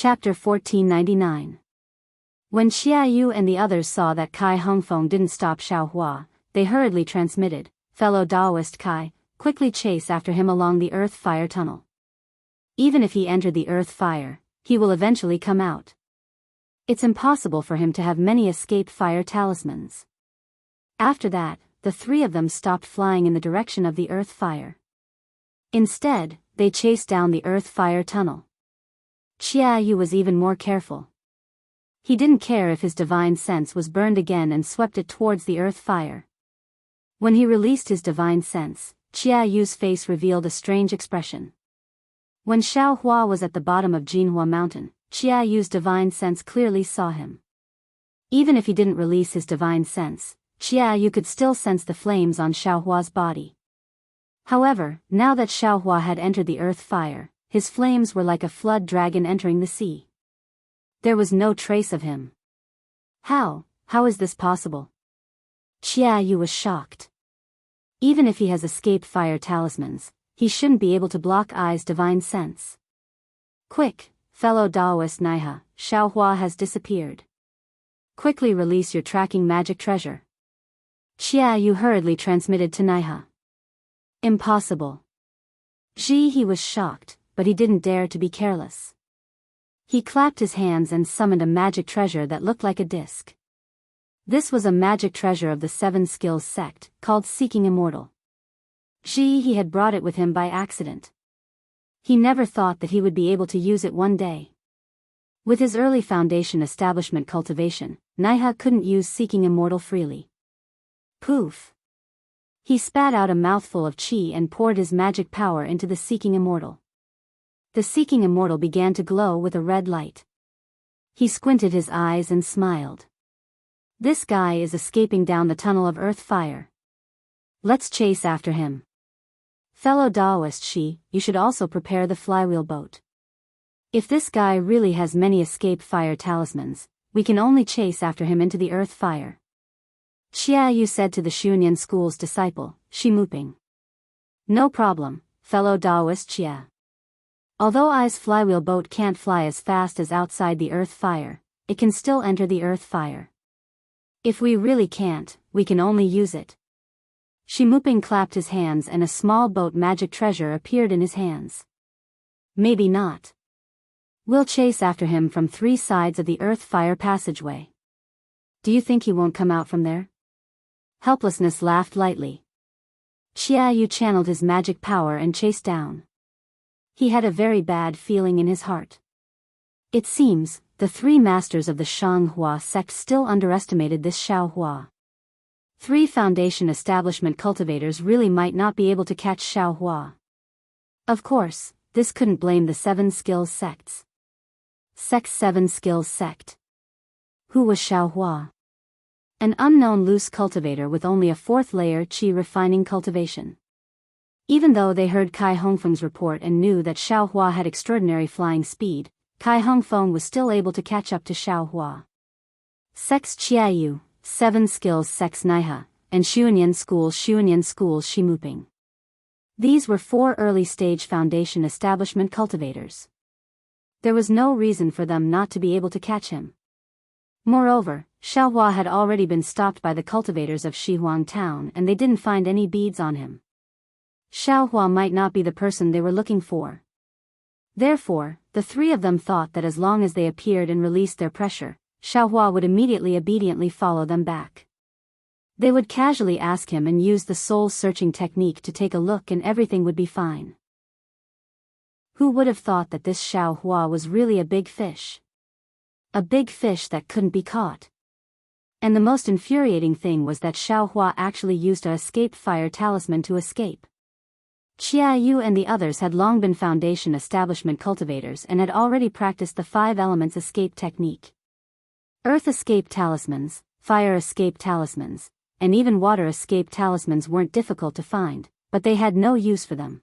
Chapter 1499. When Xiaoyu and the others saw that Kai Hongfeng didn't stop Xiaohua, they hurriedly transmitted, "Fellow Daoist Kai, quickly chase after him along the earth fire tunnel. Even if he entered the earth fire, he will eventually come out. It's impossible for him to have many escape fire talismans." After that, the three of them stopped flying in the direction of the earth fire. Instead, they chased down the earth fire tunnel. Xiaoyu was even more careful. He didn't care if his divine sense was burned again and swept it towards the earth fire. When he released his divine sense, Xiaoyu's face revealed a strange expression. When Xiaohua was at the bottom of Jianghu mountain, Xiaoyu's divine sense clearly saw him. Even if he didn't release his divine sense, Xiaoyu could still sense the flames on Xiaohua's body. However, now that Xiaohua had entered the earth fire, his flames were like a flood dragon entering the sea. There was no trace of him. How is this possible? Xiaoyu was shocked. Even if he has escape fire talismans, he shouldn't be able to block Ai's divine sense. "Quick, fellow Daoist Naiha, Xiaohua has disappeared. Quickly release your tracking magic treasure." Xiaoyu hurriedly transmitted to Naiha. "Impossible." He was shocked, but he didn't dare to be careless. He clapped his hands and summoned a magic treasure that looked like a disc. This was a magic treasure of the Seven Skills sect, called Seeking Immortal. He had brought it with him by accident. He never thought that he would be able to use it one day. With his early foundation establishment Cultivation, Naiha couldn't use Seeking Immortal freely. Poof! He spat out a mouthful of qi and poured his magic power into the Seeking Immortal. The Seeking Immortal began to glow with a red light. He squinted his eyes and smiled. "This guy is escaping down the tunnel of earth fire. Let's chase after him. Fellow Daoist you should also prepare the flywheel boat. If this guy really has many escape fire talismans, we can only chase after him into the earth fire." Xiaoyu said to the Xuanyan school's disciple, Shimuping. "No problem, fellow Daoist Xia. Although Ai's flywheel boat can't fly as fast as outside the earth fire, it can still enter the earth fire. If we really can't, we can only use it." Shimuping clapped his hands and a small boat magic treasure appeared in his hands. "Maybe not. We'll chase after him from three sides of the earth fire passageway. Do you think he won't come out from there?" Helplessness laughed lightly. Xiaoyu channeled his magic power and chased down. He had a very bad feeling in his heart. It seems, the three masters of the Xianghua sect still underestimated this Xiaohua. Three foundation establishment cultivators really might not be able to catch Xiaohua. Of course, this couldn't blame the Seven Skills sects. Seven Skills sect. Who was Xiaohua? An unknown loose cultivator with only a fourth layer qi refining cultivation. Even though they heard Kai Hongfeng's report and knew that Xiaohua had extraordinary flying speed, Kai Hongfeng was still able to catch up to Xiaohua. Sex Qiaoyu, Seven Skills Sex Naiha, and Xuanyan School Shimuping. These were four early-stage foundation establishment cultivators. There was no reason for them not to be able to catch him. Moreover, Xiaohua had already been stopped by the cultivators of Shihuang town and they didn't find any beads on him. Xiaohua might not be the person they were looking for. Therefore, the three of them thought that as long as they appeared and released their pressure, Xiaohua would immediately obediently follow them back. They would casually ask him and use the soul-searching technique to take a look and everything would be fine. Who would have thought that this Xiaohua was really a big fish? A big fish that couldn't be caught. And the most infuriating thing was that Xiaohua actually used a escape fire talisman to escape. Xiaoyu and the others had long been foundation establishment cultivators and had already practiced the 5 elements escape technique. Earth escape talismans, fire escape talismans, and even water escape talismans weren't difficult to find, but they had no use for them.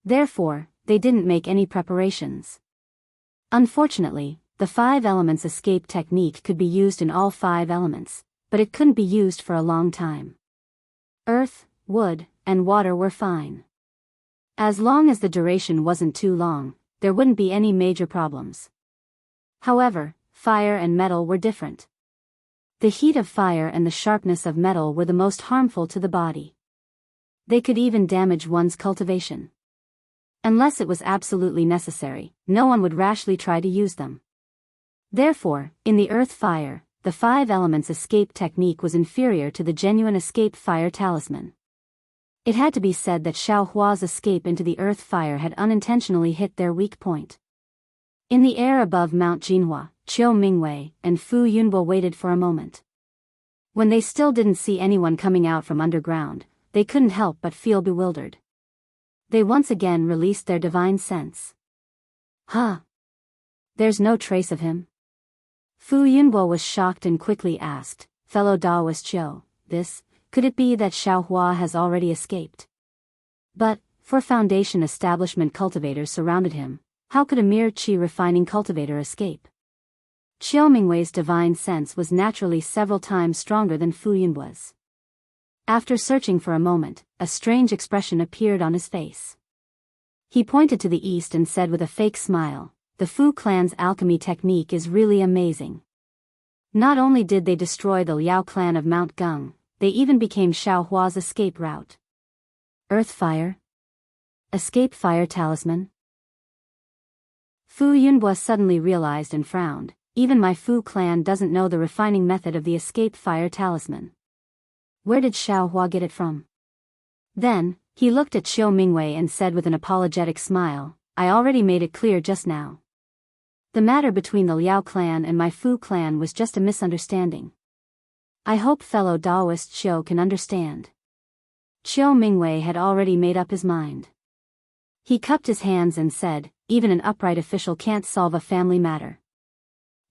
Therefore, they didn't make any preparations. Unfortunately, the 5 elements escape technique could be used in all 5 elements, but it couldn't be used for a long time. Earth, wood, and water were fine. As long as the duration wasn't too long, there wouldn't be any major problems. However, fire and metal were different. The heat of fire and the sharpness of metal were the most harmful to the body. They could even damage one's cultivation. Unless it was absolutely necessary, no one would rashly try to use them. Therefore, in the earth fire, the 5 elements escape technique was inferior to the genuine escape fire talisman. It had to be said that Xiaohua's escape into the earth fire had unintentionally hit their weak point. In the air above Mount Jinhua, Qiu Mingwei and Fu Yunbo waited for a moment. When they still didn't see anyone coming out from underground, they couldn't help but feel bewildered. They once again released their divine sense. Huh? There's no trace of him? Fu Yunbo was shocked and quickly asked, fellow Daoist Qiu, could it be that Xiaohua has already escaped? But, for Foundation establishment cultivators surrounded him, how could a mere qi refining cultivator escape? Qiu Mingwei's divine sense was naturally several times stronger than Fu Yunbo's. After searching for a moment, a strange expression appeared on his face. He pointed to the east and said with a fake smile, the Fu clan's alchemy technique is really amazing. Not only did they destroy the Liao clan of Mount Gung, they even became Xiaohua's escape route. Earth fire? Escape fire talisman? Fu Yunbo suddenly realized and frowned, even my Fu clan doesn't know the refining method of the escape fire talisman. Where did Xiaohua get it from? Then, he looked at Qiu Mingwei and said with an apologetic smile, I already made it clear just now. The matter between the Liao clan and my Fu clan was just a misunderstanding. I hope fellow Daoist Qiu can understand. Qiu Mingwei had already made up his mind. He cupped his hands and said, even an upright official can't solve a family matter.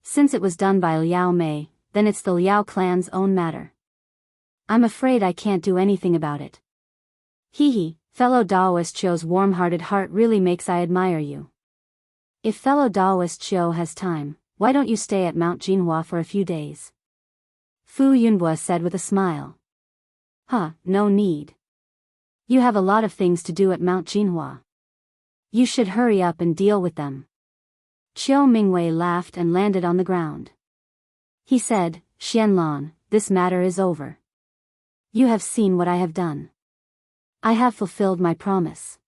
Since it was done by Liao Mei, then it's the Liao clan's own matter. I'm afraid I can't do anything about it. Hee, fellow Daoist Qiu's warm-hearted heart really makes I admire you. If fellow Daoist Qiu has time, why don't you stay at Mount Jinhua for a few days? Fu Yunbo said with a smile. No need. You have a lot of things to do at Mount Jinhua. You should hurry up and deal with them. Qiu Mingwei laughed and landed on the ground. He said, Xianlan, this matter is over. You have seen what I have done. I have fulfilled my promise.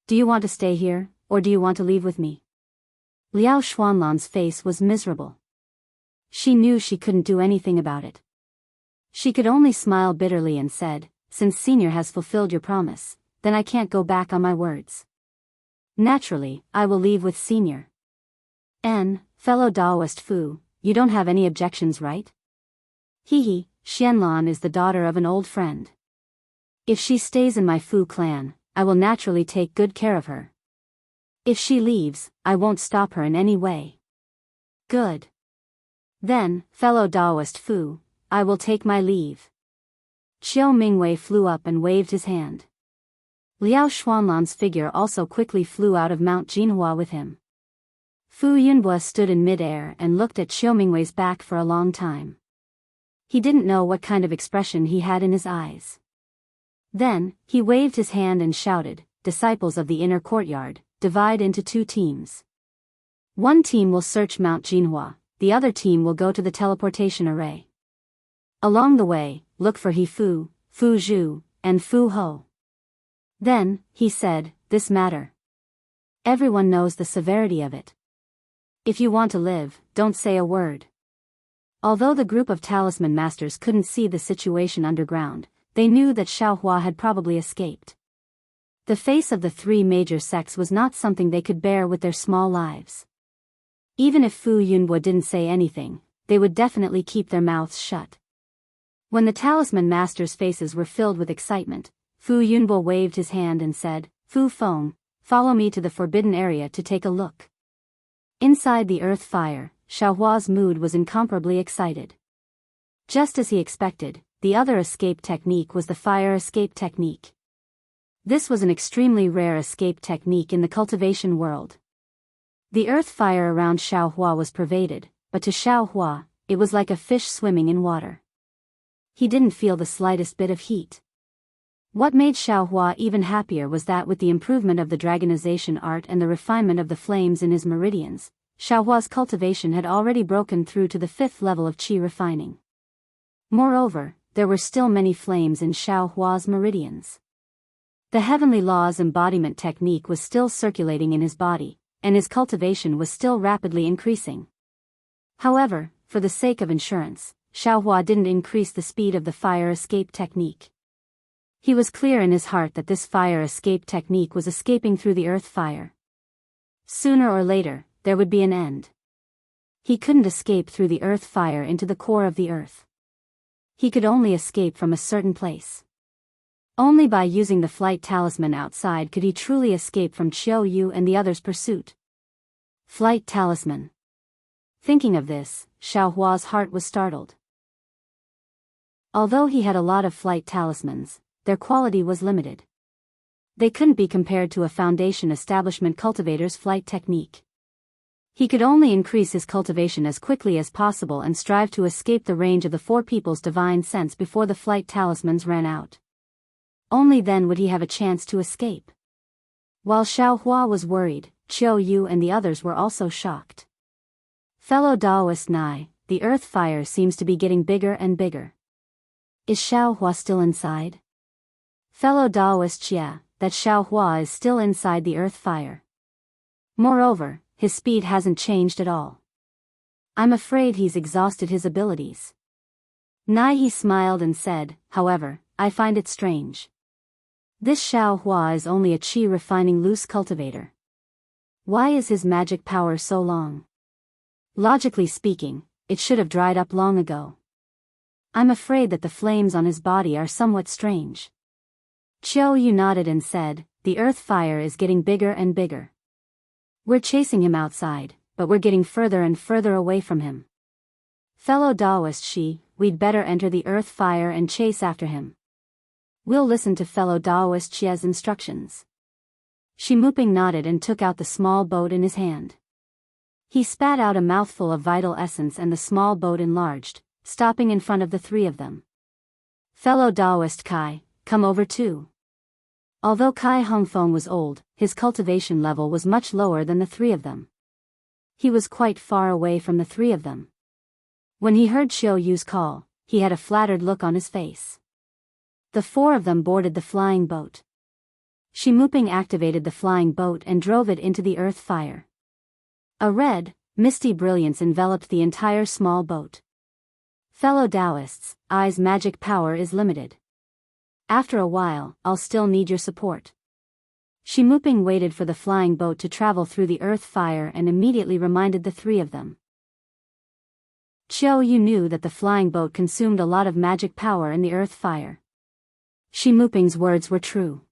Do you want to stay here, or do you want to leave with me? Liao Xuanlan's face was miserable. She knew she couldn't do anything about it. She could only smile bitterly and said, since Senior has fulfilled your promise, then I can't go back on my words. Naturally, I will leave with Senior. Fellow Daoist Fu, you don't have any objections, right? Hee, Xianlan is the daughter of an old friend. If she stays in my Fu clan, I will naturally take good care of her. If she leaves, I won't stop her in any way. Good. Then, fellow Daoist Fu, I will take my leave. Qiu Mingwei flew up and waved his hand. Liao Xuanlan's figure also quickly flew out of Mount Jinhua with him. Fu Yunbo stood in mid-air and looked at Qiu Mingwei's back for a long time. He didn't know what kind of expression he had in his eyes. Then, he waved his hand and shouted, disciples of the inner courtyard, divide into 2 teams. One team will search Mount Jinhua, the other team will go to the teleportation array. Along the way, look for He Fu, Fu Zhu, and Fu Ho. Then, he said, this matter. Everyone knows the severity of it. If you want to live, don't say a word. Although the group of talisman masters couldn't see the situation underground, they knew that Xiaohua had probably escaped. The face of the 3 major sects was not something they could bear with their small lives. Even if Fu Yunbo didn't say anything, they would definitely keep their mouths shut. When the talisman masters' faces were filled with excitement, Fu Yunbo waved his hand and said, Fu Feng, follow me to the forbidden area to take a look. Inside the earth fire, Xiaohua's mood was incomparably excited. Just as he expected, the other escape technique was the fire escape technique. This was an extremely rare escape technique in the cultivation world. The earth fire around Xiaohua was pervaded, but to Xiaohua, it was like a fish swimming in water. He didn't feel the slightest bit of heat. What made Xiaohua even happier was that with the improvement of the dragonization art and the refinement of the flames in his meridians, Xiaohua's cultivation had already broken through to the 5th level of qi refining. Moreover, there were still many flames in Xiaohua's meridians. The heavenly law's embodiment technique was still circulating in his body, and his cultivation was still rapidly increasing. However, for the sake of insurance, Xiaohua didn't increase the speed of the fire escape technique. He was clear in his heart that this fire escape technique was escaping through the earth fire. Sooner or later, there would be an end. He couldn't escape through the earth fire into the core of the earth. He could only escape from a certain place. Only by using the flight talisman outside could he truly escape from Qiu Yu and the others' pursuit. Flight talisman. Thinking of this, Xiaohua's heart was startled. Although he had a lot of flight talismans, their quality was limited. They couldn't be compared to a Foundation establishment cultivator's flight technique. He could only increase his cultivation as quickly as possible and strive to escape the range of the 4 people's divine sense before the flight talismans ran out. Only then would he have a chance to escape. While Xiaohua was worried, Qiu Yu and the others were also shocked. Fellow Daoist Nai, the earth fire seems to be getting bigger and bigger. Is Xiaohua still inside? Fellow Daoist Xia, that Xiaohua is still inside the earth fire. Moreover, his speed hasn't changed at all. I'm afraid he's exhausted his abilities. Nai he smiled and said, however, I find it strange. This Xiaohua is only a qi refining loose cultivator. Why is his magic power so long? Logically speaking, it should have dried up long ago. I'm afraid that the flames on his body are somewhat strange. Qiu Yu nodded and said, the earth fire is getting bigger and bigger. We're chasing him outside, but we're getting further and further away from him. Fellow Daoist Shi, we'd better enter the earth fire and chase after him. We'll listen to fellow Daoist Xia's instructions. Shi Muping nodded and took out the small boat in his hand. He spat out a mouthful of vital essence and the small boat enlarged, stopping in front of the 3 of them. Fellow Daoist Kai, come over too. Although Kai Hongfeng was old, his cultivation level was much lower than the 3 of them. He was quite far away from the 3 of them. When he heard Qiu Yu's call, he had a flattered look on his face. The 4 of them boarded the flying boat. Shi Muping activated the flying boat and drove it into the earth fire. A red, misty brilliance enveloped the entire small boat. Fellow Daoists, I's magic power is limited. After a while, I'll still need your support. Shi Muping waited for the flying boat to travel through the earth fire and immediately reminded the 3 of them. Qiu Yu knew that the flying boat consumed a lot of magic power in the earth fire. Shi Muping's words were true.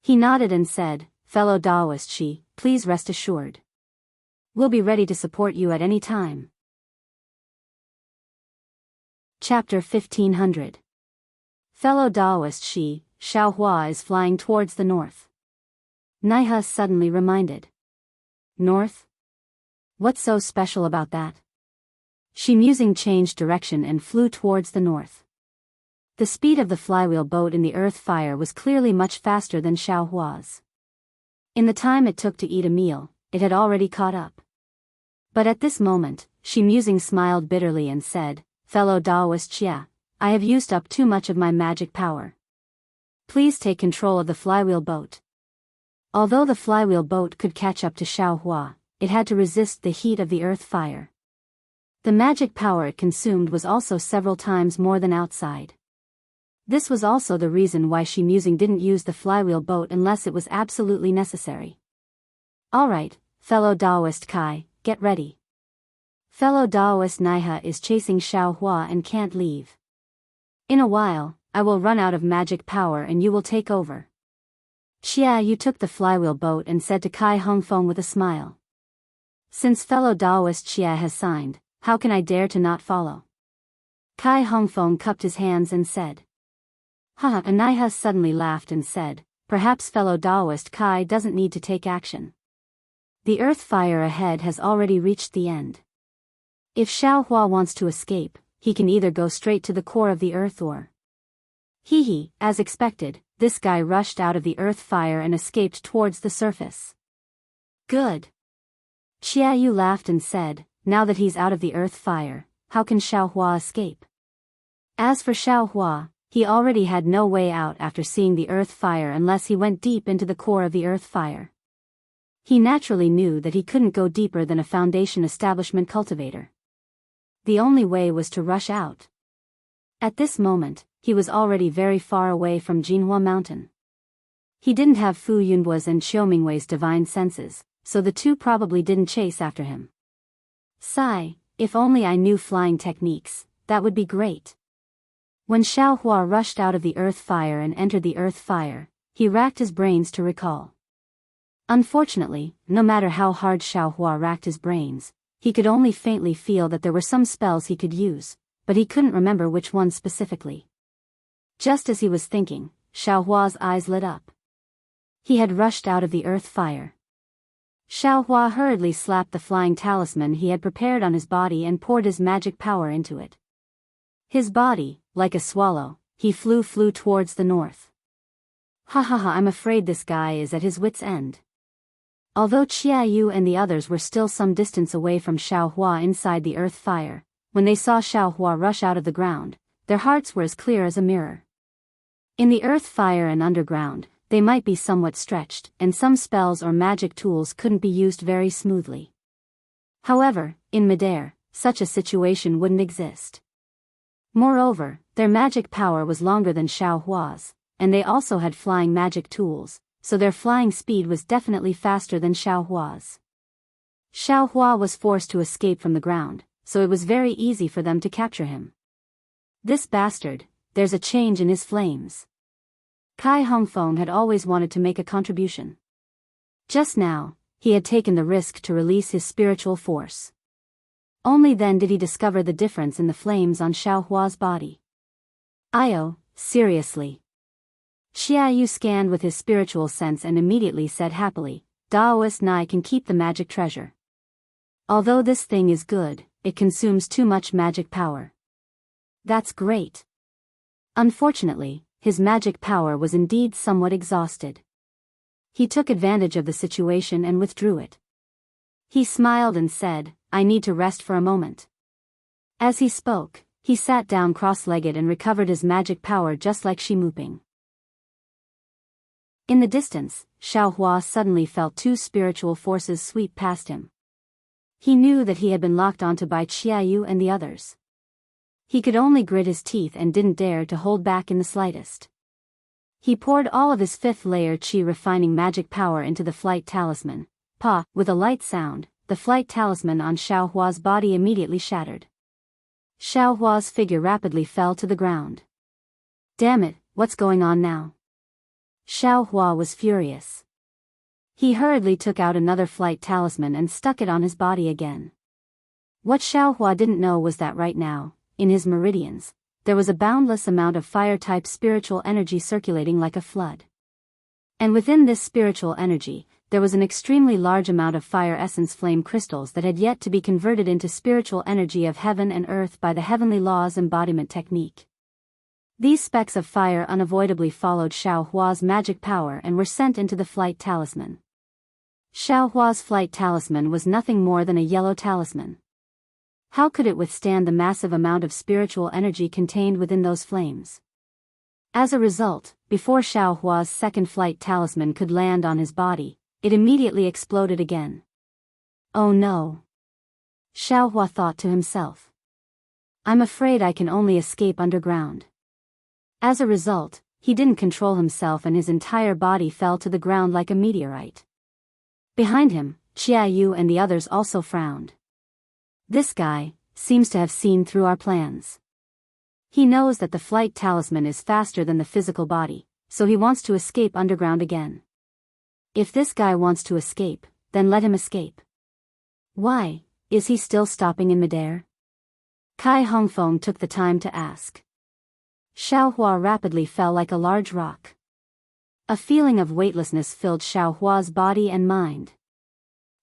He nodded and said, fellow Daoist Shi, please rest assured. We'll be ready to support you at any time. Chapter 1500. Fellow Daoist Shi, Xiaohua is flying towards the north. Naihe suddenly reminded. North? What's so special about that? Shi Musing changed direction and flew towards the north. The speed of the flywheel boat in the earth fire was clearly much faster than Xiaohua's. In the time it took to eat a meal, it had already caught up. But at this moment, Shi Musing smiled bitterly and said, fellow Daoist Xia, I have used up too much of my magic power. Please take control of the flywheel boat. Although the flywheel boat could catch up to Xiaohua, it had to resist the heat of the earth fire. The magic power it consumed was also several times more than outside. This was also the reason why Shi Musing didn't use the flywheel boat unless it was absolutely necessary. Alright, fellow Daoist Kai, get ready. Fellow Daoist Naihe is chasing Xiaohua and can't leave. In a while, I will run out of magic power and you will take over. Xia Yu took the flywheel boat and said to Kai Hongfeng with a smile. Since fellow Daoist Xia has signed, how can I dare to not follow? Kai Hongfeng cupped his hands and said. Haha, and Naihe suddenly laughed and said, perhaps fellow Daoist Kai doesn't need to take action. The earth fire ahead has already reached the end. If Xiaohua wants to escape, he can either go straight to the core of the earth or... Hee, as expected, this guy rushed out of the earth fire and escaped towards the surface. Good. Xiaoyu laughed and said, now that he's out of the earth fire, how can Xiaohua escape? As for Xiaohua, he already had no way out after seeing the earth fire unless he went deep into the core of the earth fire. He naturally knew that he couldn't go deeper than a foundation establishment cultivator. The only way was to rush out. At this moment, he was already very far away from Jinhua Mountain. He didn't have Fu Yunbua's and Qiu Mingwei's divine senses, so the two probably didn't chase after him. Sigh, if only I knew flying techniques, that would be great. When Xiaohua rushed out of the earth fire and entered the earth fire, he racked his brains to recall. Unfortunately, no matter how hard Xiaohua racked his brains, he could only faintly feel that there were some spells he could use, but he couldn't remember which ones specifically. Just as he was thinking, Xiaohua's eyes lit up. He had rushed out of the earth fire. Xiaohua hurriedly slapped the flying talisman he had prepared on his body and poured his magic power into it. His body, like a swallow, he flew towards the north. Ha ha ha, I'm afraid this guy is at his wit's end. Although Qiaoyu and the others were still some distance away from Xiaohua inside the earth fire, when they saw Xiaohua rush out of the ground, their hearts were as clear as a mirror. In the earth fire and underground, they might be somewhat stretched, and some spells or magic tools couldn't be used very smoothly. However, in midair, such a situation wouldn't exist. Moreover, their magic power was longer than Xiaohua's, and they also had flying magic tools, so their flying speed was definitely faster than Xiaohua's. Xiaohua was forced to escape from the ground, so it was very easy for them to capture him. This bastard, there's a change in his flames. Kai Hongfeng had always wanted to make a contribution. Just now, he had taken the risk to release his spiritual force. Only then did he discover the difference in the flames on Xiaohua's body. Io, seriously. Xiaoyu scanned with his spiritual sense and immediately said happily, Daoist Nai can keep the magic treasure. Although this thing is good, it consumes too much magic power. That's great. Unfortunately, his magic power was indeed somewhat exhausted. He took advantage of the situation and withdrew it. He smiled and said, I need to rest for a moment. As he spoke, he sat down cross-legged and recovered his magic power just like Shimuping. In the distance, Xiaohua suddenly felt two spiritual forces sweep past him. He knew that he had been locked onto by Qiaoyu and the others. He could only grit his teeth and didn't dare to hold back in the slightest. He poured all of his fifth-layer qi refining magic power into the flight talisman. With a light sound, the flight talisman on Xiaohua's body immediately shattered. Xiaohua's figure rapidly fell to the ground. Damn it, what's going on now? Xiaohua was furious. He hurriedly took out another flight talisman and stuck it on his body again. What Xiaohua didn't know was that right now, in his meridians, there was a boundless amount of fire-type spiritual energy circulating like a flood. And within this spiritual energy, there was an extremely large amount of fire essence flame crystals that had yet to be converted into spiritual energy of heaven and earth by the heavenly laws embodiment technique. These specks of fire unavoidably followed Xiaohua's magic power and were sent into the flight talisman. Xiaohua's flight talisman was nothing more than a yellow talisman. How could it withstand the massive amount of spiritual energy contained within those flames? As a result, before Xiaohua's second flight talisman could land on his body, it immediately exploded again. Oh no! Xiaohua thought to himself. I'm afraid I can only escape underground. As a result, he didn't control himself and his entire body fell to the ground like a meteorite. Behind him, Qiaoyu and the others also frowned. This guy seems to have seen through our plans. He knows that the flight talisman is faster than the physical body, so he wants to escape underground again. If this guy wants to escape, then let him escape. Why, is he still stopping in midair? Kai Hongfeng took the time to ask. Xiaohua rapidly fell like a large rock. A feeling of weightlessness filled Xiaohua's body and mind.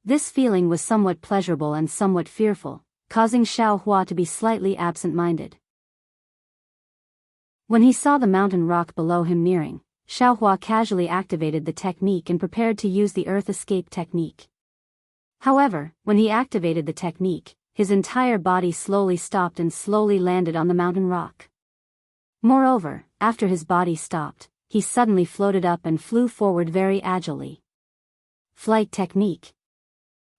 This feeling was somewhat pleasurable and somewhat fearful, causing Xiaohua to be slightly absent-minded. When he saw the mountain rock below him nearing, Xiaohua casually activated the technique and prepared to use the earth escape technique. However, when he activated the technique, his entire body slowly stopped and slowly landed on the mountain rock. Moreover, after his body stopped, he suddenly floated up and flew forward very agilely. Flight technique.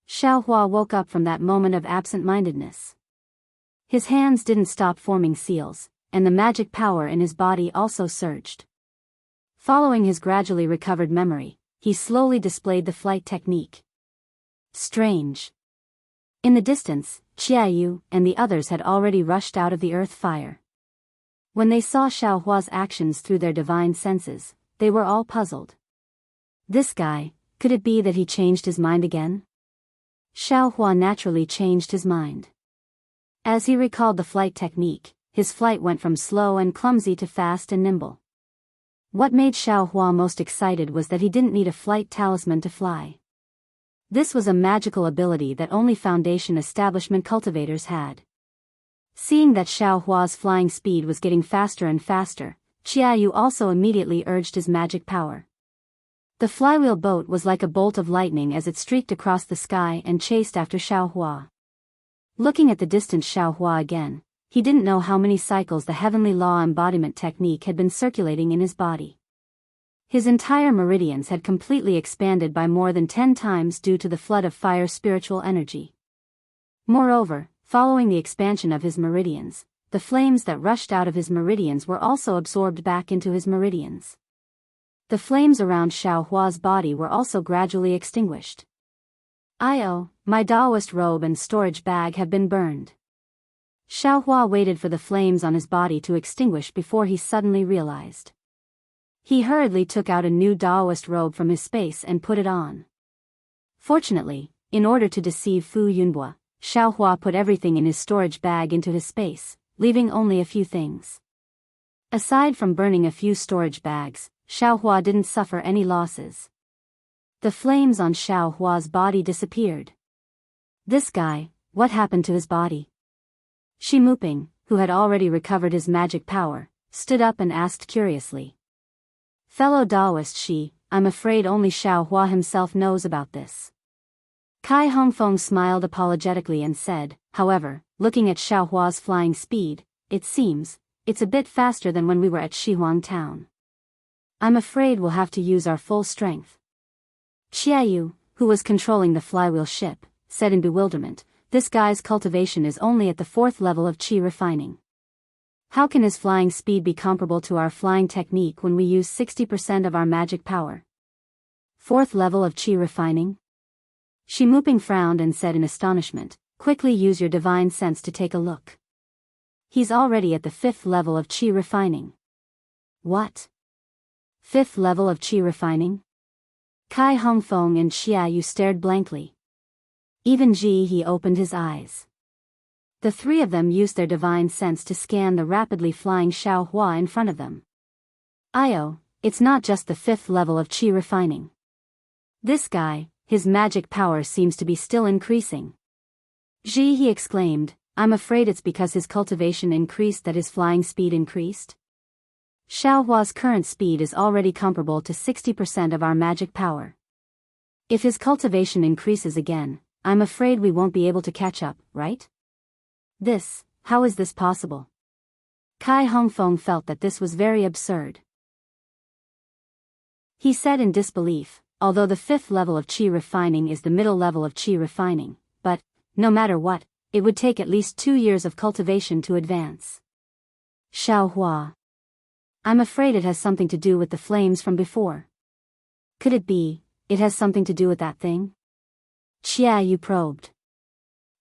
Xiaohua woke up from that moment of absent-mindedness. His hands didn't stop forming seals, and the magic power in his body also surged. Following his gradually recovered memory, he slowly displayed the flight technique. Strange. In the distance, Qiaoyu and the others had already rushed out of the earth fire. When they saw Xiaohua's actions through their divine senses, they were all puzzled. This guy, could it be that he changed his mind again? Xiaohua naturally changed his mind. As he recalled the flight technique, his flight went from slow and clumsy to fast and nimble. What made Xiaohua most excited was that he didn't need a flight talisman to fly. This was a magical ability that only Foundation establishment cultivators had. Seeing that Xiaohua's flying speed was getting faster and faster, Qiaoyu also immediately urged his magic power. The flywheel boat was like a bolt of lightning as it streaked across the sky and chased after Xiaohua. Looking at the distant Xiaohua again, he didn't know how many cycles the heavenly law embodiment technique had been circulating in his body. His entire meridians had completely expanded by more than 10 times due to the flood of fire spiritual energy. Moreover, following the expansion of his meridians, the flames that rushed out of his meridians were also absorbed back into his meridians. The flames around Xiaohua's body were also gradually extinguished. My Daoist robe and storage bag have been burned. Xiaohua waited for the flames on his body to extinguish before he suddenly realized. He hurriedly took out a new Daoist robe from his space and put it on. Fortunately, in order to deceive Fu Yunbua, Xiaohua put everything in his storage bag into his space, leaving only a few things. Aside from burning a few storage bags, Xiaohua didn't suffer any losses. The flames on Xiaohua's body disappeared. This guy, what happened to his body? Shi Muping, who had already recovered his magic power, stood up and asked curiously. Fellow Daoist Shi, I'm afraid only Xiaohua himself knows about this. Kai Hongfeng smiled apologetically and said, however, looking at Xiaohua's flying speed, it seems, it's a bit faster than when we were at Shihuang town. I'm afraid we'll have to use our full strength. Qiaoyu, who was controlling the flywheel ship, said in bewilderment, this guy's cultivation is only at the 4th level of qi refining. How can his flying speed be comparable to our flying technique when we use 60% of our magic power? 4th level of qi refining? Shi Muping frowned and said in astonishment, quickly use your divine sense to take a look. He's already at the 5th level of qi refining. What? 5th level of qi refining? Kai Hongfeng and Xiaoyu stared blankly. Even He opened his eyes. The three of them used their divine sense to scan the rapidly flying Xiaohua in front of them. It's not just the 5th level of qi refining. This guy, his magic power seems to be still increasing. He exclaimed, I'm afraid it's because his cultivation increased that his flying speed increased. Xiaohua's current speed is already comparable to 60% of our magic power. If his cultivation increases again, I'm afraid we won't be able to catch up, right? How is this possible? Kai Hongfeng felt that this was very absurd. He said in disbelief, although the 5th level of qi refining is the middle level of qi refining, but, no matter what, it would take at least 2 years of cultivation to advance. Xiaohua. I'm afraid it has something to do with the flames from before. Could it be, it has something to do with that thing? Qiaoyu probed.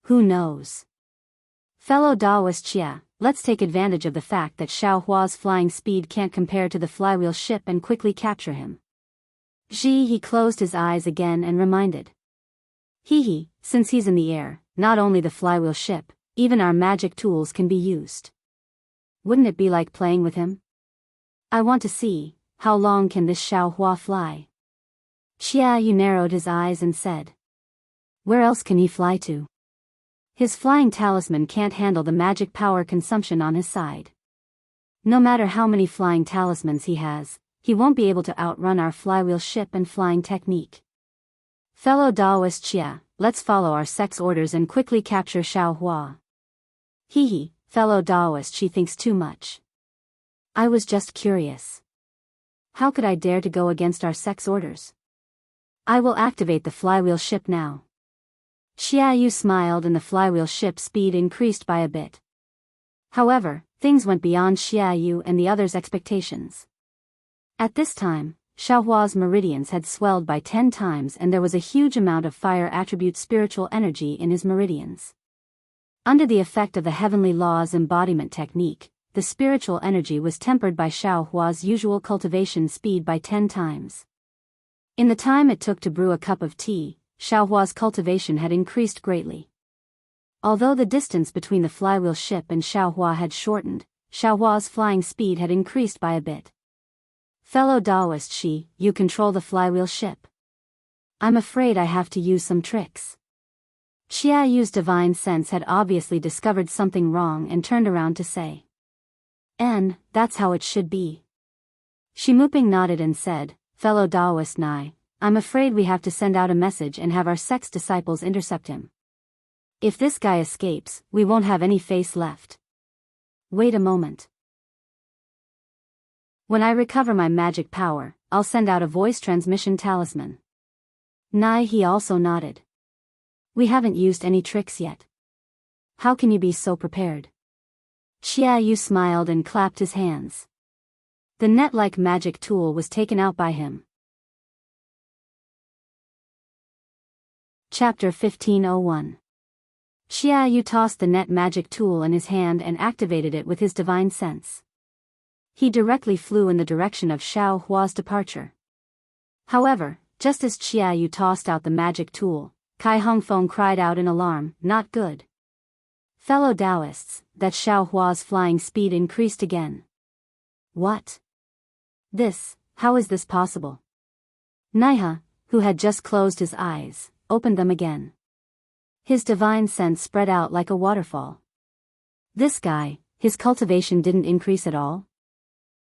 Who knows? Fellow Daoist Xia, let's take advantage of the fact that Xiaohua's flying speed can't compare to the flywheel ship and quickly capture him. He closed his eyes again and reminded. Since he's in the air, not only the flywheel ship, even our magic tools can be used. Wouldn't it be like playing with him? I want to see, how long can this Xiaohua fly? Qiaoyu narrowed his eyes and said. Where else can he fly to? His flying talisman can't handle the magic power consumption on his side. No matter how many flying talismans he has, he won't be able to outrun our flywheel ship and flying technique. Fellow Daoist Xia, let's follow our sect's orders and quickly capture Xiaohua. Hee, fellow Daoist, she thinks too much. I was just curious. How could I dare to go against our sect's orders? I will activate the flywheel ship now. Xiaoyu smiled and the flywheel ship's speed increased by a bit. However, things went beyond Xiaoyu and the others' expectations. At this time, Xiaohua's meridians had swelled by 10 times and there was a huge amount of fire attribute spiritual energy in his meridians. Under the effect of the heavenly law's embodiment technique, the spiritual energy was tempered by Xiaohua's usual cultivation speed by 10 times. In the time it took to brew a cup of tea, Xiaohua's cultivation had increased greatly. Although the distance between the flywheel ship and Xiaohua had shortened, Xiaohua's flying speed had increased by a bit. Fellow Daoist Shi, you control the flywheel ship. I'm afraid I have to use some tricks. Xiaoyu's divine sense had obviously discovered something wrong and turned around to say. That's how it should be. Shimuping nodded and said, Fellow Daoist Nai, I'm afraid we have to send out a message and have our sect's disciples intercept him. If this guy escapes, we won't have any face left. Wait a moment. When I recover my magic power, I'll send out a voice transmission talisman. Nai he also nodded. We haven't used any tricks yet. How can you be so prepared? Xiaoyu smiled and clapped his hands. The net-like magic tool was taken out by him. Chapter 1501. Xiaoyu tossed the net magic tool in his hand and activated it with his divine sense. He directly flew in the direction of Xiaohua's departure. However, just as Xiaoyu tossed out the magic tool, Kai Hongfeng cried out in alarm, not good. Fellow Daoists, that Xiaohua's flying speed increased again. What? How is this possible? Naiha, who had just closed his eyes, opened them again. His divine sense spread out like a waterfall. This guy, his cultivation didn't increase at all?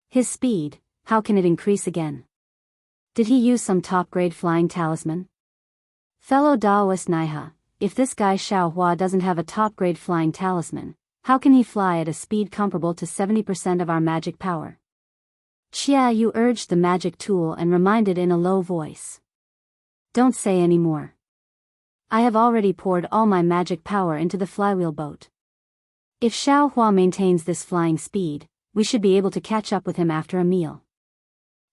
His speed, how can it increase again? Did he use some top-grade flying talisman? Fellow Daoist Naiha, if this guy Xiaohua doesn't have a top-grade flying talisman, how can he fly at a speed comparable to 70% of our magic power? Xiaoyu urged the magic tool and reminded in a low voice. Don't say any more. I have already poured all my magic power into the flywheel boat. If Xiaohua maintains this flying speed, we should be able to catch up with him after a meal.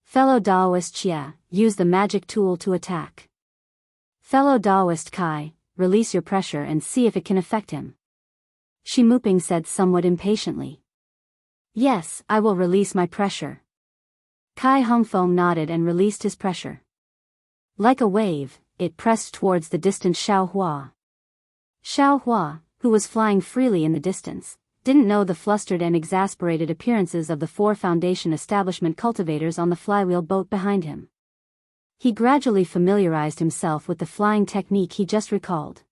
Fellow Daoist Xia, use the magic tool to attack. Fellow Daoist Kai, release your pressure and see if it can affect him. Shimuping said somewhat impatiently. Yes, I will release my pressure. Kai Hongfeng nodded and released his pressure. Like a wave, it pressed towards the distant Xiaohua. Xiaohua, who was flying freely in the distance, didn't know the flustered and exasperated appearances of the 4 Foundation establishment cultivators on the flywheel boat behind him. He gradually familiarized himself with the flying technique he just recalled.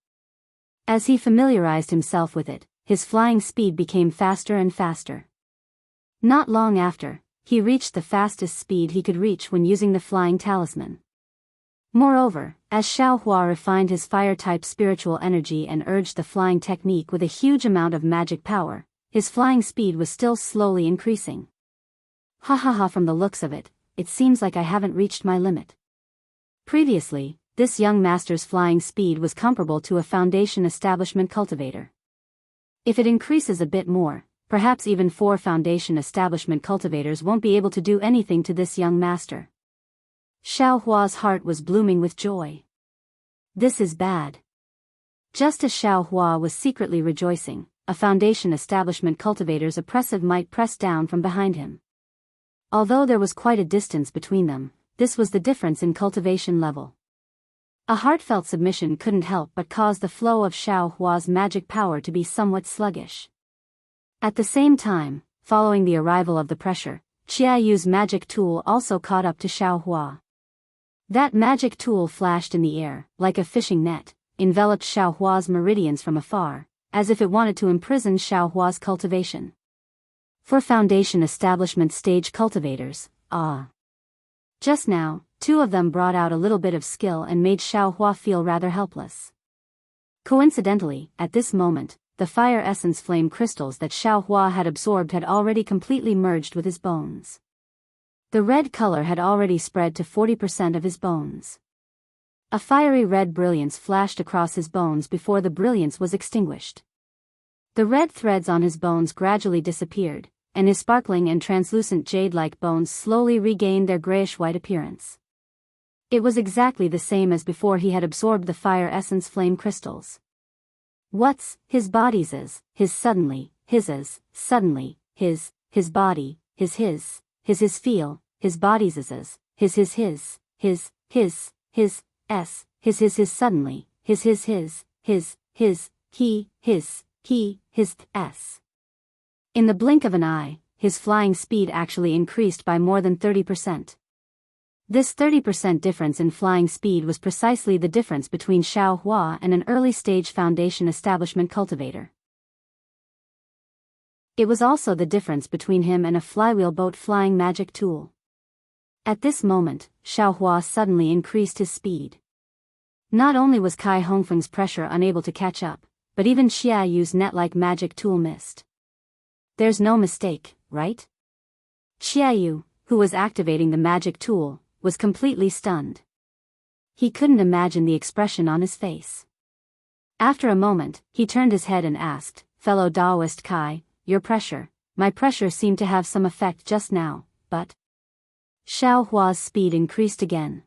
As he familiarized himself with it, his flying speed became faster and faster. Not long after, he reached the fastest speed he could reach when using the flying talisman. Moreover, as Xiaohua refined his fire-type spiritual energy and urged the flying technique with a huge amount of magic power, his flying speed was still slowly increasing. Ha ha ha, from the looks of it, it seems like I haven't reached my limit. Previously, this young master's flying speed was comparable to a Foundation establishment cultivator. If it increases a bit more, perhaps even 4 Foundation establishment cultivators won't be able to do anything to this young master. Xiaohua's heart was blooming with joy. This is bad. Just as Xiaohua was secretly rejoicing, a Foundation establishment cultivator's oppressive might pressed down from behind him. Although there was quite a distance between them, this was the difference in cultivation level. A heartfelt submission couldn't help but cause the flow of Xiaohua's magic power to be somewhat sluggish. At the same time, following the arrival of the pressure, Xiaoyu's magic tool also caught up to Xiaohua. That magic tool flashed in the air, like a fishing net, enveloped Xiaohua's meridians from afar, as if it wanted to imprison Xiaohua's cultivation. For Foundation establishment stage cultivators, Just now, Two of them brought out a little bit of skill and made Xiaohua feel rather helpless. Coincidentally, at this moment, the fire essence flame crystals that Xiaohua had absorbed had already completely merged with his bones. The red color had already spread to 40% of his bones. A fiery red brilliance flashed across his bones before the brilliance was extinguished. The red threads on his bones gradually disappeared, and his sparkling and translucent jade-like bones slowly regained their grayish-white appearance. It was exactly the same as before he had absorbed the fire essence flame crystals. What's his body's is, his suddenly, his is, suddenly, his body, his feel, his body's is, his suddenly, his s. In the blink of an eye, his flying speed actually increased by more than 30%. This 30% difference in flying speed was precisely the difference between Xiaohua and an early-stage Foundation establishment cultivator. It was also the difference between him and a flywheel boat flying magic tool. At this moment, Xiaohua suddenly increased his speed. Not only was Kai Hongfeng's pressure unable to catch up, but even Xia Yu's net-like magic tool missed. There's no mistake, right? Xia Yu, who was activating the magic tool, was completely stunned. He couldn't imagine the expression on his face. After a moment, he turned his head and asked, "Fellow Daoist Kai, my pressure seemed to have some effect just now, but..." Xiaohua's speed increased again.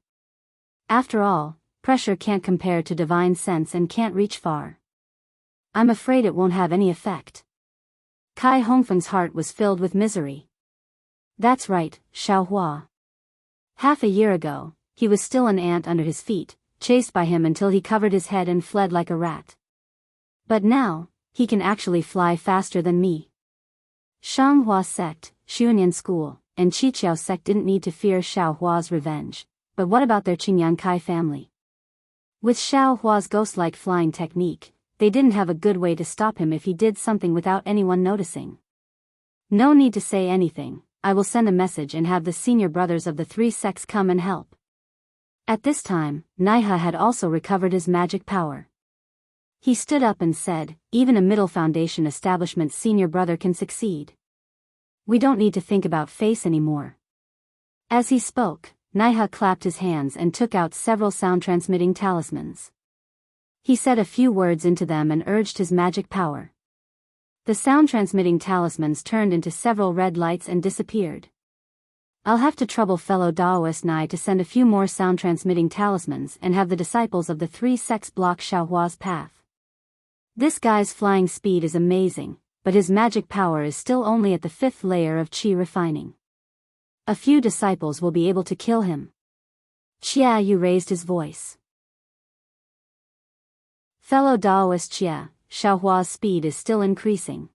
After all, pressure can't compare to divine sense and can't reach far. I'm afraid it won't have any effect. Kai Hongfeng's heart was filled with misery. That's right, Xiaohua. Half a year ago, he was still an ant under his feet, chased by him until he covered his head and fled like a rat. But now, he can actually fly faster than me. Shanghua sect, Xuanyan school, and Qiqiao sect didn't need to fear Xiaohua's revenge, but what about their Qingyang Kai family? With Xiaohua's ghost-like flying technique, they didn't have a good way to stop him if he did something without anyone noticing. No need to say anything. I will send a message and have the senior brothers of the three sects come and help. At this time, Naiha had also recovered his magic power. He stood up and said, "Even a middle foundation establishment's senior brother can succeed. We don't need to think about face anymore." As he spoke, Naiha clapped his hands and took out several sound-transmitting talismans. He said a few words into them and urged his magic power. The sound-transmitting talismans turned into several red lights and disappeared. I'll have to trouble fellow Daoist Nai to send a few more sound-transmitting talismans and have the disciples of the three sects block Xiaohua's path. This guy's flying speed is amazing, but his magic power is still only at the 5th layer of qi refining. A few disciples will be able to kill him. Xia Yu raised his voice. Fellow Daoist Xia, Xiaohua's speed is still increasing.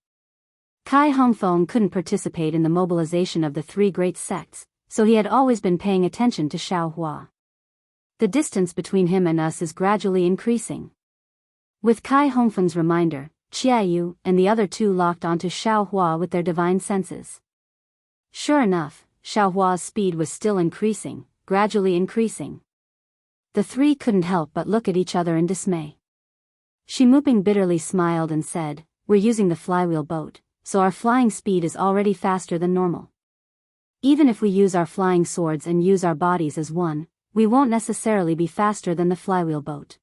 Kai Hongfeng couldn't participate in the mobilization of the three great sects, so he had always been paying attention to Xiaohua. The distance between him and us is gradually increasing. With Kai Hongfeng's reminder, Xia Yu and the other two locked onto Xiaohua with their divine senses. Sure enough, Xiaohua's speed was still increasing, gradually increasing. The three couldn't help but look at each other in dismay. Shimuping bitterly smiled and said, "We're using the flywheel boat, so our flying speed is already faster than normal. Even if we use our flying swords and use our bodies as one, we won't necessarily be faster than the flywheel boat.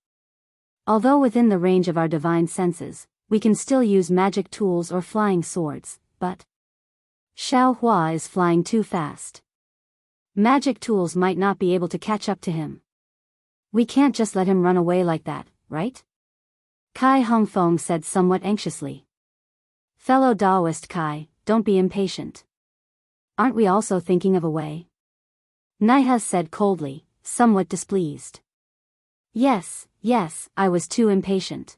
Although within the range of our divine senses, we can still use magic tools or flying swords, but Xiaohua is flying too fast. Magic tools might not be able to catch up to him. We can't just let him run away like that, right?" Kai Hongfeng said somewhat anxiously. "Fellow Daoist Kai, don't be impatient. Aren't we also thinking of a way?" Naiha said coldly, somewhat displeased. Yes, I was too impatient.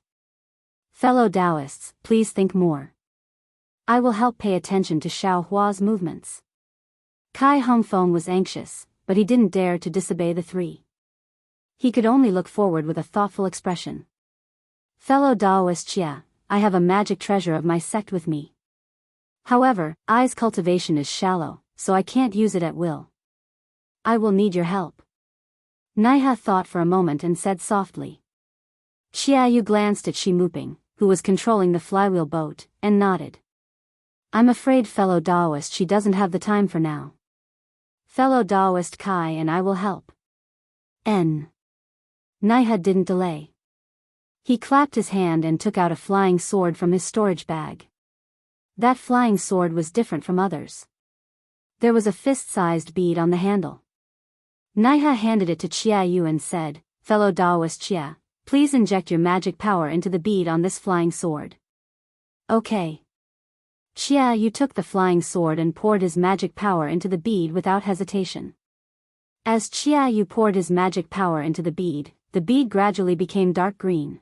Fellow Daoists, please think more. I will help pay attention to Xiaohua's movements." Kai Hongfeng was anxious, but he didn't dare to disobey the three. He could only look forward with a thoughtful expression. "Fellow Daoist Xia, I have a magic treasure of my sect with me. However, I's cultivation is shallow, so I can't use it at will. I will need your help." Naiha thought for a moment and said softly. Xiaoyu glanced at Shimuping, who was controlling the flywheel boat, and nodded. I'm afraid, fellow Daoist, she doesn't have the time for now. Fellow Daoist Kai and I will help. Naiha didn't delay. He clapped his hand and took out a flying sword from his storage bag. That flying sword was different from others. There was a fist-sized bead on the handle. Naiha handed it to Xiaoyu and said, Fellow Daoist Xia, please inject your magic power into the bead on this flying sword. Okay. Xiaoyu took the flying sword and poured his magic power into the bead without hesitation. As Xiaoyu poured his magic power into the bead gradually became dark green.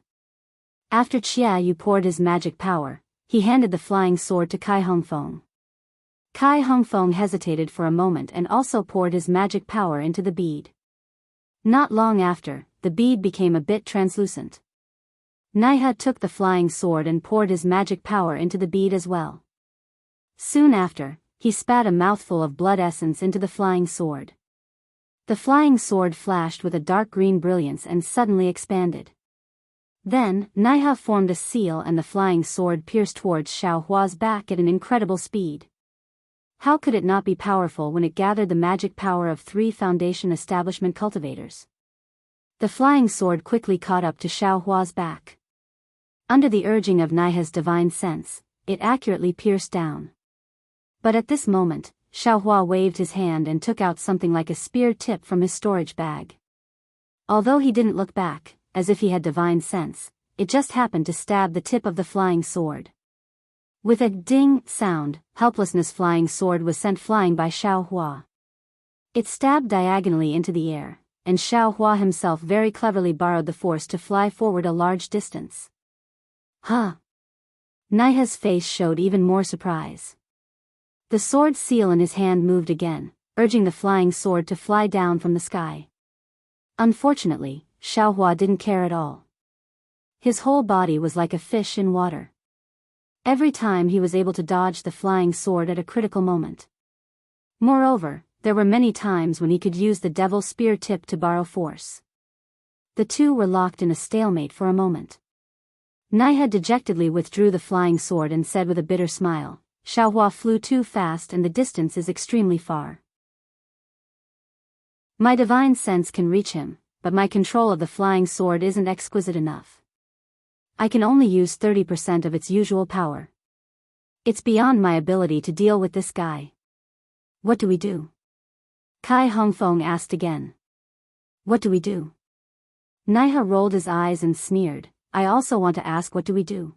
After Xiaoyu poured his magic power, he handed the flying sword to Kai Hongfeng. Kai Hongfeng hesitated for a moment and also poured his magic power into the bead. Not long after, the bead became a bit translucent. Naiha took the flying sword and poured his magic power into the bead as well. Soon after, he spat a mouthful of blood essence into the flying sword. The flying sword flashed with a dark green brilliance and suddenly expanded. Then, Naiha formed a seal and the flying sword pierced towards Xiaohua's back at an incredible speed. How could it not be powerful when it gathered the magic power of 3 Foundation establishment cultivators? The flying sword quickly caught up to Xiaohua's back. Under the urging of Naiha's divine sense, it accurately pierced down. But at this moment, Xiaohua waved his hand and took out something like a spear tip from his storage bag. Although he didn't look back, as if he had divine sense, it just happened to stab the tip of the flying sword. With a ding sound, helplessness flying sword was sent flying by Xiaohua. It stabbed diagonally into the air, and Xiaohua himself very cleverly borrowed the force to fly forward a large distance. Huh! Naiha's face showed even more surprise. The sword seal in his hand moved again, urging the flying sword to fly down from the sky. Unfortunately, Xiaohua didn't care at all. His whole body was like a fish in water. Every time he was able to dodge the flying sword at a critical moment. Moreover, there were many times when he could use the devil spear tip to borrow force. The two were locked in a stalemate for a moment. Naiha dejectedly withdrew the flying sword and said with a bitter smile, Xiaohua flew too fast and the distance is extremely far. My divine sense can reach him, but my control of the flying sword isn't exquisite enough. I can only use 30% of its usual power. It's beyond my ability to deal with this guy. What do we do? Kai Hongfeng asked again. What do we do? Naiha rolled his eyes and sneered, I also want to ask what do we do?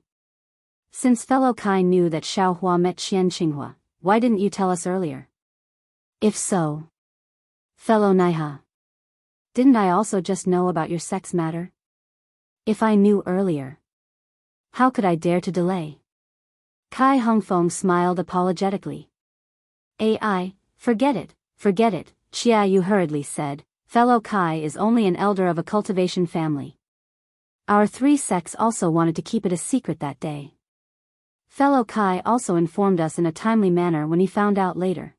Since fellow Kai knew that Xiaohua met Xianxia, why didn't you tell us earlier? If so, fellow Naiha, didn't I also just know about your sex matter? If I knew earlier, how could I dare to delay? Kai Hongfeng smiled apologetically. Forget it, Xiaoyu hurriedly said, fellow Kai is only an elder of a cultivation family. Our 3 sects also wanted to keep it a secret that day. Fellow Kai also informed us in a timely manner when he found out later.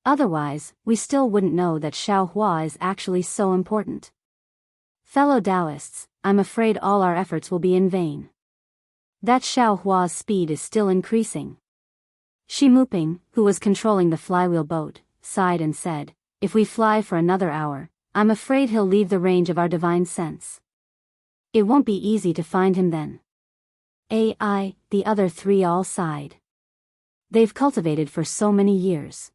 Otherwise, we still wouldn't know that Xiaohua is actually so important. Fellow Daoists, I'm afraid all our efforts will be in vain. That Xiaohua's speed is still increasing. Shimuping, who was controlling the flywheel boat, sighed and said, if we fly for another hour, I'm afraid he'll leave the range of our divine sense. It won't be easy to find him then. The other 3 all sighed. They've cultivated for so many years.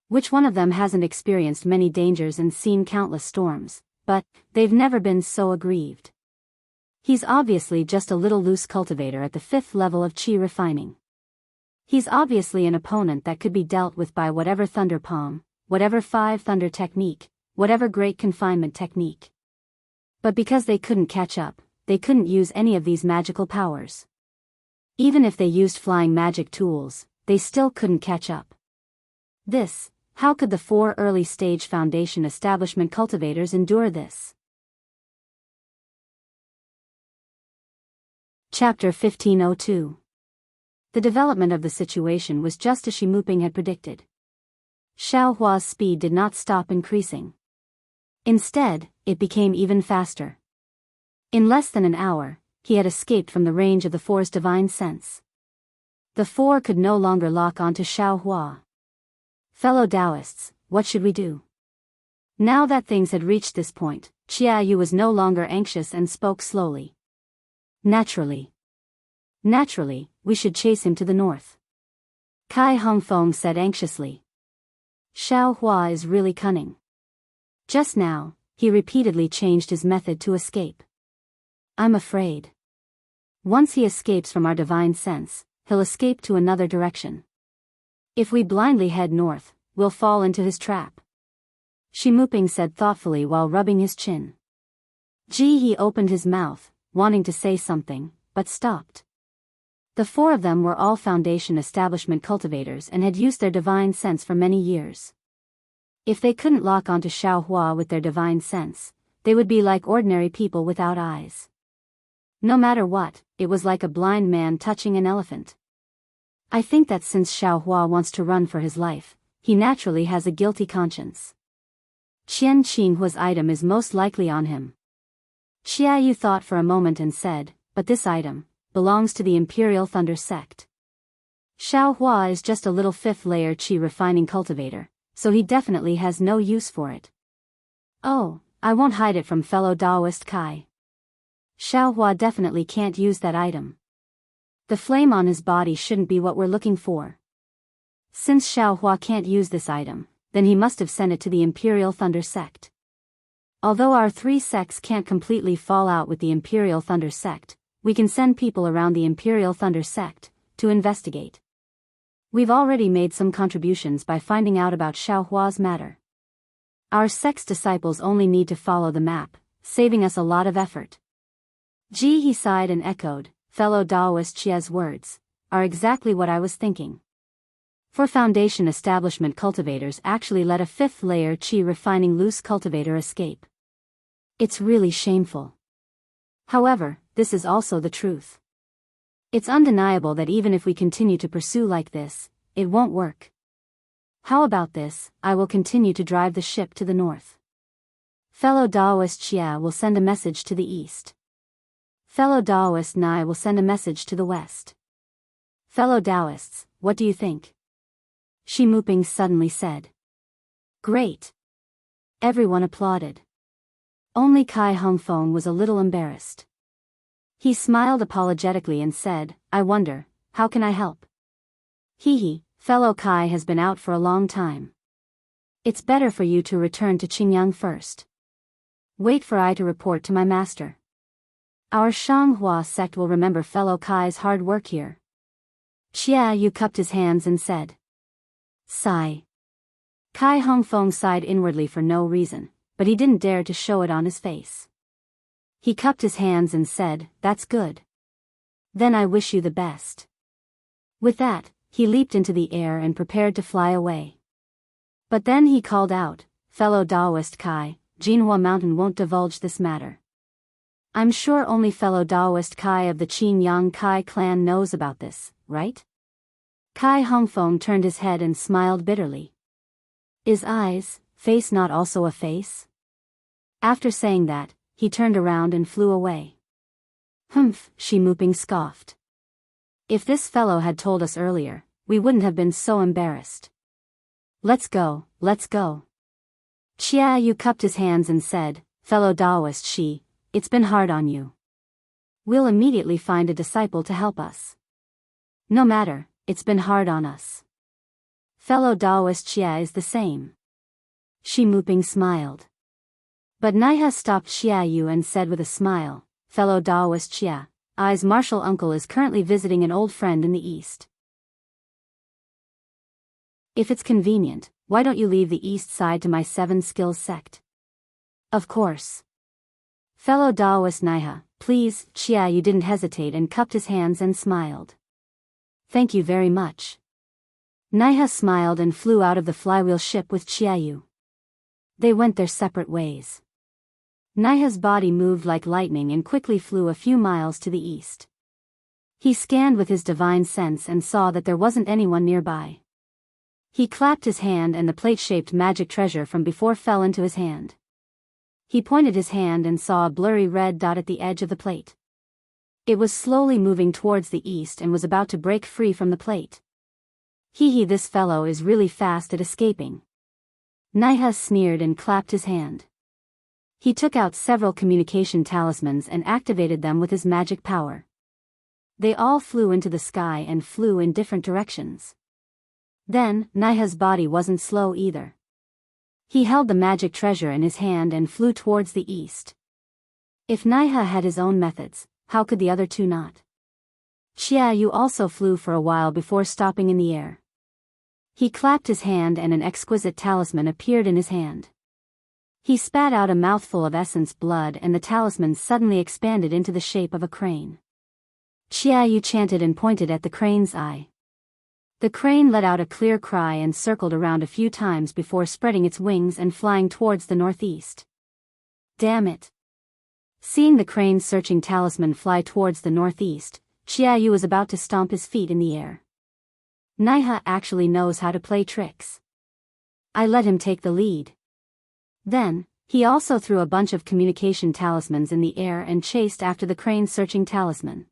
Which one of them hasn't experienced many dangers and seen countless storms, but they've never been so aggrieved. He's obviously just a little loose cultivator at the 5th level of chi refining. He's obviously an opponent that could be dealt with by whatever thunder palm, whatever 5 thunder technique, whatever great confinement technique. But because they couldn't catch up, they couldn't use any of these magical powers. Even if they used flying magic tools, they still couldn't catch up. How could the 4 early stage Foundation establishment cultivators endure this? Chapter 1502. The development of the situation was just as Shimuping had predicted. Xiaohua's speed did not stop increasing. Instead, it became even faster. In less than an hour, he had escaped from the range of the four's divine sense. The four could no longer lock onto Xiaohua. Fellow Daoists, what should we do? Now that things had reached this point, Qiayu was no longer anxious and spoke slowly. Naturally, we should chase him to the north. Kai Hongfeng said anxiously. Xiaohua is really cunning. Just now, he repeatedly changed his method to escape. I'm afraid. Once he escapes from our divine sense, he'll escape to another direction. If we blindly head north, we'll fall into his trap. Shimuping said thoughtfully while rubbing his chin. He opened his mouth, wanting to say something, but stopped. The four of them were all Foundation establishment cultivators and had used their divine sense for many years. If they couldn't lock onto Xiaohua with their divine sense, they would be like ordinary people without eyes. No matter what, it was like a blind man touching an elephant. I think that since Xiaohua wants to run for his life, he naturally has a guilty conscience. Qian Qinghua's item is most likely on him. Qiayu thought for a moment and said, but this item belongs to the Imperial Thunder Sect. Xiaohua is just a little fifth-layer qi refining cultivator, so he definitely has no use for it. Oh, I won't hide it from fellow Daoist Kai. Xiaohua definitely can't use that item. The flame on his body shouldn't be what we're looking for. Since Xiaohua can't use this item, then he must have sent it to the Imperial Thunder Sect. Although our three sects can't completely fall out with the Imperial Thunder Sect, we can send people around the Imperial Thunder Sect to investigate. We've already made some contributions by finding out about Xiaohua's matter. Our sect's disciples only need to follow the map, saving us a lot of effort. He sighed and echoed, fellow Daoist Chia's words are exactly what I was thinking. For Foundation establishment cultivators actually let a fifth-layer qi refining loose cultivator escape. It's really shameful. However, this is also the truth. It's undeniable that even if we continue to pursue like this, it won't work. How about this? I will continue to drive the ship to the north. Fellow Daoist Xia will send a message to the east. Fellow Daoist Nai will send a message to the west. Fellow Daoists, what do you think? Shimuping suddenly said. Great. Everyone applauded. Only Kai Hongfeng was a little embarrassed. He smiled apologetically and said, I wonder, how can I help? Fellow Kai has been out for a long time. It's better for you to return to Qingyang first. Wait for I to report to my master. Our Shanghua sect will remember fellow Kai's hard work here. Xiaoyu cupped his hands and said. Sigh. Kai Hongfeng sighed inwardly for no reason, but he didn't dare to show it on his face. He cupped his hands and said, That's good. Then I wish you the best. With that, he leaped into the air and prepared to fly away. But then he called out, Fellow Daoist Kai, Jinhua Mountain won't divulge this matter. I'm sure only fellow Daoist Kai of the Qingyang Kai clan knows about this, right? Kai Hongfeng turned his head and smiled bitterly. Is eyes, face not also a face? After saying that, he turned around and flew away. Humph, Shimuping scoffed. If this fellow had told us earlier, we wouldn't have been so embarrassed. Let's go, let's go. Qiayu cupped his hands and said, Fellow Daoist Shi, it's been hard on you. We'll immediately find a disciple to help us. No matter, it's been hard on us. Fellow Daoist Xia is the same. Shimuping smiled. But Naiha stopped Xiaoyu and said with a smile, Fellow Daoist Xia, I's martial uncle is currently visiting an old friend in the east. If it's convenient, why don't you leave the east side to my 7 skills sect? Of course. Fellow Daoist Naiha, please. Xiaoyu didn't hesitate and cupped his hands and smiled. Thank you very much. Naiha smiled and flew out of the flywheel ship with Qiayu. They went their separate ways. Naiha's body moved like lightning and quickly flew a few miles to the east. He scanned with his divine sense and saw that there wasn't anyone nearby. He clapped his hand and the plate-shaped magic treasure from before fell into his hand. He pointed his hand and saw a blurry red dot at the edge of the plate. It was slowly moving towards the east and was about to break free from the plate. Hee, this fellow is really fast at escaping. Naiha sneered and clapped his hand. He took out several communication talismans and activated them with his magic power. They all flew into the sky and flew in different directions. Then, Naiha's body wasn't slow either. He held the magic treasure in his hand and flew towards the east. If Naiha had his own methods, how could the other two not? Xiaoyu also flew for a while before stopping in the air. He clapped his hand and an exquisite talisman appeared in his hand. He spat out a mouthful of essence blood and the talisman suddenly expanded into the shape of a crane. Xiaoyu chanted and pointed at the crane's eye. The crane let out a clear cry and circled around a few times before spreading its wings and flying towards the northeast. Damn it! Seeing the crane's searching talisman fly towards the northeast, Xiaoyu was about to stomp his feet in the air. Naiha actually knows how to play tricks. I let him take the lead. Then, he also threw a bunch of communication talismans in the air and chased after the crane's searching talisman.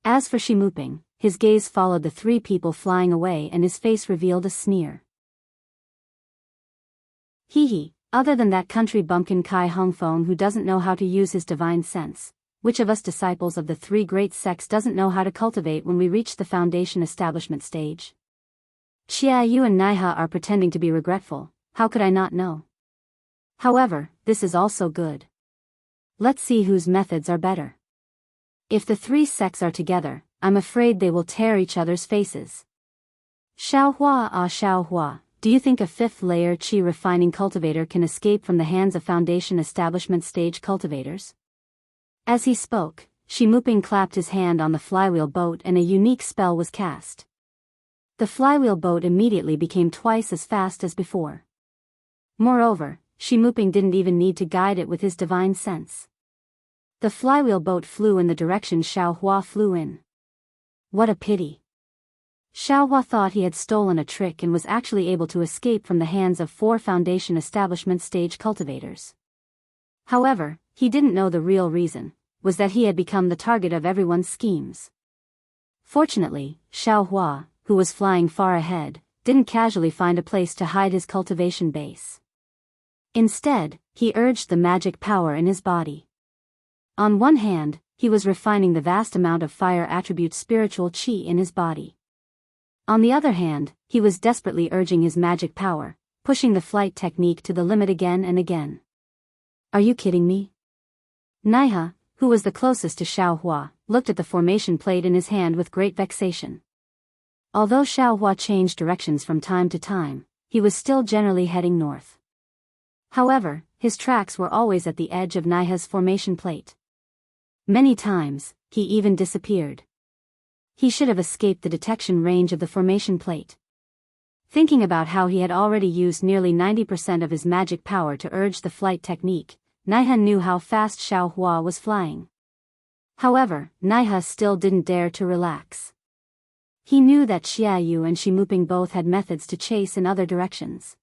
As for Shimuping, his gaze followed the three people flying away and his face revealed a sneer. Hee, other than that country bumpkin Kai Hongfeng who doesn't know how to use his divine sense, which of us disciples of the three great sects doesn't know how to cultivate when we reach the foundation establishment stage? Xiaoyu and Naiha are pretending to be regretful, how could I not know? However, this is also good. Let's see whose methods are better. If the three sects are together, I'm afraid they will tear each other's faces. Xiaohua, do you think a fifth-layer qi refining cultivator can escape from the hands of foundation establishment stage cultivators? As he spoke, Shimuping clapped his hand on the flywheel boat and a unique spell was cast. The flywheel boat immediately became twice as fast as before. Moreover, Shimuping didn't even need to guide it with his divine sense. The flywheel boat flew in the direction Xiaohua flew in. What a pity. Xiaohua thought he had stolen a trick and was actually able to escape from the hands of 4 foundation establishment stage cultivators. However, he didn't know the real reason, was that he had become the target of everyone's schemes. Fortunately, Xiaohua, who was flying far ahead, didn't casually find a place to hide his cultivation base. Instead, he urged the magic power in his body. On one hand, he was refining the vast amount of fire attribute spiritual qi in his body. On the other hand, he was desperately urging his magic power, pushing the flight technique to the limit again and again. Are you kidding me? Naiha, who was the closest to Xiaohua, looked at the formation plate in his hand with great vexation. Although Xiaohua changed directions from time to time, he was still generally heading north. However, his tracks were always at the edge of Naiha's formation plate. Many times, he even disappeared. He should have escaped the detection range of the formation plate. Thinking about how he had already used nearly 90% of his magic power to urge the flight technique, Naiha knew how fast Xiaohua was flying. However, Naiha still didn't dare to relax. He knew that Xiaoyu and Shimuping both had methods to chase in other directions.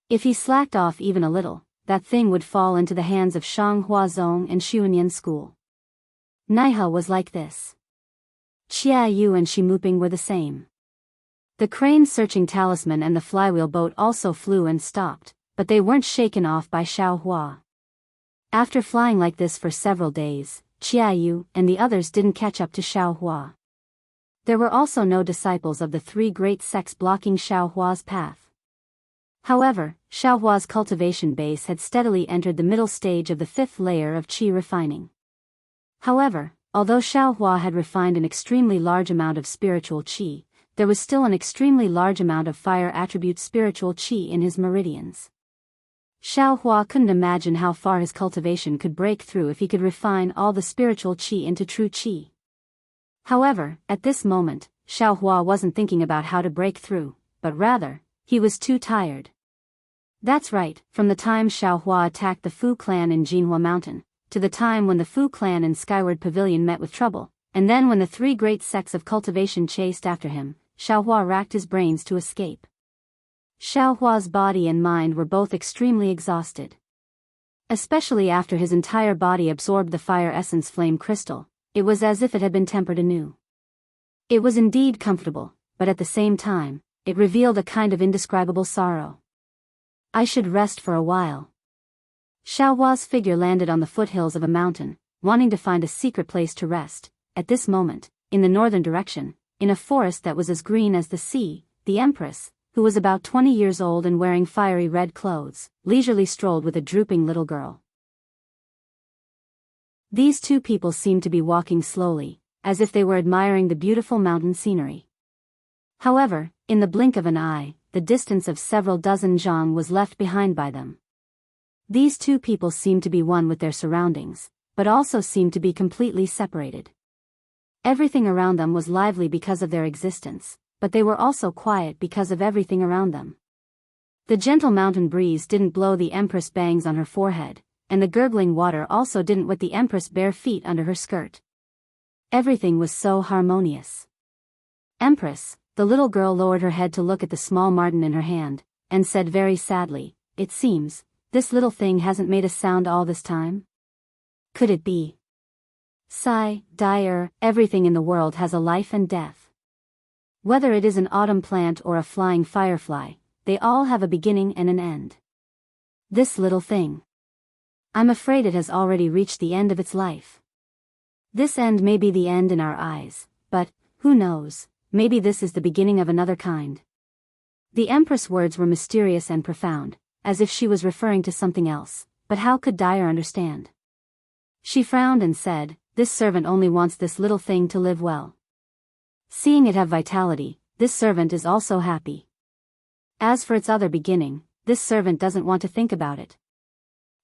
If he slacked off even a little, that thing would fall into the hands of Shanghua Zong and Xuanyan School. Naiha was like this. Xiaoyu and Shimuping were the same. The crane-searching talisman and the flywheel boat also flew and stopped, but they weren't shaken off by Xiaohua. After flying like this for several days, Xiaoyu and the others didn't catch up to Xiaohua. There were also no disciples of the three great sects blocking Xiaohua's path. However, Xiaohua's cultivation base had steadily entered the middle stage of the 5th layer of qi refining. However, although Xiaohua had refined an extremely large amount of spiritual qi, there was still an extremely large amount of fire attribute spiritual qi in his meridians. Xiaohua couldn't imagine how far his cultivation could break through if he could refine all the spiritual qi into true qi. However, at this moment, Xiaohua wasn't thinking about how to break through, but rather, he was too tired. That's right, from the time Xiaohua attacked the Fu clan in Jinhua Mountain, to the time when the Fu clan in Skyward Pavilion met with trouble, and then when the three great sects of cultivation chased after him, Xiaohua racked his brains to escape. Xiaohua's body and mind were both extremely exhausted. Especially after his entire body absorbed the fire essence flame crystal, it was as if it had been tempered anew. It was indeed comfortable, but at the same time, it revealed a kind of indescribable sorrow. I should rest for a while. Xiaohua's figure landed on the foothills of a mountain, wanting to find a secret place to rest. At this moment, in the northern direction, in a forest that was as green as the sea, the Empress, who was about 20 years old and wearing fiery red clothes, leisurely strolled with a drooping little girl. These two people seemed to be walking slowly, as if they were admiring the beautiful mountain scenery. However, in the blink of an eye, the distance of several dozen zhang was left behind by them. These two people seemed to be one with their surroundings, but also seemed to be completely separated. Everything around them was lively because of their existence, but they were also quiet because of everything around them. The gentle mountain breeze didn't blow the Empress bangs on her forehead, and the gurgling water also didn't wet the Empress' bare feet under her skirt. Everything was so harmonious. Empress, the little girl lowered her head to look at the small marten in her hand, and said very sadly, "It seems, this little thing hasn't made a sound all this time? Could it be? Sigh, dire, everything in the world has a life and death. Whether it is an autumn plant or a flying firefly, they all have a beginning and an end. This little thing. I'm afraid it has already reached the end of its life. This end may be the end in our eyes, but, who knows, maybe this is the beginning of another kind." The Empress' words were mysterious and profound, as if she was referring to something else, but how could Dyer understand? She frowned and said, "This servant only wants this little thing to live well. Seeing it have vitality, this servant is also happy. As for its other beginning, this servant doesn't want to think about it."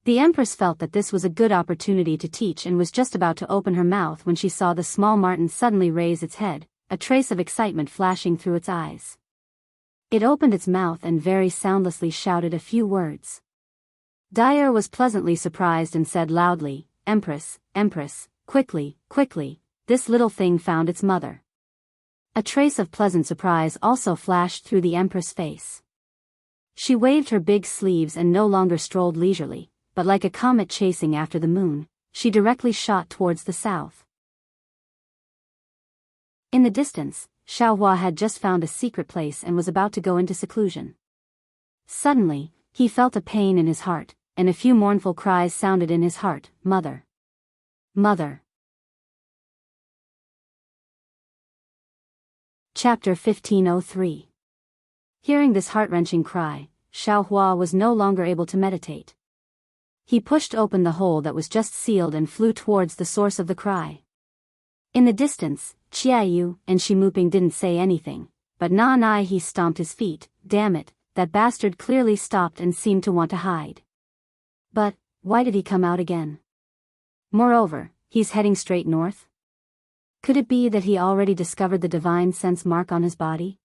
The Empress felt that this was a good opportunity to teach and was just about to open her mouth when she saw the small marten suddenly raise its head, a trace of excitement flashing through its eyes. It opened its mouth and very soundlessly shouted a few words. Dyer was pleasantly surprised and said loudly, "Empress, Empress, quickly, quickly, this little thing found its mother." A trace of pleasant surprise also flashed through the Empress' face. She waved her big sleeves and no longer strolled leisurely, but like a comet chasing after the moon, she directly shot towards the south. In the distance, Xiaohua had just found a secret place and was about to go into seclusion. Suddenly, he felt a pain in his heart, and a few mournful cries sounded in his heart, "Mother! Mother!" Chapter 1503. Hearing this heart-wrenching cry, Xiaohua was no longer able to meditate. He pushed open the hole that was just sealed and flew towards the source of the cry. In the distance, Qiaoyu and Shimuping didn't say anything, but Na he stomped his feet. "Damn it, that bastard clearly stopped and seemed to want to hide. But, why did he come out again? Moreover, he's heading straight north? Could it be that he already discovered the divine sense mark on his body?"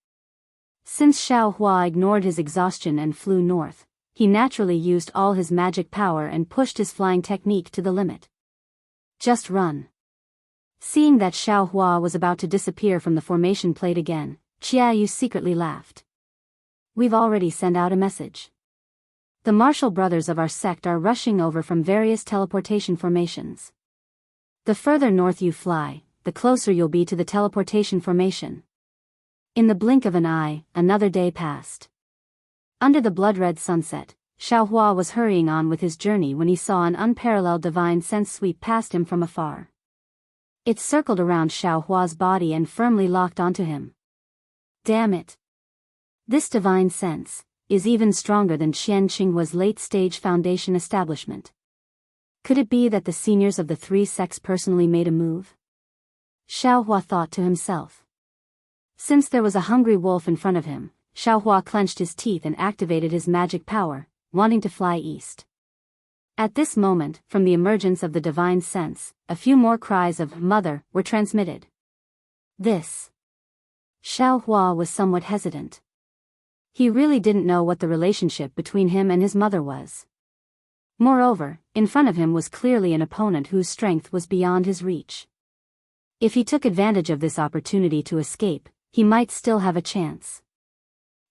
Since Xiaohua ignored his exhaustion and flew north, he naturally used all his magic power and pushed his flying technique to the limit. "Just run." Seeing that Xiaohua was about to disappear from the formation plate again, Qiaoyu secretly laughed. "We've already sent out a message. The martial brothers of our sect are rushing over from various teleportation formations. The further north you fly, the closer you'll be to the teleportation formation." In the blink of an eye, another day passed. Under the blood-red sunset, Xiaohua was hurrying on with his journey when he saw an unparalleled divine sense sweep past him from afar. It circled around Xiaohua's body and firmly locked onto him. Damn it! This divine sense is even stronger than Qian Qinghua's late-stage foundation establishment. Could it be that the seniors of the three sects personally made a move? Xiaohua thought to himself. Since there was a hungry wolf in front of him, Xiaohua clenched his teeth and activated his magic power, wanting to fly east. At this moment, from the emergence of the divine sense, a few more cries of "Mother" were transmitted. This. Xiaohua was somewhat hesitant. He really didn't know what the relationship between him and his mother was. Moreover, in front of him was clearly an opponent whose strength was beyond his reach. If he took advantage of this opportunity to escape, he might still have a chance.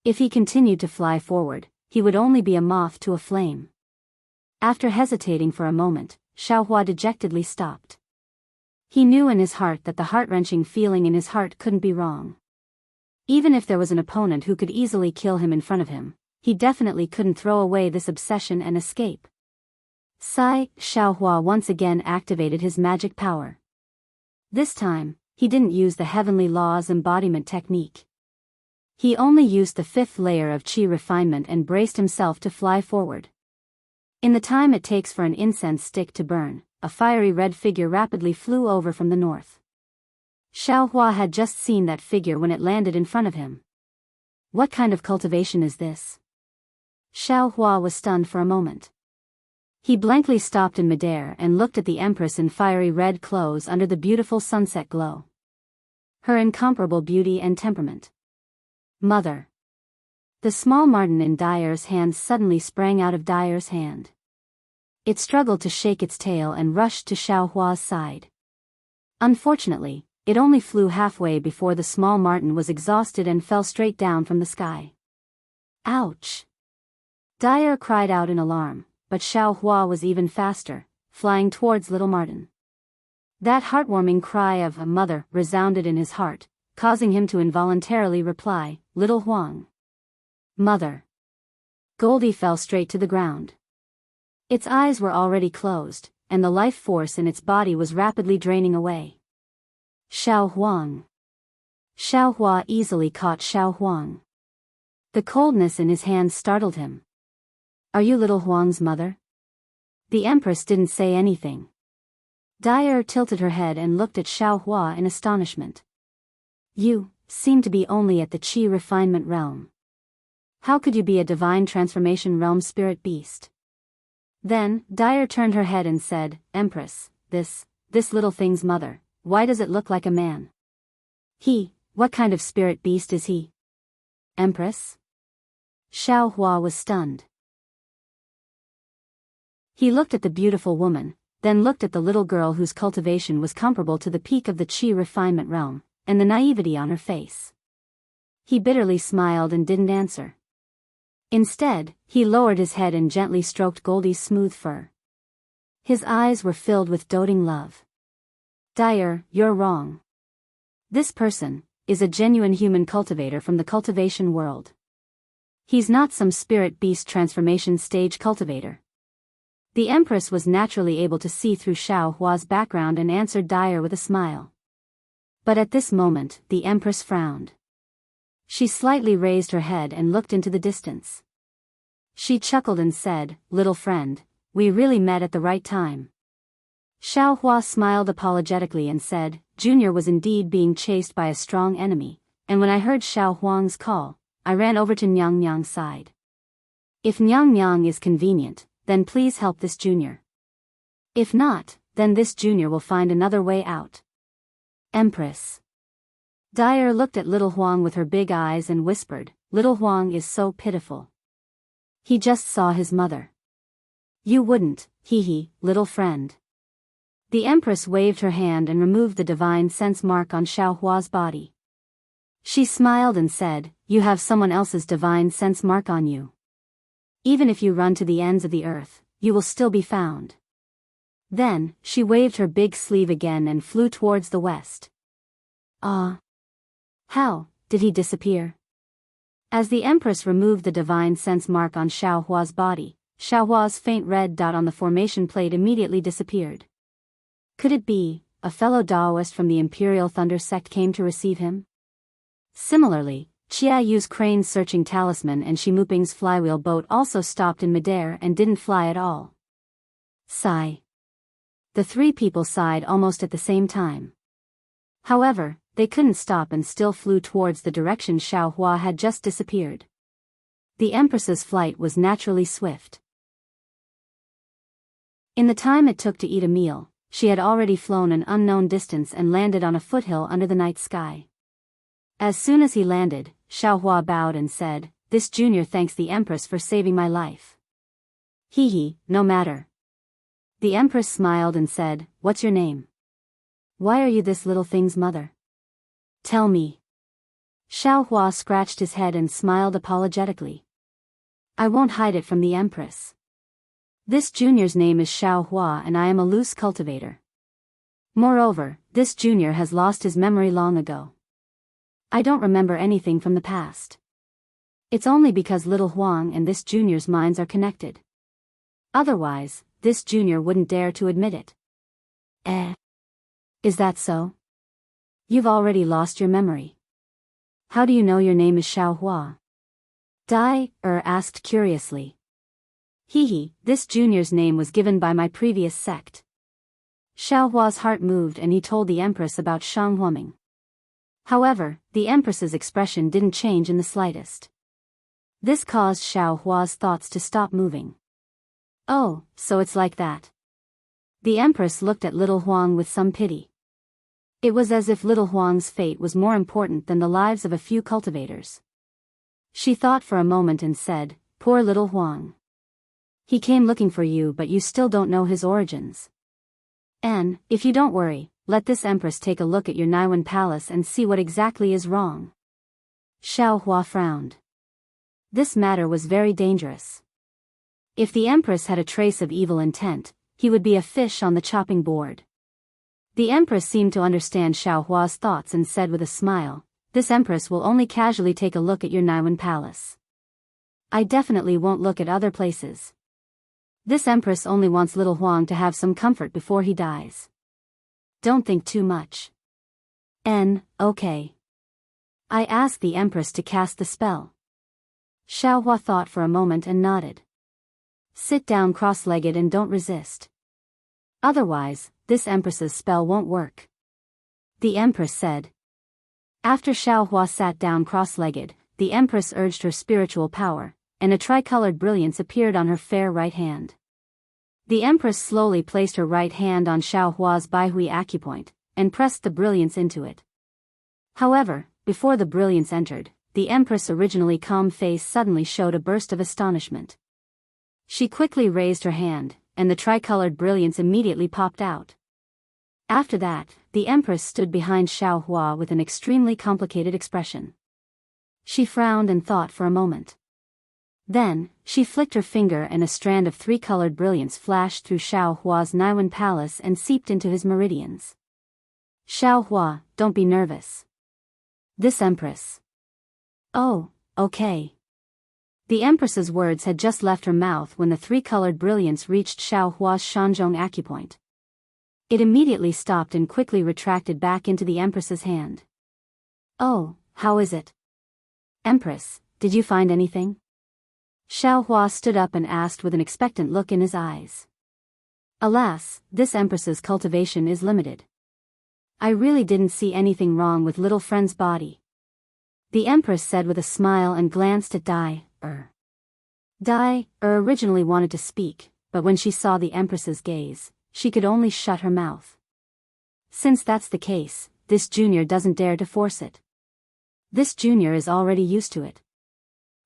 If he continued to fly forward, he would only be a moth to a flame. After hesitating for a moment, Xiaohua dejectedly stopped. He knew in his heart that the heart-wrenching feeling in his heart couldn't be wrong. Even if there was an opponent who could easily kill him in front of him, he definitely couldn't throw away this obsession and escape. Xiaohua once again activated his magic power. This time, he didn't use the heavenly laws embodiment technique. He only used the fifth layer of qi refinement and braced himself to fly forward. In the time it takes for an incense stick to burn, a fiery red figure rapidly flew over from the north. Xiaohua had just seen that figure when it landed in front of him. What kind of cultivation is this? Xiaohua was stunned for a moment. He blankly stopped in midair and looked at the Empress in fiery red clothes under the beautiful sunset glow. Her incomparable beauty and temperament. Mother. The small marten in Dair's hand suddenly sprang out of Dair's hand. It struggled to shake its tail and rushed to Xiaohua's side. Unfortunately, it only flew halfway before the small marten was exhausted and fell straight down from the sky. Ouch! Dair cried out in alarm, but Xiaohua was even faster, flying towards little marten. That heartwarming cry of a mother resounded in his heart, causing him to involuntarily reply, "Little Huang." Mother. Goldie fell straight to the ground. Its eyes were already closed, and the life force in its body was rapidly draining away. Xiao Huang. Xiaohua easily caught Xiao Huang. The coldness in his hands startled him. Are you little Huang's mother? The Empress didn't say anything. Dair tilted her head and looked at Xiaohua in astonishment. You seem to be only at the qi refinement realm. How could you be a divine transformation realm spirit beast? Then, Dair turned her head and said, Empress, this little thing's mother, why does it look like a man? What kind of spirit beast is he? Empress? Xiaohua was stunned. He looked at the beautiful woman, then looked at the little girl whose cultivation was comparable to the peak of the qi refinement realm, and the naivety on her face. He bitterly smiled and didn't answer. Instead, he lowered his head and gently stroked Goldie's smooth fur. His eyes were filled with doting love. Dair, you're wrong. This person is a genuine human cultivator from the cultivation world. He's not some spirit beast transformation stage cultivator. The Empress was naturally able to see through Xiaohua's background and answered Dair with a smile. But at this moment, the Empress frowned. She slightly raised her head and looked into the distance. She chuckled and said, Little friend, we really met at the right time. Xiaohua smiled apologetically and said, Junior was indeed being chased by a strong enemy, and when I heard Xiao Huang's call, I ran over to Nyang's side. If Nyang is convenient, then please help this junior. If not, then this junior will find another way out. Empress. Dair looked at little Huang with her big eyes and whispered, Little Huang is so pitiful. He just saw his mother. You wouldn't, little friend. The Empress waved her hand and removed the divine sense mark on Xiaohua's body. She smiled and said, You have someone else's divine sense mark on you. Even if you run to the ends of the earth, you will still be found. Then, she waved her big sleeve again and flew towards the west. How did he disappear? As the Empress removed the divine sense mark on Xiaohua's body, Xiaohua's faint red dot on the formation plate immediately disappeared. Could it be a fellow Daoist from the Imperial Thunder sect came to receive him? Similarly, Chia Yu's crane-searching talisman and Shimuping's flywheel boat also stopped in midair and didn't fly at all. Sigh. The three people sighed almost at the same time. However, they couldn't stop and still flew towards the direction Xiaohua had just disappeared. The Empress's flight was naturally swift. In the time it took to eat a meal, she had already flown an unknown distance and landed on a foothill under the night sky. As soon as he landed, Xiaohua bowed and said, This junior thanks the Empress for saving my life. No matter. The Empress smiled and said, What's your name? Why are you this little thing's mother? Tell me. Xiaohua scratched his head and smiled apologetically. I won't hide it from the Empress. This junior's name is Xiaohua and I am a loose cultivator. Moreover, this junior has lost his memory long ago. I don't remember anything from the past. It's only because little Huang and this junior's minds are connected. Otherwise, this junior wouldn't dare to admit it. Is that so? You've already lost your memory. How do you know your name is Xiaohua? Asked curiously. This junior's name was given by my previous sect. Xiaohua's heart moved and he told the Empress about Shang Huaming. However, the Empress's expression didn't change in the slightest. This caused Xiaohua's thoughts to stop moving. Oh, so it's like that. The Empress looked at little Huang with some pity. It was as if little Huang's fate was more important than the lives of a few cultivators. She thought for a moment and said, "Poor little Huang. He came looking for you but you still don't know his origins. And, if you don't worry, let this Empress take a look at your Naiwan palace and see what exactly is wrong." Xiaohua frowned. This matter was very dangerous. If the Empress had a trace of evil intent, he would be a fish on the chopping board. The Empress seemed to understand Xiaohua's thoughts and said with a smile, "This Empress will only casually take a look at your Naiwan palace. I definitely won't look at other places. This Empress only wants little Huang to have some comfort before he dies. Don't think too much." Okay. I asked the Empress to cast the spell. Xiaohua thought for a moment and nodded. "Sit down cross-legged and don't resist. Otherwise, this Empress's spell won't work," the Empress said. After Xiaohua sat down cross-legged, the Empress urged her spiritual power, and a tricolored brilliance appeared on her fair right hand. The Empress slowly placed her right hand on Xiaohua's Baihui acupoint, and pressed the brilliance into it. However, before the brilliance entered, the Empress' originally calm face suddenly showed a burst of astonishment. She quickly raised her hand, and the tricolored brilliance immediately popped out. After that, the Empress stood behind Xiaohua with an extremely complicated expression. She frowned and thought for a moment. Then, she flicked her finger and a strand of three-colored brilliance flashed through Xiaohua's Naiwan palace and seeped into his meridians. "Xiaohua, don't be nervous. This Empress." "Oh, okay." The Empress's words had just left her mouth when the three-colored brilliance reached Xiaohua's Shanzhong acupoint. It immediately stopped and quickly retracted back into the Empress's hand. "Oh, how is it? Empress, did you find anything?" Xiaohua stood up and asked with an expectant look in his eyes. "Alas, this Empress's cultivation is limited. I really didn't see anything wrong with little friend's body," the Empress said with a smile and glanced at Dai originally wanted to speak, but when she saw the Empress's gaze, she could only shut her mouth. Since that's the case, this junior doesn't dare to force it. This junior is already used to it.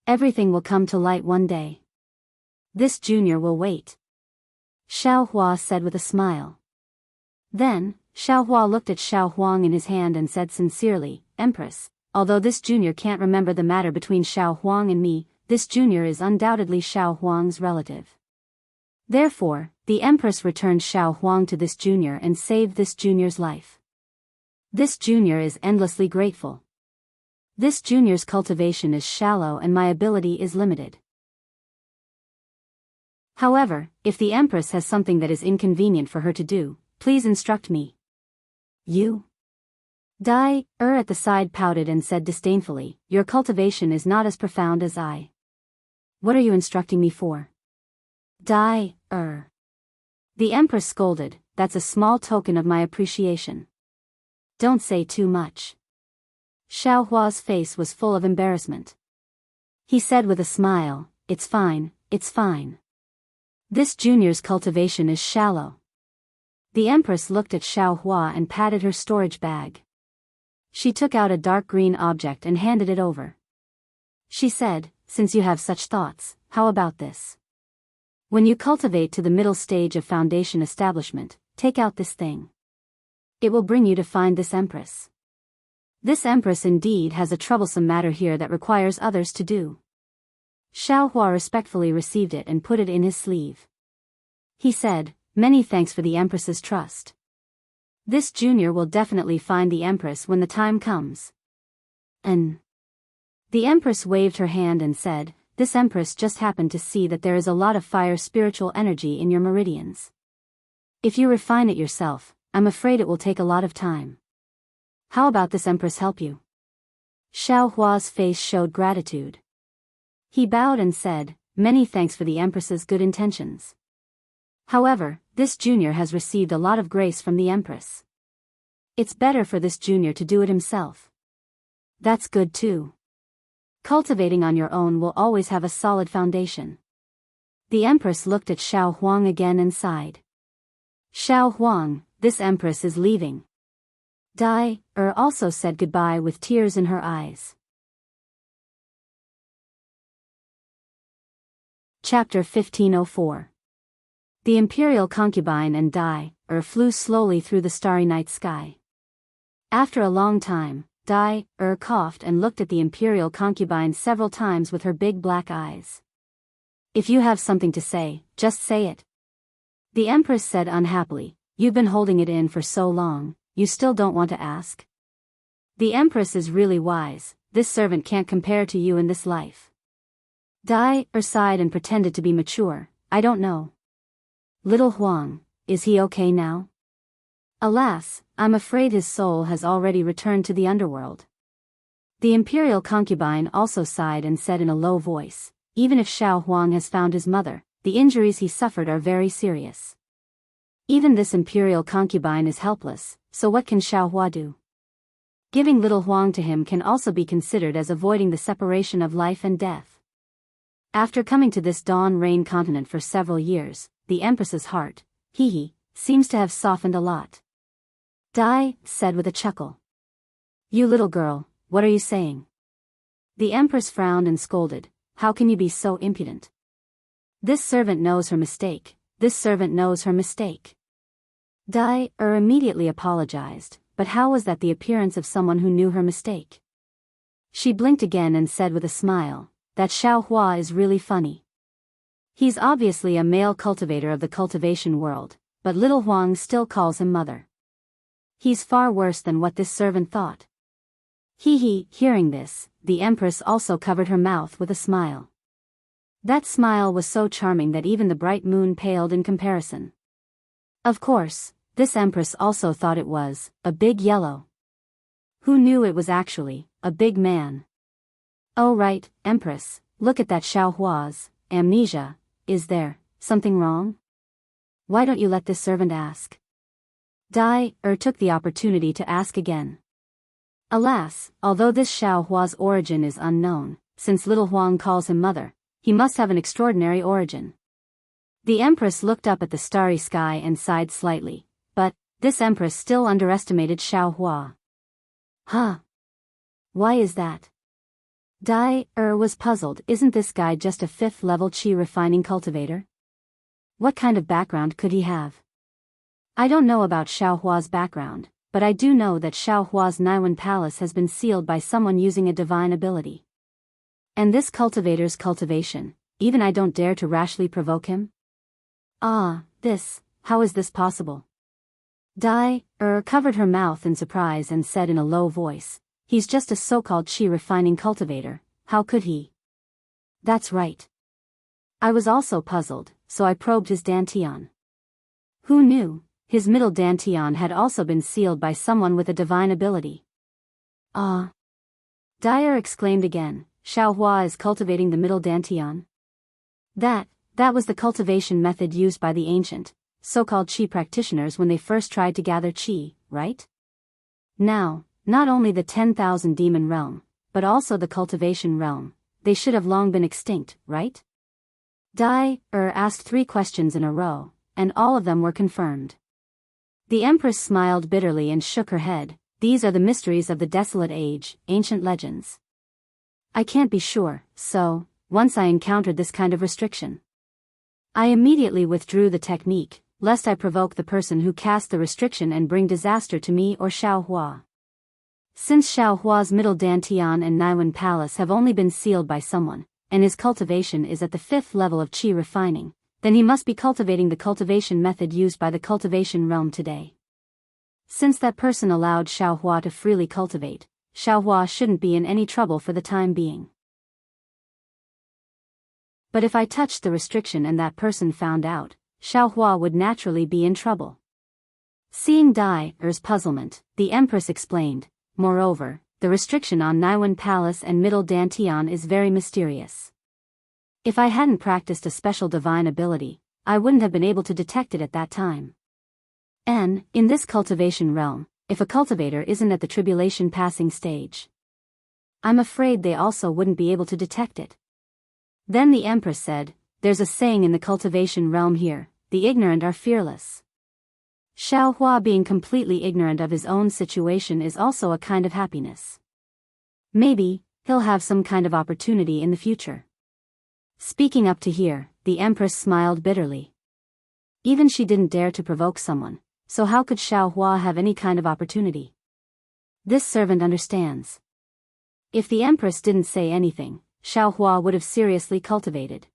Everything will come to light one day. This junior will wait," Xiaohua said with a smile. Then, Xiaohua looked at Xiao Huang in his hand and said sincerely, "Empress, although this junior can't remember the matter between Xiao Huang and me, this junior is undoubtedly Xiao Huang's relative." Therefore, the Empress returned Xiao Huang to this junior and saved this junior's life. This junior is endlessly grateful. This junior's cultivation is shallow and my ability is limited. However, if the Empress has something that is inconvenient for her to do, please instruct me. You? At the side pouted and said disdainfully, "Your cultivation is not as profound as I. What are you instructing me for?" The Empress scolded, "That's a small token of my appreciation. Don't say too much." Xiaohua's face was full of embarrassment. He said with a smile, it's fine. This junior's cultivation is shallow." The Empress looked at Xiaohua and patted her storage bag. She took out a dark green object and handed it over. She said, "Since you have such thoughts, how about this? When you cultivate to the middle stage of foundation establishment, take out this thing. It will bring you to find this Empress. This Empress indeed has a troublesome matter here that requires others to do." Xiaohua respectfully received it and put it in his sleeve. He said, "Many thanks for the Empress's trust. This junior will definitely find the Empress when the time comes." And the Empress waved her hand and said, "This Empress just happened to see that there is a lot of fire spiritual energy in your meridians. If you refine it yourself, I'm afraid it will take a lot of time. How about this Empress help you?" Xiao Hua's face showed gratitude. He bowed and said, "Many thanks for the Empress's good intentions. However, this junior has received a lot of grace from the Empress. It's better for this junior to do it himself." "That's good too. Cultivating on your own will always have a solid foundation." The Empress looked at Xiao Huang again and sighed. "Xiao Huang, this Empress is leaving." Dai also said goodbye with tears in her eyes. Chapter 1504. The Imperial Concubine and Dai flew slowly through the starry night sky. After a long time, Dai coughed and looked at the Imperial Concubine several times with her big black eyes. "If you have something to say, just say it." The Empress said unhappily, "You've been holding it in for so long, you still don't want to ask?" "The Empress is really wise, this servant can't compare to you in this life." Dai sighed and pretended to be mature, "I don't know. Little Huang, is he okay now?" "Alas, I'm afraid his soul has already returned to the underworld." The Imperial Concubine also sighed and said in a low voice, "Even if Xiao Huang has found his mother, the injuries he suffered are very serious. Even this Imperial Concubine is helpless, so what can Xiao Hua do? Giving little Huang to him can also be considered as avoiding the separation of life and death." After coming to this dawn-rain continent for several years, the Empress's heart, seems to have softened a lot. Dai said with a chuckle. "You little girl, what are you saying?" The Empress frowned and scolded, "How can you be so impudent? This servant knows her mistake, this servant knows her mistake." Dai immediately apologized, but how was that the appearance of someone who knew her mistake? She blinked again and said with a smile, "That Xiao Hua is really funny. He's obviously a male cultivator of the cultivation world, but little Huang still calls him mother. He's far worse than what this servant thought." Hearing this, the Empress also covered her mouth with a smile. That smile was so charming that even the bright moon paled in comparison. Of course, this Empress also thought it was a big yellow. Who knew it was actually a big man? "Oh right, Empress, look at that Xiao Hua's amnesia. Is there something wrong? Why don't you let this servant ask?" Dai took the opportunity to ask again. Alas, although this Xiao Hua's origin is unknown, since little Huang calls him mother, he must have an extraordinary origin. The Empress looked up at the starry sky and sighed slightly, but this Empress still underestimated Xiao Hua. "Huh? Why is that?" Dai was puzzled. Isn't this guy just a 5th level qi refining cultivator? What kind of background could he have? "I don't know about Xiao Hua's background, but I do know that Xiao Hua's Naiwan palace has been sealed by someone using a divine ability. And this cultivator's cultivation, even I don't dare to rashly provoke him?" How is this possible?" Dai covered her mouth in surprise and said in a low voice, "He's just a so-called qi refining cultivator, how could he?" "That's right. I was also puzzled, so I probed his dantian. Who knew? His middle dantian had also been sealed by someone with a divine ability." Dai exclaimed again, "Xiao Hua is cultivating the middle dantian?" That was the cultivation method used by the ancient, so-called qi practitioners when they first tried to gather qi, right? Now, not only the 10,000 demon realm, but also the cultivation realm, they should have long been extinct, right? Dai asked 3 questions in a row, and all of them were confirmed. The Empress smiled bitterly and shook her head. "These are the mysteries of the desolate age, ancient legends. I can't be sure, so, once I encountered this kind of restriction, I immediately withdrew the technique, lest I provoke the person who cast the restriction and bring disaster to me or Xiao Hua. Since Xiao Hua's middle dantian and Naiwan palace have only been sealed by someone, and his cultivation is at the 5th level of qi refining, Then he must be cultivating the cultivation method used by the cultivation realm today. Since that person allowed Xiaohua to freely cultivate, Xiaohua shouldn't be in any trouble for the time being. But if I touched the restriction and that person found out, Xiaohua would naturally be in trouble. Seeing Dai's puzzlement, the Empress explained, moreover, the restriction on Naiwan Palace and Middle Dantian is very mysterious. If I hadn't practiced a special divine ability, I wouldn't have been able to detect it at that time. And, in this cultivation realm, if a cultivator isn't at the tribulation passing stage, I'm afraid they also wouldn't be able to detect it. Then the Empress said, there's a saying in the cultivation realm here, the ignorant are fearless. Xiaohua being completely ignorant of his own situation is also a kind of happiness. Maybe, he'll have some kind of opportunity in the future. Speaking up to here, the Empress smiled bitterly. Even she didn't dare to provoke someone, so how could Xiaohua have any kind of opportunity? This servant understands. If the Empress didn't say anything, Xiaohua would have seriously cultivated.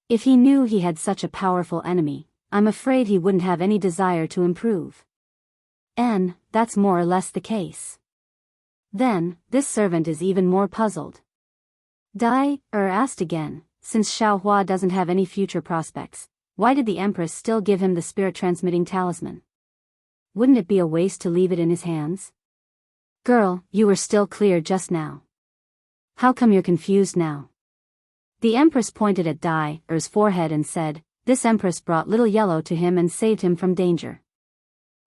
If he knew he had such a powerful enemy, I'm afraid he wouldn't have any desire to improve. And that's more or less the case. Then, this servant is even more puzzled. Asked again, since Xiaohua doesn't have any future prospects, why did the Empress still give him the spirit-transmitting talisman? Wouldn't it be a waste to leave it in his hands? Girl, you were still clear just now. How come you're confused now? The Empress pointed at Dai's forehead and said, this Empress brought Little Yellow to him and saved him from danger.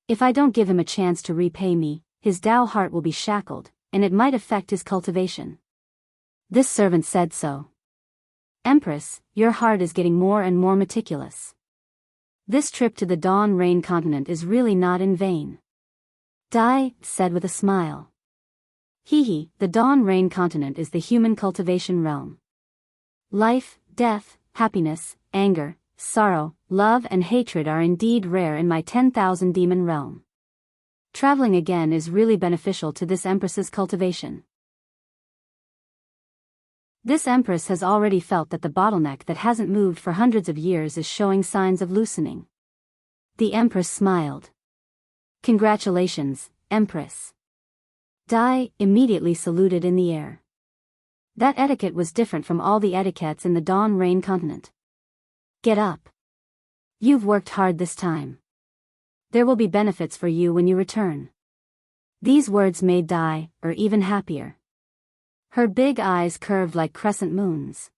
If I don't give him a chance to repay me, his Dao heart will be shackled, and it might affect his cultivation. This servant said so. Empress, your heart is getting more and more meticulous. This trip to the Dawn Rain continent is really not in vain. Dai said with a smile. Hee, the Dawn Rain continent is the human cultivation realm. Life, death, happiness, anger, sorrow, love and hatred are indeed rare in my 10,000 demon realm. Traveling again is really beneficial to this Empress's cultivation. This Empress has already felt that the bottleneck that hasn't moved for hundreds of years is showing signs of loosening. The Empress smiled. Congratulations, Empress. Dai immediately saluted in the air. That etiquette was different from all the etiquettes in the Dawn Rain continent. Get up. You've worked hard this time. There will be benefits for you when you return. These words made Dai even happier. Her big eyes curved like crescent moons.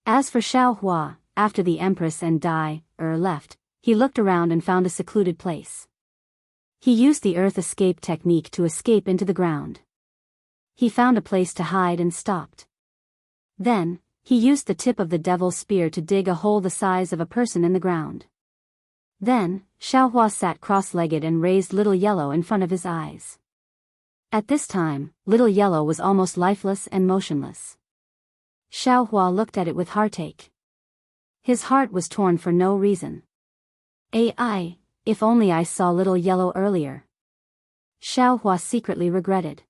As for Xiaohua, after the Empress and Dai left, he looked around and found a secluded place. He used the earth escape technique to escape into the ground. He found a place to hide and stopped. Then, he used the tip of the devil's spear to dig a hole the size of a person in the ground. Then, Xiaohua sat cross-legged and raised Little Yellow in front of his eyes. At this time, Little Yellow was almost lifeless and motionless. Xiaohua looked at it with heartache. His heart was torn for no reason. If only I saw Little Yellow earlier. Xiaohua secretly regretted.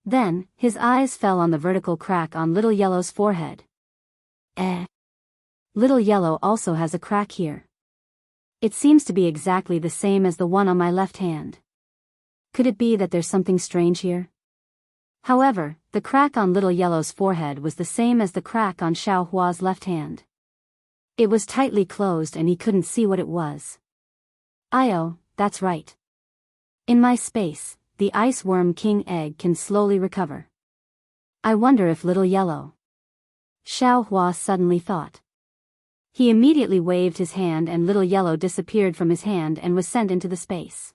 Then, his eyes fell on the vertical crack on Little Yellow's forehead. Little Yellow also has a crack here. It seems to be exactly the same as the one on my left hand. Could it be that there's something strange here? However, the crack on Little Yellow's forehead was the same as the crack on Xiaohua's left hand. It was tightly closed and he couldn't see what it was. That's right. In my space, the ice worm king egg can slowly recover. I wonder if Little Yellow... Xiaohua suddenly thought. He immediately waved his hand and Little Yellow disappeared from his hand and was sent into the space.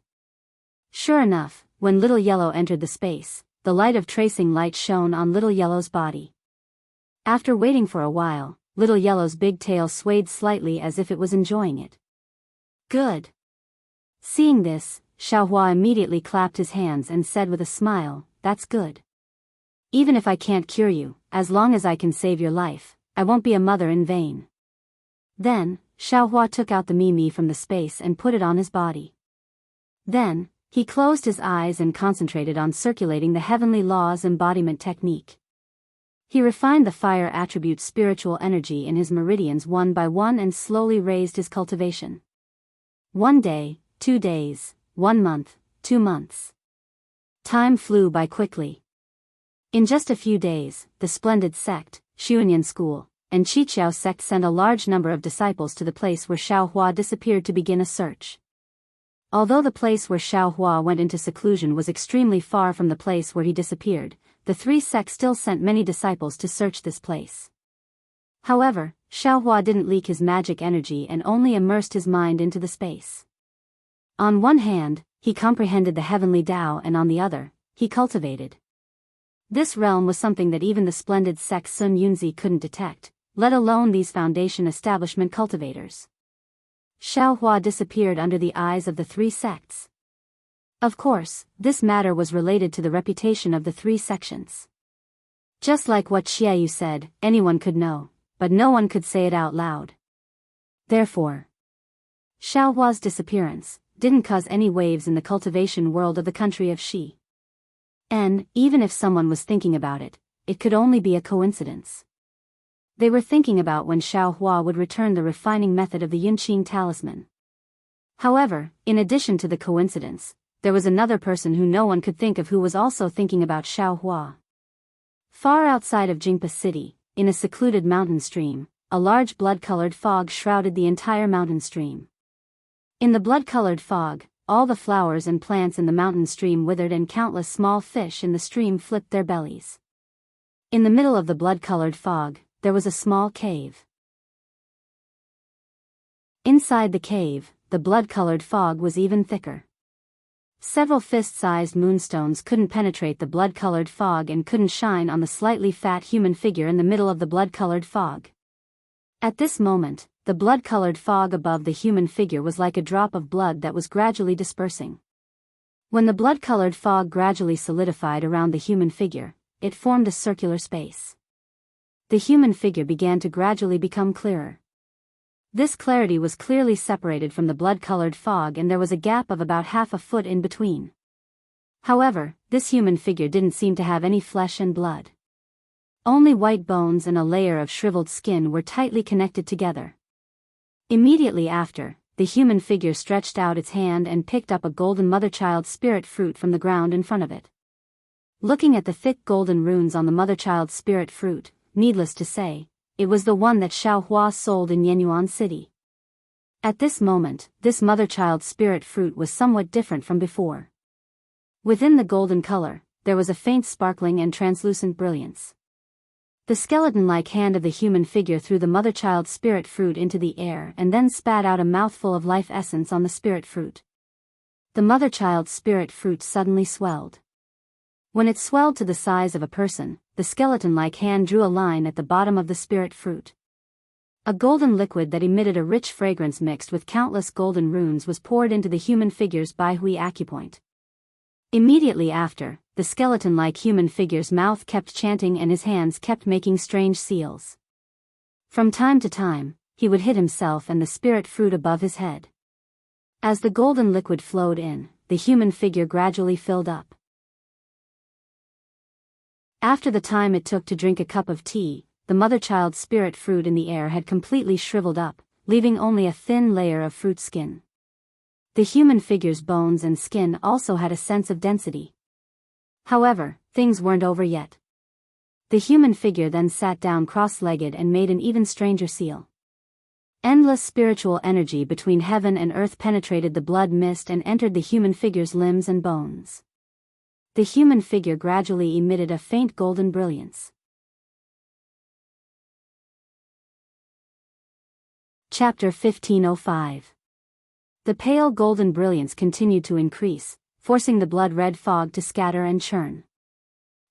Sure enough, when Little Yellow entered the space, the light of tracing light shone on Little Yellow's body. After waiting for a while, Little Yellow's big tail swayed slightly as if it was enjoying it. Good. Seeing this, Xiaohua immediately clapped his hands and said with a smile, that's good. Even if I can't cure you, as long as I can save your life, I won't be a mother in vain. Then, Xiaohua took out the Mimi from the space and put it on his body. Then, he closed his eyes and concentrated on circulating the heavenly laws embodiment technique. He refined the fire attribute's spiritual energy in his meridians one by one and slowly raised his cultivation. 1 day, 2 days, 1 month, 2 months. Time flew by quickly. In just a few days, the splendid sect, Xuanyan school, and Qiqiao sect sent a large number of disciples to the place where Xiaohua disappeared to begin a search. Although the place where Xiaohua went into seclusion was extremely far from the place where he disappeared, the 3 sects still sent many disciples to search this place. However, Xiaohua didn't leak his magic energy and only immersed his mind into the space. On one hand, he comprehended the heavenly Tao, and on the other, he cultivated. This realm was something that even the splendid sect Sun Yunzi couldn't detect, let alone these foundation establishment cultivators. Xiaohua disappeared under the eyes of the 3 sects. Of course, this matter was related to the reputation of the 3 sections. Just like what Xiaoyu said, anyone could know, but no one could say it out loud. Therefore, Xiaohua's disappearance didn't cause any waves in the cultivation world of the country of Xi. And, even if someone was thinking about it, it could only be a coincidence. They were thinking about when Xiaohua would return the refining method of the Yunqing talisman. However, in addition to the coincidence, there was another person who no one could think of who was also thinking about Xiaohua. Far outside of Jingpa City, in a secluded mountain stream, a large blood-colored fog shrouded the entire mountain stream. In the blood-colored fog, all the flowers and plants in the mountain stream withered and countless small fish in the stream flipped their bellies. In the middle of the blood-colored fog, there was a small cave. Inside the cave, the blood-colored fog was even thicker. Several fist-sized moonstones couldn't penetrate the blood-colored fog and couldn't shine on the slightly fat human figure in the middle of the blood-colored fog. At this moment, the blood-colored fog above the human figure was like a drop of blood that was gradually dispersing. When the blood-colored fog gradually solidified around the human figure, it formed a circular space. The human figure began to gradually become clearer. This clarity was clearly separated from the blood-colored fog, and there was a gap of about half a foot in between. However, this human figure didn't seem to have any flesh and blood. Only white bones and a layer of shriveled skin were tightly connected together. Immediately after, the human figure stretched out its hand and picked up a golden mother-child spirit fruit from the ground in front of it. Looking at the thick golden runes on the mother-child spirit fruit, needless to say, it was the one that Xiaohua sold in Yenyuan City. At this moment, this mother-child spirit fruit was somewhat different from before. Within the golden color, there was a faint sparkling and translucent brilliance. The skeleton-like hand of the human figure threw the mother-child spirit fruit into the air and then spat out a mouthful of life essence on the spirit fruit. The mother-child spirit fruit suddenly swelled. When it swelled to the size of a person, the skeleton-like hand drew a line at the bottom of the spirit fruit. A golden liquid that emitted a rich fragrance mixed with countless golden runes was poured into the human figure's Baihui acupoint. Immediately after, the skeleton-like human figure's mouth kept chanting and his hands kept making strange seals. From time to time, he would hit himself and the spirit fruit above his head. As the golden liquid flowed in, the human figure gradually filled up. After the time it took to drink a cup of tea, the mother-child spirit fruit in the air had completely shriveled up, leaving only a thin layer of fruit skin. The human figure's bones and skin also had a sense of density. However, things weren't over yet. The human figure then sat down cross-legged and made an even stranger seal. Endless spiritual energy between heaven and earth penetrated the blood mist and entered the human figure's limbs and bones. The human figure gradually emitted a faint golden brilliance. Chapter 1505. The pale golden brilliance continued to increase, forcing the blood-red fog to scatter and churn.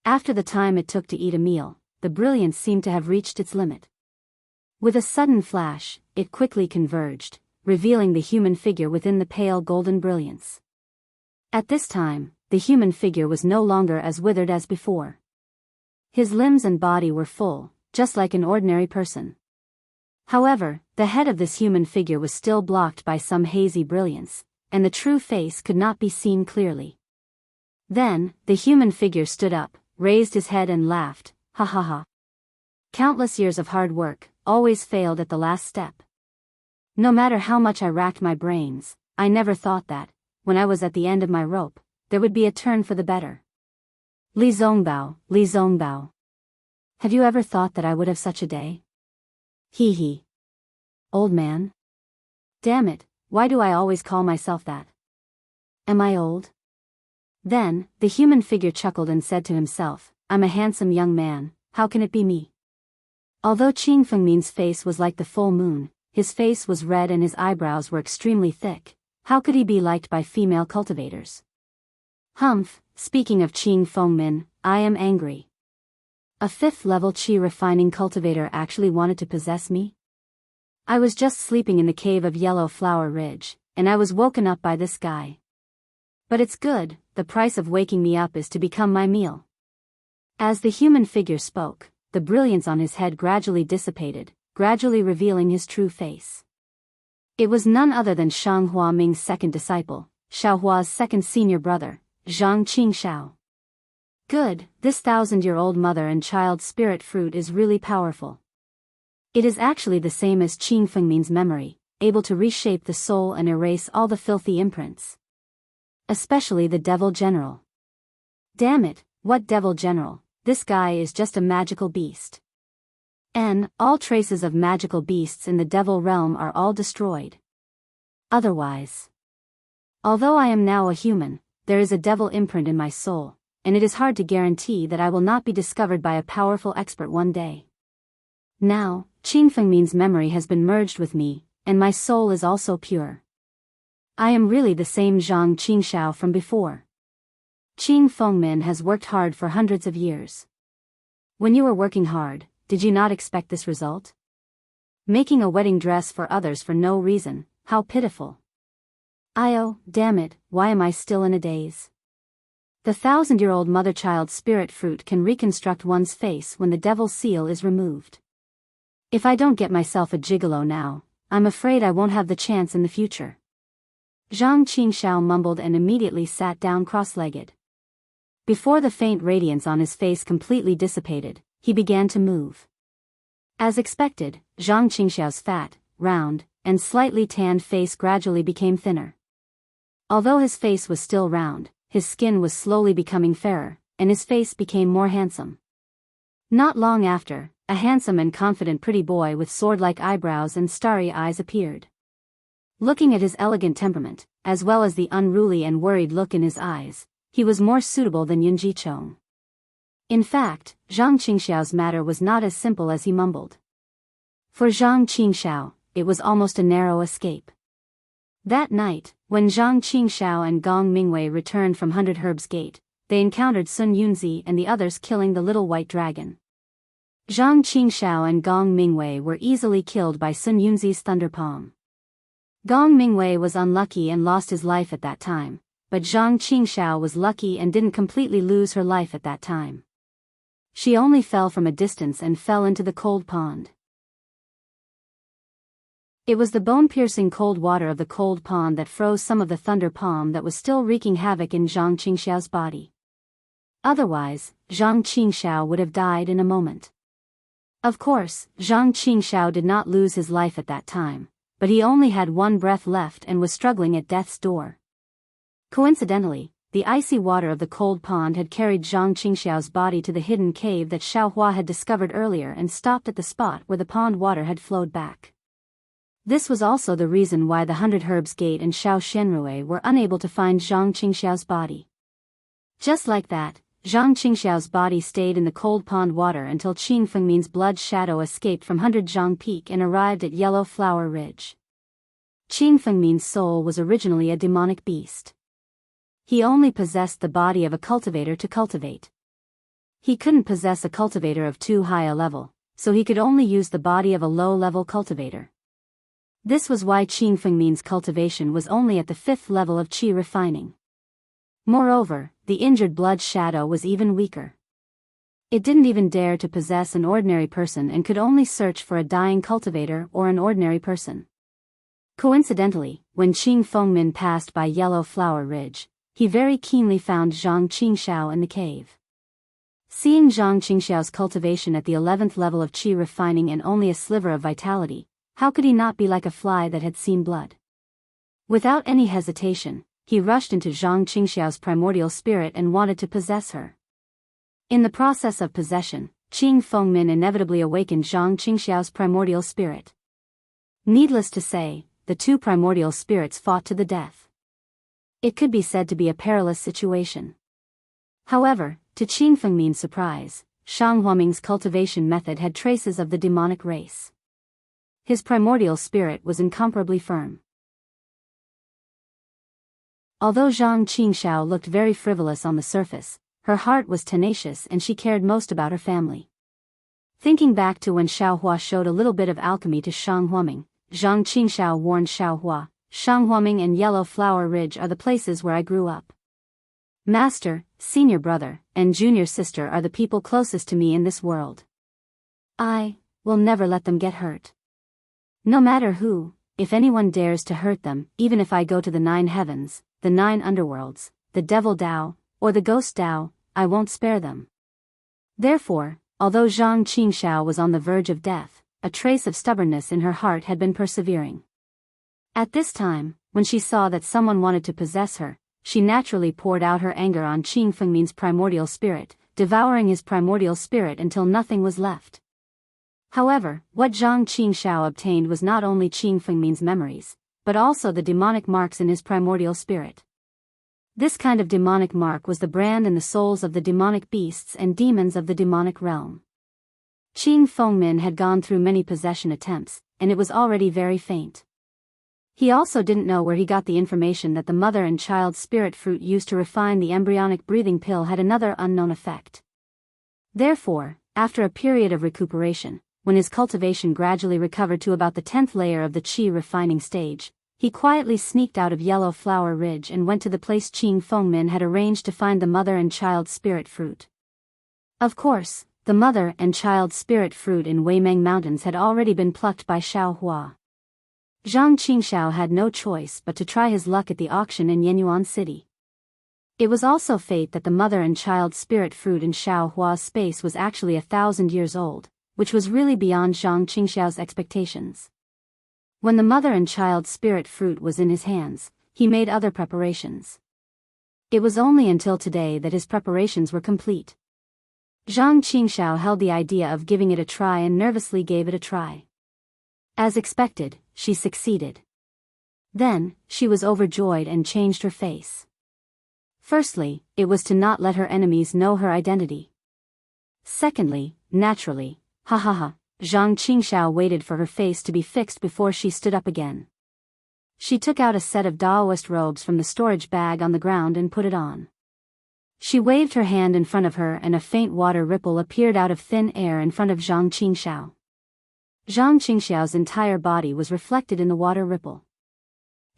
After the time it took to eat a meal, the brilliance seemed to have reached its limit. With a sudden flash, it quickly converged, revealing the human figure within the pale golden brilliance. At this time, the human figure was no longer as withered as before. His limbs and body were full, just like an ordinary person. However, the head of this human figure was still blocked by some hazy brilliance, and the true face could not be seen clearly. Then, the human figure stood up, raised his head and laughed, ha ha ha. Countless years of hard work always failed at the last step. No matter how much I racked my brains, I never thought that, when I was at the end of my rope, there would be a turn for the better. Li Zongbao, Li Zongbao. Have you ever thought that I would have such a day? Hee hee. Old man? Damn it, why do I always call myself that? Am I old? Then, the human figure chuckled and said to himself, I'm a handsome young man, how can it be me? Although Qing Fengmin's face was like the full moon, his face was red and his eyebrows were extremely thick. How could he be liked by female cultivators? Humph, speaking of Qing Fengmin, I am angry. A 5th level qi refining cultivator actually wanted to possess me? I was just sleeping in the cave of Yellow Flower Ridge, and I was woken up by this guy. But it's good, the price of waking me up is to become my meal. As the human figure spoke, the brilliance on his head gradually dissipated, gradually revealing his true face. It was none other than Shang Huaming's second disciple, Xiaohua's second senior brother, Zhang Qingxiao. Good, this 1,000-year-old mother and child spirit fruit is really powerful. It is actually the same as Qing Fengmin's memory, able to reshape the soul and erase all the filthy imprints. Especially the Devil General. Damn it, what Devil General, this guy is just a magical beast. All traces of magical beasts in the devil realm are all destroyed. Otherwise. Although I am now a human, there is a devil imprint in my soul, and it is hard to guarantee that I will not be discovered by a powerful expert one day. Now, Qing Fengmin's memory has been merged with me, and my soul is also pure. I am really the same Zhang Qingxiao from before. Qing Fengmin has worked hard for hundreds of years. When you were working hard, did you not expect this result? Making a wedding dress for others for no reason, how pitiful. Oh, damn it, why am I still in a daze? The 1,000-year-old mother-child spirit fruit can reconstruct one's face when the devil's seal is removed. If I don't get myself a gigolo now, I'm afraid I won't have the chance in the future. Zhang Qingxiao mumbled and immediately sat down cross-legged. Before the faint radiance on his face completely dissipated, he began to move. As expected, Zhang Qingxiao's fat, round, and slightly tanned face gradually became thinner. Although his face was still round, his skin was slowly becoming fairer, and his face became more handsome. Not long after, a handsome and confident pretty boy with sword-like eyebrows and starry eyes appeared. Looking at his elegant temperament, as well as the unruly and worried look in his eyes, he was more suitable than Yun Jichong. In fact, Zhang Qingxiao's matter was not as simple as he mumbled. For Zhang Qingxiao, it was almost a narrow escape. That night, when Zhang Qingxiao and Gong Mingwei returned from 100 Herbs Gate, they encountered Sun Yunzi and the others killing the little white dragon. Zhang Qingxiao and Gong Mingwei were easily killed by Sun Yunzi's thunder palm. Gong Mingwei was unlucky and lost his life at that time, but Zhang Qingxiao was lucky and didn't completely lose her life at that time. She only fell from a distance and fell into the cold pond. It was the bone-piercing cold water of the cold pond that froze some of the thunder palm that was still wreaking havoc in Zhang Qingxiao's body. Otherwise, Zhang Qingxiao would have died in a moment. Of course, Zhang Qingxiao did not lose his life at that time, but he only had one breath left and was struggling at death's door. Coincidentally, the icy water of the cold pond had carried Zhang Qingxiao's body to the hidden cave that Xiaohua had discovered earlier and stopped at the spot where the pond water had flowed back. This was also the reason why the 100 Herbs Gate and Xiao Xianrui were unable to find Zhang Qingxiao's body. Just like that, Zhang Qingxiao's body stayed in the cold pond water until Qing Fengmin's blood shadow escaped from 100 Zhang Peak and arrived at Yellow Flower Ridge. Qing Fengmin's soul was originally a demonic beast. He only possessed the body of a cultivator to cultivate. He couldn't possess a cultivator of too high a level, so he could only use the body of a low-level cultivator. This was why Qing Fengmin's cultivation was only at the 5th level of qi refining. Moreover, the injured blood shadow was even weaker. It didn't even dare to possess an ordinary person and could only search for a dying cultivator or an ordinary person. Coincidentally, when Qing Fengmin passed by Yellow Flower Ridge, he very keenly found Zhang Qingxiao in the cave. Seeing Zhang Qingxiao's cultivation at the 11th level of qi refining and only a sliver of vitality, how could he not be like a fly that had seen blood? Without any hesitation, he rushed into Zhang Qingxiao's primordial spirit and wanted to possess her. In the process of possession, Qing Fengmin inevitably awakened Zhang Qingxiao's primordial spirit. Needless to say, the two primordial spirits fought to the death. It could be said to be a perilous situation. However, to Qing Fengmin's surprise, Shang Huaming's cultivation method had traces of the demonic race. His primordial spirit was incomparably firm. Although Zhang Qingxiao looked very frivolous on the surface, her heart was tenacious and she cared most about her family. Thinking back to when Xiaohua showed a little bit of alchemy to Shang Huaming, Zhang Qingxiao warned Xiaohua, "Shang Huaming and Yellow Flower Ridge are the places where I grew up. Master, senior brother, and junior sister are the people closest to me in this world. I will never let them get hurt. No matter who, if anyone dares to hurt them, even if I go to the 9 heavens, the 9 underworlds, the devil Dao, or the ghost Dao, I won't spare them." Therefore, although Zhang Qingxiao was on the verge of death, a trace of stubbornness in her heart had been persevering. At this time, when she saw that someone wanted to possess her, she naturally poured out her anger on Qing Fengmin's primordial spirit, devouring his primordial spirit until nothing was left. However, what Zhang Qingxiao obtained was not only Qing Fengmin's memories, but also the demonic marks in his primordial spirit. This kind of demonic mark was the brand in the souls of the demonic beasts and demons of the demonic realm. Qing Fengmin had gone through many possession attempts, and it was already very faint. He also didn't know where he got the information that the mother and child spirit fruit used to refine the embryonic breathing pill had another unknown effect. Therefore, after a period of recuperation, when his cultivation gradually recovered to about the 10th layer of the qi refining stage, he quietly sneaked out of Yellow Flower Ridge and went to the place Qing Fengmin had arranged to find the mother and child spirit fruit. Of course, the mother and child spirit fruit in Weimeng Mountains had already been plucked by Xiaohua. Zhang Qingxiao had no choice but to try his luck at the auction in Yenyuan City. It was also fate that the mother and child spirit fruit in Xiaohua's space was actually 1,000 years old, which was really beyond Zhang Qingxiao's expectations. When the mother and child spirit fruit was in his hands, he made other preparations. It was only until today that his preparations were complete. Zhang Qingxiao held the idea of giving it a try and nervously gave it a try. As expected, she succeeded. Then, she was overjoyed and changed her face. Firstly, it was to not let her enemies know her identity. Secondly, naturally, Zhang Qingxiao waited for her face to be fixed before she stood up again. She took out a set of Daoist robes from the storage bag on the ground and put it on. She waved her hand in front of her and a faint water ripple appeared out of thin air in front of Zhang Qingxiao. Zhang Qingxiao's entire body was reflected in the water ripple.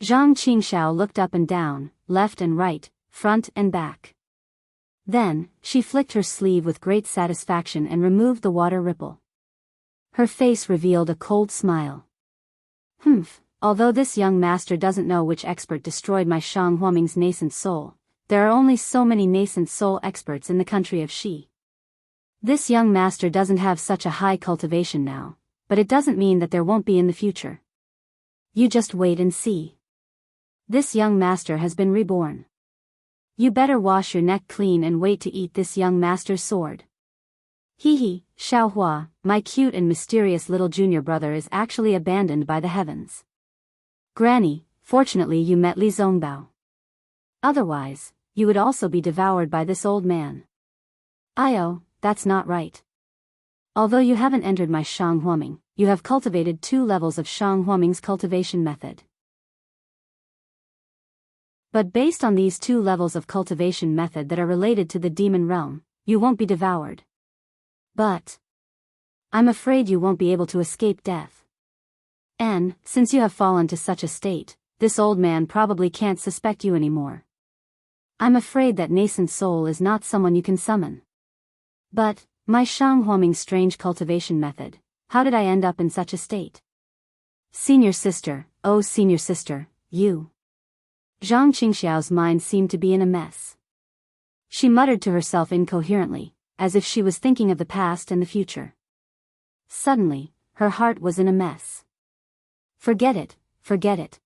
Zhang Qingxiao looked up and down, left and right, front and back. Then, she flicked her sleeve with great satisfaction and removed the water ripple. Her face revealed a cold smile. Although this young master doesn't know which expert destroyed my Shang Huaming's nascent soul, there are only so many nascent soul experts in the country of Xi. This young master doesn't have such a high cultivation now, but it doesn't mean that there won't be in the future. You just wait and see. This young master has been reborn. You better wash your neck clean and wait to eat this young master's sword. Xiaohua, my cute and mysterious little junior brother is actually abandoned by the heavens. Granny, fortunately you met Li Zongbao. Otherwise, you would also be devoured by this old man. That's not right. Although you haven't entered my Shang Huaming, you have cultivated 2 levels of Shang Huaming's cultivation method. But based on these 2 levels of cultivation method that are related to the demon realm, you won't be devoured. But I'm afraid you won't be able to escape death. And, since you have fallen to such a state, this old man probably can't suspect you anymore. I'm afraid that nascent soul is not someone you can summon. But, my Shang Huaming's strange cultivation method, how did I end up in such a state? Senior sister, oh senior sister, you. Zhang Qingxiao's mind seemed to be in a mess. She muttered to herself incoherently, as if she was thinking of the past and the future. Suddenly, her heart was in a mess. Forget it, forget it.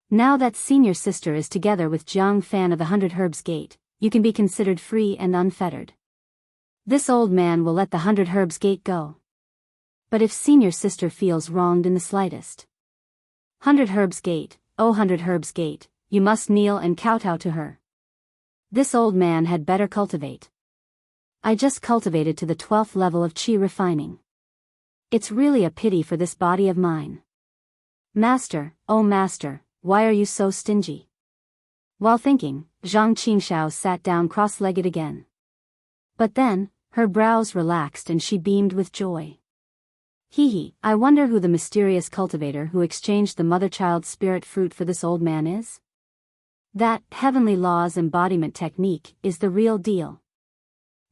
Now that senior sister is together with Jiang Fan of the 100 Herbs Gate, you can be considered free and unfettered. This old man will let the 100 Herbs Gate go. But if senior sister feels wronged in the slightest, 100 Herbs Gate, oh 100 Herbs Gate, you must kneel and kowtow to her. This old man had better cultivate. I just cultivated to the 12th level of qi refining. It's really a pity for this body of mine. Master, oh master, why are you so stingy? While thinking, Zhang Qingxiao sat down cross-legged again. But then, her brows relaxed and she beamed with joy. Hee, I wonder who the mysterious cultivator who exchanged the mother-child spirit fruit for this old man is? That heavenly laws embodiment technique is the real deal.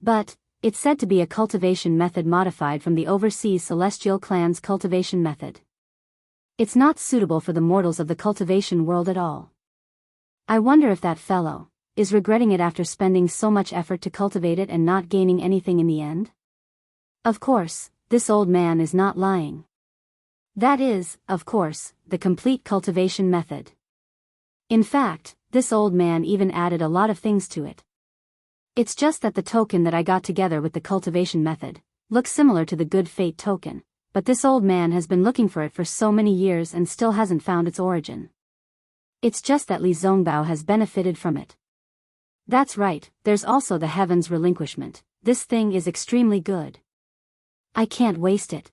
But it's said to be a cultivation method modified from the overseas celestial clan's cultivation method. It's not suitable for the mortals of the cultivation world at all. I wonder if that fellow is regretting it after spending so much effort to cultivate it and not gaining anything in the end? Of course, this old man is not lying. That is, of course, the complete cultivation method. In fact, this old man even added a lot of things to it. It's just that the token that I got together with the cultivation method looks similar to the good fate token, but this old man has been looking for it for so many years and still hasn't found its origin. It's just that Li Zongbao has benefited from it. That's right, there's also the heavens relinquishment. This thing is extremely good. I can't waste it.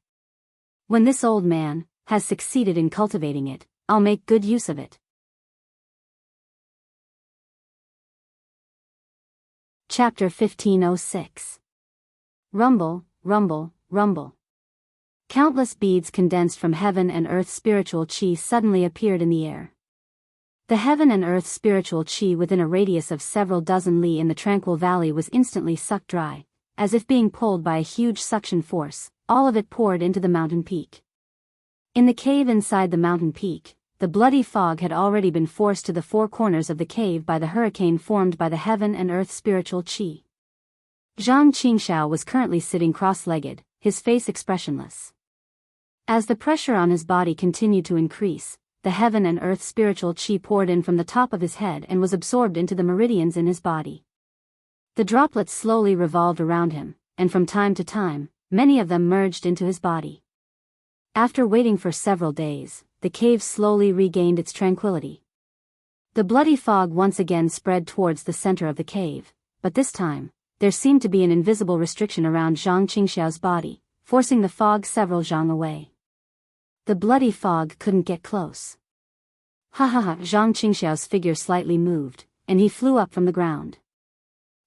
When this old man has succeeded in cultivating it, I'll make good use of it. Chapter 1506. Rumble, rumble, rumble. Countless beads condensed from heaven and earth spiritual qi suddenly appeared in the air. The heaven and earth spiritual qi within a radius of several dozen li in the Tranquil Valley was instantly sucked dry, as if being pulled by a huge suction force. All of it poured into the mountain peak. In the cave inside the mountain peak, the bloody fog had already been forced to the four corners of the cave by the hurricane formed by the heaven and earth spiritual qi. Zhang Qingxiao was currently sitting cross-legged, his face expressionless. As the pressure on his body continued to increase, the heaven and earth spiritual qi poured in from the top of his head and was absorbed into the meridians in his body. The droplets slowly revolved around him, and from time to time, many of them merged into his body. After waiting for several days, the cave slowly regained its tranquility. The bloody fog once again spread towards the center of the cave, but this time, there seemed to be an invisible restriction around Zhang Qingxiao's body, forcing the fog several zhang away. The bloody fog couldn't get close. Ha ha ha, Zhang Qingxiao's figure slightly moved, and he flew up from the ground.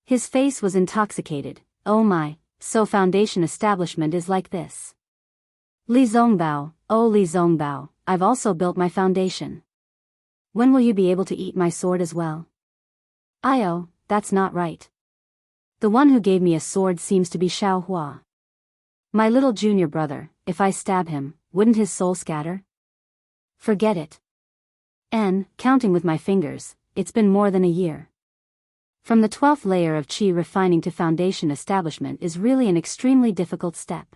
His face was intoxicated. Oh my, so foundation establishment is like this. Li Zongbao, oh Li Zongbao, I've also built my foundation. When will you be able to eat my sword as well? Oh, that's not right. The one who gave me a sword seems to be Xiaohua. My little junior brother, if I stab him, wouldn't his soul scatter? Forget it. Counting with my fingers, it's been more than a year. From the 12th layer of qi refining to foundation establishment is really an extremely difficult step.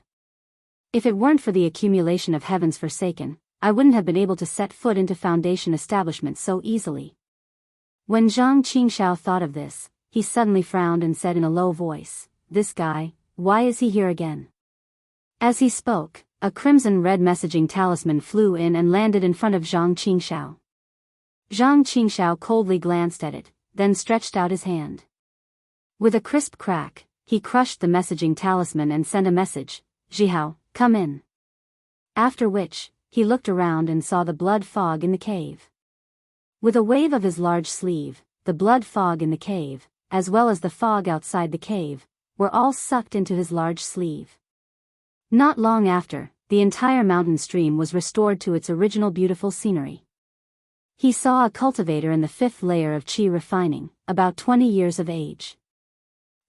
If it weren't for the accumulation of heavens forsaken, I wouldn't have been able to set foot into foundation establishment so easily. When Zhang Qingxiao thought of this, he suddenly frowned and said in a low voice, "This guy, why is he here again?" As he spoke, a crimson-red messaging talisman flew in and landed in front of Zhang Qingxiao. Zhang Qingxiao coldly glanced at it, then stretched out his hand. With a crisp crack, he crushed the messaging talisman and sent a message, "Zhihao, come in." After which, he looked around and saw the blood fog in the cave. With a wave of his large sleeve, the blood fog in the cave, as well as the fog outside the cave, were all sucked into his large sleeve. Not long after, the entire mountain stream was restored to its original beautiful scenery. He saw a cultivator in the 5th layer of qi refining, about 20 years of age.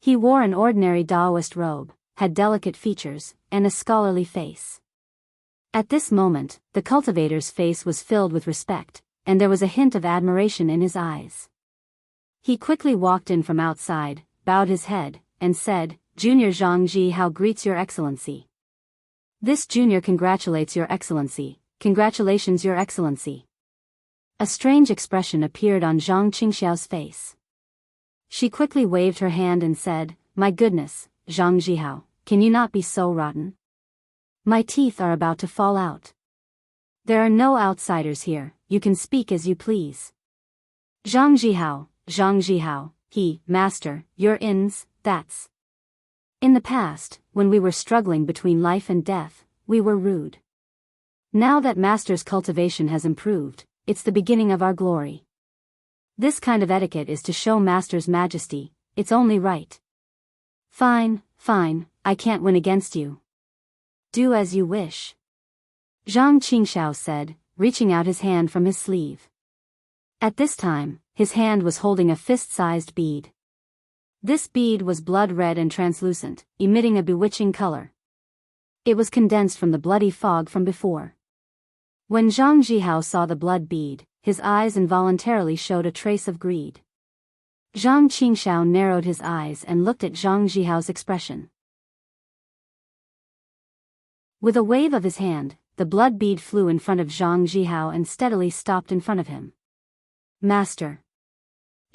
He wore an ordinary Daoist robe, had delicate features, and a scholarly face. At this moment, the cultivator's face was filled with respect, and there was a hint of admiration in his eyes. He quickly walked in from outside, bowed his head, and said, Junior Zhang Zhihao greets your excellency. This junior congratulates your excellency. Congratulations, your excellency. A strange expression appeared on Zhang Qingxiao's face. She quickly waved her hand and said, "My goodness, Zhang Zhihao, can you not be so rotten? My teeth are about to fall out. There are no outsiders here, you can speak as you please." Zhang Zhihao, master, your ins, that's. In the past, when we were struggling between life and death, we were rude. Now that master's cultivation has improved, it's the beginning of our glory. This kind of etiquette is to show master's majesty, it's only right. Fine, I can't win against you. Do as you wish. Zhang Qingxiao said, reaching out his hand from his sleeve. At this time, his hand was holding a fist-sized bead. This bead was blood-red and translucent, emitting a bewitching color. It was condensed from the bloody fog from before. When Zhang Zhihao saw the blood bead, his eyes involuntarily showed a trace of greed. Zhang Qingxiao narrowed his eyes and looked at Zhang Zhihao's expression. With a wave of his hand, the blood bead flew in front of Zhang Zhihao and steadily stopped in front of him. Master.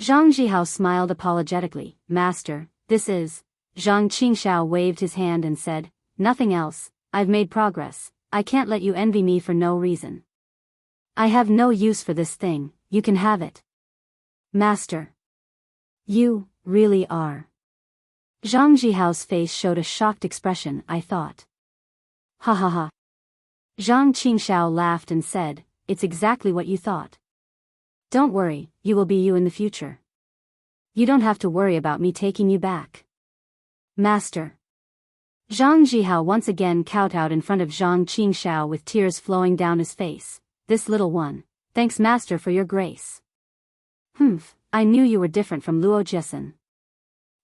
Zhang Zhihao smiled apologetically. Master, this is. Zhang Qingxiao waved his hand and said, nothing else, I've made progress, I can't let you envy me for no reason. I have no use for this thing, you can have it. Master. You, really are. Zhang Zhihao's face showed a shocked expression, I thought. Ha ha ha. Zhang Qingxiao laughed and said, it's exactly what you thought. Don't worry, you will be you in the future. You don't have to worry about me taking you back. Master. Zhang Zhihao once again kowtowed in front of Zhang Qingxiao with tears flowing down his face. This little one, thanks master for your grace. I knew you were different from Luo Jiesen.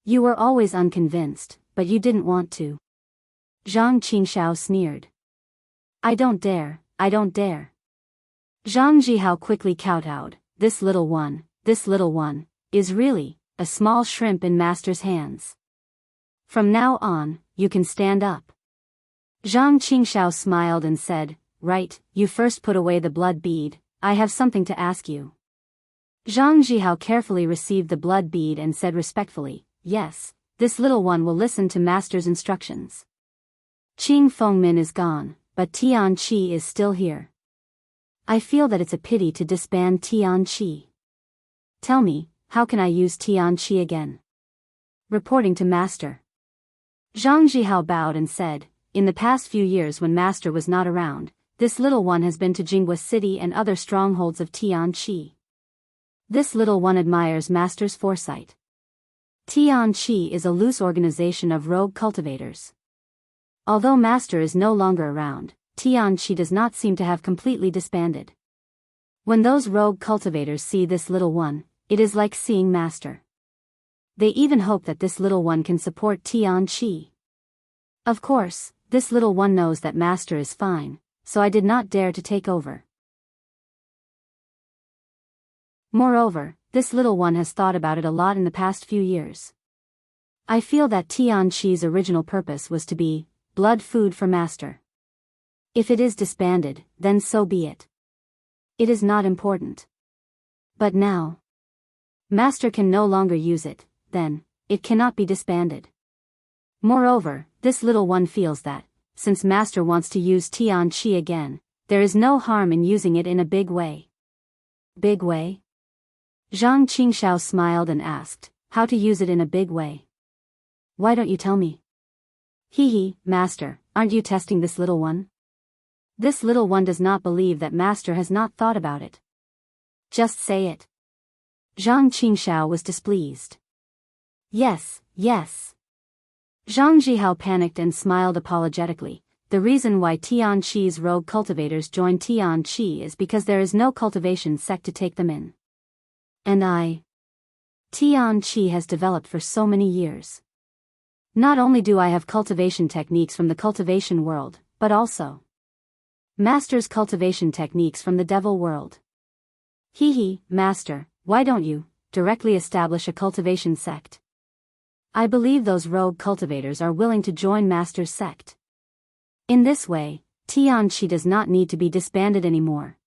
You were always unconvinced, but you didn't want to. Zhang Qingxiao sneered. I don't dare. Zhang Zhihao quickly kowtowed, this little one, is really, a small shrimp in master's hands. From now on, you can stand up. Zhang Qingxiao smiled and said, right, you first put away the blood bead, I have something to ask you. Zhang Zhihao carefully received the blood bead and said respectfully, yes, this little one will listen to master's instructions. Qing Fengmin is gone, but Tian Qi is still here. I feel that it's a pity to disband Tian Qi. Tell me, how can I use Tian Qi again? Reporting to master. Zhang Zhihao bowed and said, in the past few years when master was not around, this little one has been to Jinghua City and other strongholds of Tian Qi. This little one admires master's foresight. Tian Qi is a loose organization of rogue cultivators. Although master is no longer around, Tian Qi does not seem to have completely disbanded. When those rogue cultivators see this little one, it is like seeing master. They even hope that this little one can support Tian Qi. Of course, this little one knows that master is fine, so I did not dare to take over. Moreover, this little one has thought about it a lot in the past few years. I feel that Tian Qi's original purpose was to be blood food for master. If it is disbanded, then so be it. It is not important. But now, master can no longer use it, then, it cannot be disbanded. Moreover, this little one feels that, since master wants to use Tian Qi again, there is no harm in using it in a big way. Big way? Zhang Qingxiao smiled and asked, how to use it in a big way? Why don't you tell me? Master, aren't you testing this little one? This little one does not believe that master has not thought about it. Just say it. Zhang Qingxiao was displeased. Yes. Zhang Zhihao panicked and smiled apologetically. The reason why Tian Qi's rogue cultivators joined Tian Qi is because there is no cultivation sect to take them in. And Tian Qi has developed for so many years. Not only do I have cultivation techniques from the cultivation world, but also master's cultivation techniques from the devil world. Master, why don't you directly establish a cultivation sect? I believe those rogue cultivators are willing to join Master's sect. In this way, Tianqi does not need to be disbanded anymore.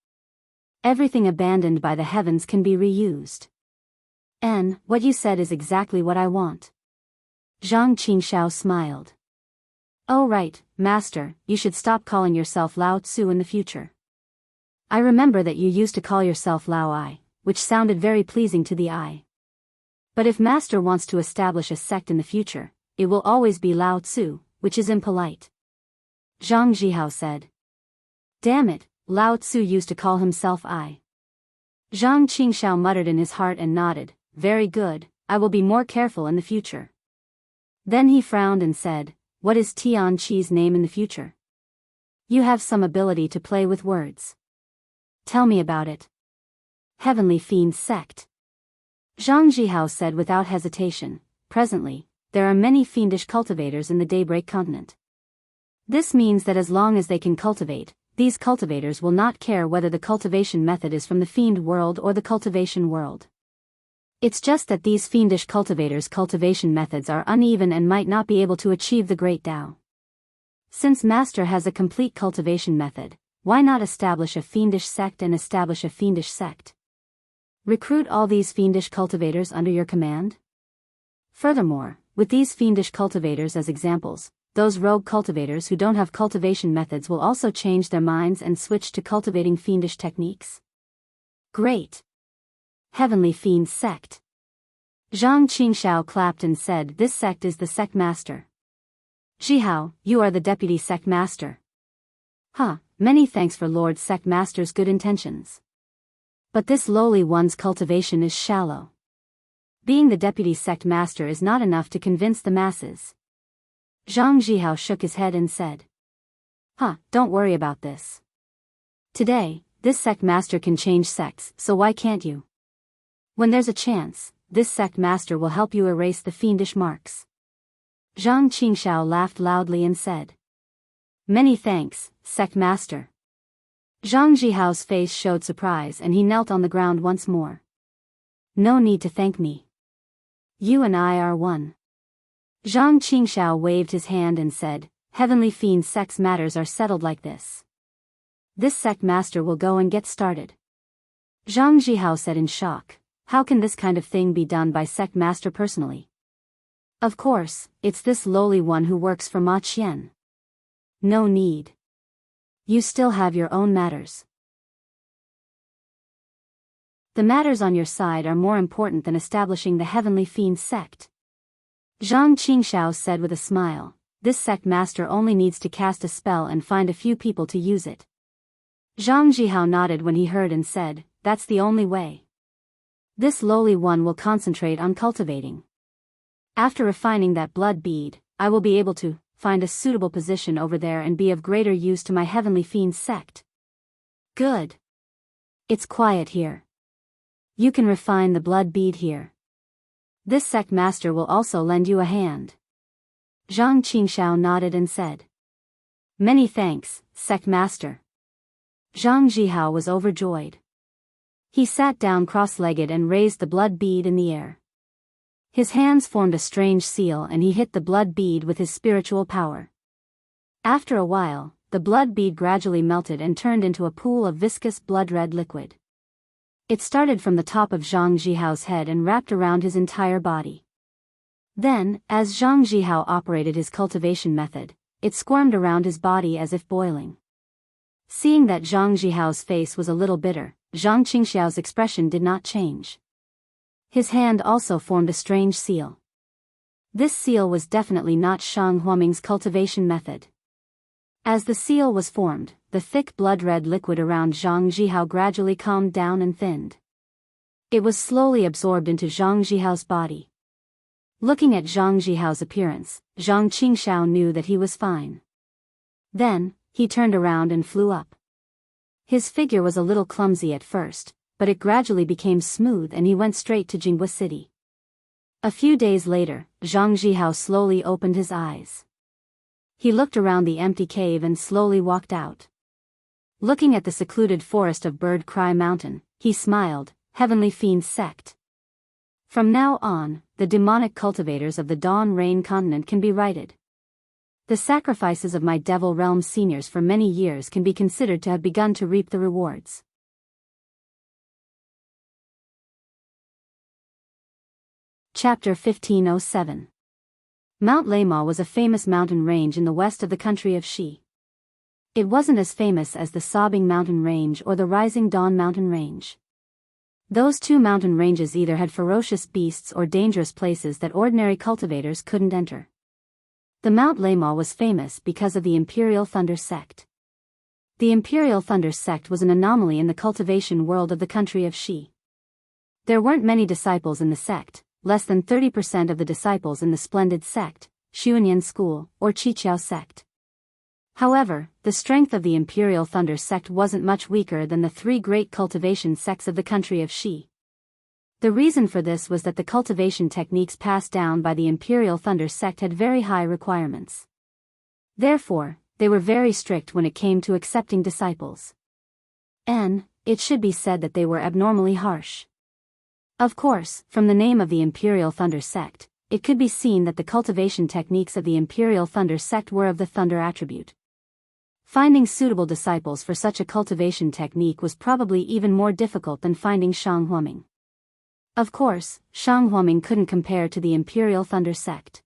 Everything abandoned by the heavens can be reused. And what you said is exactly what I want. Zhang Qingxiao smiled. Oh right, Master, you should stop calling yourself Lao Tzu in the future. I remember that you used to call yourself Lao Ai, which sounded very pleasing to the eye. But if Master wants to establish a sect in the future, it will always be Lao Tzu, which is impolite. Zhang Zhihao said. Damn it, Lao Tzu used to call himself I. Zhang Qingxiao muttered in his heart and nodded, very good, I will be more careful in the future. Then he frowned and said, what is Tianqi's name in the future? You have some ability to play with words. Tell me about it. Heavenly Fiend Sect. Zhang Zhihao said without hesitation, presently, there are many fiendish cultivators in the Daybreak continent. This means that as long as they can cultivate, these cultivators will not care whether the cultivation method is from the fiend world or the cultivation world. It's just that these fiendish cultivators' cultivation methods are uneven and might not be able to achieve the great Tao. Since Master has a complete cultivation method, why not establish a fiendish sect and establish a fiendish sect? Recruit all these fiendish cultivators under your command? Furthermore, with these fiendish cultivators as examples, those rogue cultivators who don't have cultivation methods will also change their minds and switch to cultivating fiendish techniques. Great! Heavenly Fiend Sect. Zhang Qingxiao clapped and said, this sect is the sect master. Zhihao, you are the deputy sect master. Many thanks for Lord Sect Master's good intentions. But this lowly one's cultivation is shallow. Being the deputy sect master is not enough to convince the masses. Zhang Zhihao shook his head and said. Don't worry about this. Today, this sect master can change sects, so why can't you? When there's a chance, this sect master will help you erase the fiendish marks. Zhang Qingxiao laughed loudly and said. Many thanks, sect master. Zhang Zhihao's face showed surprise and he knelt on the ground once more. No need to thank me. You and I are one. Zhang Qingxiao waved his hand and said, Heavenly Fiend Sect's matters are settled like this. This sect master will go and get started. Zhang Zhihao said in shock, how can this kind of thing be done by sect master personally? Of course, it's this lowly one who works for Ma Qian. No need. You still have your own matters. The matters on your side are more important than establishing the Heavenly Fiend Sect. Zhang Qingxiao said with a smile, this sect master only needs to cast a spell and find a few people to use it. Zhang Zhihao nodded when he heard and said, that's the only way. This lowly one will concentrate on cultivating. After refining that blood bead, I will be able to find a suitable position over there and be of greater use to my Heavenly Fiend Sect. Good. It's quiet here. You can refine the blood bead here. This sect master will also lend you a hand. Zhang Qingxiao nodded and said. Many thanks, sect master. Zhang Zhihao was overjoyed. He sat down cross-legged and raised the blood bead in the air. His hands formed a strange seal and he hit the blood bead with his spiritual power. After a while, the blood bead gradually melted and turned into a pool of viscous blood-red liquid. It started from the top of Zhang Zhihao's head and wrapped around his entire body. Then, as Zhang Zhihao operated his cultivation method, it squirmed around his body as if boiling. Seeing that Zhang Zhihao's face was a little bitter, Zhang Qingxiao's expression did not change. His hand also formed a strange seal. This seal was definitely not Shang Huaming's cultivation method. As the seal was formed, the thick blood-red liquid around Zhang Zhihao gradually calmed down and thinned. It was slowly absorbed into Zhang Zhihao's body. Looking at Zhang Zhihao's appearance, Zhang Qingxiao knew that he was fine. Then, he turned around and flew up. His figure was a little clumsy at first, but it gradually became smooth and he went straight to Jianghu city. A few days later, Zhang Zhihao slowly opened his eyes. He looked around the empty cave and slowly walked out. Looking at the secluded forest of Bird Cry Mountain, he smiled, Heavenly Fiend Sect. From now on, the demonic cultivators of the Dawn Rain continent can be righted. The sacrifices of my Devil Realm seniors for many years can be considered to have begun to reap the rewards. Chapter 1507. Mount Lema was a famous mountain range in the west of the country of Xi. It wasn't as famous as the Sobbing Mountain Range or the Rising Dawn Mountain Range. Those two mountain ranges either had ferocious beasts or dangerous places that ordinary cultivators couldn't enter. The Mount Lema was famous because of the Imperial Thunder Sect. The Imperial Thunder Sect was an anomaly in the cultivation world of the country of Xi. There weren't many disciples in the sect, less than 30% of the disciples in the Splendid Sect, Xuanyan School, or Qiqiao Sect. However, the strength of the Imperial Thunder Sect wasn't much weaker than the three great cultivation sects of the country of Xi. The reason for this was that the cultivation techniques passed down by the Imperial Thunder Sect had very high requirements. Therefore, they were very strict when it came to accepting disciples. And it should be said that they were abnormally harsh. Of course, from the name of the Imperial Thunder Sect, it could be seen that the cultivation techniques of the Imperial Thunder Sect were of the thunder attribute. Finding suitable disciples for such a cultivation technique was probably even more difficult than finding Shang Huaming. Of course, Shang Huaming couldn't compare to the Imperial Thunder Sect.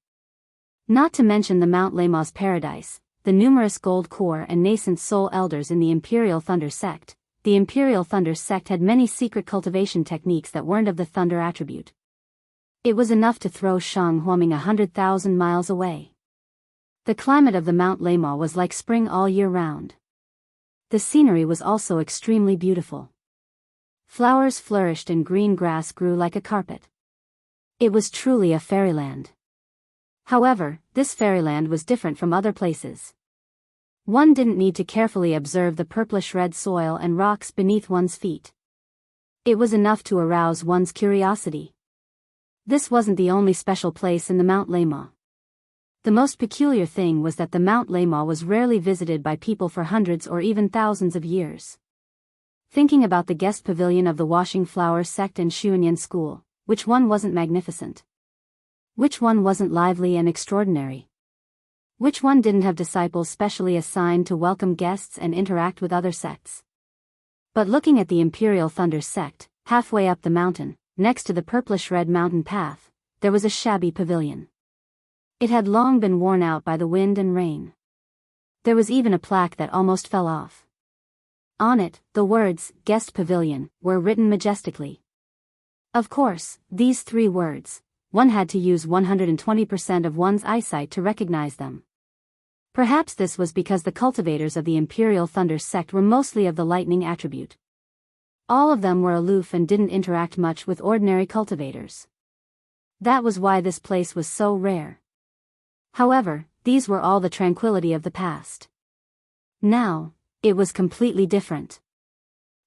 Not to mention the Mount Lema's Paradise, the numerous gold core and nascent soul elders in the Imperial Thunder Sect. The Imperial Thunder Sect had many secret cultivation techniques that weren't of the thunder attribute. It was enough to throw Shang Huaming 100,000 miles away. The climate of the Mount Lema was like spring all year round. The scenery was also extremely beautiful. Flowers flourished and green grass grew like a carpet. It was truly a fairyland. However, this fairyland was different from other places. One didn't need to carefully observe the purplish-red soil and rocks beneath one's feet. It was enough to arouse one's curiosity. This wasn't the only special place in the Mount Lema. The most peculiar thing was that the Mount Lema was rarely visited by people for hundreds or even thousands of years. Thinking about the guest pavilion of the Washing Flower Sect and Xuanyan School, which one wasn't magnificent? Which one wasn't lively and extraordinary? Which one didn't have disciples specially assigned to welcome guests and interact with other sects? But looking at the Imperial Thunder Sect, halfway up the mountain, next to the purplish-red mountain path, there was a shabby pavilion. It had long been worn out by the wind and rain. There was even a plaque that almost fell off. On it, the words, "Guest Pavilion," were written majestically. Of course, these three words, one had to use 120% of one's eyesight to recognize them. Perhaps this was because the cultivators of the Imperial Thunder Sect were mostly of the lightning attribute. All of them were aloof and didn't interact much with ordinary cultivators. That was why this place was so rare. However, these were all the tranquility of the past. Now, it was completely different.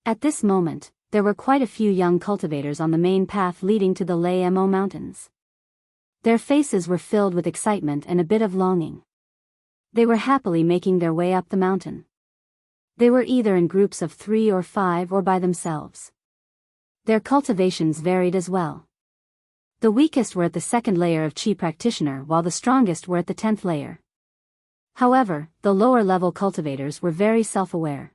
At this moment, there were quite a few young cultivators on the main path leading to the Lemo Mountains. Their faces were filled with excitement and a bit of longing. They were happily making their way up the mountain. They were either in groups of 3 or 5 or by themselves. Their cultivations varied as well. The weakest were at the 2nd layer of Qi practitioner while the strongest were at the 10th layer. However, the lower-level cultivators were very self-aware.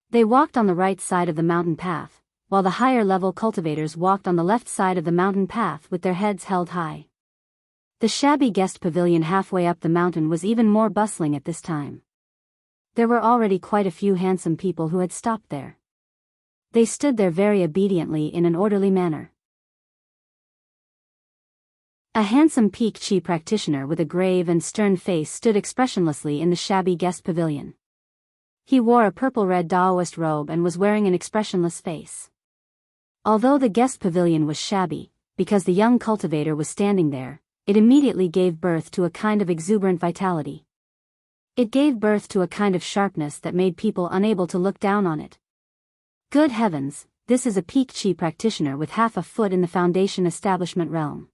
They walked on the right side of the mountain path, while the higher-level cultivators walked on the left side of the mountain path with their heads held high. The shabby guest pavilion halfway up the mountain was even more bustling at this time. There were already quite a few handsome people who had stopped there. They stood there very obediently in an orderly manner. A handsome peak Qi practitioner with a grave and stern face stood expressionlessly in the shabby guest pavilion. He wore a purple-red Daoist robe and was wearing an expressionless face. Although the guest pavilion was shabby, because the young cultivator was standing there, it immediately gave birth to a kind of exuberant vitality. It gave birth to a kind of sharpness that made people unable to look down on it. Good heavens, this is a peak Qi practitioner with half a foot in the Foundation establishment realm.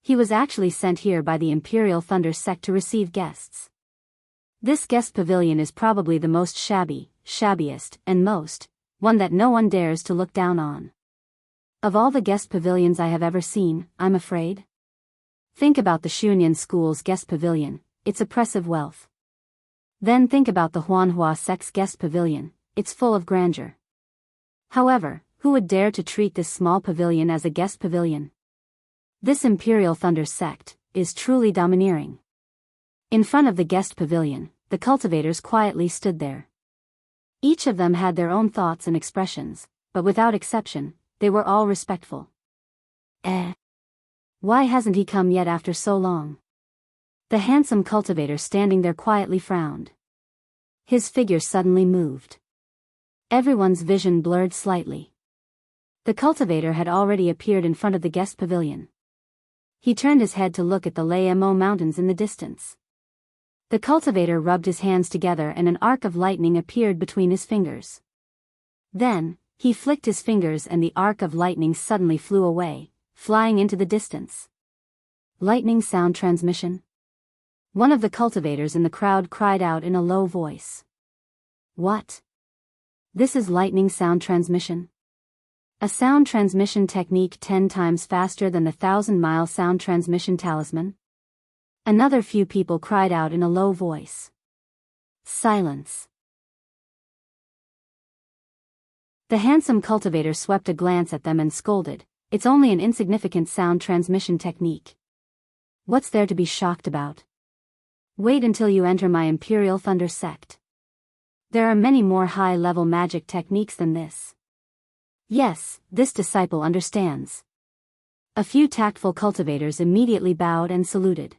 He was actually sent here by the Imperial Thunder Sect to receive guests. This guest pavilion is probably the most shabby, shabbiest, and one that no one dares to look down on. Of all the guest pavilions I have ever seen, I'm afraid. Think about the Xuanyan School's guest pavilion, its oppressive wealth. Then think about the Huanhua sect's guest pavilion, it's full of grandeur. However, who would dare to treat this small pavilion as a guest pavilion? This Imperial Thunder sect is truly domineering. In front of the guest pavilion, the cultivators quietly stood there. Each of them had their own thoughts and expressions, but without exception, they were all respectful. Why hasn't he come yet after so long? The handsome cultivator standing there quietly frowned. His figure suddenly moved. Everyone's vision blurred slightly. The cultivator had already appeared in front of the guest pavilion. He turned his head to look at the Lamo mountains in the distance. The cultivator rubbed his hands together and an arc of lightning appeared between his fingers. Then, he flicked his fingers and the arc of lightning suddenly flew away, flying into the distance. Lightning sound transmission? One of the cultivators in the crowd cried out in a low voice. What? This is lightning sound transmission? A sound transmission technique 10 times faster than the 1,000-mile sound transmission talisman? Another few people cried out in a low voice. Silence. The handsome cultivator swept a glance at them and scolded, "It's only an insignificant sound transmission technique. What's there to be shocked about? Wait until you enter my Imperial Thunder sect. There are many more high-level magic techniques than this." Yes, this disciple understands. A few tactful cultivators immediately bowed and saluted.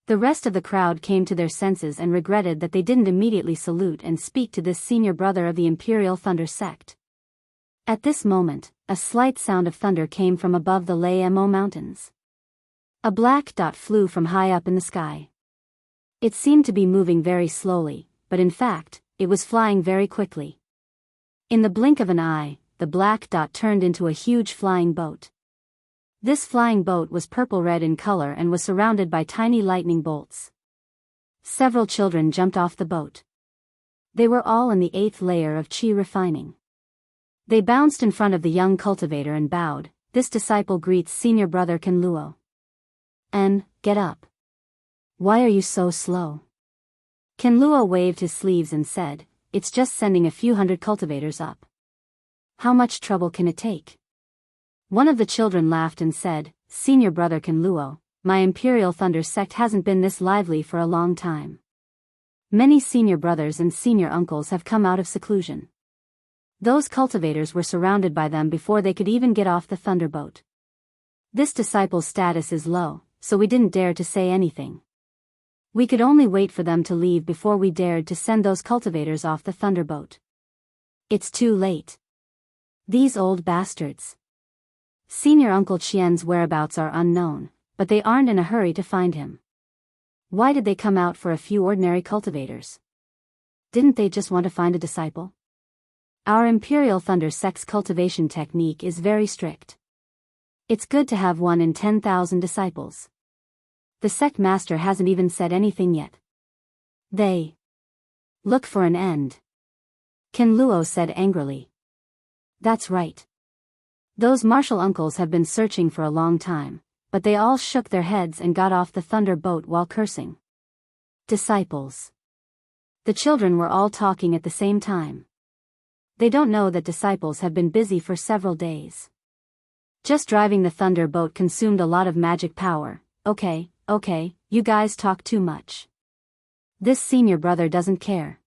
The rest of the crowd came to their senses and regretted that they didn't immediately salute and speak to this senior brother of the Imperial Thunder sect. At this moment, a slight sound of thunder came from above the Lamo mountains. A black dot flew from high up in the sky. It seemed to be moving very slowly, but in fact, it was flying very quickly. In the blink of an eye, the black dot turned into a huge flying boat. This flying boat was purple-red in color and was surrounded by tiny lightning bolts. Several children jumped off the boat. They were all in the 8th layer of chi refining. They bounced in front of the young cultivator and bowed. This disciple greets senior brother Kenluo. "And, get up. Why are you so slow?" Kenluo waved his sleeves and said, "It's just sending a few hundred cultivators up. How much trouble can it take?" One of the children laughed and said, "Senior brother Kenluo, my Imperial Thunder sect hasn't been this lively for a long time. Many senior brothers and senior uncles have come out of seclusion. Those cultivators were surrounded by them before they could even get off the thunderboat. This disciple's status is low, so we didn't dare to say anything. We could only wait for them to leave before we dared to send those cultivators off the thunderboat. It's too late. These old bastards. Senior Uncle Qian's whereabouts are unknown, but they aren't in a hurry to find him. Why did they come out for a few ordinary cultivators? Didn't they just want to find a disciple? Our Imperial Thunder sect's cultivation technique is very strict. It's good to have 1 in 10,000 disciples. The sect master hasn't even said anything yet. They look for an end," Kenluo said angrily. "That's right. Those martial uncles have been searching for a long time, but they all shook their heads and got off the thunder boat while cursing. Disciples. The children were all talking at the same time. They don't know that disciples have been busy for several days. Just driving the thunder boat consumed a lot of magic power. Okay, you guys talk too much. This senior brother doesn't care.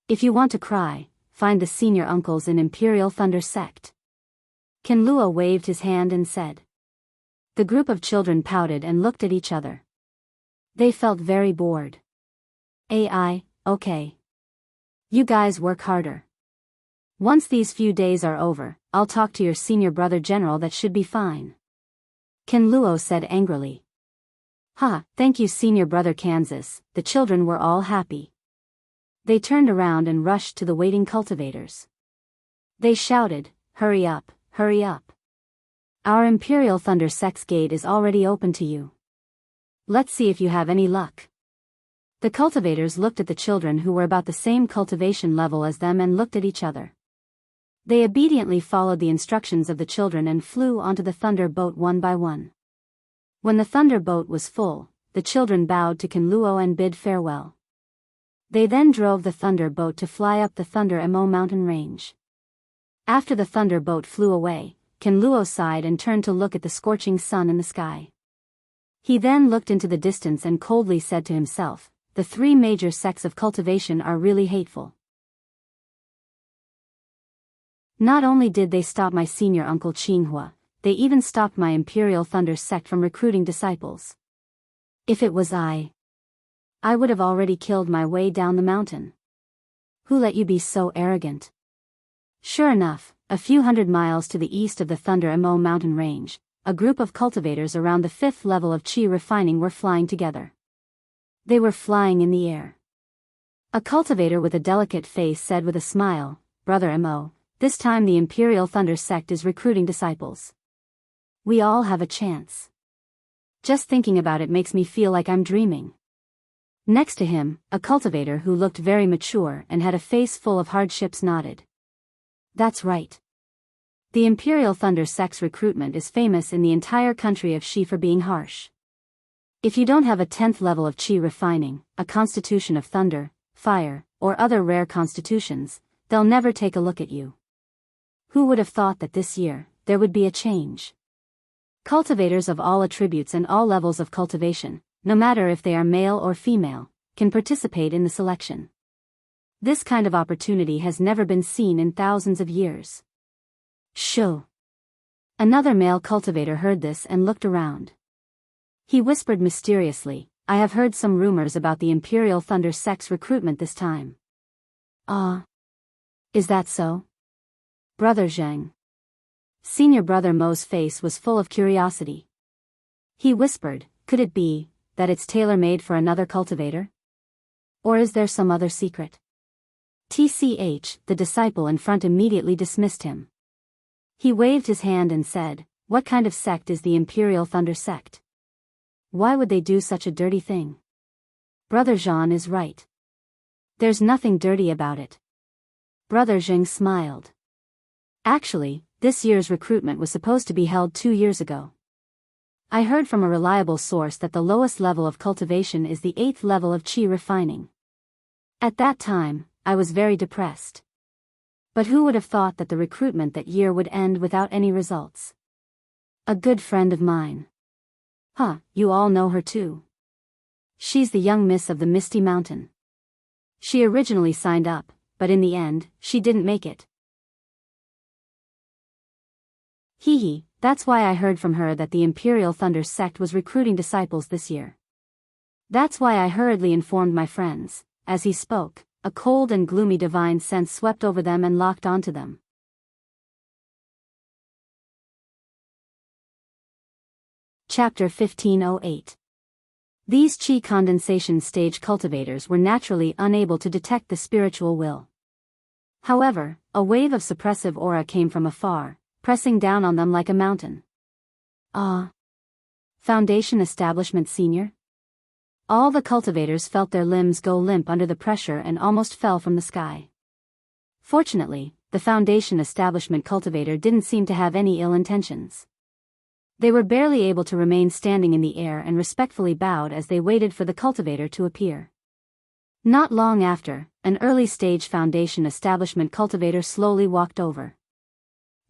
If you want to cry, find the senior uncles in Imperial Thunder sect." Kenluo waved his hand and said. The group of children pouted and looked at each other. They felt very bored. Okay. You guys work harder. Once these few days are over, I'll talk to your senior brother general. That should be fine," Kenluo said angrily. Thank you senior brother Kansas." The children were all happy. They turned around and rushed to the waiting cultivators. They shouted, Hurry up. Our Imperial Thunder sect's gate is already open to you. Let's see if you have any luck." The cultivators looked at the children who were about the same cultivation level as them and looked at each other. They obediently followed the instructions of the children and flew onto the thunder boat one by one. When the thunder boat was full, the children bowed to Ken Luo and bid farewell. They then drove the thunder boat to fly up the Thunder Mo mountain range. After the thunder boat flew away, Ken Luo sighed and turned to look at the scorching sun in the sky. He then looked into the distance and coldly said to himself, "The three major sects of cultivation are really hateful. Not only did they stop my senior uncle Qinghua, they even stopped my Imperial Thunder sect from recruiting disciples. If it was I would have already killed my way down the mountain. Who let you be so arrogant?" Sure enough, a few hundred miles to the east of the Thunder Mo mountain range, a group of cultivators around the 5th level of Qi refining were flying together. They were flying in the air. A cultivator with a delicate face said with a smile, "Brother Mo, this time the Imperial Thunder sect is recruiting disciples. We all have a chance. Just thinking about it makes me feel like I'm dreaming." Next to him, a cultivator who looked very mature and had a face full of hardships nodded. "That's right. The Imperial Thunder sect's recruitment is famous in the entire country of Qi for being harsh. If you don't have a 10th level of Qi refining, a constitution of thunder, fire, or other rare constitutions, they'll never take a look at you. Who would have thought that this year, there would be a change? Cultivators of all attributes and all levels of cultivation, no matter if they are male or female, can participate in the selection. This kind of opportunity has never been seen in thousands of years." Shoo! Another male cultivator heard this and looked around. He whispered mysteriously, "I have heard some rumors about the Imperial Thunder sect's recruitment this time." Is that so? Brother Zheng. Senior brother Mo's face was full of curiosity. He whispered, "Could it be that it's tailor-made for another cultivator? Or is there some other secret?" The disciple in front immediately dismissed him. He waved his hand and said, "What kind of sect is the Imperial Thunder sect? Why would they do such a dirty thing?" Brother Zhang is right. There's nothing dirty about it. Brother Zheng smiled. Actually, this year's recruitment was supposed to be held 2 years ago. I heard from a reliable source that the lowest level of cultivation is the 8th level of Qi refining. At that time, I was very depressed. But who would have thought that the recruitment that year would end without any results? A good friend of mine. You all know her too. She's the young miss of the Misty Mountain. She originally signed up, but in the end, she didn't make it. That's why I heard from her that the Imperial Thunder sect was recruiting disciples this year. That's why I hurriedly informed my friends." As he spoke, a cold and gloomy divine sense swept over them and locked onto them. Chapter 1508. These Qi condensation stage cultivators were naturally unable to detect the spiritual will. However, a wave of suppressive aura came from afar, pressing down on them like a mountain. Foundation Establishment Senior? All the cultivators felt their limbs go limp under the pressure and almost fell from the sky. Fortunately, the Foundation Establishment cultivator didn't seem to have any ill intentions. They were barely able to remain standing in the air and respectfully bowed as they waited for the cultivator to appear. Not long after, an early-stage Foundation Establishment cultivator slowly walked over.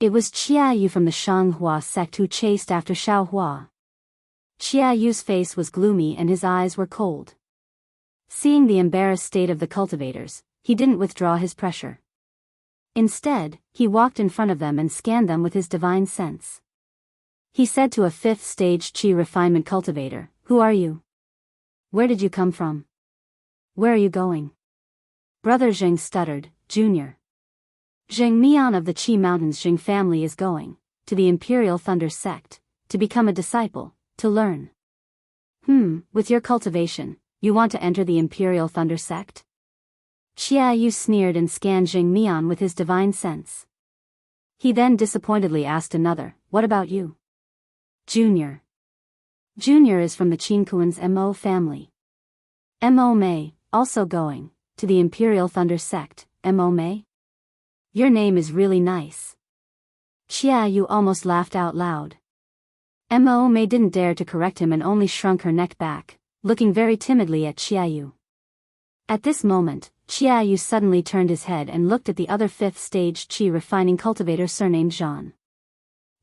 It was Xia Yu from the Shanghua sect who chased after Xiaohua. Xia Yu's face was gloomy and his eyes were cold. Seeing the embarrassed state of the cultivators, he didn't withdraw his pressure. Instead, he walked in front of them and scanned them with his divine sense. He said to a 5th-stage Qi refinement cultivator, "Who are you? Where did you come from? Where are you going?" Brother Zheng stuttered, "Junior. Zheng Mian of the Qi Mountains Zheng family is going to the Imperial Thunder sect, to become a disciple, to learn." With your cultivation, you want to enter the Imperial Thunder sect?" Xia Yu sneered and scanned Zheng Mian with his divine sense. He then disappointedly asked another, "What about you?" "Junior. Junior is from the Qinkuan's Mo family." Mo Mei, also going to the Imperial Thunder sect, Mo Mei? Your name is really nice. Xia Yu almost laughed out loud. Mo Mei didn't dare to correct him and only shrunk her neck back, looking very timidly at Xia Yu. At this moment, Xia Yu suddenly turned his head and looked at the other 5th stage Qi refining cultivator surnamed Zhan.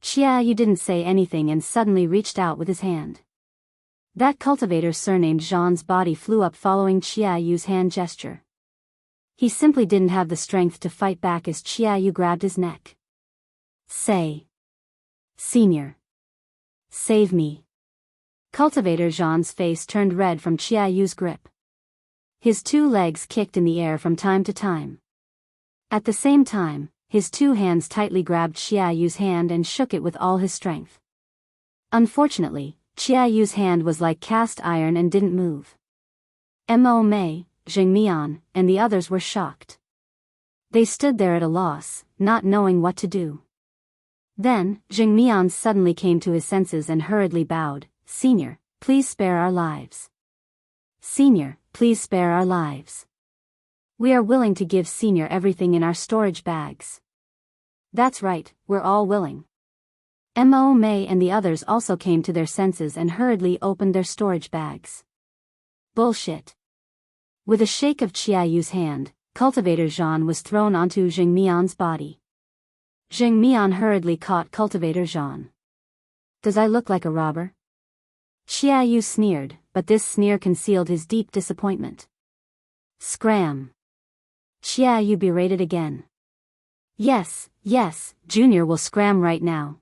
Xia Yu didn't say anything and suddenly reached out with his hand. That cultivator surnamed Zhan's body flew up following Xia Yu's hand gesture. He simply didn't have the strength to fight back as Xia Yu grabbed his neck. Say. Senior. Save me. Cultivator Zhan's face turned red from Xia Yu's grip. His 2 legs kicked in the air from time to time. At the same time, his 2 hands tightly grabbed Xia Yu's hand and shook it with all his strength. Unfortunately, Xia Yu's hand was like cast iron and didn't move. Mo Mei, Jing Mian, and the others were shocked. They stood there at a loss, not knowing what to do. Then, Jing Mian suddenly came to his senses and hurriedly bowed. Senior, please spare our lives. Senior, please spare our lives. We are willing to give Senior everything in our storage bags. That's right, we're all willing. Mo Mei and the others also came to their senses and hurriedly opened their storage bags. Bullshit. With a shake of Xia Yu's hand, Cultivator Zhan was thrown onto Jing Mian's body. Jing Mian hurriedly caught Cultivator Zhan. Does I look like a robber? Xia Yu sneered, but this sneer concealed his deep disappointment. Scram. Xia Yu berated again. Yes, Junior will scram right now.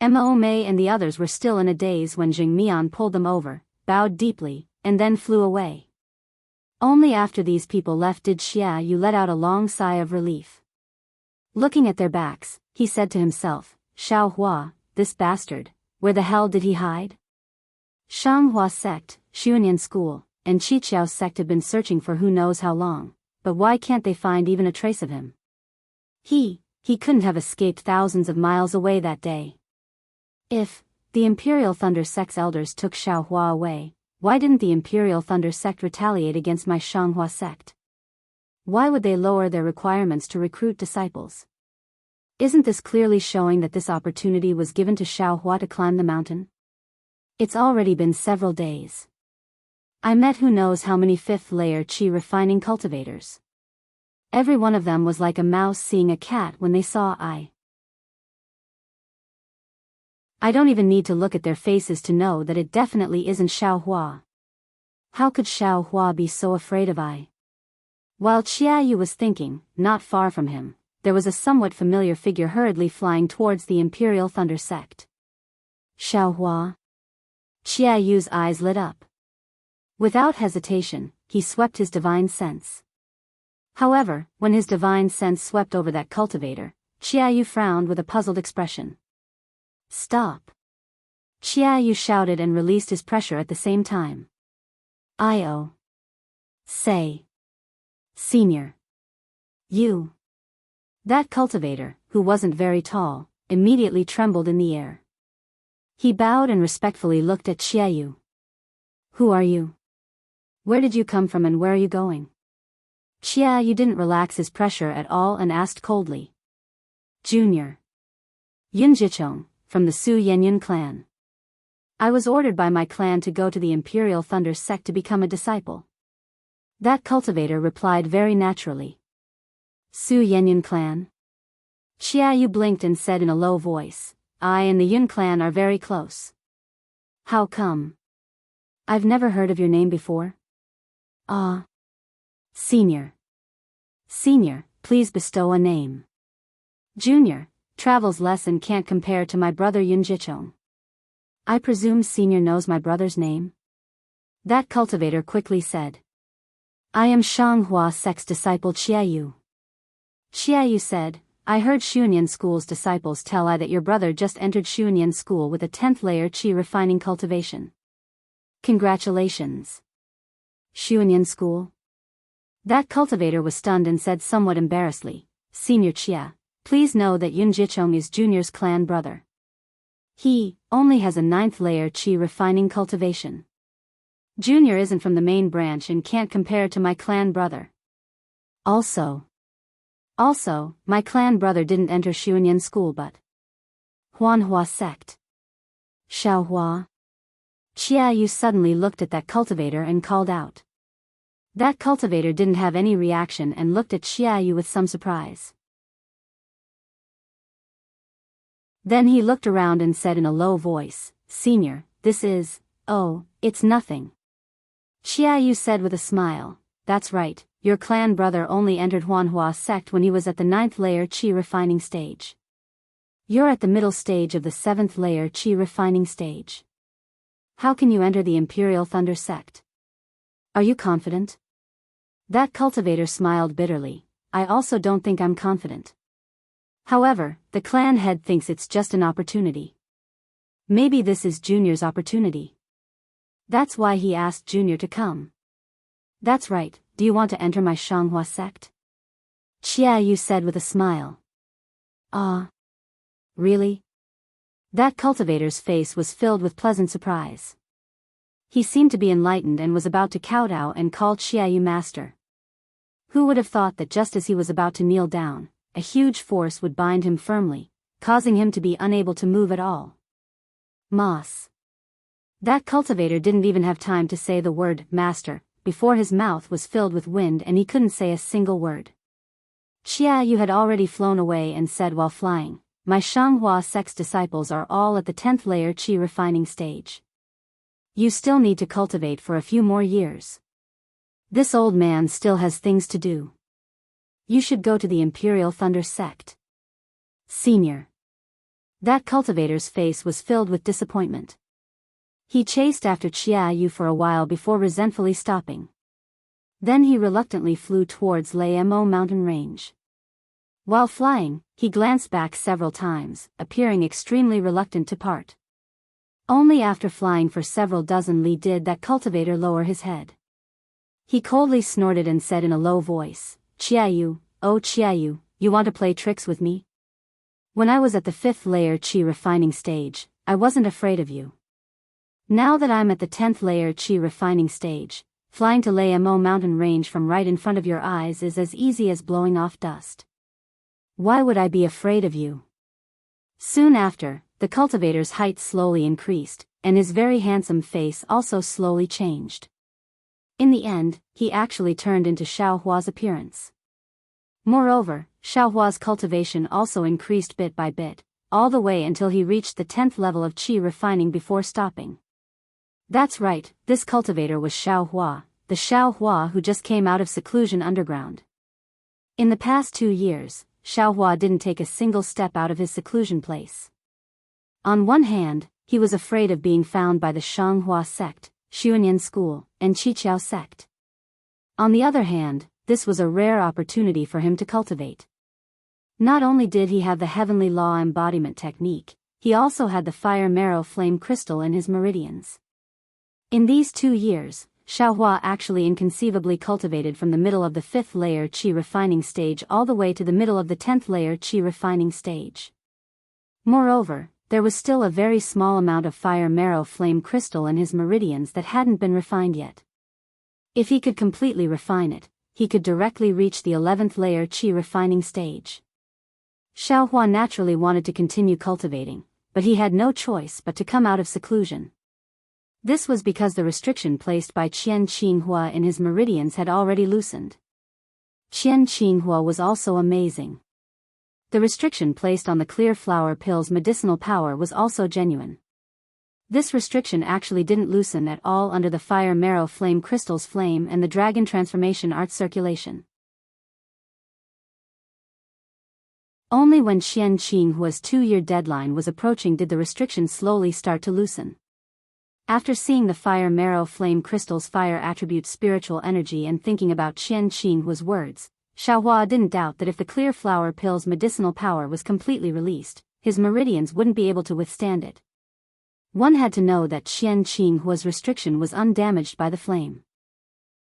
Mo Mei and the others were still in a daze when Jing Mian pulled them over, bowed deeply, and then flew away. Only after these people left did Xia Yu let out a long sigh of relief. Looking at their backs, he said to himself, Xiaohua, this bastard, where the hell did he hide? Shanghua sect, Xuanyan school, and Qiqiao sect have been searching for who knows how long, but why can't they find even a trace of him? He couldn't have escaped thousands of miles away that day. If the Imperial Thunder Sect's elders took Xiaohua away, why didn't the Imperial Thunder Sect retaliate against my Shanghua sect? Why would they lower their requirements to recruit disciples? Isn't this clearly showing that this opportunity was given to Xiaohua to climb the mountain? It's already been several days. I met who knows how many 5th layer Qi refining cultivators. Every one of them was like a mouse seeing a cat when they saw I don't even need to look at their faces to know that it definitely isn't Xiaohua. How could Xiaohua be so afraid of I? While Xia Yu was thinking, not far from him, there was a somewhat familiar figure hurriedly flying towards the Imperial Thunder Sect. Xiaohua? Xia Yu's eyes lit up. Without hesitation, he swept his divine sense. However, when his divine sense swept over that cultivator, Xia Yu frowned with a puzzled expression. Stop! Xia Yu shouted and released his pressure at the same time. Say. Senior. You. That cultivator, who wasn't very tall, immediately trembled in the air. He bowed and respectfully looked at Xia Yu. Who are you? Where did you come from and where are you going? Xia Yu didn't relax his pressure at all and asked coldly. Junior. Yun Jichong, from the Su Yenyun clan. I was ordered by my clan to go to the Imperial Thunder Sect to become a disciple. That cultivator replied very naturally. Su Yenyun clan? Xia Yu blinked and said in a low voice, I and the Yun clan are very close. How come? I've never heard of your name before. Senior. Senior, please bestow a name. Junior, travels less and can't compare to my brother Yun Jichong. I presume Senior knows my brother's name? That cultivator quickly said. I am Shanghua sect's disciple Xia Yu. Xia Yu said, I heard Xuanyan school's disciples tell I that your brother just entered Xuanyan school with a 10th layer Qi refining cultivation. Congratulations. Xuanyan school? That cultivator was stunned and said somewhat embarrassedly, Senior Xia, please know that Yun Jichong is Junior's clan brother. He only has a 9th layer Qi refining cultivation. Junior isn't from the main branch and can't compare to my clan brother. Also, Also, my clan brother didn't enter Xuanyan school but Huanhua sect. Xiaohua. Qiaoyu suddenly looked at that cultivator and called out. That cultivator didn't have any reaction and looked at Qiaoyu with some surprise. Then he looked around and said in a low voice, "Senior, this is, oh, it's nothing." Qiaoyu said with a smile, "That's right, your clan brother only entered Huanhua sect when he was at the 9th layer qi refining stage. You're at the middle stage of the 7th layer qi refining stage. How can you enter the Imperial Thunder sect? Are you confident?" That cultivator smiled bitterly. "I also don't think I'm confident. However, the clan head thinks it's just an opportunity. Maybe this is Junior's opportunity. That's why he asked Junior to come." "That's right, do you want to enter my Xianghua sect?" Qiaoyu said with a smile. "Ah. Really?" That cultivator's face was filled with pleasant surprise. He seemed to be enlightened and was about to kowtow and call Qiaoyu master. Who would have thought that just as he was about to kneel down, a huge force would bind him firmly, causing him to be unable to move at all. Moss. That cultivator didn't even have time to say the word master before his mouth was filled with wind and he couldn't say a single word. Qiaoyu had already flown away and said while flying, "My Xianghua sect's disciples are all at the 10th layer qi refining stage. You still need to cultivate for a few more years. This old man still has things to do. You should go to the Imperial Thunder sect." Senior. That cultivator's face was filled with disappointment. He chased after Qiaoyu for a while before resentfully stopping. Then he reluctantly flew towards Lamo mountain range. While flying, he glanced back several times, appearing extremely reluctant to part. Only after flying for several dozen li did that cultivator lower his head. He coldly snorted and said in a low voice, "Qiaoyu, oh Qiaoyu, you want to play tricks with me? When I was at the 5th layer qi refining stage, I wasn't afraid of you. Now that I'm at the 10th layer qi refining stage, flying to Lamo mountain range from right in front of your eyes is as easy as blowing off dust. Why would I be afraid of you?" Soon after, the cultivator's height slowly increased, and his very handsome face also slowly changed. In the end, he actually turned into Xiaohua's appearance. Moreover, Xiaohua's cultivation also increased bit by bit, all the way until he reached the 10th level of qi refining before stopping. That's right, this cultivator was Xiaohua, the Xiaohua who just came out of seclusion underground. In the past 2 years, Xiaohua didn't take a single step out of his seclusion place. On one hand, he was afraid of being found by the Xianghua sect, Xuanyan school, and Qiqiao sect. On the other hand, this was a rare opportunity for him to cultivate. Not only did he have the heavenly law embodiment technique, he also had the fire marrow flame crystal in his meridians. In these 2 years, Xiaohua actually inconceivably cultivated from the middle of the 5th layer qi refining stage all the way to the middle of the 10th layer qi refining stage. Moreover, there was still a very small amount of fire marrow flame crystal in his meridians that hadn't been refined yet. If he could completely refine it, he could directly reach the 11th layer qi refining stage. Xiaohua naturally wanted to continue cultivating, but he had no choice but to come out of seclusion. This was because the restriction placed by Qian Qinghua in his meridians had already loosened. Qian Qinghua was also amazing. The restriction placed on the clear flower pill's medicinal power was also genuine. This restriction actually didn't loosen at all under the fire marrow flame crystal's flame and the dragon transformation art circulation. Only when Qian Qinghua's 2-year deadline was approaching did the restriction slowly start to loosen. After seeing the fire marrow flame crystal's fire attribute spiritual energy and thinking about Qian Qinghua's words, Xiaohua didn't doubt that if the clear flower pill's medicinal power was completely released, his meridians wouldn't be able to withstand it. One had to know that Qian Qinghua's restriction was undamaged by the flame.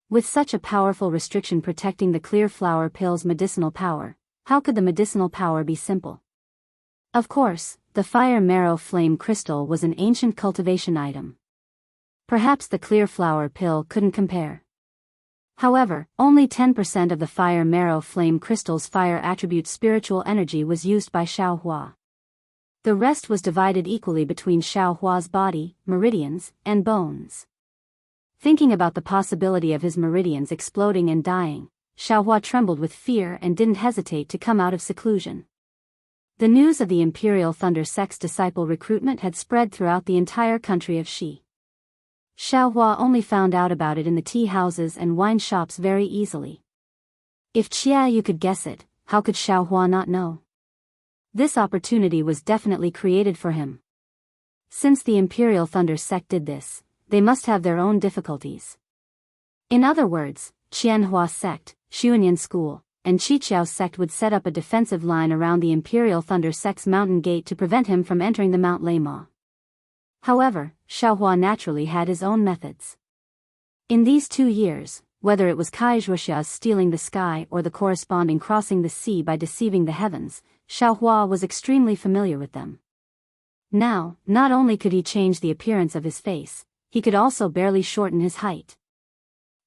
With such a powerful restriction protecting the clear flower pill's medicinal power, how could the medicinal power be simple? Of course, the fire marrow flame crystal was an ancient cultivation item. Perhaps the clear flower pill couldn't compare. However, only 10% of the fire marrow flame crystal's fire attribute spiritual energy was used by Xiaohua. The rest was divided equally between Xiaohua's body, meridians, and bones. Thinking about the possibility of his meridians exploding and dying, Xiaohua trembled with fear and didn't hesitate to come out of seclusion. The news of the Imperial Thunder Sect's disciple recruitment had spread throughout the entire country of Xi. Xiaohua only found out about it in the tea houses and wine shops very easily. If Qiaoyu could guess it, how could Xiaohua not know? This opportunity was definitely created for him. Since the Imperial Thunder Sect did this, they must have their own difficulties. In other words, Qianhua Sect, Xuanyan School, and Qiqiao Sect would set up a defensive line around the Imperial Thunder Sect's mountain gate to prevent him from entering the Mount Leima. However, Xiaohua naturally had his own methods. In these 2 years, whether it was Kaizhuxia's stealing the sky or the corresponding crossing the sea by deceiving the heavens, Xiaohua was extremely familiar with them. Now, not only could he change the appearance of his face, he could also barely shorten his height.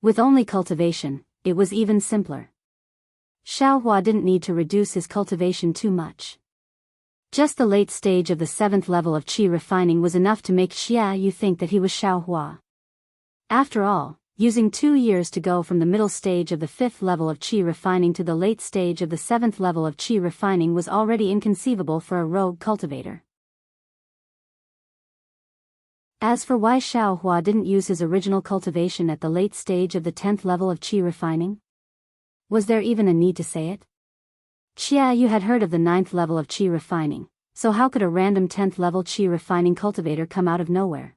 With only cultivation, it was even simpler. Xiaohua didn't need to reduce his cultivation too much. Just the late stage of the 7th level of qi refining was enough to make Xiaoyu think that he was Xiaohua. After all, using 2 years to go from the middle stage of the 5th level of qi refining to the late stage of the 7th level of qi refining was already inconceivable for a rogue cultivator. As for why Xiaohua didn't use his original cultivation at the late stage of the 10th level of qi refining? Was there even a need to say it? Qiaoyu had heard of the 9th level of qi refining, so how could a random 10th level qi refining cultivator come out of nowhere?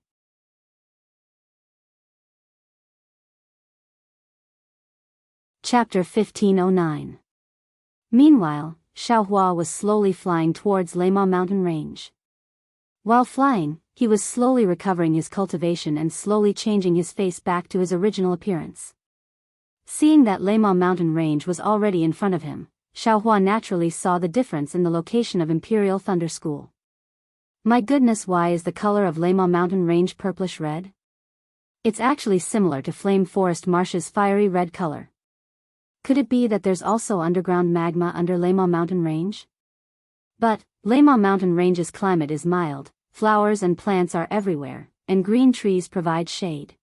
Chapter 1509. Meanwhile, Xiaohua was slowly flying towards Leima mountain range. While flying, he was slowly recovering his cultivation and slowly changing his face back to his original appearance. Seeing that Leima mountain range was already in front of him, Xiaohua naturally saw the difference in the location of Imperial Thunder School. My goodness, why is the color of Leima mountain range purplish red? It's actually similar to Flame Forest Marsh's fiery red color. Could it be that there's also underground magma under Leima mountain range? But, Leima mountain range's climate is mild, flowers and plants are everywhere, and green trees provide shade.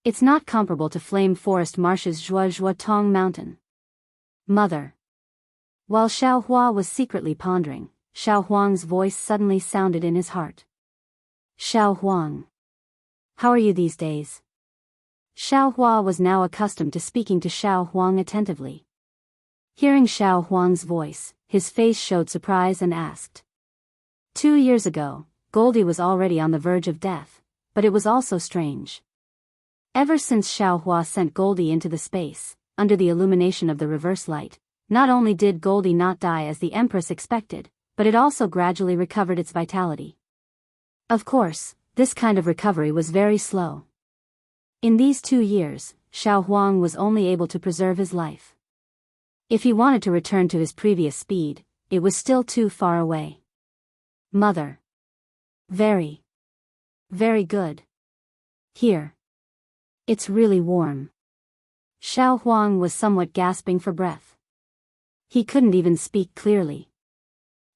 It's not comparable to Flame Forest Marsh's Zhuozhuo Tong mountain. Mother. While Xiaohua was secretly pondering, Xiao Huang's voice suddenly sounded in his heart. Xiao Huang. How are you these days? Xiaohua was now accustomed to speaking to Xiao Huang attentively. Hearing Xiao Huang's voice, his face showed surprise and asked. 2 years ago, Goldie was already on the verge of death, but it was also strange. Ever since Xiaohua sent Goldie into the space, under the illumination of the reverse light, not only did Goldie not die as the Empress expected, but it also gradually recovered its vitality. Of course, this kind of recovery was very slow. In these 2 years, Xiao Huang was only able to preserve his life. If he wanted to return to his previous speed, it was still too far away. Mother. Very. Very good. Here. It's really warm. Xiao Huang was somewhat gasping for breath. He couldn't even speak clearly.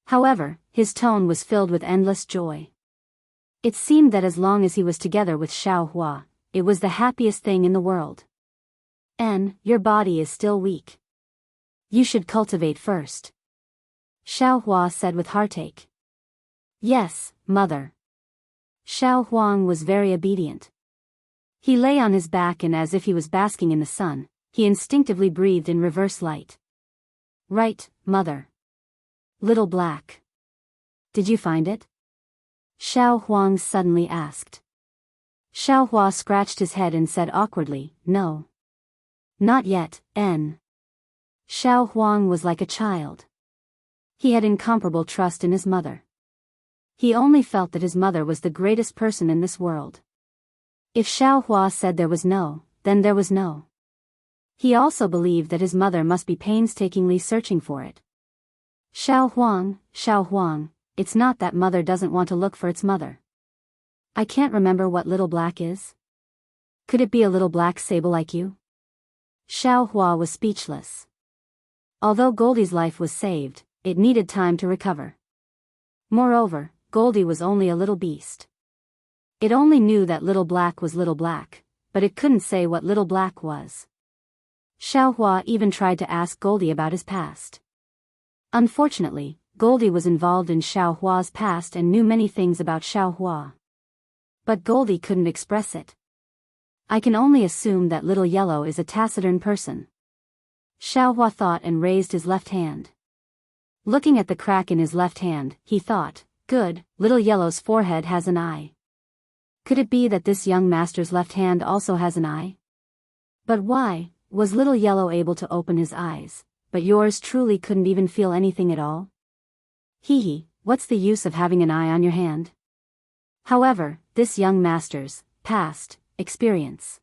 However, his tone was filled with endless joy. It seemed that as long as he was together with Xiaohua, it was the happiest thing in the world. Your body is still weak. You should cultivate first. Xiaohua said with heartache. Yes, mother. Xiao Huang was very obedient. He lay on his back and as if he was basking in the sun, he instinctively breathed in reverse light. Right, mother. Little Black. Did you find it? Xiao Huang suddenly asked. Xiaohua scratched his head and said awkwardly, no. Not yet, N. Xiao Huang was like a child. He had incomparable trust in his mother. He only felt that his mother was the greatest person in this world. If Xiaohua said there was no, then there was no. He also believed that his mother must be painstakingly searching for it. Xiao Huang, it's not that mother doesn't want to look for its mother. I can't remember what Little Black is. Could it be a little black sable like you? Xiaohua was speechless. Although Goldie's life was saved, it needed time to recover. Moreover, Goldie was only a little beast. It only knew that Little Black was Little Black, but it couldn't say what Little Black was. Xiaohua even tried to ask Goldie about his past. Unfortunately, Goldie was involved in Xiaohua's past and knew many things about Xiaohua. But Goldie couldn't express it. I can only assume that Little Yellow is a taciturn person. Xiaohua thought and raised his left hand. Looking at the crack in his left hand, he thought, good, Little Yellow's forehead has an eye. Could it be that this young master's left hand also has an eye? But why was Little Yellow able to open his eyes, but yours truly couldn't even feel anything at all? Hee, what's the use of having an eye on your hand? However, this young master's past experience.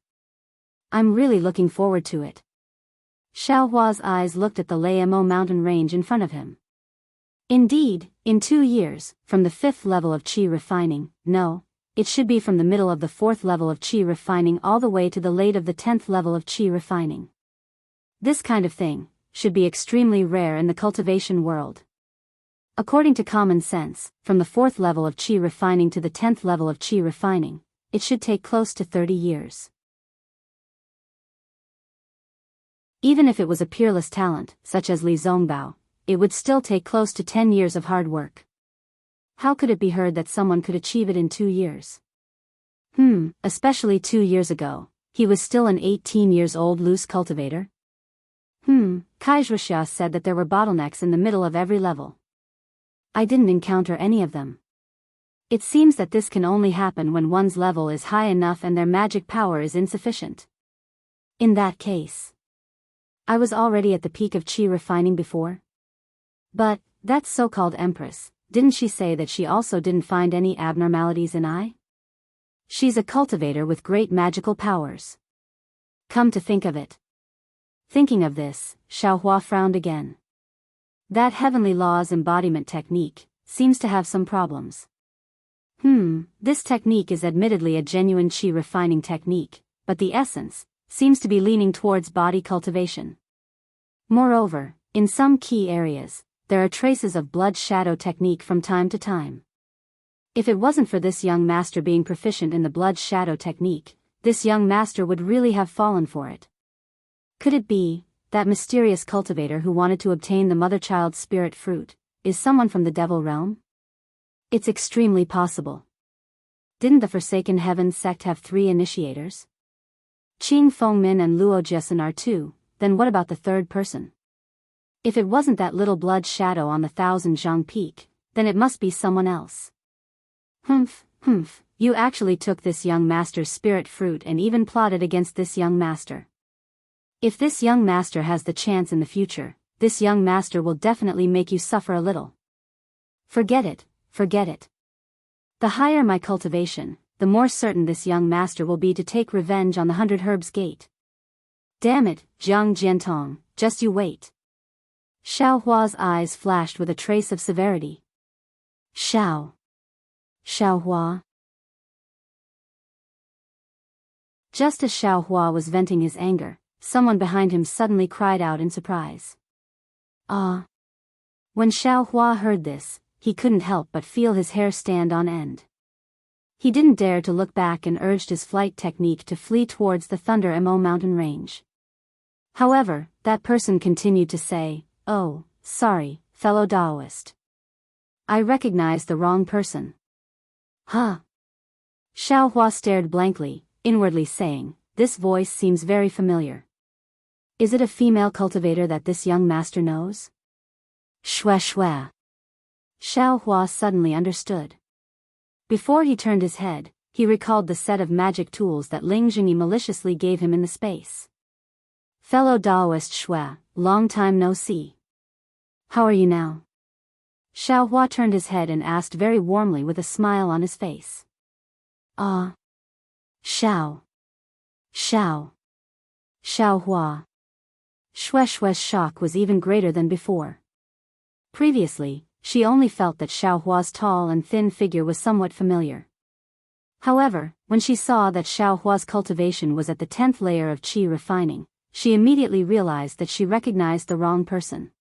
I'm really looking forward to it. Xiaohua's eyes looked at the Laimo mountain range in front of him. Indeed, in 2 years, from the 5th level of qi refining, no, it should be from the middle of the 4th level of qi refining all the way to the late of the 10th level of qi refining. This kind of thing should be extremely rare in the cultivation world. According to common sense, from the 4th level of qi refining to the 10th level of qi refining, it should take close to 30 years. Even if it was a peerless talent, such as Li Zongbao, it would still take close to 10 years of hard work. How could it be heard that someone could achieve it in 2 years? Especially 2 years ago, he was still an 18 years old loose cultivator. Kaizhuxia said that there were bottlenecks in the middle of every level. I didn't encounter any of them. It seems that this can only happen when one's level is high enough and their magic power is insufficient. In that case, I was already at the peak of qi refining before. But, that so-called empress, didn't she say that she also didn't find any abnormalities in I? She's a cultivator with great magical powers. Come to think of it. Thinking of this, Xiaohua frowned again. That heavenly law's embodiment technique seems to have some problems. This technique is admittedly a genuine qi refining technique, but the essence seems to be leaning towards body cultivation. Moreover, in some key areas, there are traces of blood shadow technique from time to time. If it wasn't for this young master being proficient in the blood shadow technique, this young master would really have fallen for it. Could it be that mysterious cultivator who wanted to obtain the mother-child spirit fruit is someone from the devil realm? It's extremely possible. Didn't the Forsaken Heavens sect have 3 initiators? Qing Fengmin and Luo Jiesun are 2, then what about the third person? If it wasn't that little blood shadow on the 1000 Zhang Peak, then it must be someone else. You actually took this young master's spirit fruit and even plotted against this young master. If this young master has the chance in the future, this young master will definitely make you suffer a little. Forget it. The higher my cultivation, the more certain this young master will be to take revenge on the 100 Herbs Gate. Damn it, Jiang Jiantong, just you wait. Xiaohua's eyes flashed with a trace of severity. Xiaohua. Just as Xiaohua was venting his anger, someone behind him suddenly cried out in surprise. Ah! When Xiaohua heard this, he couldn't help but feel his hair stand on end. He didn't dare to look back and urged his flight technique to flee towards the Thunder Mo mountain range. However, that person continued to say, "Oh, sorry, fellow Daoist. I recognized the wrong person." Huh? Xiaohua stared blankly, inwardly saying, "This voice seems very familiar. Is it a female cultivator that this young master knows?" Shua. Xiaohua suddenly understood. Before he turned his head, he recalled the set of magic tools that Ling Jingyi maliciously gave him in the space. "Fellow Daoist Shua, long time no see. How are you now?" Xiaohua turned his head and asked very warmly with a smile on his face. "Ah. Xiaohua. Shue's shock was even greater than before. Previously, she only felt that Xiaohua's tall and thin figure was somewhat familiar. However, when she saw that Xiaohua's cultivation was at the 10th layer of qi refining, she immediately realized that she recognized the wrong person.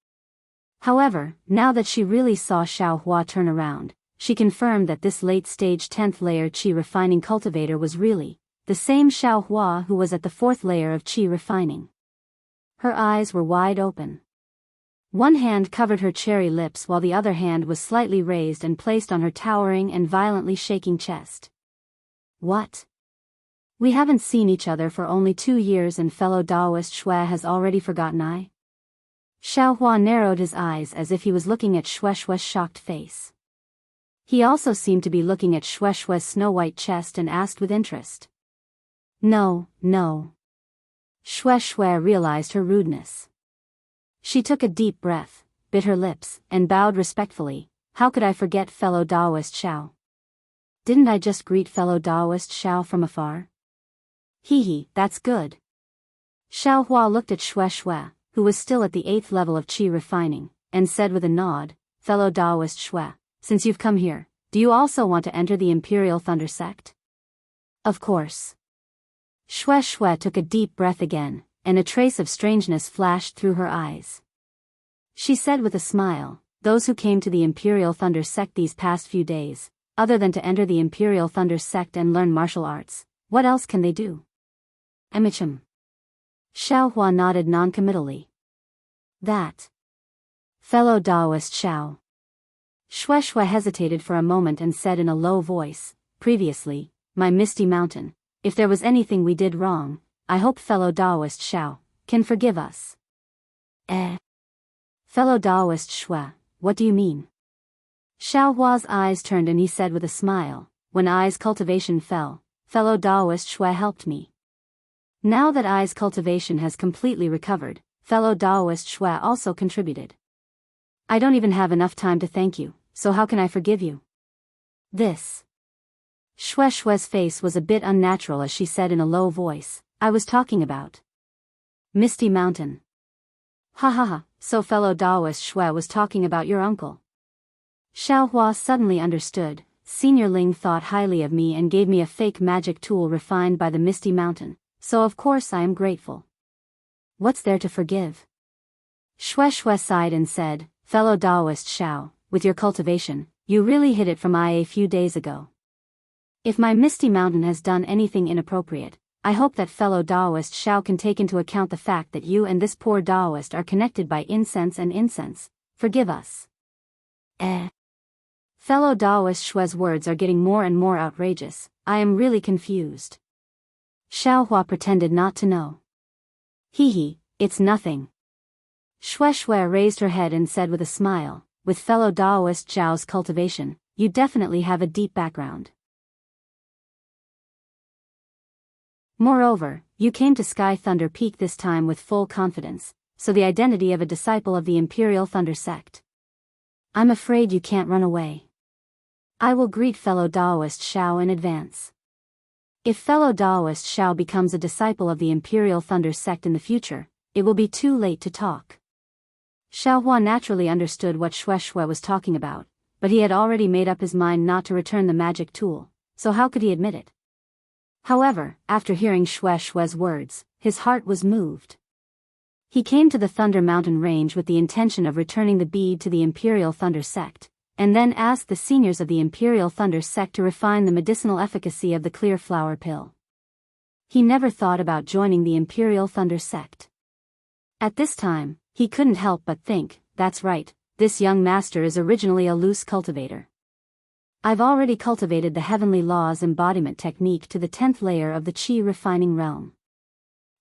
However, now that she really saw Xiaohua turn around, she confirmed that this late-stage 10th layer qi refining cultivator was really the same Xiaohua who was at the 4th layer of qi refining. Her eyes were wide open. One hand covered her cherry lips while the other hand was slightly raised and placed on her towering and violently shaking chest. What? We haven't seen each other for only 2 years and fellow Daoist Shui has already forgotten I? Xiaohua narrowed his eyes as if he was looking at Shue's shocked face. He also seemed to be looking at Shue's snow-white chest and asked with interest. No, no. Shui realized her rudeness. She took a deep breath, bit her lips, and bowed respectfully. How could I forget fellow Daoist Xiao? Didn't I just greet fellow Daoist Xiao from afar? Hee, that's good. Xiaohua looked at Shui, who was still at the 8th level of qi refining, and said with a nod, fellow Daoist Shui, since you've come here, do you also want to enter the Imperial Thunder Sect? Of course. Shui took a deep breath again, and a trace of strangeness flashed through her eyes. She said with a smile, those who came to the Imperial Thunder Sect these past few days, other than to enter the Imperial Thunder Sect and learn martial arts, what else can they do? Emichim. Xiaohua nodded noncommittally. That. Fellow Daoist Xiao. Shui hesitated for a moment and said in a low voice, previously, my Misty Mountain, if there was anything we did wrong, I hope fellow Daoist Xiao can forgive us. Fellow Daoist Shui, what do you mean? Xiaohua's eyes turned and he said with a smile, when I's cultivation fell, fellow Daoist Shui helped me. Now that I's cultivation has completely recovered, fellow Daoist Shui also contributed. I don't even have enough time to thank you, so how can I forgive you? This. Shui's face was a bit unnatural as she said in a low voice, I was talking about Misty Mountain. Ha, so fellow Daoist Shui was talking about your uncle. Xiaohua suddenly understood, Senior Ling thought highly of me and gave me a fake magic tool refined by the Misty Mountain, so of course I am grateful. What's there to forgive? Shui sighed and said, fellow Daoist Xiao, with your cultivation, you really hid it from I a few days ago. If my Misty Mountain has done anything inappropriate, I hope that fellow Daoist Xiao can take into account the fact that you and this poor Daoist are connected by incense and incense. Forgive us. Fellow Daoist Shui's words are getting more and more outrageous. I am really confused. Xiaohua pretended not to know. Hee, it's nothing. Shui raised her head and said with a smile, with fellow Daoist Zhao's cultivation, you definitely have a deep background. Moreover, you came to Sky Thunder Peak this time with full confidence, so the identity of a disciple of the Imperial Thunder Sect. I'm afraid you can't run away. I will greet fellow Daoist Xiao in advance. If fellow Daoist Xiao becomes a disciple of the Imperial Thunder Sect in the future, it will be too late to talk. Xiaohua naturally understood what Shui was talking about, but he had already made up his mind not to return the magic tool, so how could he admit it? However, after hearing Shui's words, his heart was moved. He came to the Thunder Mountain Range with the intention of returning the bead to the Imperial Thunder Sect, and then asked the seniors of the Imperial Thunder Sect to refine the medicinal efficacy of the clear flower pill. He never thought about joining the Imperial Thunder Sect. At this time, he couldn't help but think, that's right, this young master is originally a loose cultivator. I've already cultivated the Heavenly Laws embodiment technique to the 10th layer of the Qi refining realm.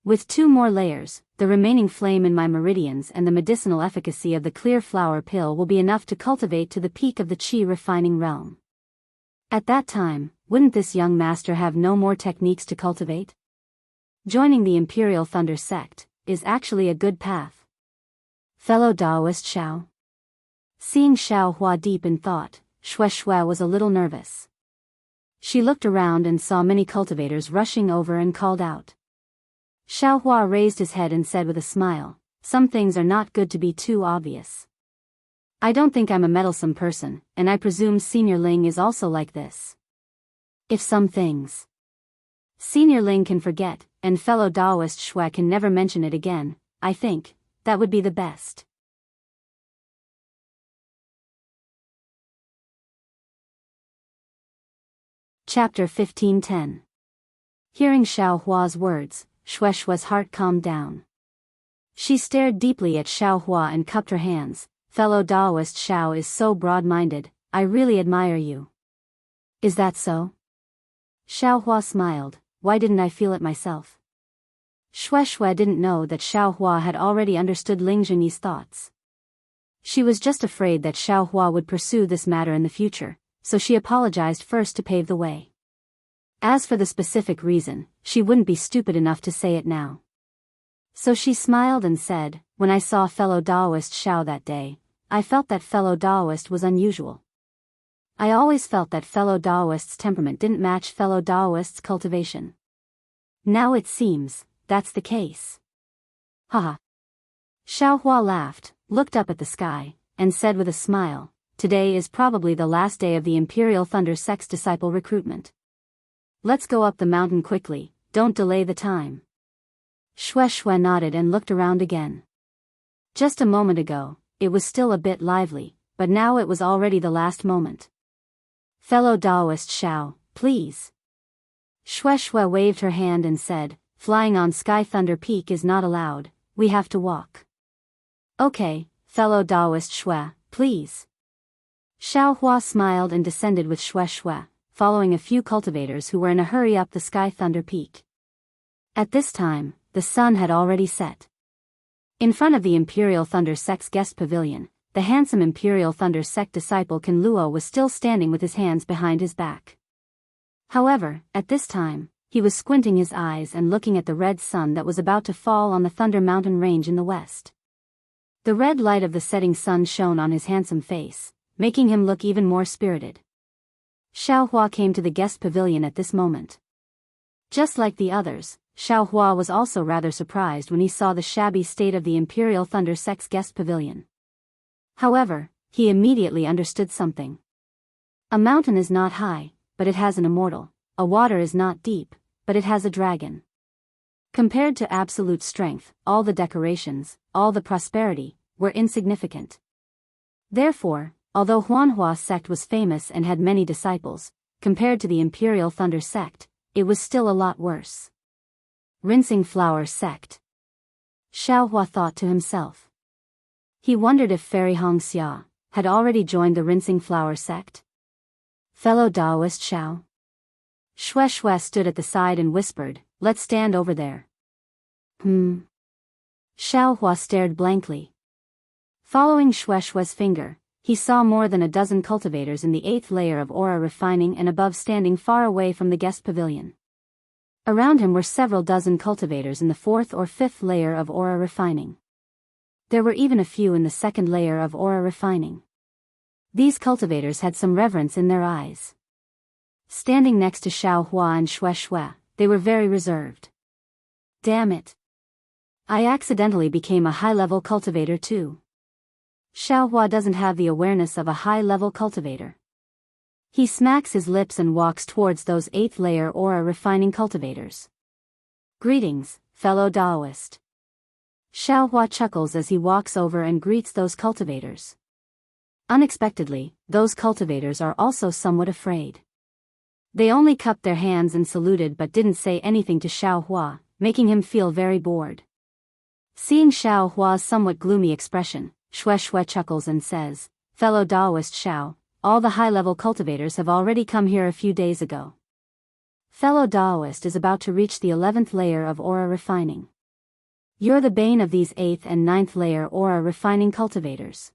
With 2 more layers, the remaining flame in my meridians and the medicinal efficacy of the clear flower pill will be enough to cultivate to the peak of the Qi refining realm. At that time, wouldn't this young master have no more techniques to cultivate? Joining the Imperial Thunder Sect is actually a good path. Fellow Daoist Xiao. Seeing Xiaohua deep in thought, Shui was a little nervous. She looked around and saw many cultivators rushing over and called out. Xiaohua raised his head and said with a smile, some things are not good to be too obvious. I don't think I'm a meddlesome person, and I presume Senior Ling is also like this. If some things Senior Ling can forget, and fellow Daoist Shui can never mention it again. I think that would be the best. Chapter 15:10. Hearing Xiao Hua's words, Shui Shui's heart calmed down. She stared deeply at Xiao Hua and cupped her hands. Fellow Daoist Xiao is so broad-minded, I really admire you. Is that so? Xiao Hua smiled. Why didn't I feel it myself? Shui Shui didn't know that Xiao Hua had already understood Ling Zhenyi's thoughts. She was just afraid that Xiao Hua would pursue this matter in the future, so she apologized first to pave the way. As for the specific reason, she wouldn't be stupid enough to say it now. So she smiled and said, when I saw fellow Daoist Xiao that day, I felt that fellow Daoist was unusual. I always felt that fellow Daoist's temperament didn't match fellow Daoist's cultivation. Now it seems that's the case. Haha. Xiao Hua laughed, looked up at the sky, and said with a smile, today is probably the last day of the Imperial Thunder Sect's disciple recruitment. Let's go up the mountain quickly, don't delay the time. Shui Shui nodded and looked around again. Just a moment ago, it was still a bit lively, but now it was already the last moment. Fellow Daoist Xiao, please. Shui Shui waved her hand and said, flying on Sky Thunder Peak is not allowed, we have to walk. Okay, fellow Daoist Shui, please. Xiao Hua smiled and descended with Shui Shui, following a few cultivators who were in a hurry up the Sky Thunder Peak. At this time, the sun had already set. In front of the Imperial Thunder Sect's guest pavilion, the handsome Imperial Thunder Sect disciple Qin Luo was still standing with his hands behind his back. However, at this time, he was squinting his eyes and looking at the red sun that was about to fall on the Thunder Mountain range in the west. The red light of the setting sun shone on his handsome face, making him look even more spirited. Xiao Hua came to the guest pavilion at this moment. Just like the others, Xiao Hua was also rather surprised when he saw the shabby state of the Imperial Thunder Sect's guest pavilion. However, he immediately understood something. A mountain is not high, but it has an immortal. A water is not deep, but it has a dragon. Compared to absolute strength, all the decorations, all the prosperity, were insignificant. Therefore, although Huanhua sect was famous and had many disciples, compared to the Imperial Thunder sect, it was still a lot worse. Rinsing Flower sect. Xiao Hua thought to himself. He wondered if Fairy Hongxia had already joined the Rinsing Flower sect. Fellow Daoist Xiao. Shui Shui stood at the side and whispered, let's stand over there. Xiao Hua stared blankly. Following Shui Shui's finger, he saw more than a dozen cultivators in the 8th layer of aura refining and above standing far away from the guest pavilion. Around him were several dozen cultivators in the 4th or 5th layer of aura refining. There were even a few in the 2nd layer of aura refining. These cultivators had some reverence in their eyes. Standing next to Xiao Hua and Shui Shui, they were very reserved. Damn it. I accidentally became a high-level cultivator too. Xiao Hua doesn't have the awareness of a high-level cultivator. He smacks his lips and walks towards those 8th layer aura refining cultivators. Greetings, fellow Daoist. Xiao Hua chuckles as he walks over and greets those cultivators. Unexpectedly, those cultivators are also somewhat afraid. They only cupped their hands and saluted but didn't say anything to Xiao Hua, making him feel very bored. Seeing Xiao Hua's somewhat gloomy expression, Shui Shui chuckles and says, fellow Daoist Xiao, all the high-level cultivators have already come here a few days ago. Fellow Daoist is about to reach the 11th layer of aura refining. You're the bane of these 8th and 9th layer aura refining cultivators.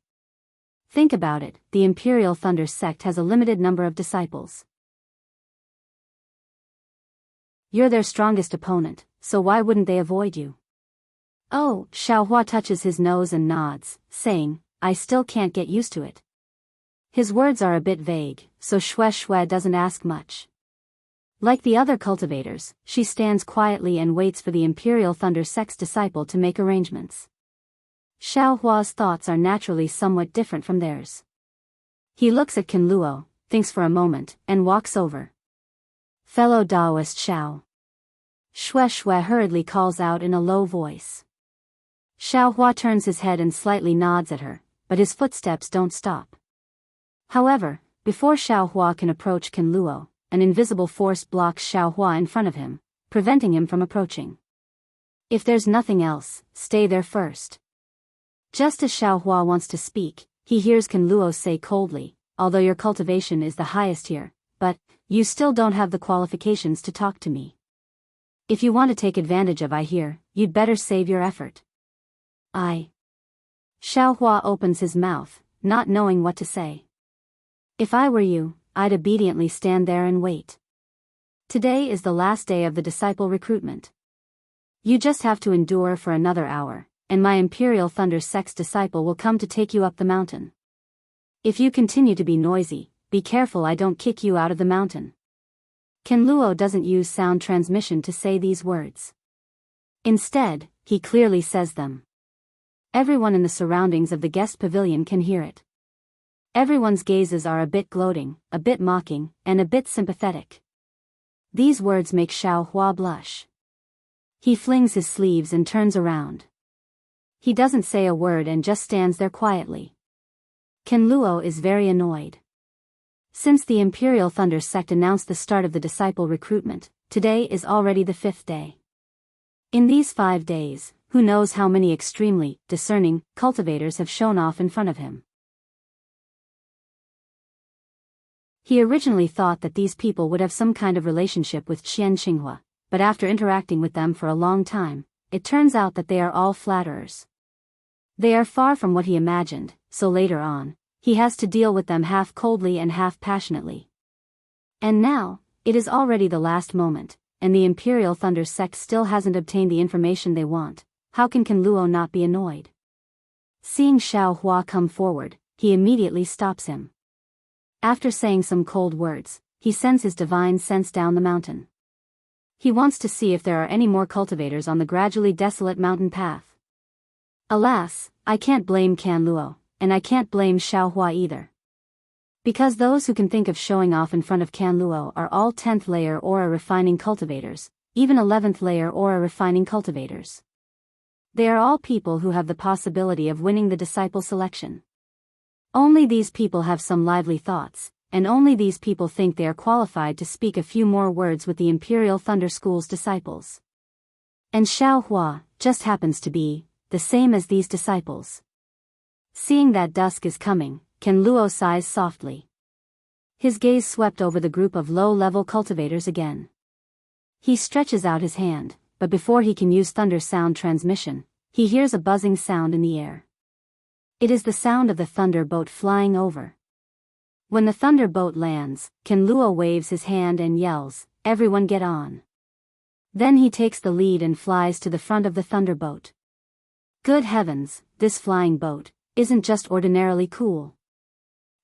Think about it, the Imperial Thunder sect has a limited number of disciples. You're their strongest opponent, so why wouldn't they avoid you? Oh, Xiao Hua touches his nose and nods, saying, I still can't get used to it. His words are a bit vague, so Shui Shui doesn't ask much. Like the other cultivators, she stands quietly and waits for the Imperial Thunder sect's disciple to make arrangements. Xiao Hua's thoughts are naturally somewhat different from theirs. He looks at Qin Luo, thinks for a moment, and walks over. Fellow Daoist Xiao. Shui Shui hurriedly calls out in a low voice. Xiaohua turns his head and slightly nods at her, but his footsteps don't stop. However, before Xiaohua can approach Ken Luo, an invisible force blocks Xiaohua in front of him, preventing him from approaching. If there's nothing else, stay there first. Just as Xiaohua wants to speak, he hears Ken Luo say coldly, although your cultivation is the highest here, but you still don't have the qualifications to talk to me. If you want to take advantage of I here, you'd better save your effort. Xiaohua opens his mouth, not knowing what to say. If I were you, I'd obediently stand there and wait. Today is the last day of the disciple recruitment. You just have to endure for another hour, and my Imperial Thunder Sect's disciple will come to take you up the mountain. If you continue to be noisy, be careful I don't kick you out of the mountain. Ken Luo doesn't use sound transmission to say these words. Instead, he clearly says them. Everyone in the surroundings of the guest pavilion can hear it. Everyone's gazes are a bit gloating, a bit mocking, and a bit sympathetic. These words make Xiaohua blush. He flings his sleeves and turns around. He doesn't say a word and just stands there quietly. Ken Luo is very annoyed. Since the Imperial Thunder Sect announced the start of the disciple recruitment, today is already the 5th day. In these 5 days, who knows how many extremely discerning cultivators have shown off in front of him. He originally thought that these people would have some kind of relationship with Xianxia, but after interacting with them for a long time, it turns out that they are all flatterers. They are far from what he imagined, so later on, he has to deal with them half coldly and half passionately. And now, it is already the last moment, and the Imperial Thunder Sect still hasn't obtained the information they want. How can Ken Luo not be annoyed? Seeing Xiaohua come forward, he immediately stops him. After saying some cold words, he sends his divine sense down the mountain. He wants to see if there are any more cultivators on the gradually desolate mountain path. Alas, I can't blame Ken Luo, and I can't blame Xiaohua either. Because those who can think of showing off in front of Ken Luo are all 10th layer aura refining cultivators, even 11th layer aura refining cultivators. They are all people who have the possibility of winning the disciple selection. Only these people have some lively thoughts, and only these people think they are qualified to speak a few more words with the Imperial Thunder School's disciples. And Xiaohua just happens to be the same as these disciples. Seeing that dusk is coming, Ken Luo sighs softly. His gaze swept over the group of low-level cultivators again. He stretches out his hand, but before he can use thunder sound transmission, he hears a buzzing sound in the air. It is the sound of the thunder boat flying over. When the thunder boat lands, Ken Luo waves his hand and yells, "Everyone get on." Then he takes the lead and flies to the front of the thunder boat. Good heavens, this flying boat isn't just ordinarily cool.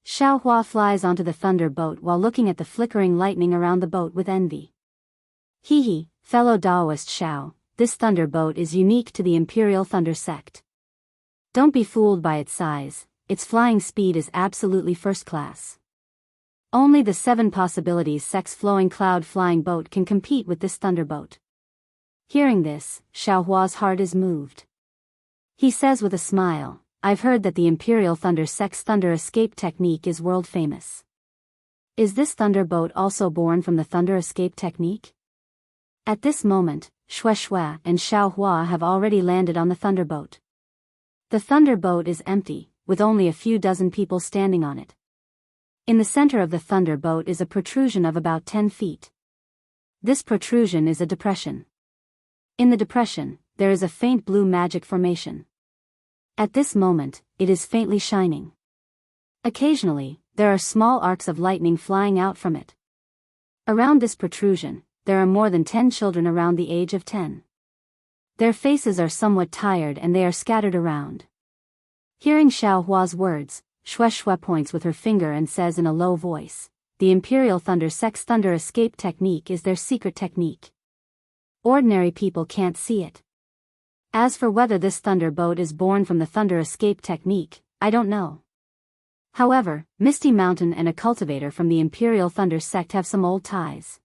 Xiaohua flies onto the thunder boat while looking at the flickering lightning around the boat with envy. Hee, fellow Daoist Xiao, this thunder boat is unique to the Imperial Thunder Sect. Don't be fooled by its size, its flying speed is absolutely first class. Only the 7 possibilities sex flowing cloud flying boat can compete with this thunderboat. Hearing this, Xiaohua's heart is moved. He says with a smile, "I've heard that the Imperial Thunder Sect's thunder escape technique is world famous. Is this thunderboat also born from the thunder escape technique?" At this moment, Shui Shui and Xiaohua have already landed on the thunderboat. The thunderboat is empty, with only a few dozen people standing on it. In the center of the thunderboat is a protrusion of about 10 feet. This protrusion is a depression. In the depression, there is a faint blue magic formation. At this moment, it is faintly shining. Occasionally, there are small arcs of lightning flying out from it. Around this protrusion, there are more than 10 children around the age of 10. Their faces are somewhat tired and they are scattered around. Hearing Xiaohua's words, Shui Shui points with her finger and says in a low voice, "The Imperial Thunder Sect's thunder escape technique is their secret technique. Ordinary people can't see it. As for whether this thunderboat is born from the thunder escape technique, I don't know. However, Misty Mountain and a cultivator from the Imperial Thunder Sect have some old ties.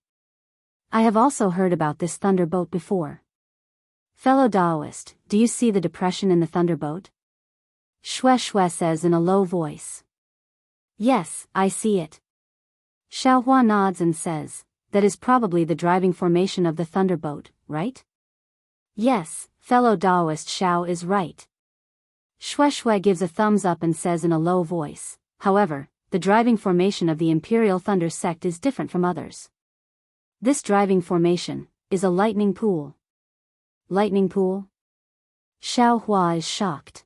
I have also heard about this thunderbolt before. Fellow Daoist, do you see the depression in the thunderbolt? Shui says in a low voice. Yes, I see it. Xiaohua nods and says, that is probably the driving formation of the thunderbolt, right? Yes, fellow Daoist Xiao is right. Shui gives a thumbs up and says in a low voice, however, the driving formation of the Imperial Thunder sect is different from others. This driving formation is a lightning pool. Lightning pool? Xiaohua is shocked.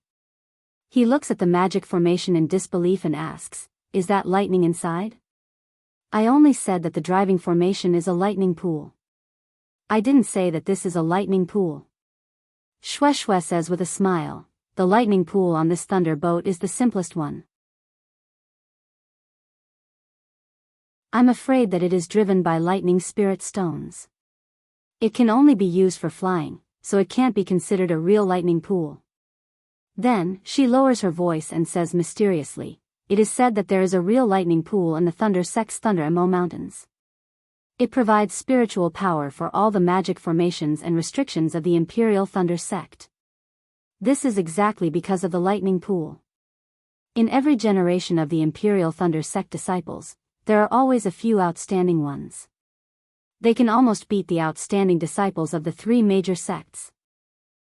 He looks at the magic formation in disbelief and asks, is that lightning inside? I only said that the driving formation is a lightning pool. I didn't say that this is a lightning pool. Shui says with a smile, the lightning pool on this thunderbolt is the simplest one. I'm afraid that it is driven by lightning spirit stones. It can only be used for flying, so it can't be considered a real lightning pool. Then, she lowers her voice and says mysteriously, it is said that there is a real lightning pool in the Thunder Sect's Thunder Mo Mountains. It provides spiritual power for all the magic formations and restrictions of the Imperial Thunder Sect. This is exactly because of the lightning pool. In every generation of the Imperial Thunder Sect disciples, there are always a few outstanding ones. They can almost beat the outstanding disciples of the three major sects.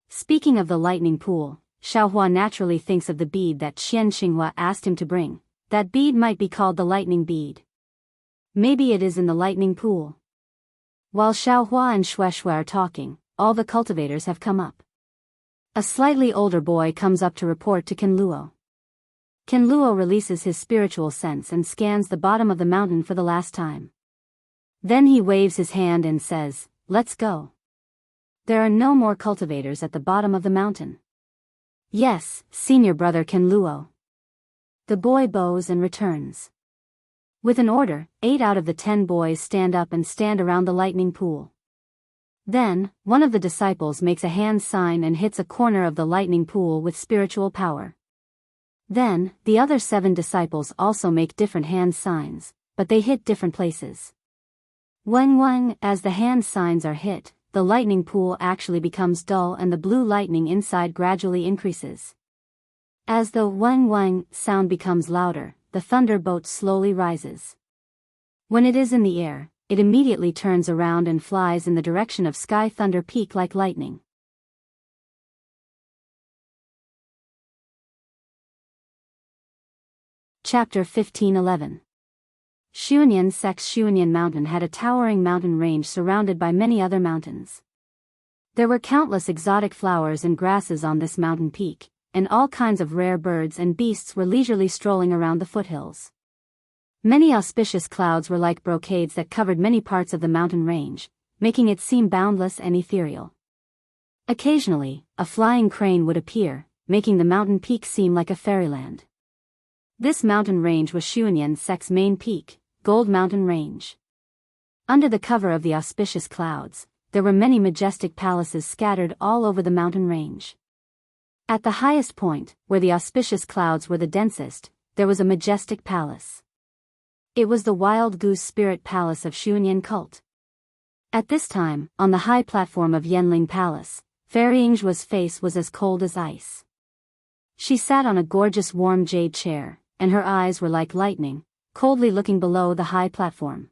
Speaking of the lightning pool, Xiaohua naturally thinks of the bead that Xianxia asked him to bring. That bead might be called the lightning bead. Maybe it is in the lightning pool. While Xiaohua and Shui are talking, all the cultivators have come up. A slightly older boy comes up to report to Kenluo. Kenluo releases his spiritual sense and scans the bottom of the mountain for the last time. Then he waves his hand and says, let's go. There are no more cultivators at the bottom of the mountain. Yes, senior brother Kenluo. The boy bows and returns. With an order, 8 out of the 10 boys stand up and stand around the lightning pool. Then, one of the disciples makes a hand sign and hits a corner of the lightning pool with spiritual power. Then, the other 7 disciples also make different hand signs, but they hit different places. When as the hand signs are hit, the lightning pool actually becomes dull and the blue lightning inside gradually increases. As the wang sound becomes louder, the thunderbolt slowly rises. When it is in the air, it immediately turns around and flies in the direction of Sky Thunder Peak like lightning. Chapter 15:11. Xianxia Sect's Xianxia Mountain had a towering mountain range surrounded by many other mountains. There were countless exotic flowers and grasses on this mountain peak, and all kinds of rare birds and beasts were leisurely strolling around the foothills. Many auspicious clouds were like brocades that covered many parts of the mountain range, making it seem boundless and ethereal. Occasionally, a flying crane would appear, making the mountain peak seem like a fairyland. This mountain range was Xianxia Sect's main peak, Gold Mountain Range. Under the cover of the auspicious clouds, there were many majestic palaces scattered all over the mountain range. At the highest point, where the auspicious clouds were the densest, there was a majestic palace. It was the Wild Goose Spirit Palace of Xianxia Cult. At this time, on the high platform of Yanling Palace, Fairy Yingzhua's face was as cold as ice. She sat on a gorgeous warm jade chair, and her eyes were like lightning, coldly looking below the high platform.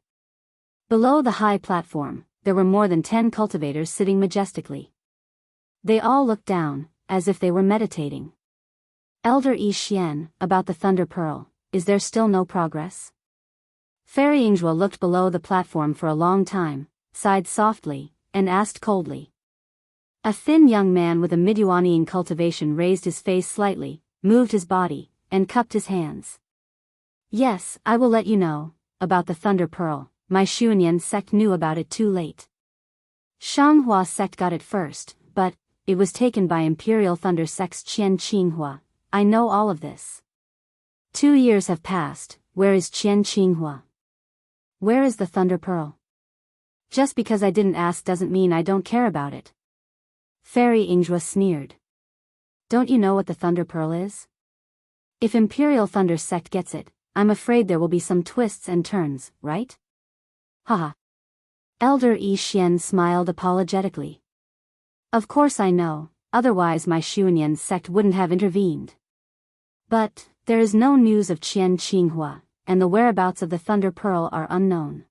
Below the high platform, there were more than 10 cultivators sitting majestically. They all looked down, as if they were meditating. Elder Yi Xian, about the Thunder Pearl, is there still no progress? Fairy Yingzhua looked below the platform for a long time, sighed softly, and asked coldly. A thin young man with a Midyuanian cultivation raised his face slightly, moved his body, and cupped his hands. Yes, I will let you know, about the Thunder Pearl. My Xianxia sect knew about it too late. Xianghua sect got it first, but it was taken by Imperial Thunder Sect's Qian Qinghua. I know all of this. 2 years have passed. Where is Qian Qinghua? Where is the Thunder Pearl? Just because I didn't ask doesn't mean I don't care about it. Fairy Yingzhua sneered. Don't you know what the Thunder Pearl is? If Imperial Thunder Sect gets it, I'm afraid there will be some twists and turns, right? Haha. Elder Yi Xian smiled apologetically. Of course I know, otherwise my Xuanyan sect wouldn't have intervened. But, there is no news of Qian Qinghua, and the whereabouts of the Thunder Pearl are unknown.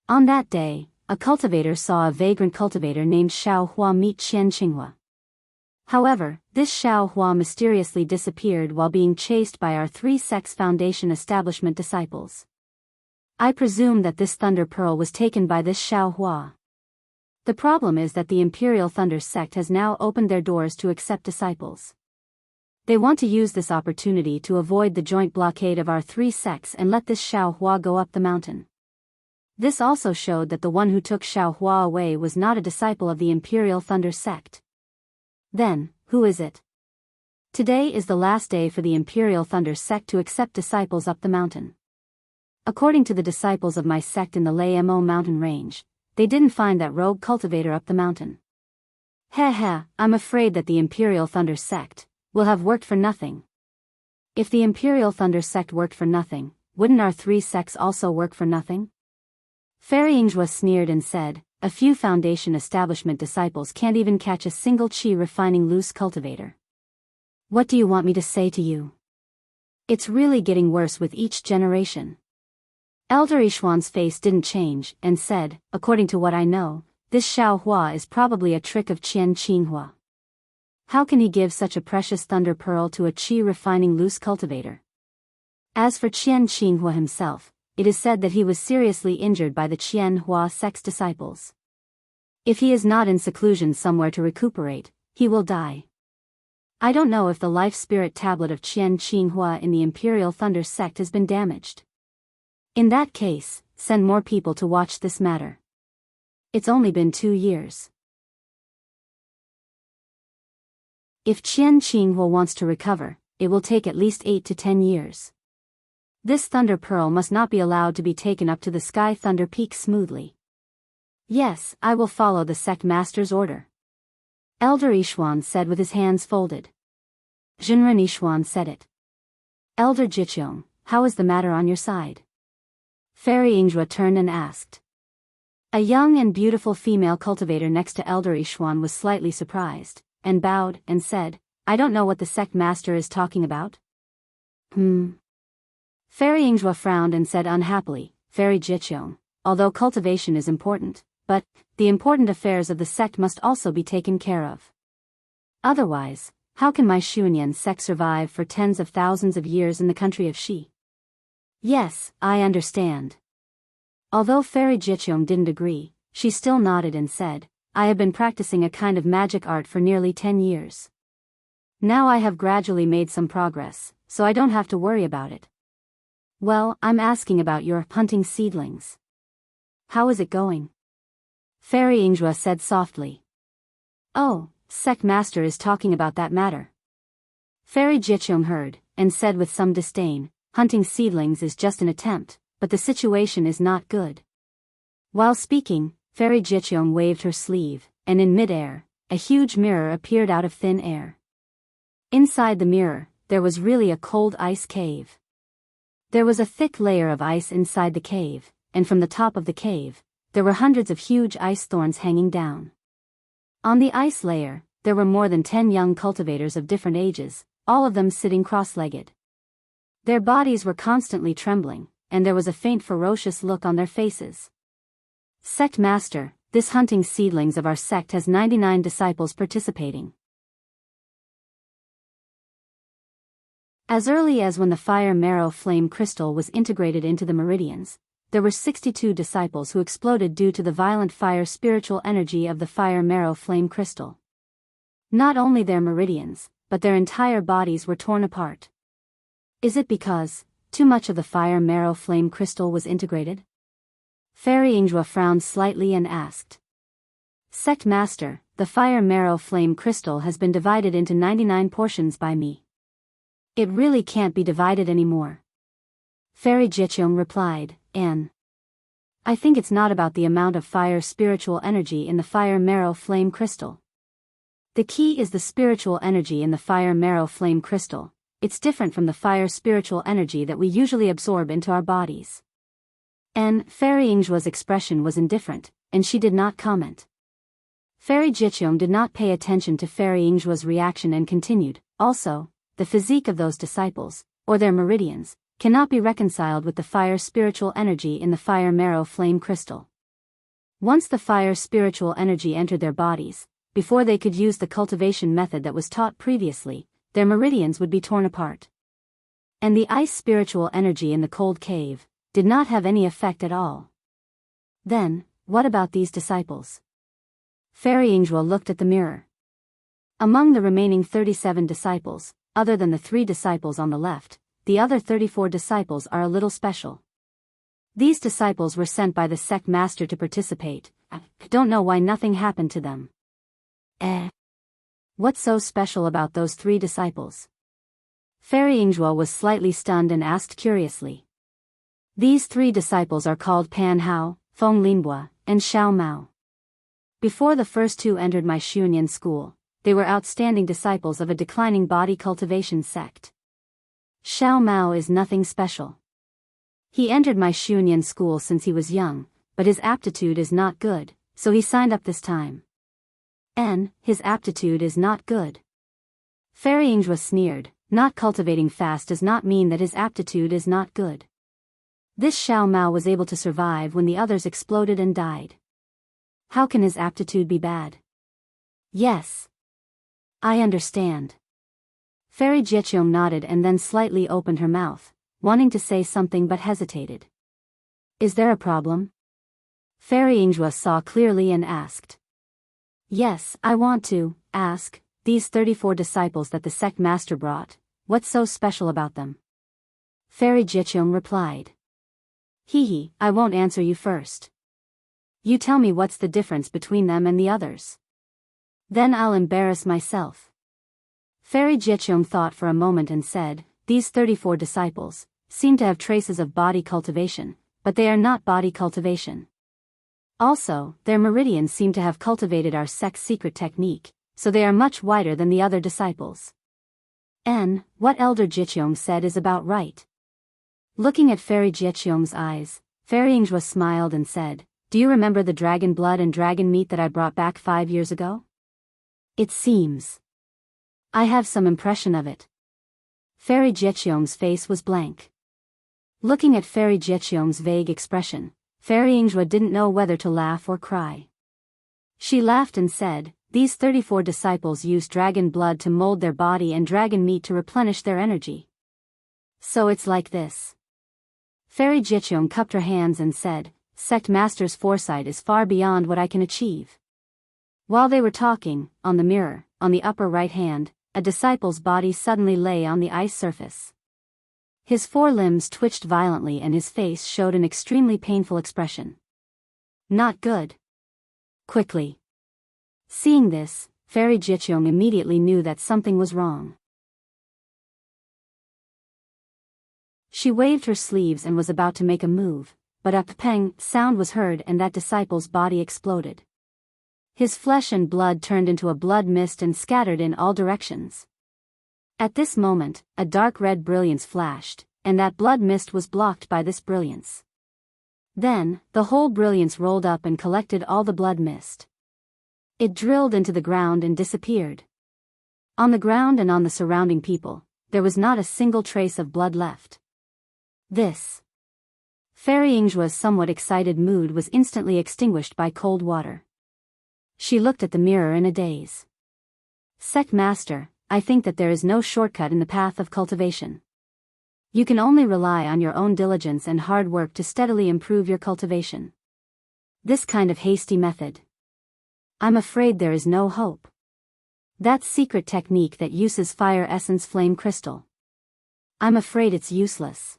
On that day, a cultivator saw a vagrant cultivator named Xiao Hua meet Qian Qinghua. However, this Xiao Hua mysteriously disappeared while being chased by our 3 Sects Foundation establishment disciples. I presume that this Thunder Pearl was taken by this Xiao Hua. The problem is that the Imperial Thunder Sect has now opened their doors to accept disciples. They want to use this opportunity to avoid the joint blockade of our 3 sects and let this Xiao Hua go up the mountain. This also showed that the one who took Xiao Hua away was not a disciple of the Imperial Thunder Sect. Then, who is it? Today is the last day for the Imperial Thunder Sect to accept disciples up the mountain. According to the disciples of my sect in the Mo mountain range, they didn't find that rogue cultivator up the mountain. Heh, I'm afraid that the Imperial Thunder Sect will have worked for nothing. If the Imperial Thunder Sect worked for nothing, wouldn't our 3 sects also work for nothing? Fairy Yinghua sneered and said, a few Foundation establishment disciples can't even catch a single chi refining loose cultivator. What do you want me to say to you? It's really getting worse with each generation. Elder Yishuan's face didn't change, and said, according to what I know, this Xiao Hua is probably a trick of Qian Qinghua. How can he give such a precious thunder pearl to a chi refining loose cultivator? As for Qian Qinghua himself, it is said that he was seriously injured by the Qian Hua sect's disciples. If he is not in seclusion somewhere to recuperate, he will die. I don't know if the life spirit tablet of Qian Qinghua in the Imperial Thunder sect has been damaged. In that case, send more people to watch this matter. It's only been 2 years. If Qian Qinghua wants to recover, it will take at least 8 to 10 years. This Thunder Pearl must not be allowed to be taken up to the Sky Thunder Peak smoothly. Yes, I will follow the sect master's order. Elder Yishuan said with his hands folded. Jinren Yishuan said it. Elder Jiqiong, how is the matter on your side? Fairy Yinghua turned and asked. A young and beautiful female cultivator next to Elder Yishuan was slightly surprised, and bowed, and said, I don't know what the sect master is talking about. Fairy Yinghua frowned and said unhappily, Fairy Jiqiong, although cultivation is important, but the important affairs of the sect must also be taken care of. Otherwise, how can my Xuanyan sect survive for tens of thousands of years in the country of Xi? Yes, I understand. Although Fairy Jiqiong didn't agree, she still nodded and said, I have been practicing a kind of magic art for nearly 10 years. Now I have gradually made some progress, so I don't have to worry about it. Well, I'm asking about your hunting seedlings. How is it going? Fairy Yinghua said softly. Oh, sect master is talking about that matter. Fairy Jiqiong heard, and said with some disdain, hunting seedlings is just an attempt, but the situation is not good. While speaking, Fairy Jiqiong waved her sleeve, and in mid-air, a huge mirror appeared out of thin air. Inside the mirror, there was really a cold ice cave. There was a thick layer of ice inside the cave, and from the top of the cave, there were hundreds of huge ice thorns hanging down. On the ice layer, there were more than 10 young cultivators of different ages, all of them sitting cross-legged. Their bodies were constantly trembling, and there was a faint ferocious look on their faces. Sect Master, this hunting seedlings of our sect has 99 disciples participating. As early as when the fire marrow flame crystal was integrated into the meridians, there were 62 disciples who exploded due to the violent fire spiritual energy of the fire marrow flame crystal. Not only their meridians, but their entire bodies were torn apart. Is it because too much of the fire marrow flame crystal was integrated? Fairy Yinghua frowned slightly and asked. Sect Master, the fire marrow flame crystal has been divided into 99 portions by me. It really can't be divided anymore. Fairy Jiqiong replied, I think it's not about the amount of fire spiritual energy in the fire marrow flame crystal. The key is the spiritual energy in the fire marrow flame crystal. It's different from the fire spiritual energy that we usually absorb into our bodies. Fairy Yinghua's expression was indifferent, and she did not comment. Fairy Jiqiong did not pay attention to Fairy Yingzhua's reaction and continued, also, the physique of those disciples, or their meridians, cannot be reconciled with the fire spiritual energy in the fire marrow flame crystal. Once the fire spiritual energy entered their bodies, before they could use the cultivation method that was taught previously, their meridians would be torn apart. And the ice spiritual energy in the cold cave did not have any effect at all. Then, what about these disciples? Fairy Yingzhua looked at the mirror. Among the remaining 37 disciples, other than the 3 disciples on the left, the other 34 disciples are a little special. These disciples were sent by the sect master to participate. I don't know why nothing happened to them. What's so special about those 3 disciples? Fairy Yingzhua was slightly stunned and asked curiously. These 3 disciples are called Pan Hao, Feng Linbua, and Xiao Mao. Before the first 2 entered my Xunyan school, they were outstanding disciples of a declining body cultivation sect. Xiao Mao is nothing special. He entered my Xunyan school since he was young, but his aptitude is not good, so he signed up this time. His aptitude is not good. Fairy Yingzhua sneered, not cultivating fast does not mean that his aptitude is not good. This Xiao Mao was able to survive when the others exploded and died. How can his aptitude be bad? Yes. I understand. Fairy Jiqiong nodded and then slightly opened her mouth, wanting to say something but hesitated. Is there a problem? Fairy Yingzhua saw clearly and asked. Yes, I want to ask, these 34 disciples that the sect master brought, what's so special about them? Fairy Jiqiong replied. I won't answer you first. You tell me what's the difference between them and the others. Then I'll embarrass myself. Fairy Jiqiong thought for a moment and said, these 34 disciples seem to have traces of body cultivation, but they are not body cultivation. Also, their meridians seem to have cultivated our sect's secret technique, so they are much wider than the other disciples. What Elder Jiqiong said is about right. Looking at Fairy Jiqiong's eyes, Fairy Yingzhua smiled and said, do you remember the dragon blood and dragon meat that I brought back 5 years ago? It seems. I have some impression of it. Fairy Jiqiong's face was blank. Looking at Fairy Jiqiong's vague expression, Fairy Yingzhua didn't know whether to laugh or cry. She laughed and said, these 34 disciples used dragon blood to mold their body and dragon meat to replenish their energy. So it's like this. Fairy Jiqiong cupped her hands and said, sect master's foresight is far beyond what I can achieve. While they were talking, on the mirror, on the upper right hand, a disciple's body suddenly lay on the ice surface. His 4 limbs twitched violently and his face showed an extremely painful expression. Not good. Quickly. Seeing this, Fairy Jiqiong immediately knew that something was wrong. She waved her sleeves and was about to make a move, but a peng sound was heard and that disciple's body exploded. His flesh and blood turned into a blood mist and scattered in all directions. At this moment, a dark red brilliance flashed, and that blood mist was blocked by this brilliance. Then, the whole brilliance rolled up and collected all the blood mist. It drilled into the ground and disappeared. On the ground and on the surrounding people, there was not a single trace of blood left. This. Fairy Yingzhua's somewhat excited mood was instantly extinguished by cold water. She looked at the mirror in a daze. Sect Master, I think that there is no shortcut in the path of cultivation. You can only rely on your own diligence and hard work to steadily improve your cultivation. This kind of hasty method. I'm afraid there is no hope. That secret technique that uses fire essence flame crystal. I'm afraid it's useless.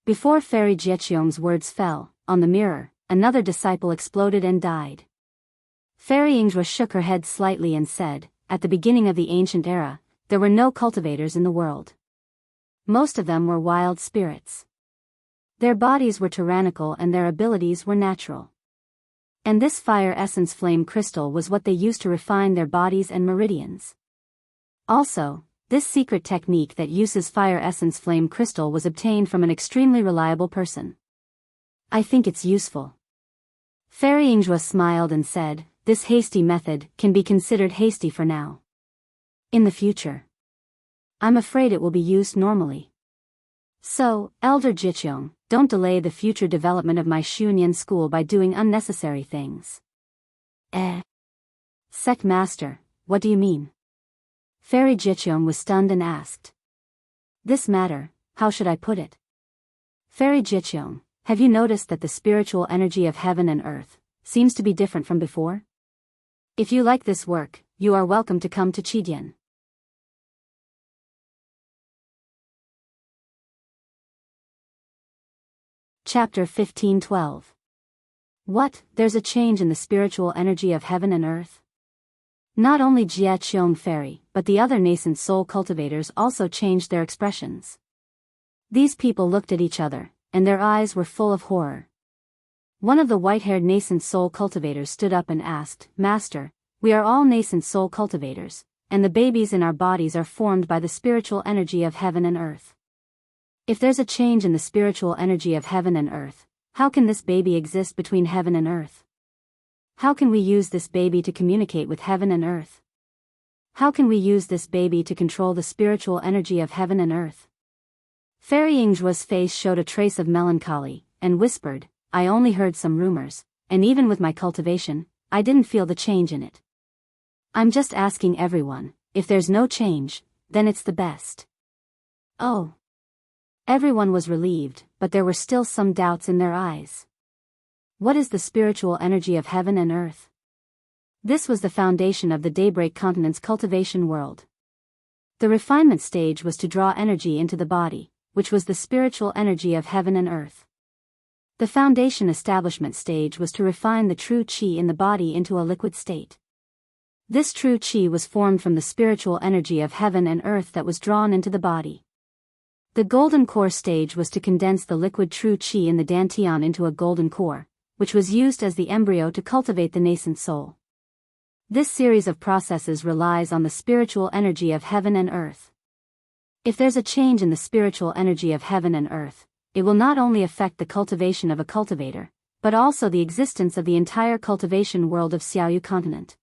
Before Fairy Jiqiong's words fell, on the mirror, another disciple exploded and died. Fairy Yingzhua shook her head slightly and said, at the beginning of the ancient era, there were no cultivators in the world. Most of them were wild spirits. Their bodies were tyrannical and their abilities were natural. And this fire essence flame crystal was what they used to refine their bodies and meridians. Also, this secret technique that uses fire essence flame crystal was obtained from an extremely reliable person. I think it's useful. Fairy Yingjue smiled and said, this hasty method can be considered hasty for now. In the future, I'm afraid it will be used normally. So, Elder Jiqiong, don't delay the future development of my Xuanyan school by doing unnecessary things. Sect Master, what do you mean? Fairy Jiqiong was stunned and asked. This matter, how should I put it? Fairy Jiqiong, have you noticed that the spiritual energy of heaven and earth seems to be different from before? If you like this work, you are welcome to come to Qidian. Chapter 1512. What, there's a change in the spiritual energy of heaven and earth? Not only Jia Qiong Fairy, but the other nascent soul cultivators also changed their expressions. These people looked at each other, and their eyes were full of horror. One of the white-haired nascent soul cultivators stood up and asked, Master, we are all nascent soul cultivators, and the babies in our bodies are formed by the spiritual energy of heaven and earth. If there's a change in the spiritual energy of heaven and earth, how can this baby exist between heaven and earth? How can we use this baby to communicate with heaven and earth? How can we use this baby to control the spiritual energy of heaven and earth? Fairy Yingjue's face showed a trace of melancholy, and whispered, I only heard some rumors, and even with my cultivation, I didn't feel the change in it. I'm just asking everyone, if there's no change, then it's the best. Oh. Everyone was relieved, but there were still some doubts in their eyes. What is the spiritual energy of heaven and earth? This was the foundation of the Daybreak Continent's cultivation world. The refinement stage was to draw energy into the body, which was the spiritual energy of heaven and earth. The foundation establishment stage was to refine the true qi in the body into a liquid state. This true qi was formed from the spiritual energy of heaven and earth that was drawn into the body. The golden core stage was to condense the liquid true qi in the dantian into a golden core, which was used as the embryo to cultivate the nascent soul. This series of processes relies on the spiritual energy of heaven and earth. If there's a change in the spiritual energy of heaven and earth, it will not only affect the cultivation of a cultivator, but also the existence of the entire cultivation world of Xiaoyu continent.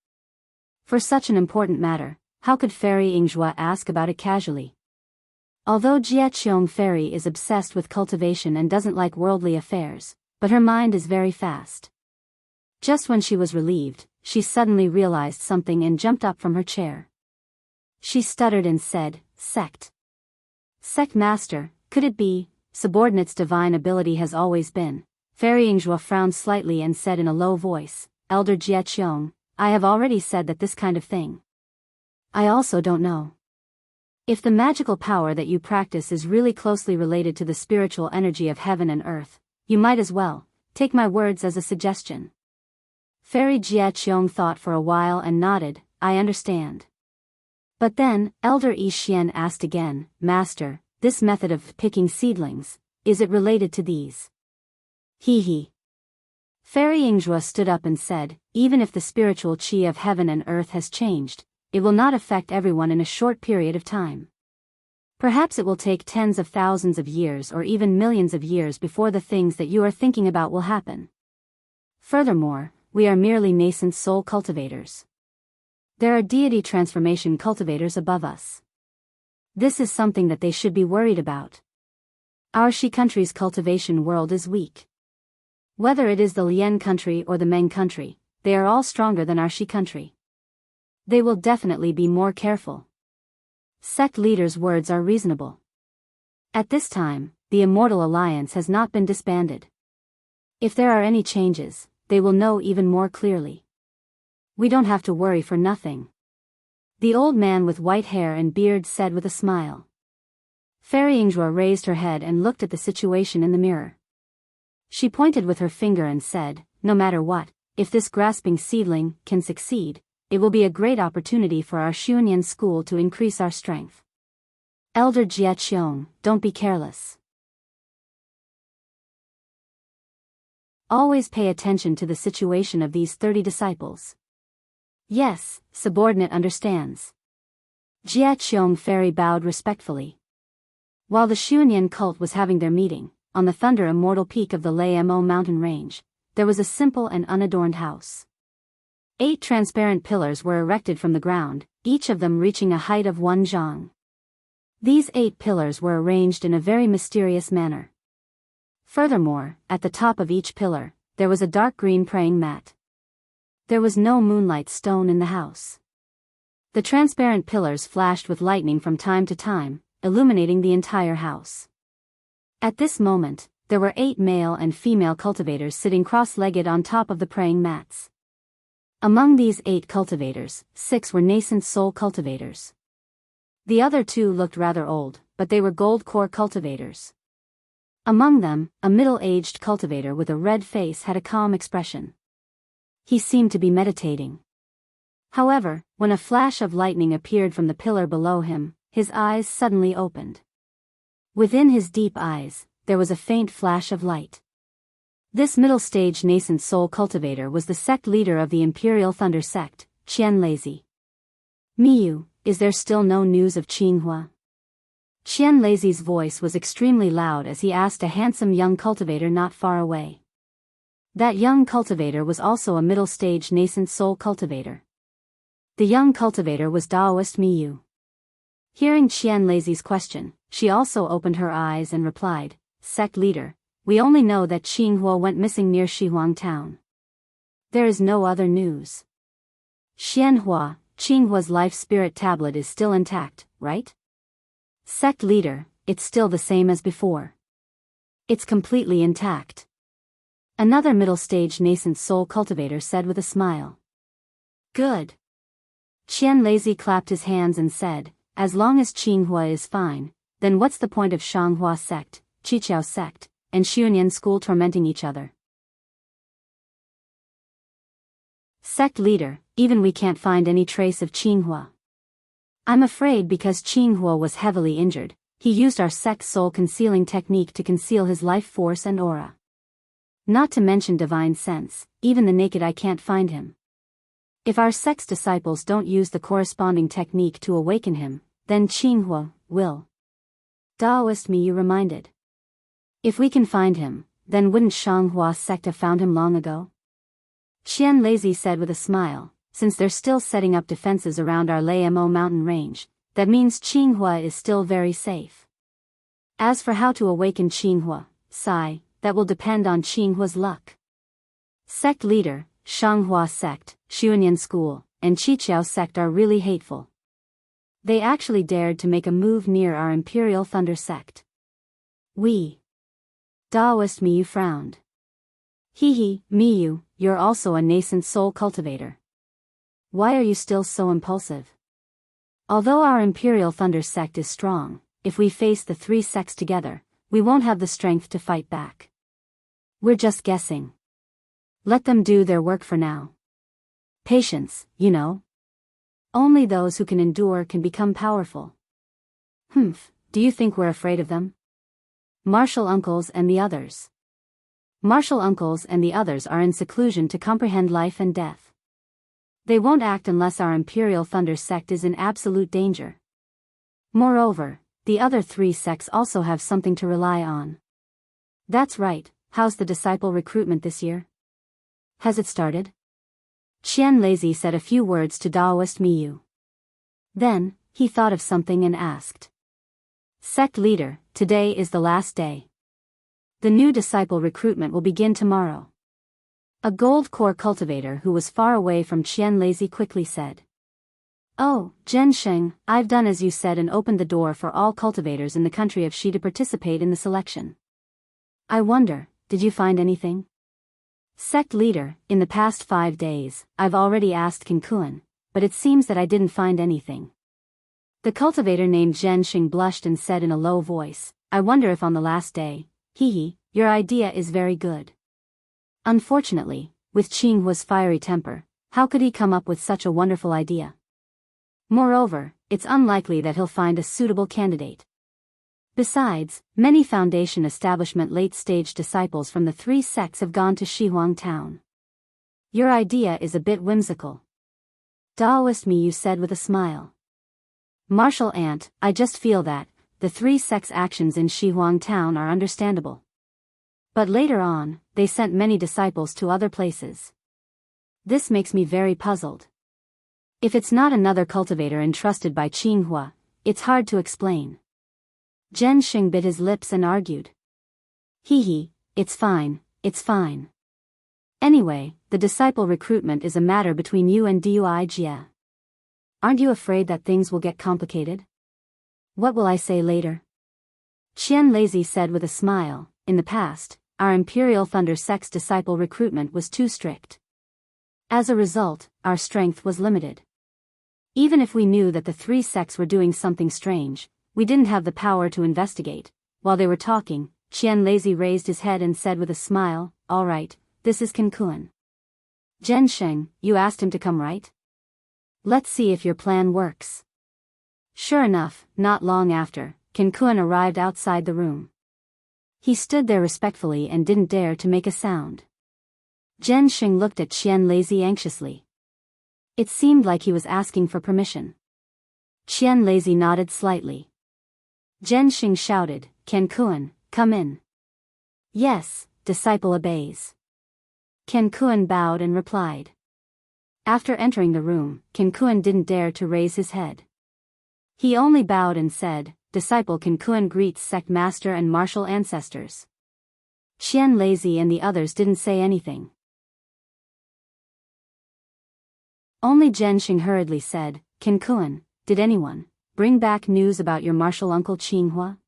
For such an important matter, how could Fairy Yingjue ask about it casually? Although Jia Qiong Fairy is obsessed with cultivation and doesn't like worldly affairs, but her mind is very fast. Just when she was relieved, she suddenly realized something and jumped up from her chair. She stuttered and said, Sect. Sect Master, could it be, subordinate's divine ability has always been. Fairy Yingjue frowned slightly and said in a low voice, Elder Jia Qiong, I have already said that this kind of thing. I also don't know. If the magical power that you practice is really closely related to the spiritual energy of heaven and earth, you might as well take my words as a suggestion. Fairy Jia Qiong thought for a while and nodded, I understand. But then, Elder Yi Xian asked again, Master, this method of picking seedlings, is it related to these? He. Fairy Yingjue stood up and said, even if the spiritual qi of heaven and earth has changed, it will not affect everyone in a short period of time. Perhaps it will take tens of thousands of years or even millions of years before the things that you are thinking about will happen. Furthermore, we are merely nascent soul cultivators. There are deity transformation cultivators above us. This is something that they should be worried about. Our Shi country's cultivation world is weak. Whether it is the Lian country or the Meng country, they are all stronger than our Shi country. They will definitely be more careful. Sect leaders' words are reasonable. At this time, the Immortal Alliance has not been disbanded. If there are any changes, they will know even more clearly. We don't have to worry for nothing. The old man with white hair and beard said with a smile. Fairy Yingjue raised her head and looked at the situation in the mirror. She pointed with her finger and said, no matter what, if this grasping seedling can succeed, it will be a great opportunity for our Xuanyan school to increase our strength. Elder Jia Qiong, don't be careless. Always pay attention to the situation of these 30 disciples. Yes, subordinate understands. Jia Qiong Fairy bowed respectfully. While the Xuanyan cult was having their meeting, on the Thunder Immortal Peak of the Lei Mo mountain range, there was a simple and unadorned house. 8 transparent pillars were erected from the ground, each of them reaching a height of 1 zhang. These 8 pillars were arranged in a very mysterious manner. Furthermore, at the top of each pillar, there was a dark green praying mat. There was no moonlight stone in the house. The transparent pillars flashed with lightning from time to time, illuminating the entire house. At this moment, there were 8 male and female cultivators sitting cross-legged on top of the praying mats. Among these 8 cultivators, 6 were nascent soul cultivators. The other 2 looked rather old, but they were gold core cultivators. Among them, a middle-aged cultivator with a red face had a calm expression. He seemed to be meditating. However, when a flash of lightning appeared from the pillar below him, his eyes suddenly opened. Within his deep eyes, there was a faint flash of light. This middle-stage nascent soul cultivator was the sect leader of the Imperial Thunder sect, Qianlazi. Miyu, is there still no news of Jianghu? Qianlazi's voice was extremely loud as he asked a handsome young cultivator not far away. That young cultivator was also a middle-stage nascent soul cultivator. The young cultivator was Daoist Miyu. Hearing Qianlazi's question, she also opened her eyes and replied, "Sect leader, we only know that Jianghu went missing near Shihuang town. There is no other news." "Xianhua, Jianghu's life spirit tablet is still intact, right?" "Sect leader, it's still the same as before. It's completely intact." Another middle-stage nascent soul cultivator said with a smile. "Good." Qianlazi clapped his hands and said, "As long as Jianghu is fine, then what's the point of Shanghua sect, Qiqiao sect, and Xiunyan school tormenting each other?" "Sect leader, even we can't find any trace of Jianghu. I'm afraid because Jianghu was heavily injured, he used our sect soul concealing technique to conceal his life force and aura. Not to mention divine sense, even the naked eye can't find him. If our sect's disciples don't use the corresponding technique to awaken him, then Jianghu will." Daoist Miyu reminded. "If we can find him, then wouldn't Shanghua sect have found him long ago?" Qianlazi said with a smile, "Since they're still setting up defenses around our Lamo mountain range, that means Jianghu is still very safe. As for how to awaken Jianghu, Sai, that will depend on Jianghu's luck. Sect leader, Shanghua sect, Xiunyan school, and Qiqiao sect are really hateful. They actually dared to make a move near our Imperial Thunder sect. We." Daoist Miyu frowned. "Hee, Miyu, you're also a nascent soul cultivator. Why are you still so impulsive? Although our Imperial Thunder sect is strong, if we face the 3 sects together, we won't have the strength to fight back. We're just guessing. Let them do their work for now. Patience, you know. Only those who can endure can become powerful." "Humph, do you think we're afraid of them?" "Martial uncles and the others. Martial uncles and the others are in seclusion to comprehend life and death. They won't act unless our Imperial Thunder sect is in absolute danger. Moreover, the other 3 sects also have something to rely on." "That's right, how's the disciple recruitment this year? Has it started?" Qianlazi said a few words to Daoist Miyu. Then, he thought of something and asked. "Sect leader, today is the last day. The new disciple recruitment will begin tomorrow." A gold core cultivator who was far away from Qianlazi quickly said. "Oh, Zhensheng, I've done as you said and opened the door for all cultivators in the country of Shi to participate in the selection. I wonder, did you find anything?" "Sect leader, in the past 5 days, I've already asked Kinkuan, but it seems that I didn't find anything." The cultivator named Zhensheng blushed and said in a low voice, "I wonder if on the last day, your idea is very good. Unfortunately, with Qinghua's fiery temper, how could he come up with such a wonderful idea? Moreover, it's unlikely that he'll find a suitable candidate. Besides, many Foundation establishment late-stage disciples from the 3 sects have gone to Shihuang town. Your idea is a bit whimsical." Daoist Miyu said with a smile. "Martial Ant, I just feel that, the 3 sects' actions in Shihuang town are understandable. But later on, they sent many disciples to other places. This makes me very puzzled. If it's not another cultivator entrusted by Qinghua, it's hard to explain. Zhen Xing bit his lips and argued. Hee, it's fine, it's fine. Anyway, the disciple recruitment is a matter between you and Duijie. Aren't you afraid that things will get complicated? What will I say later? Qian Lazy said with a smile, in the past, our Imperial Thunder Sect's disciple recruitment was too strict. As a result, our strength was limited. Even if we knew that the three sects were doing something strange, we didn't have the power to investigate. While they were talking, Qian Lazy raised his head and said with a smile, all right, this is Cancun. Zhen Sheng, you asked him to come, right? Let's see if your plan works. Sure enough, not long after, Cancun arrived outside the room. He stood there respectfully and didn't dare to make a sound. Zhen Sheng looked at Qian Lazy anxiously. It seemed like he was asking for permission. Qian Lazy nodded slightly. Zhen Xing shouted, Cancun, come in. Yes, disciple obeys. Cancun bowed and replied. After entering the room, Cancun didn't dare to raise his head. He only bowed and said, disciple Cancun greets sect master and martial ancestors. Qian Lazy and the others didn't say anything. Only Zhen Xing hurriedly said, Cancun, did anyone bring back news about your martial uncle Qinghua?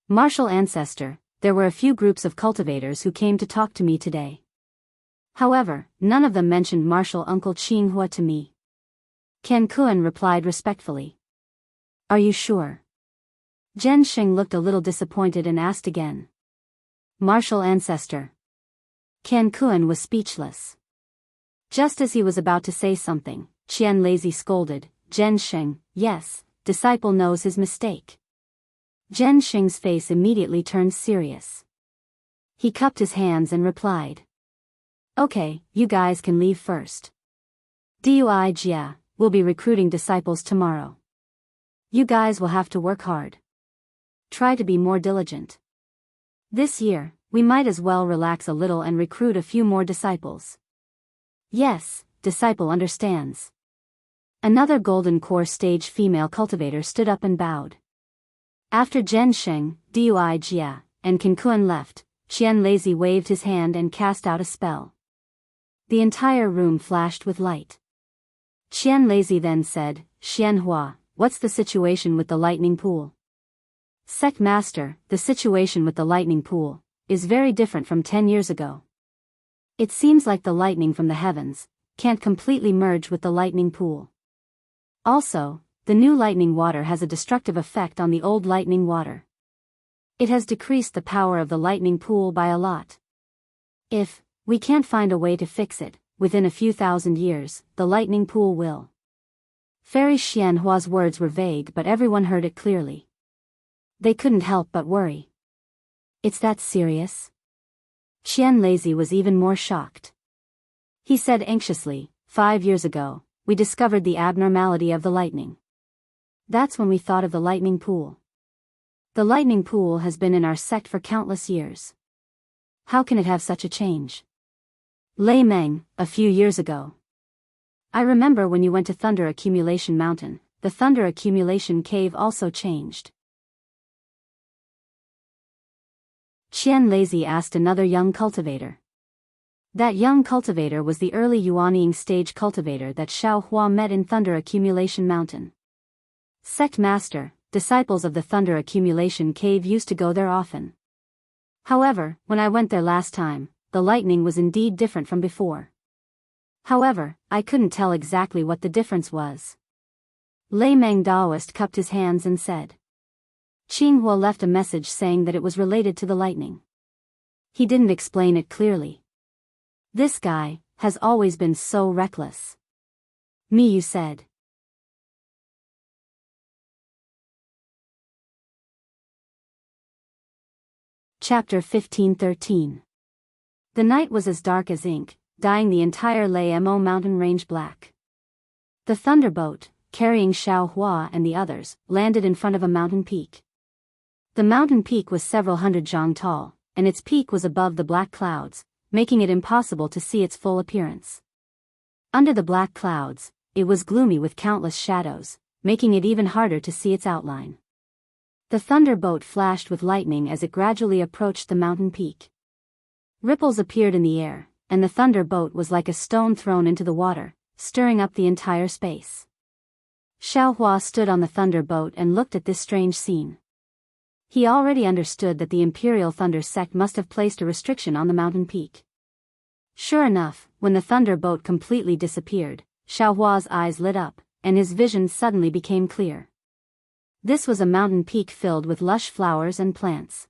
Martial ancestor, there were a few groups of cultivators who came to talk to me today. However, none of them mentioned martial uncle Qinghua to me. Cancun replied respectfully. Are you sure? Zhen Xing looked a little disappointed and asked again. Martial ancestor. Cancun was speechless. Just as he was about to say something, Qian Lazy scolded, Zhen Xing, yes, disciple knows his mistake. Zhen Xing's face immediately turned serious. He cupped his hands and replied. Okay, you guys can leave first. Duijie, we'll be recruiting disciples tomorrow. You guys will have to work hard. Try to be more diligent. This year, we might as well relax a little and recruit a few more disciples. Yes, disciple understands. Another Golden Core stage female cultivator stood up and bowed. After Zhen Sheng, Duijie, and Cancun left, Qian Lazy waved his hand and cast out a spell. The entire room flashed with light. Qian Lazy then said, Xianhua, what's the situation with the lightning pool? Sect Master, the situation with the lightning pool is very different from 10 years ago. It seems like the lightning from the heavens can't completely merge with the lightning pool. Also, the new lightning water has a destructive effect on the old lightning water. It has decreased the power of the lightning pool by a lot. If we can't find a way to fix it, within a few thousand years, the lightning pool will. Fairy Xianhua's words were vague, but everyone heard it clearly. They couldn't help but worry. It's that serious? Qian Lazy was even more shocked. He said anxiously, 5 years ago, we discovered the abnormality of the lightning. That's when we thought of the lightning pool. The lightning pool has been in our sect for countless years. How can it have such a change? Lei Meng, a few years ago. I remember when you went to Thunder Accumulation Mountain, the Thunder Accumulation Cave also changed. Qian Lazy asked another young cultivator. That young cultivator was the early Yuanying stage cultivator that Xiao Hua met in Thunder Accumulation Mountain. Sect Master, disciples of the Thunder Accumulation Cave used to go there often. However, when I went there last time, the lightning was indeed different from before. However, I couldn't tell exactly what the difference was. Lei Meng Daoist cupped his hands and said. Qinghua left a message saying that it was related to the lightning. He didn't explain it clearly. This guy has always been so reckless. Miyu said. Chapter 15-13. The night was as dark as ink, dyeing the entire Lei Mo mountain range black. The thunderboat, carrying Xiao Hua and the others, landed in front of a mountain peak. The mountain peak was several hundred zhang tall, and its peak was above the black clouds, making it impossible to see its full appearance. Under the black clouds, it was gloomy with countless shadows, making it even harder to see its outline. The thunderbolt flashed with lightning as it gradually approached the mountain peak. Ripples appeared in the air, and the thunderbolt was like a stone thrown into the water, stirring up the entire space. Xiaohua stood on the thunderbolt and looked at this strange scene. He already understood that the Imperial Thunder Sect must have placed a restriction on the mountain peak. Sure enough, when the thunderbolt completely disappeared, Xiaohua's eyes lit up, and his vision suddenly became clear. This was a mountain peak filled with lush flowers and plants.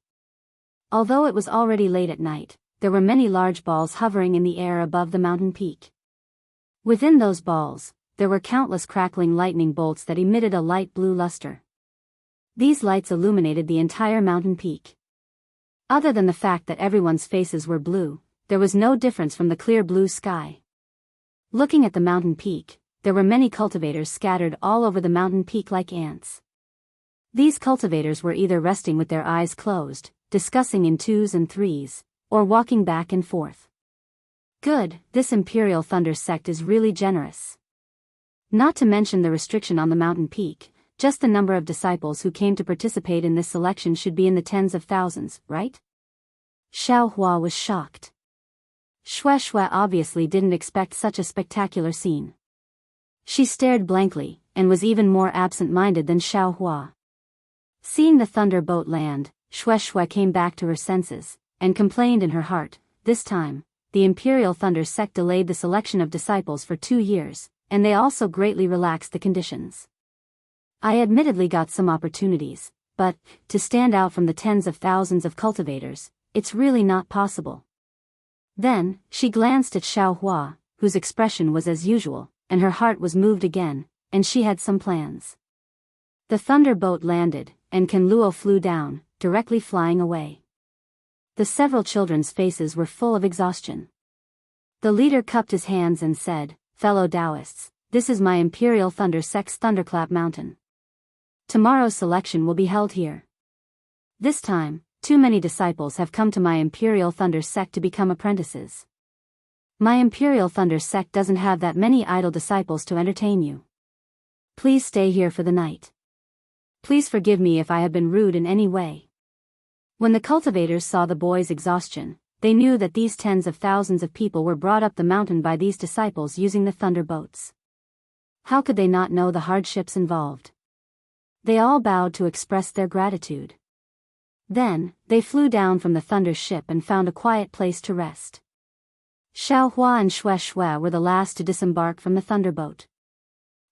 Although it was already late at night, there were many large balls hovering in the air above the mountain peak. Within those balls, there were countless crackling lightning bolts that emitted a light blue luster. These lights illuminated the entire mountain peak. Other than the fact that everyone's faces were blue, there was no difference from the clear blue sky. Looking at the mountain peak, there were many cultivators scattered all over the mountain peak like ants. These cultivators were either resting with their eyes closed, discussing in twos and threes, or walking back and forth. Good, this Imperial Thunder Sect is really generous. Not to mention the restriction on the mountain peak, just the number of disciples who came to participate in this selection should be in the tens of thousands, right? Xiaohua was shocked. Shui obviously didn't expect such a spectacular scene. She stared blankly, and was even more absent-minded than Xiaohua. Seeing the thunderbolt land, Shui came back to her senses, and complained in her heart, this time, the Imperial Thunder Sect delayed the selection of disciples for 2 years, and they also greatly relaxed the conditions. I admittedly got some opportunities, but, to stand out from the tens of thousands of cultivators, it's really not possible. Then, she glanced at Xiaohua, whose expression was as usual, and her heart was moved again, and she had some plans. The thunderbolt landed, and Kanluo flew down, directly flying away. The several children's faces were full of exhaustion. The leader cupped his hands and said, "Fellow Daoists, this is my Imperial Thunder Sect's Thunderclap Mountain. Tomorrow's selection will be held here. This time, too many disciples have come to my Imperial Thunder Sect to become apprentices. My Imperial Thunder Sect doesn't have that many idle disciples to entertain you. Please stay here for the night. Please forgive me if I have been rude in any way." When the cultivators saw the boys' exhaustion, they knew that these tens of thousands of people were brought up the mountain by these disciples using the thunderboats. How could they not know the hardships involved? They all bowed to express their gratitude. Then, they flew down from the thunder ship and found a quiet place to rest. Xiaohua and Shui were the last to disembark from the thunderboat.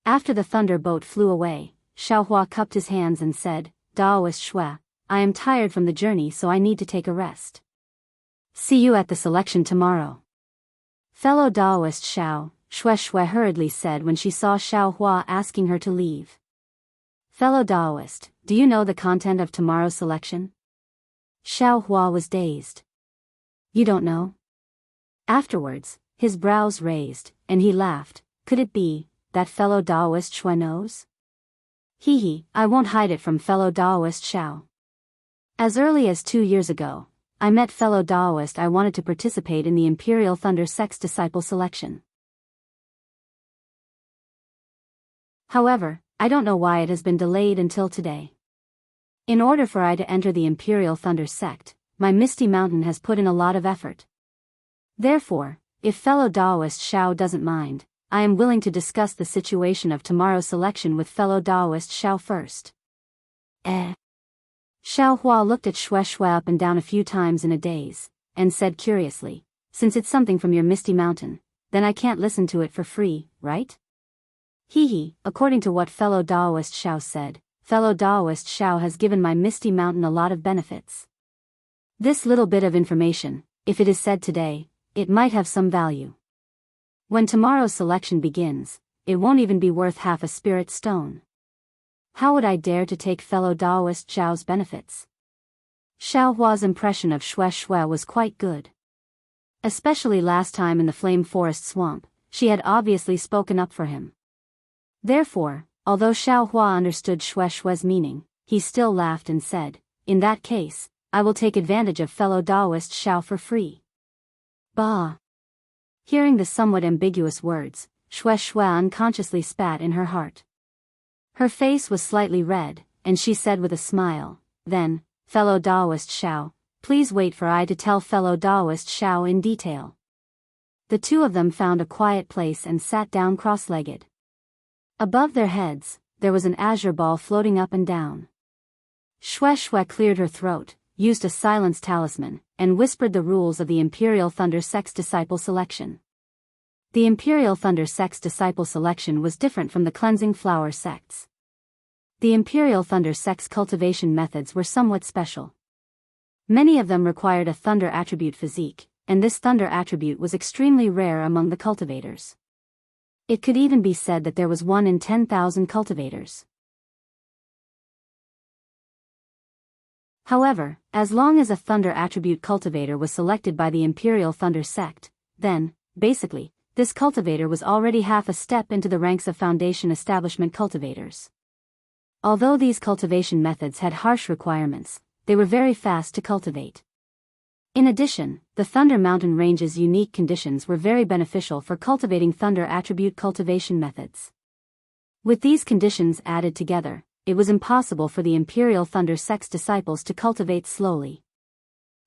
After the thunderboat flew away, Xiaohua cupped his hands and said, "Daoist Shui, I am tired from the journey, so I need to take a rest. See you at the selection tomorrow." "Fellow Daoist Xiao," Shui hurriedly said when she saw Xiaohua asking her to leave. "Fellow Daoist, do you know the content of tomorrow's selection?" Xiaohua was dazed. "You don't know?" Afterwards, his brows raised, and he laughed. Could it be that fellow Daoist Shui knows? Hee, I won't hide it from fellow Daoist Xiao. As early as 2 years ago, I met fellow Daoist I wanted to participate in the Imperial Thunder Sect's disciple selection. However, I don't know why it has been delayed until today. In order for I to enter the Imperial Thunder Sect, my Misty Mountain has put in a lot of effort. Therefore, if fellow Daoist Xiao doesn't mind, I am willing to discuss the situation of tomorrow's selection with fellow Daoist Xiao first. Xiaohua looked at Shui up and down a few times in a daze, and said curiously, "Since it's something from your Misty Mountain, then I can't listen to it for free, right?" According to what fellow Daoist Xiao said, fellow Daoist Xiao has given my Misty Mountain a lot of benefits. This little bit of information, if it is said today, it might have some value. When tomorrow's selection begins, it won't even be worth half a spirit stone. How would I dare to take fellow Daoist Xiao's benefits? Xiaohua's impression of Shui was quite good. Especially last time in the Flame Forest Swamp, she had obviously spoken up for him. Therefore, although Xiaohua understood Shui's meaning, he still laughed and said, "In that case, I will take advantage of fellow Daoist Xiao for free. Bah! Hearing the somewhat ambiguous words, Xue Xue unconsciously spat in her heart. Her face was slightly red, and she said with a smile, then, fellow Daoist Xiao, please wait for I to tell fellow Daoist Xiao in detail. The two of them found a quiet place and sat down cross-legged. Above their heads, there was an azure ball floating up and down. Xue Xue cleared her throat, used a silence talisman, and whispered the rules of the Imperial Thunder Sect's disciple selection. The Imperial Thunder Sect's disciple selection was different from the Cleansing Flower sects. The Imperial Thunder Sect's cultivation methods were somewhat special. Many of them required a thunder attribute physique, and this thunder attribute was extremely rare among the cultivators. It could even be said that there was 1 in 10,000 cultivators. However, as long as a thunder attribute cultivator was selected by the Imperial Thunder Sect, then, basically, this cultivator was already half a step into the ranks of Foundation Establishment cultivators. Although these cultivation methods had harsh requirements, they were very fast to cultivate. In addition, the Thunder Mountain Range's unique conditions were very beneficial for cultivating thunder attribute cultivation methods. With these conditions added together, it was impossible for the Imperial Thunder Sect's disciples to cultivate slowly.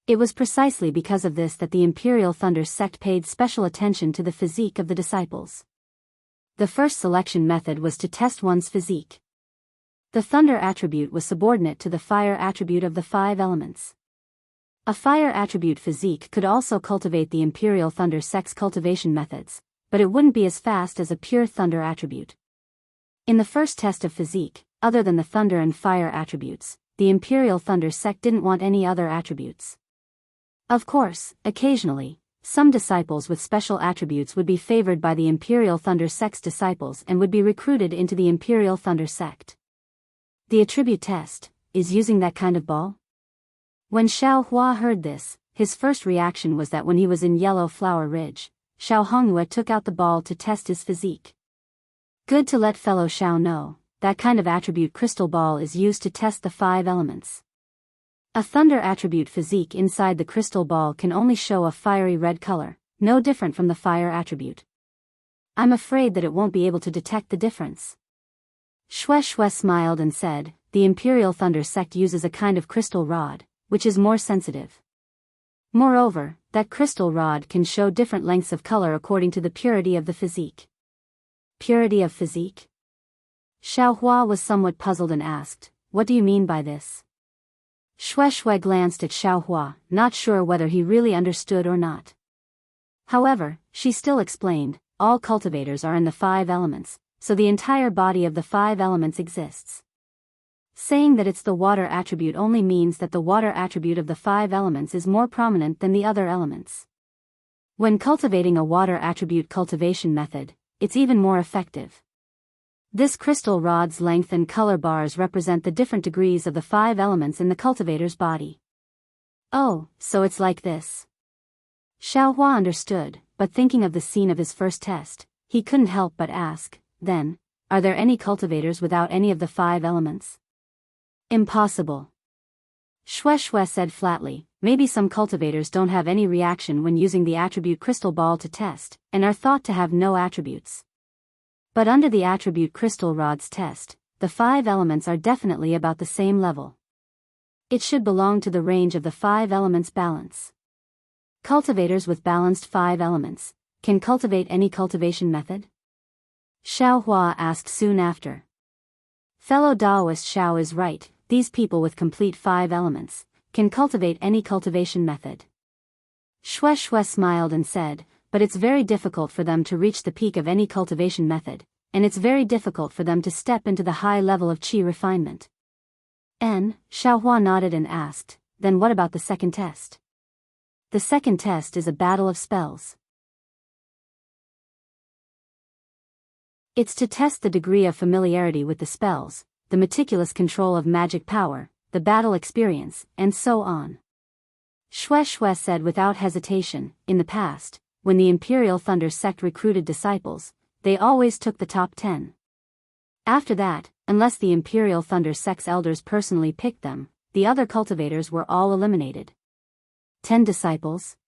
It was precisely because of this that the Imperial Thunder Sect paid special attention to the physique of the disciples. The first selection method was to test one's physique. The thunder attribute was subordinate to the fire attribute of the 5 elements. A fire attribute physique could also cultivate the Imperial Thunder Sect's cultivation methods, but it wouldn't be as fast as a pure thunder attribute. In the first test of physique, other than the thunder and fire attributes, the Imperial Thunder Sect didn't want any other attributes. Of course, occasionally, some disciples with special attributes would be favored by the Imperial Thunder Sect's disciples and would be recruited into the Imperial Thunder Sect. The attribute test is using that kind of ball? When Xiao Hua heard this, his first reaction was that when he was in Yellow Flower Ridge, Xiao Hongyue took out the ball to test his physique. Good to let fellow Xiao know, that kind of attribute crystal ball is used to test the 5 elements. A thunder attribute physique inside the crystal ball can only show a fiery red color, no different from the fire attribute. I'm afraid that it won't be able to detect the difference. Xue Xue smiled and said, the Imperial Thunder Sect uses a kind of crystal rod, which is more sensitive. Moreover, that crystal rod can show different lengths of color according to the purity of the physique. Purity of physique? Xiao Hua was somewhat puzzled and asked, what do you mean by this? Xue Xue glanced at Xiao Hua, not sure whether he really understood or not. However, she still explained, all cultivators are in the 5 elements, so the entire body of the 5 elements exists. Saying that it's the water attribute only means that the water attribute of the 5 elements is more prominent than the other elements. When cultivating a water attribute cultivation method, it's even more effective. This crystal rod's length and color bars represent the different degrees of the 5 elements in the cultivator's body. Oh, so it's like this. Xiao Hua understood, but thinking of the scene of his first test, he couldn't help but ask, then, are there any cultivators without any of the 5 elements? Impossible. Xue Xue said flatly, maybe some cultivators don't have any reaction when using the attribute crystal ball to test, and are thought to have no attributes. But under the attribute crystal rod's test, the 5 elements are definitely about the same level. It should belong to the range of the 5 elements balance. Cultivators with balanced 5 elements can cultivate any cultivation method? Xiao Hua asked soon after. Fellow Daoist Xiao is right, these people with complete 5 elements can cultivate any cultivation method. Xue Xue smiled and said, but it's very difficult for them to reach the peak of any cultivation method, and it's very difficult for them to step into the high level of qi refinement. Xiao Hua nodded and asked, then what about the second test? The second test is a battle of spells. It's to test the degree of familiarity with the spells, the meticulous control of magic power, the battle experience, and so on. Xue Xue said without hesitation, in the past, when the Imperial Thunder Sect recruited disciples, they always took the top 10. After that, unless the Imperial Thunder Sect's elders personally picked them, the other cultivators were all eliminated. 10 disciples?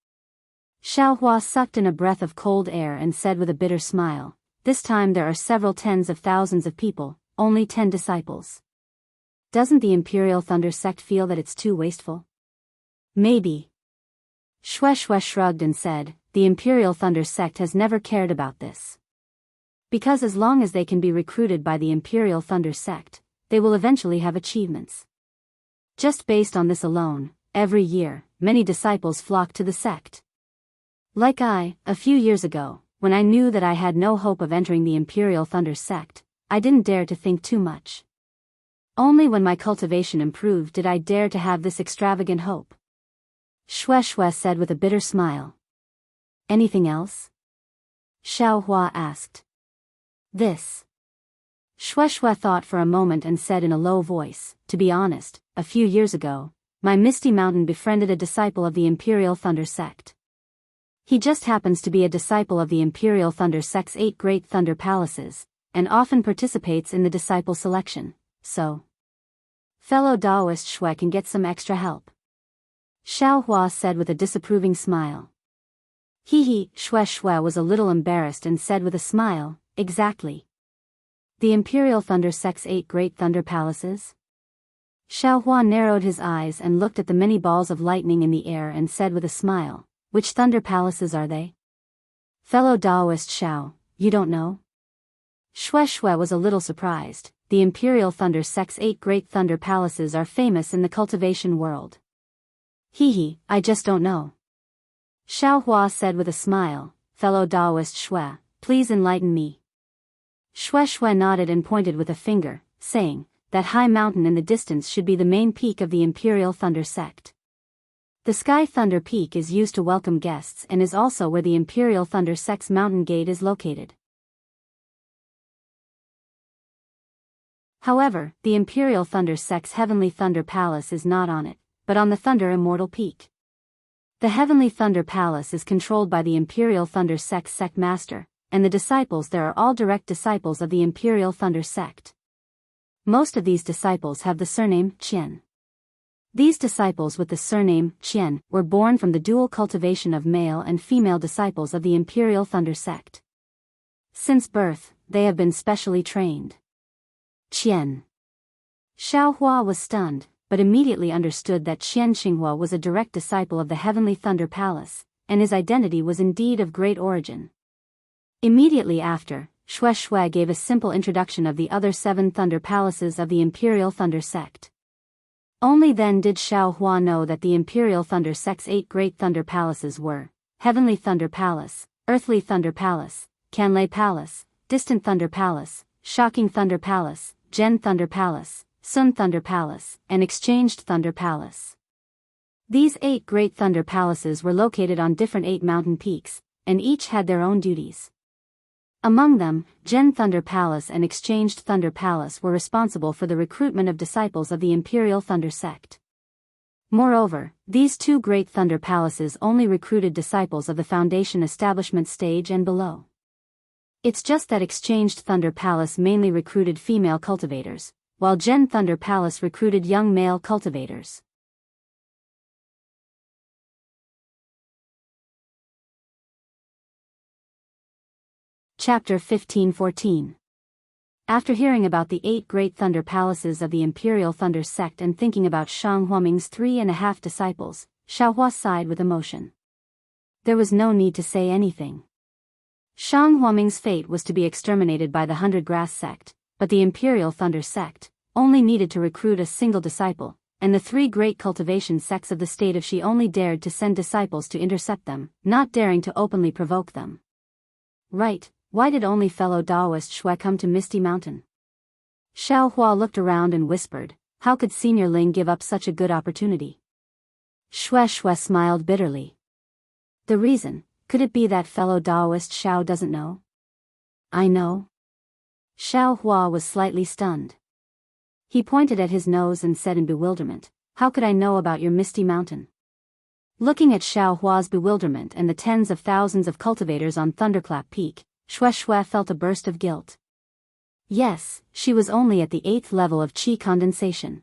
Xiaohua sucked in a breath of cold air and said with a bitter smile, "This time there are several tens of thousands of people, only 10 disciples. Doesn't the Imperial Thunder Sect feel that it's too wasteful?" "Maybe." Xue shrugged and said, "The Imperial Thunder Sect has never cared about this. Because as long as they can be recruited by the Imperial Thunder Sect, they will eventually have achievements. Just based on this alone, every year, many disciples flock to the sect. Like a few years ago, when I knew that I had no hope of entering the Imperial Thunder Sect, I didn't dare to think too much. Only when my cultivation improved did I dare to have this extravagant hope." Xue said with a bitter smile. "Anything else?" Xiaohua asked. "This." Xue thought for a moment and said in a low voice, "To be honest, a few years ago, my Misty Mountain befriended a disciple of the Imperial Thunder Sect. He just happens to be a disciple of the Imperial Thunder Sect's 8 Great Thunder Palaces, and often participates in the disciple selection, so fellow Daoist Xue can get some extra help." Xiaohua said with a disapproving smile. Xue was a little embarrassed and said with a smile, "Exactly. The Imperial Thunder Sect's 8 Great Thunder Palaces?" Xiaohua narrowed his eyes and looked at the many balls of lightning in the air and said with a smile, "Which thunder palaces are they?" "Fellow Daoist Xiao, you don't know?" Xue was a little surprised. "The Imperial Thunder Sect's 8 Great Thunder Palaces are famous in the cultivation world." I just don't know." Xiaohua said with a smile, "Fellow Daoist Xue, please enlighten me." Xue nodded and pointed with a finger, saying, "That high mountain in the distance should be the main peak of the Imperial Thunder Sect. The Sky Thunder Peak is used to welcome guests and is also where the Imperial Thunder Sect's mountain gate is located. However, the Imperial Thunder Sect's Heavenly Thunder Palace is not on it, but on the Thunder Immortal Peak. The Heavenly Thunder Palace is controlled by the Imperial Thunder Sect's Sect Master, and the disciples there are all direct disciples of the Imperial Thunder Sect. Most of these disciples have the surname Qian. These disciples with the surname Qian were born from the dual cultivation of male and female disciples of the Imperial Thunder Sect. Since birth, they have been specially trained." Qian. Xiaohua was stunned, but immediately understood that Qian Xinghua was a direct disciple of the Heavenly Thunder Palace, and his identity was indeed of great origin. Immediately after, Xue gave a simple introduction of the other 7 Thunder Palaces of the Imperial Thunder Sect. Only then did Xiaohua know that the Imperial Thunder Sect's 8 Great Thunder Palaces were Heavenly Thunder Palace, Earthly Thunder Palace, Canlei Palace, Distant Thunder Palace, Shocking Thunder Palace, Gen Thunder Palace, Sun Thunder Palace, and Exchanged Thunder Palace. These 8 Great Thunder Palaces were located on different 8 mountain peaks, and each had their own duties. Among them, Gen Thunder Palace and Exchanged Thunder Palace were responsible for the recruitment of disciples of the Imperial Thunder Sect. Moreover, these 2 Great Thunder Palaces only recruited disciples of the Foundation establishment stage and below. It's just that Exchanged Thunder Palace mainly recruited female cultivators, while Gen Thunder Palace recruited young male cultivators. Chapter 15-14. After hearing about the 8 Great Thunder Palaces of the Imperial Thunder Sect and thinking about Shang Huaming's 3.5 disciples, Xiaohua sighed with emotion. There was no need to say anything. Shang Huaming's fate was to be exterminated by the 100 Grass Sect, but the Imperial Thunder Sect only needed to recruit a single disciple, and the 3 great cultivation sects of the state of Shi only dared to send disciples to intercept them, not daring to openly provoke them. Right. Why did only fellow Daoist Xue come to Misty Mountain? Xiaohua looked around and whispered, how could Senior Ling give up such a good opportunity? Xue smiled bitterly. The reason, could it be that fellow Daoist Xiao doesn't know? I know. Xiaohua was slightly stunned. He pointed at his nose and said in bewilderment, how could I know about your Misty Mountain? Looking at Xiaohua's bewilderment and the tens of thousands of cultivators on Thunderclap Peak, Xue felt a burst of guilt. Yes, she was only at the 8th level of qi condensation.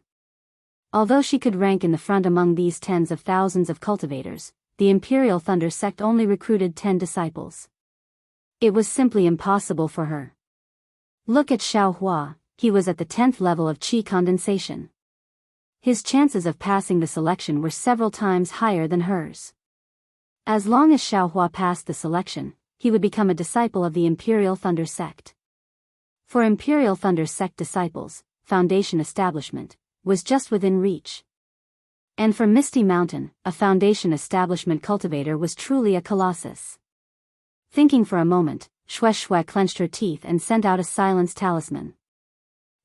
Although she could rank in the front among these tens of thousands of cultivators, the Imperial Thunder sect only recruited 10 disciples. It was simply impossible for her. Look at Xiaohua, he was at the 10th level of qi condensation. His chances of passing the selection were several times higher than hers. As long as Xiaohua passed the selection, he would become a disciple of the Imperial Thunder sect. For Imperial Thunder sect disciples, foundation establishment was just within reach. And for Misty Mountain, a foundation establishment cultivator was truly a colossus. Thinking for a moment, Shui clenched her teeth and sent out a silence talisman.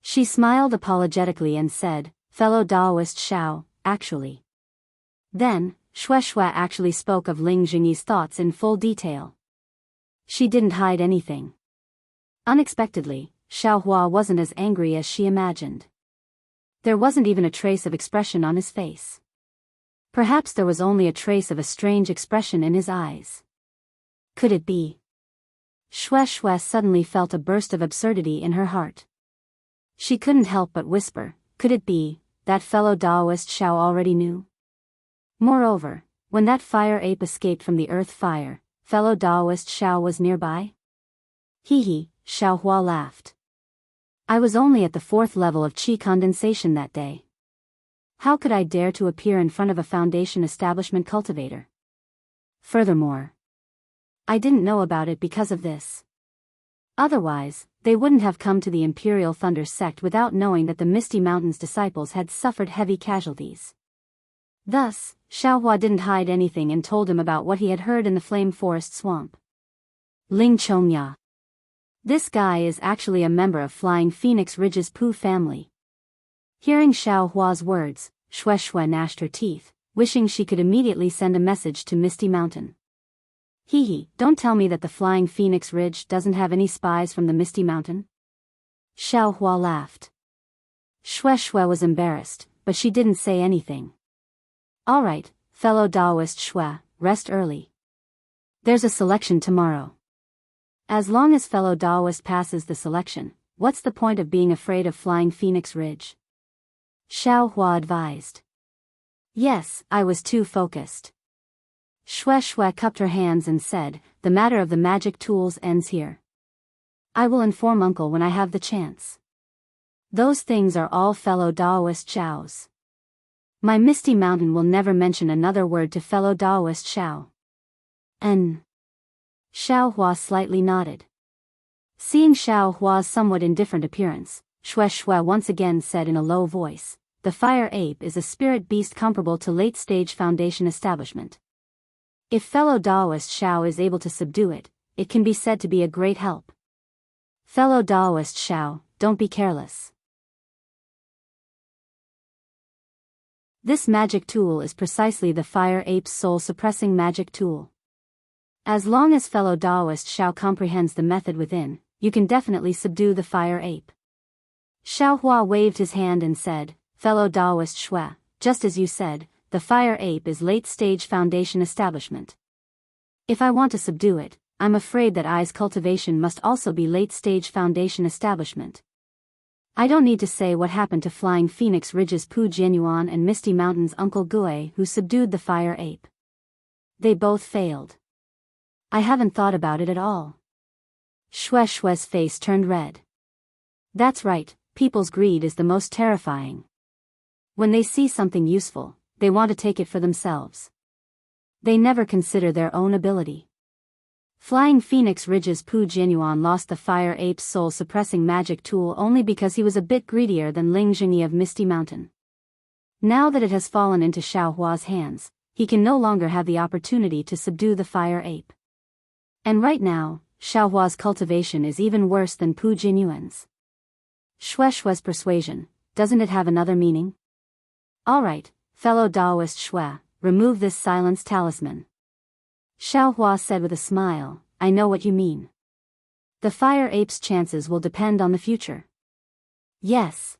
She smiled apologetically and said, "Fellow Daoist Xiao, actually." Then, Shui actually spoke of Ling Jingyi's thoughts in full detail. She didn't hide anything. Unexpectedly, Xiaohua wasn't as angry as she imagined. There wasn't even a trace of expression on his face. Perhaps there was only a trace of a strange expression in his eyes. Could it be? Shui suddenly felt a burst of absurdity in her heart. She couldn't help but whisper, could it be that fellow Daoist Xiao already knew? Moreover, when that fire ape escaped from the earth fire, fellow Daoist Xiao was nearby? Hee, Xiaohua laughed. I was only at the 4th level of qi condensation that day. How could I dare to appear in front of a foundation establishment cultivator? Furthermore, I didn't know about it because of this. Otherwise, they wouldn't have come to the Imperial Thunder sect without knowing that the Misty Mountain's disciples had suffered heavy casualties. Thus, Xiaohua didn't hide anything and told him about what he had heard in the Flame Forest Swamp. Ling Chongya. This guy is actually a member of Flying Phoenix Ridge's Pooh family. Hearing Xiaohua's words, Shui gnashed her teeth, wishing she could immediately send a message to Misty Mountain. Don't tell me that the Flying Phoenix Ridge doesn't have any spies from the Misty Mountain? Xiaohua laughed. Shui was embarrassed, but she didn't say anything. Alright, fellow Daoist Shui, rest early. There's a selection tomorrow. As long as fellow Daoist passes the selection, what's the point of being afraid of Flying Phoenix Ridge? Xiaohua advised. Yes, I was too focused. Shui cupped her hands and said, the matter of the magic tools ends here. I will inform Uncle when I have the chance. Those things are all fellow Daoist Xiao's. My Misty Mountain will never mention another word to fellow Daoist Xiao. Xiaohua slightly nodded. Seeing Xiaohua's somewhat indifferent appearance, Shui once again said in a low voice, the fire ape is a spirit beast comparable to late-stage foundation establishment. If fellow Daoist Xiao is able to subdue it, it can be said to be a great help. Fellow Daoist Xiao, don't be careless. This magic tool is precisely the fire ape's soul-suppressing magic tool. As long as fellow Daoist Xiao comprehends the method within, you can definitely subdue the fire ape. Xiaohua waved his hand and said, fellow Daoist Shui, just as you said, the fire ape is late-stage foundation establishment. If I want to subdue it, I'm afraid that I's cultivation must also be late-stage foundation establishment. I don't need to say what happened to Flying Phoenix Ridge's Pu Jianyuan and Misty Mountain's Uncle Gue who subdued the fire ape. They both failed. I haven't thought about it at all. Shui's face turned red. That's right, people's greed is the most terrifying. When they see something useful, they want to take it for themselves. They never consider their own ability. Flying Phoenix Ridge's Pu Jianyuan lost the fire ape's soul-suppressing magic tool only because he was a bit greedier than Ling Jingyi of Misty Mountain. Now that it has fallen into Xiaohua's hands, he can no longer have the opportunity to subdue the fire ape. And right now, Xiaohua's cultivation is even worse than Pu Jianyuan's. Shui's persuasion, doesn't it have another meaning? Alright, fellow Daoist Shui, remove this silence talisman. Xiaohua said with a smile, I know what you mean. The fire ape's chances will depend on the future. Yes.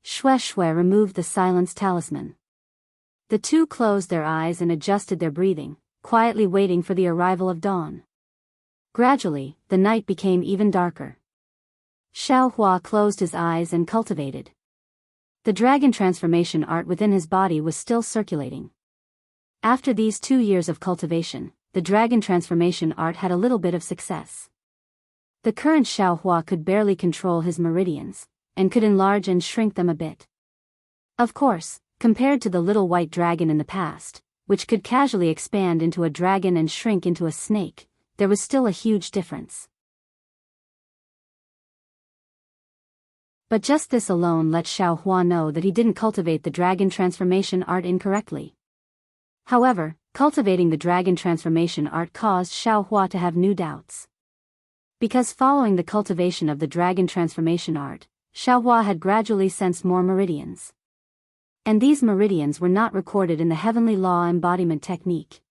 Shui removed the silence talisman. The two closed their eyes and adjusted their breathing, quietly waiting for the arrival of dawn. Gradually, the night became even darker. Xiaohua closed his eyes and cultivated. The dragon transformation art within his body was still circulating. After these 2 years of cultivation, the dragon transformation art had a little bit of success. The current Xiaohua could barely control his meridians, and could enlarge and shrink them a bit. Of course, compared to the little white dragon in the past, which could casually expand into a dragon and shrink into a snake, there was still a huge difference. But just this alone let Xiaohua know that he didn't cultivate the dragon transformation art incorrectly. However, cultivating the dragon transformation art caused Xiaohua to have new doubts. Because following the cultivation of the dragon transformation art, Xiaohua had gradually sensed more meridians. And these meridians were not recorded in the heavenly law embodiment technique.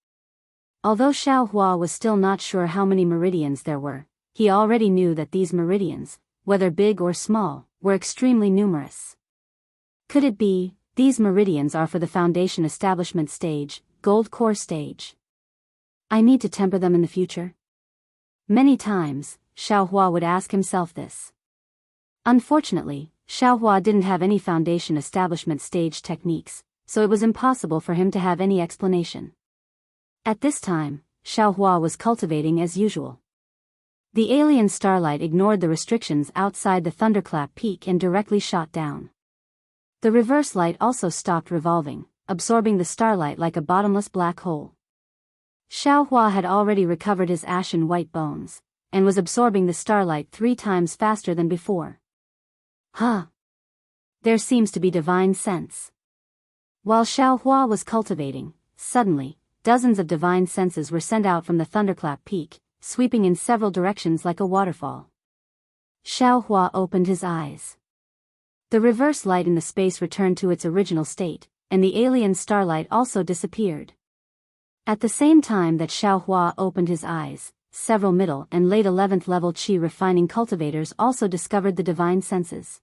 Although Xiaohua was still not sure how many meridians there were, he already knew that these meridians, whether big or small, were extremely numerous. Could it be, these meridians are for the foundation establishment stage, gold core stage? I need to temper them in the future? Many times, Xiaohua would ask himself this. Unfortunately, Xiaohua didn't have any foundation establishment stage techniques, so it was impossible for him to have any explanation. At this time, Xiaohua was cultivating as usual. The alien starlight ignored the restrictions outside the thunderclap peak and directly shot down. The reverse light also stopped revolving, absorbing the starlight like a bottomless black hole. Xiaohua had already recovered his ashen white bones, and was absorbing the starlight 3 times faster than before. Huh! There seems to be divine sense. While Xiaohua was cultivating, suddenly, dozens of divine senses were sent out from the thunderclap peak, sweeping in several directions like a waterfall. Xiaohua opened his eyes. The reverse light in the space returned to its original state, and the alien starlight also disappeared. At the same time that Xiaohua opened his eyes, several middle and late 11th level qi refining cultivators also discovered the divine senses.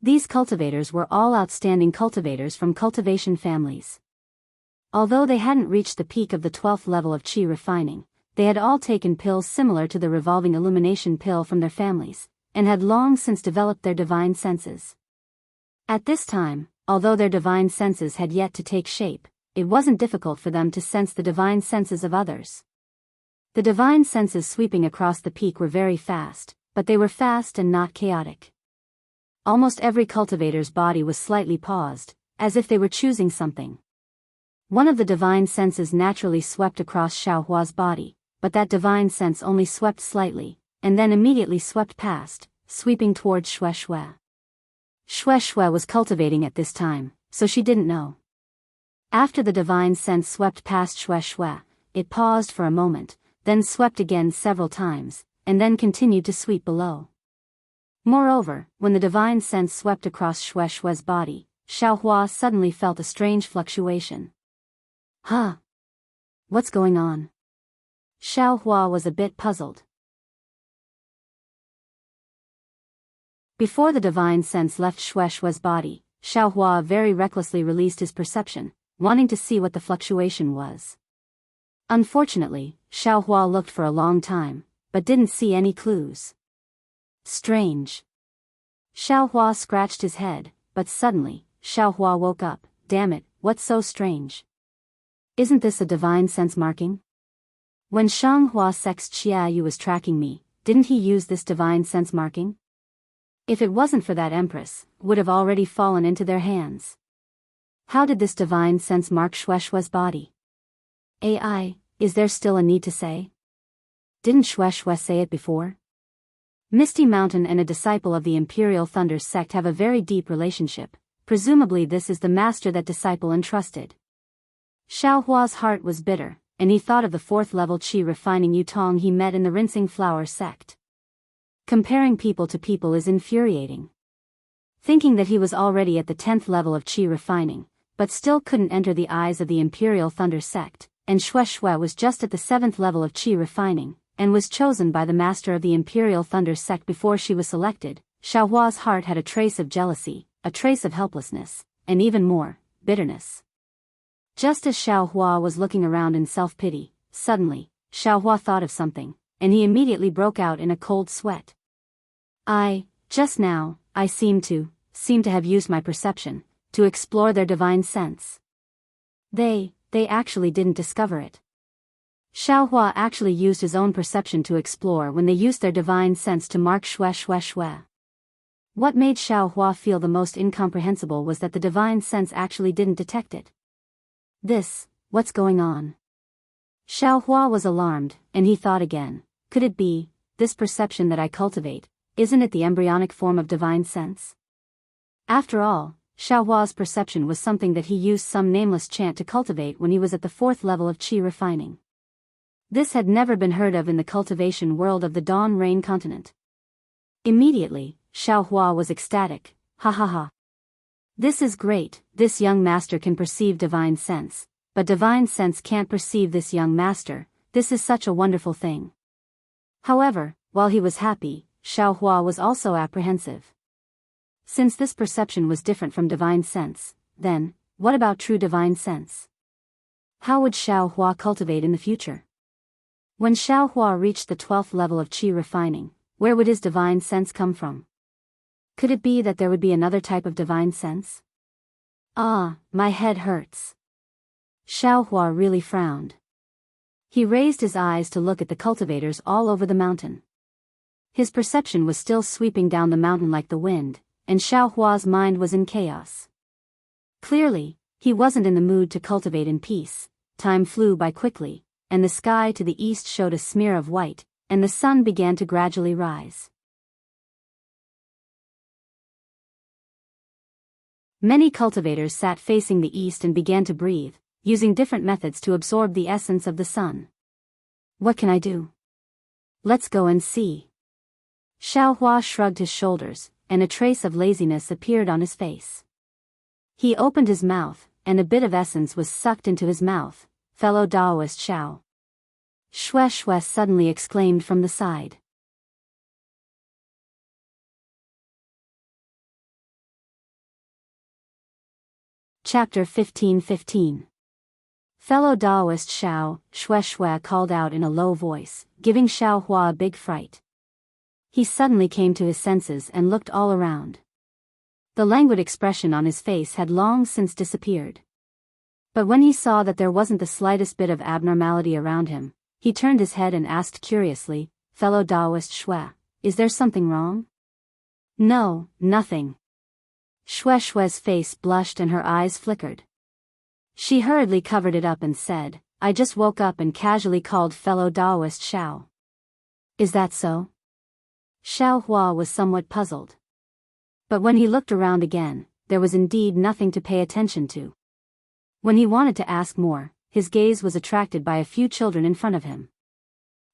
These cultivators were all outstanding cultivators from cultivation families. Although they hadn't reached the peak of the 12th level of qi refining, they had all taken pills similar to the revolving illumination pill from their families, and had long since developed their divine senses. At this time, although their divine senses had yet to take shape, it wasn't difficult for them to sense the divine senses of others. The divine senses sweeping across the peak were very fast, but they were fast and not chaotic. Almost every cultivator's body was slightly paused, as if they were choosing something. One of the divine senses naturally swept across Xiaohua's body, but that divine sense only swept slightly, and then immediately swept past, sweeping towards Xue Xue. Xue Xue was cultivating at this time, so she didn't know. After the divine sense swept past Xue Xue, it paused for a moment, then swept again several times, and then continued to sweep below. Moreover, when the divine sense swept across Xue Xue's body, Xiaohua suddenly felt a strange fluctuation. Huh? What's going on? Xiaohua was a bit puzzled. Before the divine sense left Xue Xue's body, Xiaohua very recklessly released his perception, wanting to see what the fluctuation was. Unfortunately, Xiaohua looked for a long time, but didn't see any clues. Strange. Xiaohua scratched his head, but suddenly, Xiaohua woke up. Damn it, what's so strange? Isn't this a divine sense marking? When Shanghua Sex Qiayu was tracking me, didn't he use this divine sense marking? If it wasn't for that empress, would have already fallen into their hands. How did this divine sense mark Xue Xue's body? AI, is there still a need to say? Didn't Xue Xue say it before? Misty Mountain and a disciple of the Imperial Thunder sect have a very deep relationship. Presumably this is the master that disciple entrusted. Xiaohua's heart was bitter, and he thought of the 4th level qi refining Yutong he met in the Rinsing Flower sect. Comparing people to people is infuriating. Thinking that he was already at the 10th level of qi refining, but still couldn't enter the eyes of the Imperial Thunder sect, and Xue Xue was just at the 7th level of qi refining, and was chosen by the master of the Imperial Thunder sect before she was selected, Xiaohua's heart had a trace of jealousy, a trace of helplessness, and even more, bitterness. Just as Xiaohua was looking around in self-pity, suddenly, Xiaohua thought of something, and he immediately broke out in a cold sweat. Just now, I seemed to seem to have used my perception to explore their divine sense. They actually didn't discover it. Xiaohua actually used his own perception to explore when they used their divine sense to mark shui. What made Xiaohua feel the most incomprehensible was that the divine sense actually didn't detect it. What's going on? Xiaohua was alarmed, and he thought again, could it be, this perception that I cultivate, isn't it the embryonic form of divine sense? After all, Xiaohua's perception was something that he used some nameless chant to cultivate when he was at the 4th level of qi refining. This had never been heard of in the cultivation world of the Dawn Rain continent. Immediately, Xiaohua was ecstatic, ha ha ha. This is great, this young master can perceive divine sense, but divine sense can't perceive this young master, this is such a wonderful thing. However, while he was happy, Xiaohua was also apprehensive. Since this perception was different from divine sense, then, what about true divine sense? How would Xiaohua cultivate in the future? When Xiaohua reached the 12th level of qi refining, where would his divine sense come from? Could it be that there would be another type of divine sense? Ah, my head hurts. Xiaohua really frowned. He raised his eyes to look at the cultivators all over the mountain. His perception was still sweeping down the mountain like the wind, and Xiaohua's mind was in chaos. Clearly, he wasn't in the mood to cultivate in peace. Time flew by quickly, and the sky to the east showed a smear of white, and the sun began to gradually rise. Many cultivators sat facing the east and began to breathe, using different methods to absorb the essence of the sun. What can I do? Let's go and see. Xiaohua shrugged his shoulders, and a trace of laziness appeared on his face. He opened his mouth, and a bit of essence was sucked into his mouth. Fellow Daoist Xiao. Shui suddenly exclaimed from the side. Chapter 15:15. Fellow Daoist Xiao, Shui called out in a low voice, giving Xiaohua a big fright. He suddenly came to his senses and looked all around. The languid expression on his face had long since disappeared. But when he saw that there wasn't the slightest bit of abnormality around him, he turned his head and asked curiously, Fellow Daoist Shui, is there something wrong? No, nothing. Shui's face blushed and her eyes flickered. She hurriedly covered it up and said, I just woke up and casually called fellow Daoist Xiao. Is that so? Xiaohua was somewhat puzzled. But when he looked around again, there was indeed nothing to pay attention to. When he wanted to ask more, his gaze was attracted by a few children in front of him.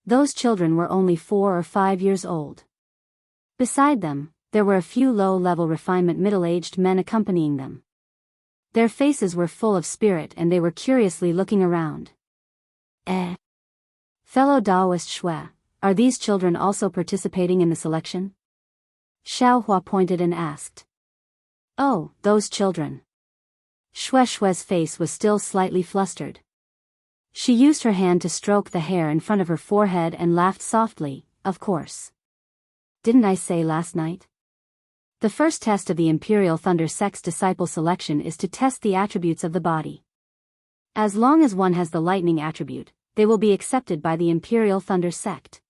Those children were only 4 or 5 years old. Beside them, there were a few low-level refinement middle-aged men accompanying them. Their faces were full of spirit and they were curiously looking around. Fellow Daoist Shui, are these children also participating in the selection? Xiaohua pointed and asked. Oh, those children. Shui's face was still slightly flustered. She used her hand to stroke the hair in front of her forehead and laughed softly, of course. Didn't I say last night? The first test of the Imperial Thunder Sect's disciple selection is to test the attributes of the body. As long as one has the lightning attribute, they will be accepted by the Imperial Thunder Sect.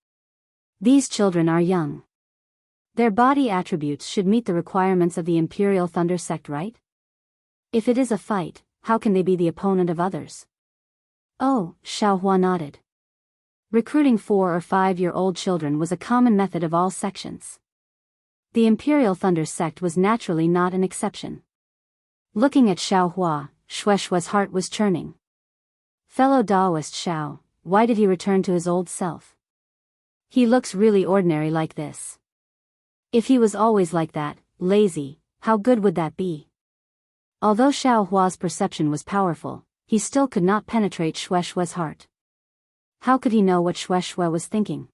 These children are young. Their body attributes should meet the requirements of the Imperial Thunder Sect, right? If it is a fight, how can they be the opponent of others? Oh, Xiaohua nodded. Recruiting 4 or 5-year-old children was a common method of all sections. The Imperial Thunder Sect was naturally not an exception. Looking at Xiaohua, Shui's heart was churning. Fellow Daoist Xiao, why did he return to his old self? He looks really ordinary like this. If he was always like that, lazy, how good would that be? Although Xiaohua's perception was powerful, he still could not penetrate Shui's heart. How could he know what Shui was thinking?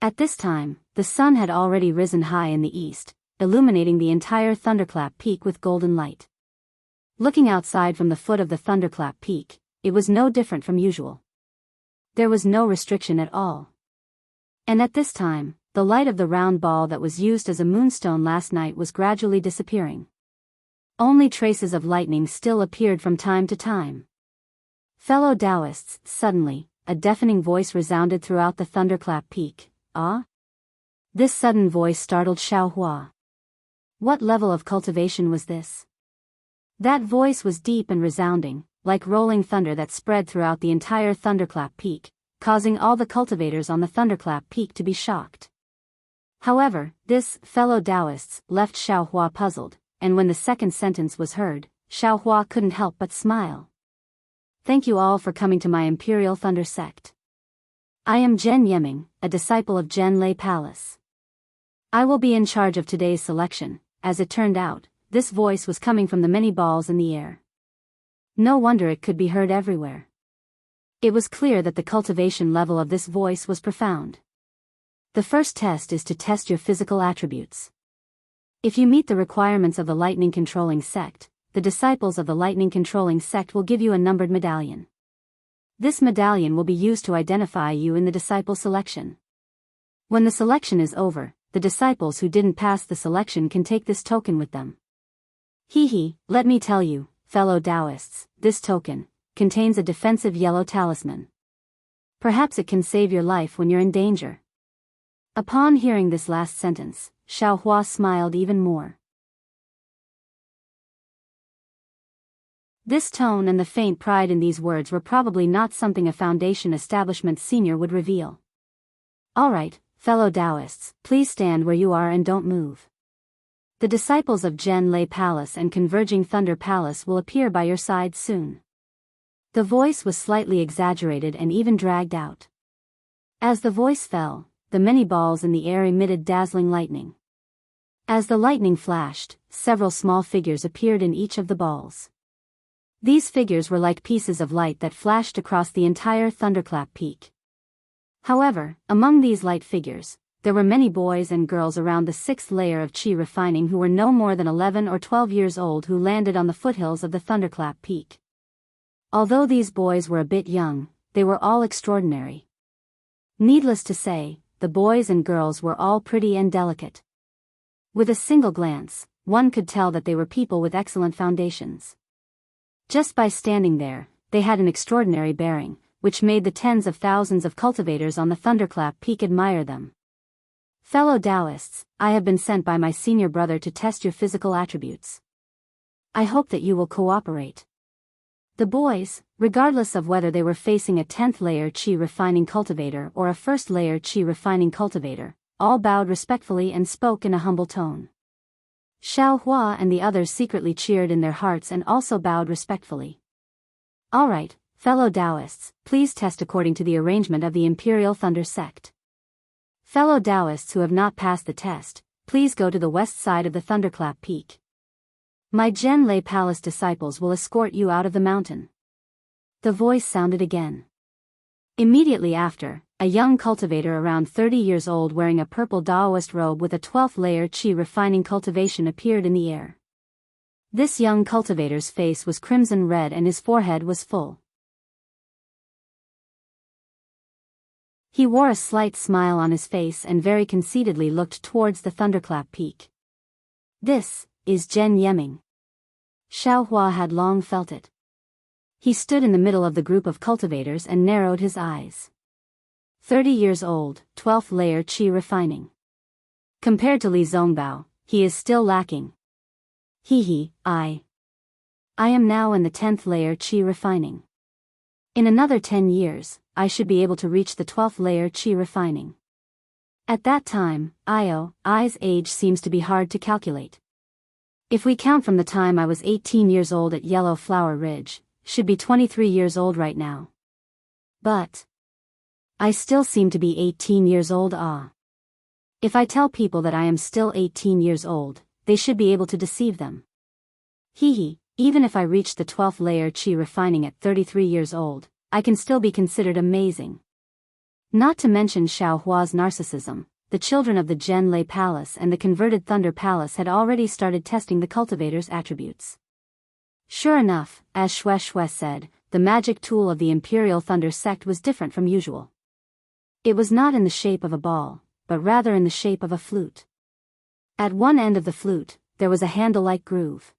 At this time, the sun had already risen high in the east, illuminating the entire Thunderclap Peak with golden light. Looking outside from the foot of the Thunderclap Peak, it was no different from usual. There was no restriction at all. And at this time, the light of the round ball that was used as a moonstone last night was gradually disappearing. Only traces of lightning still appeared from time to time. Fellow Daoists, suddenly, a deafening voice resounded throughout the thunderclap peak. Ah? This sudden voice startled Xiaohua. What level of cultivation was this? That voice was deep and resounding, like rolling thunder that spread throughout the entire thunderclap peak, causing all the cultivators on the thunderclap peak to be shocked. However, this, fellow Daoists, left Xiaohua puzzled, and when the second sentence was heard, Xiaohua couldn't help but smile. Thank you all for coming to my Imperial Thunder Sect. I am Zhen Yeming, a disciple of Zhen Lei Palace. I will be in charge of today's selection. As it turned out, this voice was coming from the many balls in the air. No wonder it could be heard everywhere. It was clear that the cultivation level of this voice was profound. The first test is to test your physical attributes. If you meet the requirements of the lightning controlling sect, the disciples of the lightning controlling sect will give you a numbered medallion. This medallion will be used to identify you in the disciple selection. When the selection is over, the disciples who didn't pass the selection can take this token with them. Let me tell you, fellow Daoists, this token contains a defensive yellow talisman. Perhaps it can save your life when you're in danger. Upon hearing this last sentence, Xiaohua smiled even more. This tone and the faint pride in these words were probably not something a Foundation Establishment senior would reveal. All right, fellow Daoists, please stand where you are and don't move. The disciples of Zhen Lei Palace and Converging Thunder Palace will appear by your side soon. The voice was slightly exaggerated and even dragged out. As the voice fell, the many balls in the air emitted dazzling lightning. As the lightning flashed, several small figures appeared in each of the balls. These figures were like pieces of light that flashed across the entire thunderclap peak. However, among these light figures, there were many boys and girls around the 6th layer of Qi refining who were no more than 11 or 12 years old who landed on the foothills of the thunderclap peak. Although these boys were a bit young, they were all extraordinary. Needless to say, the boys and girls were all pretty and delicate. With a single glance, one could tell that they were people with excellent foundations. Just by standing there, they had an extraordinary bearing, which made the tens of thousands of cultivators on the thunderclap peak admire them. Fellow Daoists, I have been sent by my senior brother to test your physical attributes. I hope that you will cooperate. The boys, regardless of whether they were facing a 10th layer Qi refining cultivator or a 1st layer Qi refining cultivator, all bowed respectfully and spoke in a humble tone. Xiaohua and the others secretly cheered in their hearts and also bowed respectfully. All right, fellow Daoists, please test according to the arrangement of the Imperial Thunder Sect. Fellow Daoists who have not passed the test, please go to the west side of the thunderclap peak. My Zhen Lei Palace disciples will escort you out of the mountain. The voice sounded again. Immediately after, a young cultivator around 30 years old wearing a purple Daoist robe with a 12th layer Qi refining cultivation appeared in the air. This young cultivator's face was crimson red and his forehead was full. He wore a slight smile on his face and very conceitedly looked towards the thunderclap peak. This is Zhen Yeming. Xiaohua had long felt it. He stood in the middle of the group of cultivators and narrowed his eyes. 30 years old, 12th layer Qi refining. Compared to Li Zongbao, he is still lacking. I am now in the 10th layer Qi refining. In another 10 years, I should be able to reach the 12th layer Qi refining. At that time, I's age seems to be hard to calculate. If we count from the time I was 18 years old at Yellow Flower Ridge, should be 23 years old right now. But I still seem to be 18 years old. If I tell people that I am still 18 years old, they should be able to deceive them. Even if I reach the 12th layer Qi refining at 33 years old, I can still be considered amazing. Not to mention Xiaohua's narcissism, the children of the Zhen Lei Palace and the converted Thunder Palace had already started testing the cultivator's attributes. Sure enough, as Xue said, the magic tool of the Imperial Thunder Sect was different from usual. It was not in the shape of a ball, but rather in the shape of a flute. At one end of the flute, there was a handle-like groove.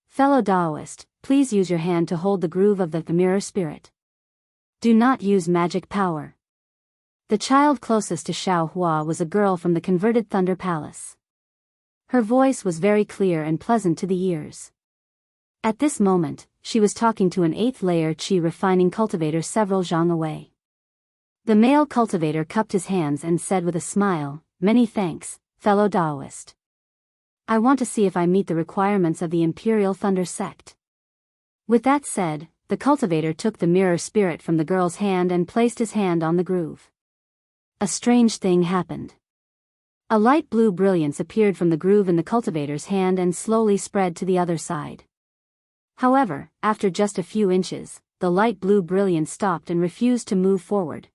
Fellow Daoist, please use your hand to hold the groove of the mirror spirit. Do not use magic power. The child closest to Xiaohua was a girl from the converted Thunder Palace. Her voice was very clear and pleasant to the ears. At this moment, she was talking to an 8th-layer Qi refining cultivator several zhang away. The male cultivator cupped his hands and said with a smile, "Many thanks, fellow Daoist. I want to see if I meet the requirements of the Imperial Thunder Sect." With that said, the cultivator took the mirror spirit from the girl's hand and placed his hand on the groove. A strange thing happened. A light blue brilliance appeared from the groove in the cultivator's hand and slowly spread to the other side. However, after just a few inches, the light blue brilliance stopped and refused to move forward.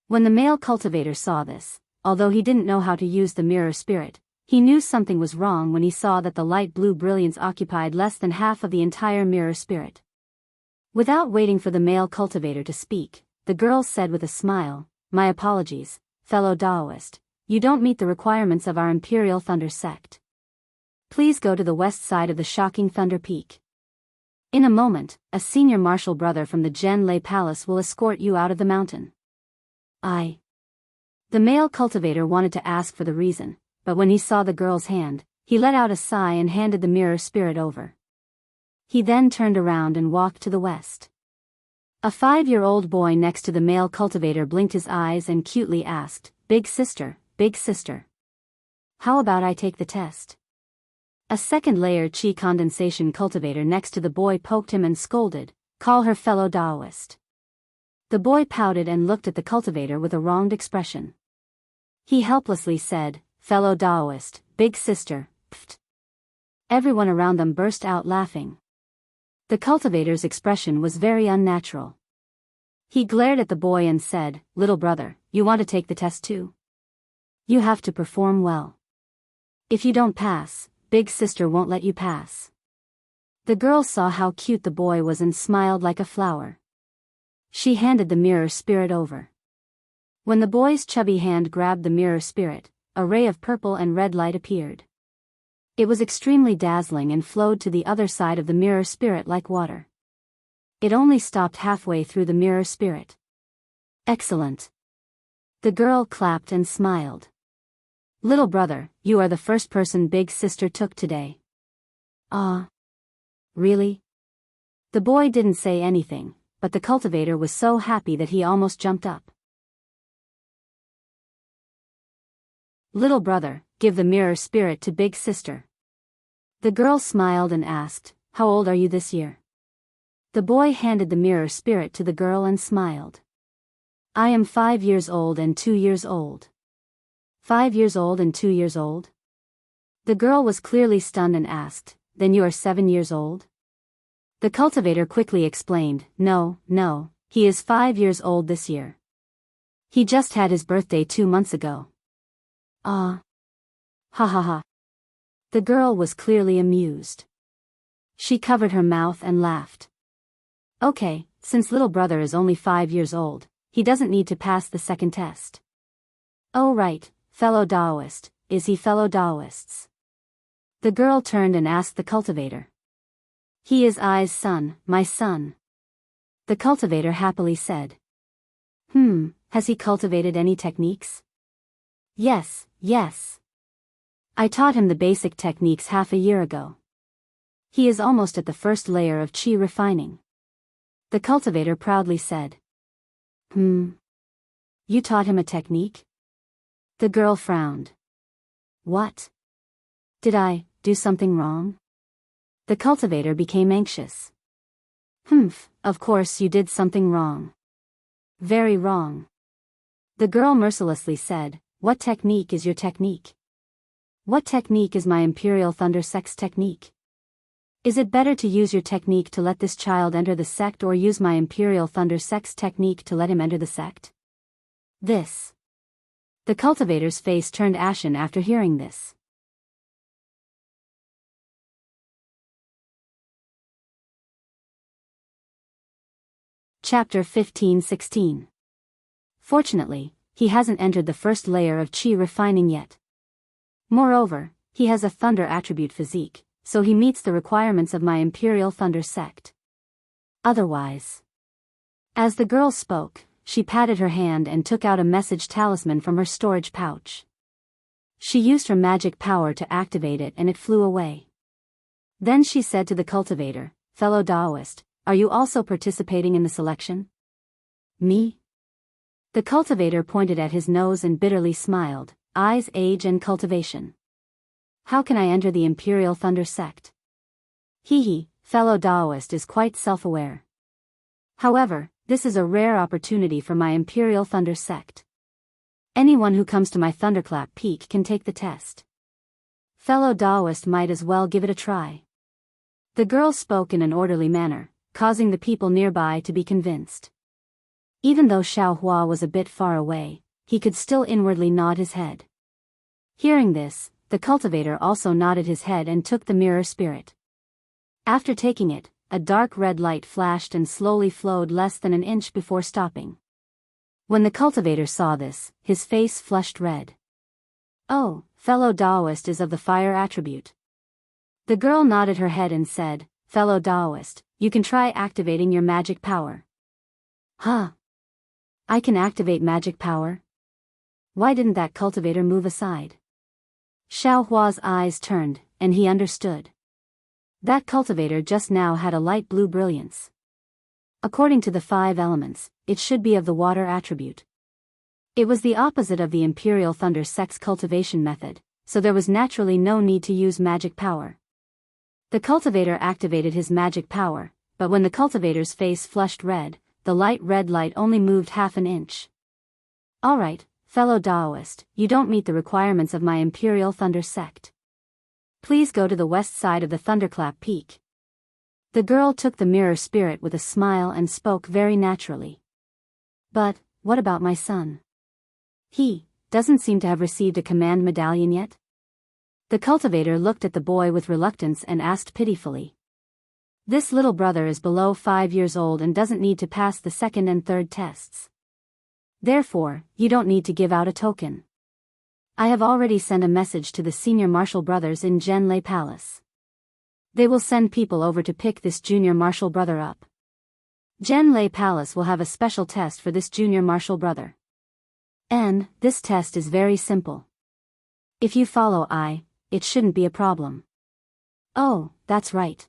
When the male cultivator saw this, although he didn't know how to use the mirror spirit, he knew something was wrong when he saw that the light blue brilliance occupied less than half of the entire mirror spirit. Without waiting for the male cultivator to speak, the girl said with a smile, "My apologies, fellow Daoist, you don't meet the requirements of our Imperial Thunder Sect. Please go to the west side of the shocking Thunder Peak. In a moment, a senior martial brother from the Zhenlei Palace will escort you out of the mountain." The male cultivator wanted to ask for the reason, but when he saw the girl's hand, he let out a sigh and handed the mirror spirit over. He then turned around and walked to the west. A 5-year-old boy next to the male cultivator blinked his eyes and cutely asked, big sister, how about I take the test?" A 2nd-layer Qi condensation cultivator next to the boy poked him and scolded, "Call her fellow Daoist." The boy pouted and looked at the cultivator with a wronged expression. He helplessly said, "Fellow Daoist, big sister, pft." Everyone around them burst out laughing. The cultivator's expression was very unnatural. He glared at the boy and said, "Little brother, you want to take the test too? You have to perform well. If you don't pass, big sister won't let you pass." The girl saw how cute the boy was and smiled like a flower. She handed the mirror spirit over. When the boy's chubby hand grabbed the mirror spirit, a ray of purple and red light appeared. It was extremely dazzling and flowed to the other side of the mirror spirit like water. It only stopped halfway through the mirror spirit. "Excellent." The girl clapped and smiled. "Little brother, you are the first person big sister took today." "Ah. Really?" The boy didn't say anything, but the cultivator was so happy that he almost jumped up. "Little brother, give the mirror spirit to big sister." The girl smiled and asked, "How old are you this year?" The boy handed the mirror spirit to the girl and smiled. "I am 5 years old and 2 years old." 5 years old and 2 years old? The girl was clearly stunned and asked, "Then you are 7 years old?" The cultivator quickly explained, No, he is 5 years old this year. He just had his birthday 2 months ago." "Ah. Ha ha ha." The girl was clearly amused. She covered her mouth and laughed. "Okay, since little brother is only 5 years old, he doesn't need to pass the second test." "Oh right, fellow Daoist, is he fellow Daoists?" The girl turned and asked the cultivator. "He is I's son, my son." The cultivator happily said. Has he cultivated any techniques?" Yes. I taught him the basic techniques half a year ago. He is almost at the first layer of Qi refining." The cultivator proudly said. You taught him a technique?" The girl frowned. "What? Did I do something wrong?" The cultivator became anxious. Of course you did something wrong. Very wrong." The girl mercilessly said, "What technique is your technique? What technique is my Imperial Thunder Sect's technique? Is it better to use your technique to let this child enter the sect or use my Imperial Thunder Sect's technique to let him enter the sect?" The cultivator's face turned ashen after hearing this. Chapter 15-16. Fortunately, he hasn't entered the first layer of chi refining yet. Moreover, he has a thunder attribute physique, so he meets the requirements of my Imperial Thunder sect. Otherwise. As the girl spoke, she patted her hand and took out a message talisman from her storage pouch. She used her magic power to activate it and it flew away. Then she said to the cultivator, "Fellow Daoist, are you also participating in the selection?" "Me?" The cultivator pointed at his nose and bitterly smiled, "Eyes, age and cultivation. How can I enter the Imperial Thunder sect?" He, fellow Daoist, is quite self-aware. However, this is a rare opportunity for my Imperial Thunder sect. Anyone who comes to my Thunderclap Peak can take the test. Fellow Daoist might as well give it a try. The girl spoke in an orderly manner, causing the people nearby to be convinced. Even though Xiaohua was a bit far away, he could still inwardly nod his head. Hearing this, the cultivator also nodded his head and took the mirror spirit. After taking it, a dark red light flashed and slowly flowed less than an inch before stopping. When the cultivator saw this, his face flushed red. "Oh, fellow Daoist is of the fire attribute." The girl nodded her head and said, "Fellow Daoist, you can try activating your magic power." "Huh? I can activate magic power?" Why didn't that cultivator move aside? Xiaohua's eyes turned, and he understood. That cultivator just now had a light blue brilliance. According to the 5 elements, it should be of the water attribute. It was the opposite of the Imperial Thunder sect's cultivation method, so there was naturally no need to use magic power. The cultivator activated his magic power, but when the cultivator's face flushed red, the light red light only moved half an inch. "Alright, fellow Daoist, you don't meet the requirements of my Imperial Thunder sect. Please go to the west side of the Thunderclap Peak." The girl took the mirror spirit with a smile and spoke very naturally. "But, what about my son? He doesn't seem to have received a command medallion yet?" The cultivator looked at the boy with reluctance and asked pitifully. "This little brother is below 5 years old and doesn't need to pass the second and third tests. Therefore, you don't need to give out a token. I have already sent a message to the senior martial brothers in Jianghu Palace. They will send people over to pick this junior martial brother up. Jianghu Palace will have a special test for this junior martial brother. And this test is very simple. If you follow it shouldn't be a problem." "Oh, that's right.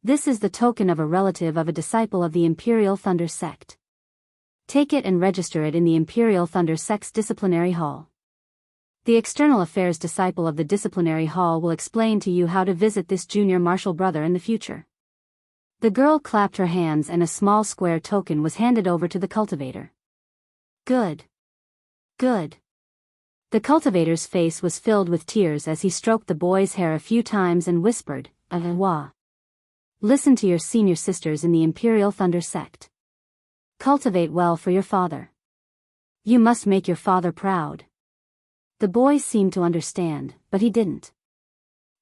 This is the token of a relative of a disciple of the Imperial Thunder sect. Take it and register it in the Imperial Thunder sect's disciplinary hall. The external affairs disciple of the disciplinary hall will explain to you how to visit this junior martial brother in the future." The girl clapped her hands and a small square token was handed over to the cultivator. Good. Good. The cultivator's face was filled with tears as he stroked the boy's hair a few times and whispered, "Wah. Listen to your senior sisters in the Imperial Thunder sect. Cultivate well for your father. You must make your father proud." The boy seemed to understand, but he didn't.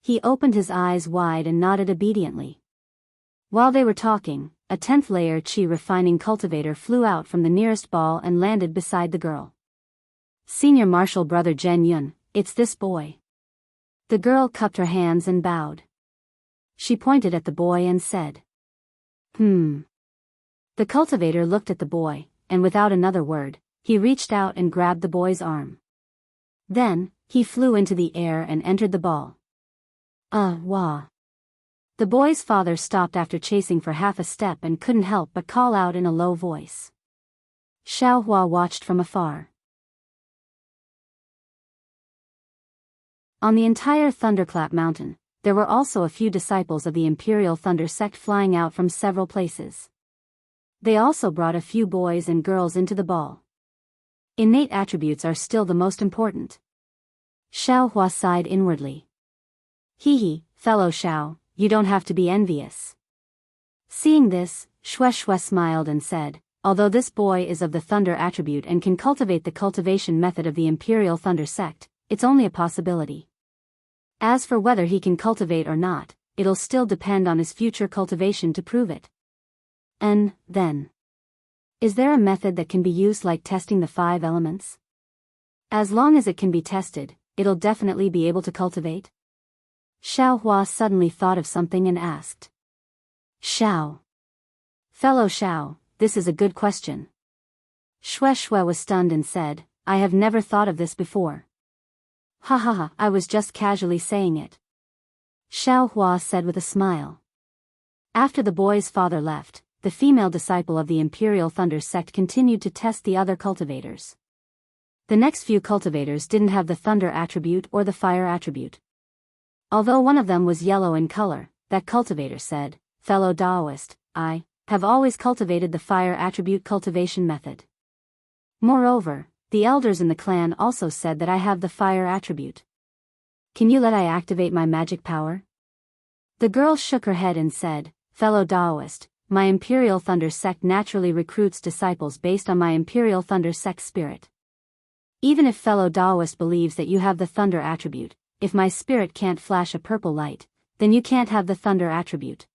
He opened his eyes wide and nodded obediently. While they were talking, a 10th layer chi refining cultivator flew out from the nearest ball and landed beside the girl. "Senior martial brother Zhen Yun, it's this boy." The girl cupped her hands and bowed. She pointed at the boy and said, The cultivator looked at the boy, and without another word, he reached out and grabbed the boy's arm. Then, he flew into the air and entered the ball. Wah. The boy's father stopped after chasing for half a step and couldn't help but call out in a low voice. Xiaohua watched from afar. On the entire Thunderclap Mountain, there were also a few disciples of the Imperial Thunder sect flying out from several places. They also brought a few boys and girls into the ball. Innate attributes are still the most important. Xiaohua sighed inwardly. Fellow Xiao, you don't have to be envious." Seeing this, Shui smiled and said, "Although this boy is of the thunder attribute and can cultivate the cultivation method of the Imperial Thunder sect, it's only a possibility. As for whether he can cultivate or not, it'll still depend on his future cultivation to prove it. And then, Is there a method that can be used like testing the 5 elements? As long as it can be tested, it'll definitely be able to cultivate? Xiaohua suddenly thought of something and asked. Xiao. Fellow Xiao, this is a good question. Shui was stunned and said, I have never thought of this before. Ha ha ha, I was just casually saying it. Xiaohua said with a smile. After the boy's father left, the female disciple of the Imperial Thunder sect continued to test the other cultivators. The next few cultivators didn't have the thunder attribute or the fire attribute. Although one of them was yellow in color, that cultivator said, Fellow Daoist, I have always cultivated the fire attribute cultivation method. Moreover, the elders in the clan also said that I have the fire attribute. Can you let I activate my magic power? The girl shook her head and said, Fellow Daoist, my Imperial Thunder sect naturally recruits disciples based on my Imperial Thunder sect spirit. Even if fellow Daoist believes that you have the thunder attribute, if my spirit can't flash a purple light, then you can't have the thunder attribute.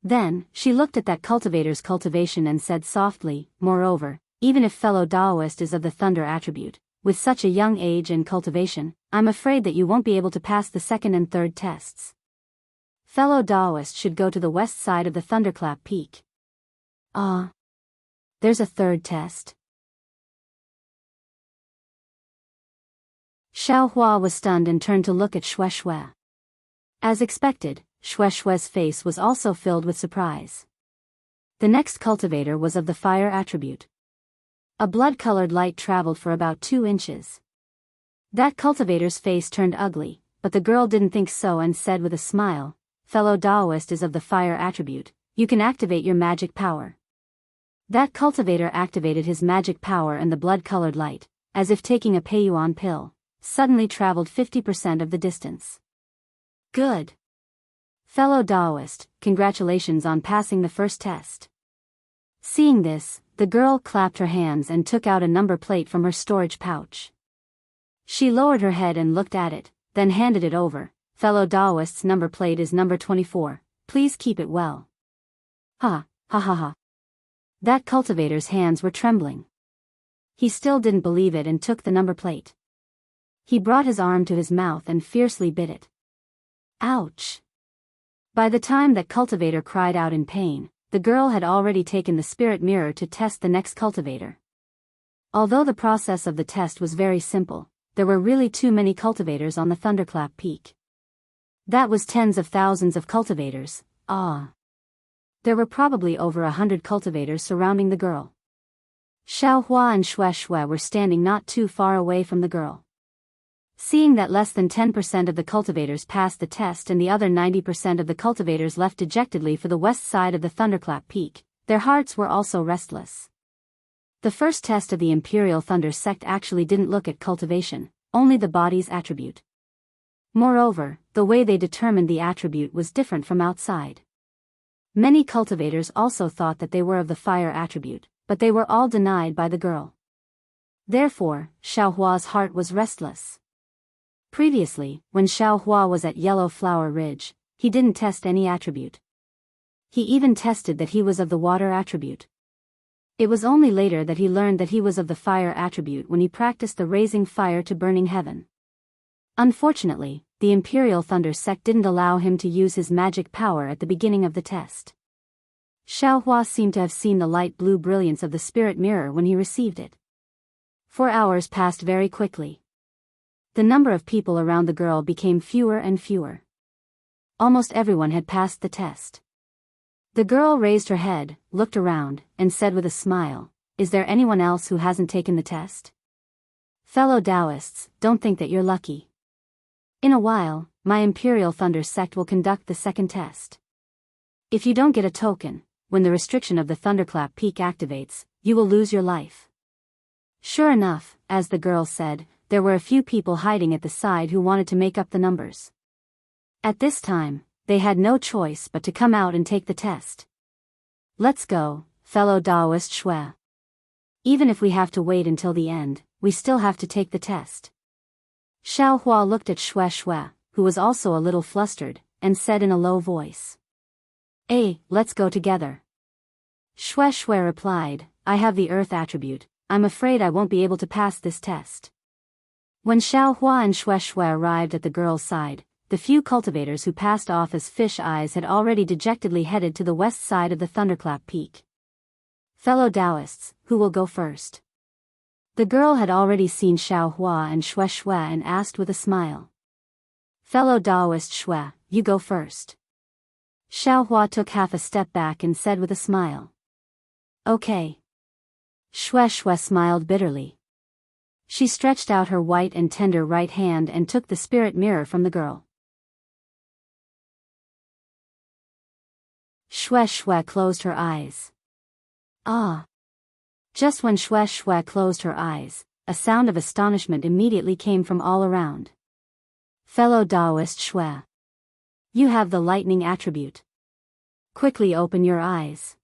Then, she looked at that cultivator's cultivation and said softly, Moreover, even if fellow Daoist is of the thunder attribute, with such a young age and cultivation, I'm afraid that you won't be able to pass the second and third tests. Fellow Daoist should go to the west side of the Thunderclap Peak. There's a third test? Xiaohua was stunned and turned to look at Shui. As expected, Shui's face was also filled with surprise. The next cultivator was of the fire attribute. A blood-colored light traveled for about 2 inches. That cultivator's face turned ugly, but the girl didn't think so and said with a smile, Fellow Daoist is of the fire attribute, you can activate your magic power. That cultivator activated his magic power and the blood-colored light, as if taking a Peiyuan pill, suddenly traveled 50% of the distance. Good. Fellow Daoist, congratulations on passing the first test. Seeing this, the girl clapped her hands and took out a number plate from her storage pouch. She lowered her head and looked at it, then handed it over. Fellow Daoist's number plate is number 24, please keep it well. Ha ha. That cultivator's hands were trembling. He still didn't believe it and took the number plate. He brought his arm to his mouth and fiercely bit it. Ouch! By the time that cultivator cried out in pain, the girl had already taken the spirit mirror to test the next cultivator. Although the process of the test was very simple, there were really too many cultivators on the Thunderclap Peak. That was tens of thousands of cultivators. There were probably over 100 cultivators surrounding the girl. Xiaohua and Shui were standing not too far away from the girl. Seeing that less than 10% of the cultivators passed the test and the other 90% of the cultivators left dejectedly for the west side of the Thunderclap Peak, their hearts were also restless. The first test of the Imperial Thunder sect actually didn't look at cultivation, only the body's attribute. Moreover, the way they determined the attribute was different from outside. Many cultivators also thought that they were of the fire attribute, but they were all denied by the girl. Therefore, Xiaohua's heart was restless. Previously, when Xiaohua was at Yellow Flower Ridge, he didn't test any attribute. He even tested that he was of the water attribute. It was only later that he learned that he was of the fire attribute when he practiced the raising fire to burning heaven. Unfortunately, the Imperial Thunder sect didn't allow him to use his magic power at the beginning of the test. Xiaohua seemed to have seen the light blue brilliance of the spirit mirror when he received it. 4 hours passed very quickly. The number of people around the girl became fewer and fewer. Almost everyone had passed the test. The girl raised her head, looked around, and said with a smile, Is there anyone else who hasn't taken the test? Fellow Daoists, don't think that you're lucky. In a while, my Imperial Thunder sect will conduct the second test. If you don't get a token, when the restriction of the Thunderclap Peak activates, you will lose your life. Sure enough, as the girl said, there were a few people hiding at the side who wanted to make up the numbers. At this time, they had no choice but to come out and take the test. Let's go, fellow Daoist Shui. Even if we have to wait until the end, we still have to take the test. Xiaohua looked at Shui, who was also a little flustered, and said in a low voice. Let's go together. Shui replied, I have the earth attribute. I'm afraid I won't be able to pass this test. When Xiaohua and Shui arrived at the girl's side, the few cultivators who passed off as fish eyes had already dejectedly headed to the west side of the Thunderclap Peak. Fellow Daoists, who will go first? The girl had already seen Xiaohua and Shui and asked with a smile. Fellow Daoist Shui, you go first. Xiaohua took half a step back and said with a smile. Okay. Shui smiled bitterly. She stretched out her white and tender right hand and took the spirit mirror from the girl. Shui closed her eyes. Ah! Just when Shui closed her eyes, a sound of astonishment immediately came from all around. Fellow Daoist Shui. You have the lightning attribute. Quickly open your eyes.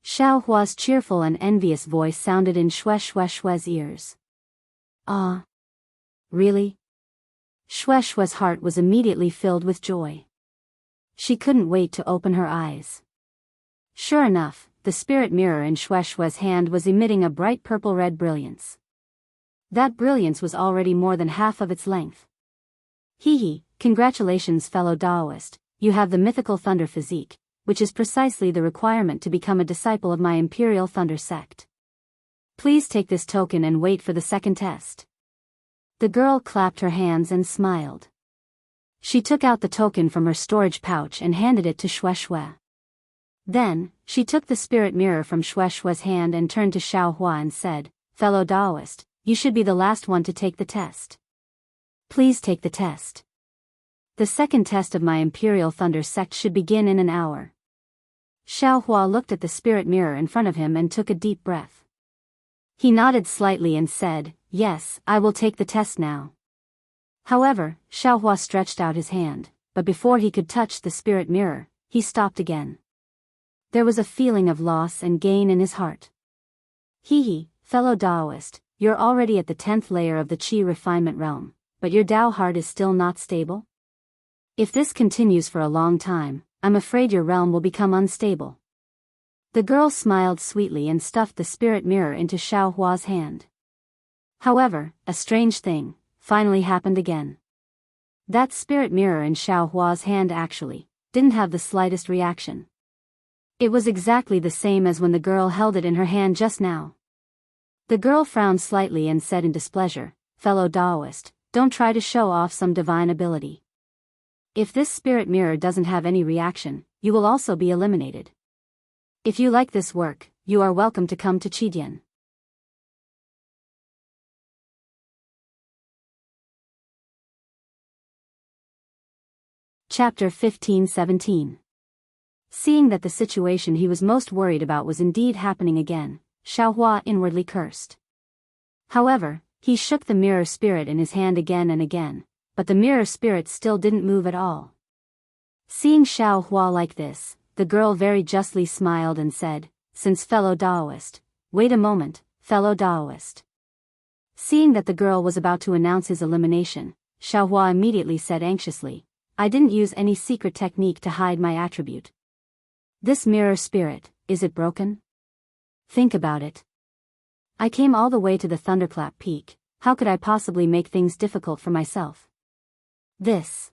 Xiaohua's cheerful and envious voice sounded in Shui's ears. Ah. Really? Shui's heart was immediately filled with joy. She couldn't wait to open her eyes. Sure enough, the spirit mirror in Shui's hand was emitting a bright purple-red brilliance. That brilliance was already more than half of its length. Hee, congratulations fellow Daoist, you have the mythical thunder physique, which is precisely the requirement to become a disciple of my Imperial Thunder sect. Please take this token and wait for the second test. The girl clapped her hands and smiled. She took out the token from her storage pouch and handed it to Shui. Then, she took the spirit mirror from Shui's hand and turned to Xiaohua and said, Fellow Daoist, you should be the last one to take the test. Please take the test. The second test of my Imperial Thunder sect should begin in an hour. Xiaohua looked at the spirit mirror in front of him and took a deep breath. He nodded slightly and said, Yes, I will take the test now. However, Xiaohua stretched out his hand, but before he could touch the spirit mirror, he stopped again. There was a feeling of loss and gain in his heart. Hee, fellow Daoist, you're already at the 10th layer of the Qi refinement realm, but your Dao heart is still not stable? If this continues for a long time, I'm afraid your realm will become unstable. The girl smiled sweetly and stuffed the spirit mirror into Xiaohua's hand. However, a strange thing finally happened again. That spirit mirror in Xiaohua's hand actually didn't have the slightest reaction. It was exactly the same as when the girl held it in her hand just now. The girl frowned slightly and said in displeasure, Fellow Daoist, don't try to show off some divine ability. If this spirit mirror doesn't have any reaction, you will also be eliminated. If you like this work, you are welcome to come to Qidian. Chapter 15-17. Seeing that the situation he was most worried about was indeed happening again, Xiaohua inwardly cursed. However, he shook the mirror spirit in his hand again and again, but the mirror spirit still didn't move at all. Seeing Xiaohua like this, the girl very justly smiled and said, Since fellow Daoist, wait a moment, fellow Daoist. Seeing that the girl was about to announce his elimination, Xiaohua immediately said anxiously, I didn't use any secret technique to hide my attribute. This mirror spirit, is it broken? Think about it. I came all the way to the Thunderclap Peak, how could I possibly make things difficult for myself? This.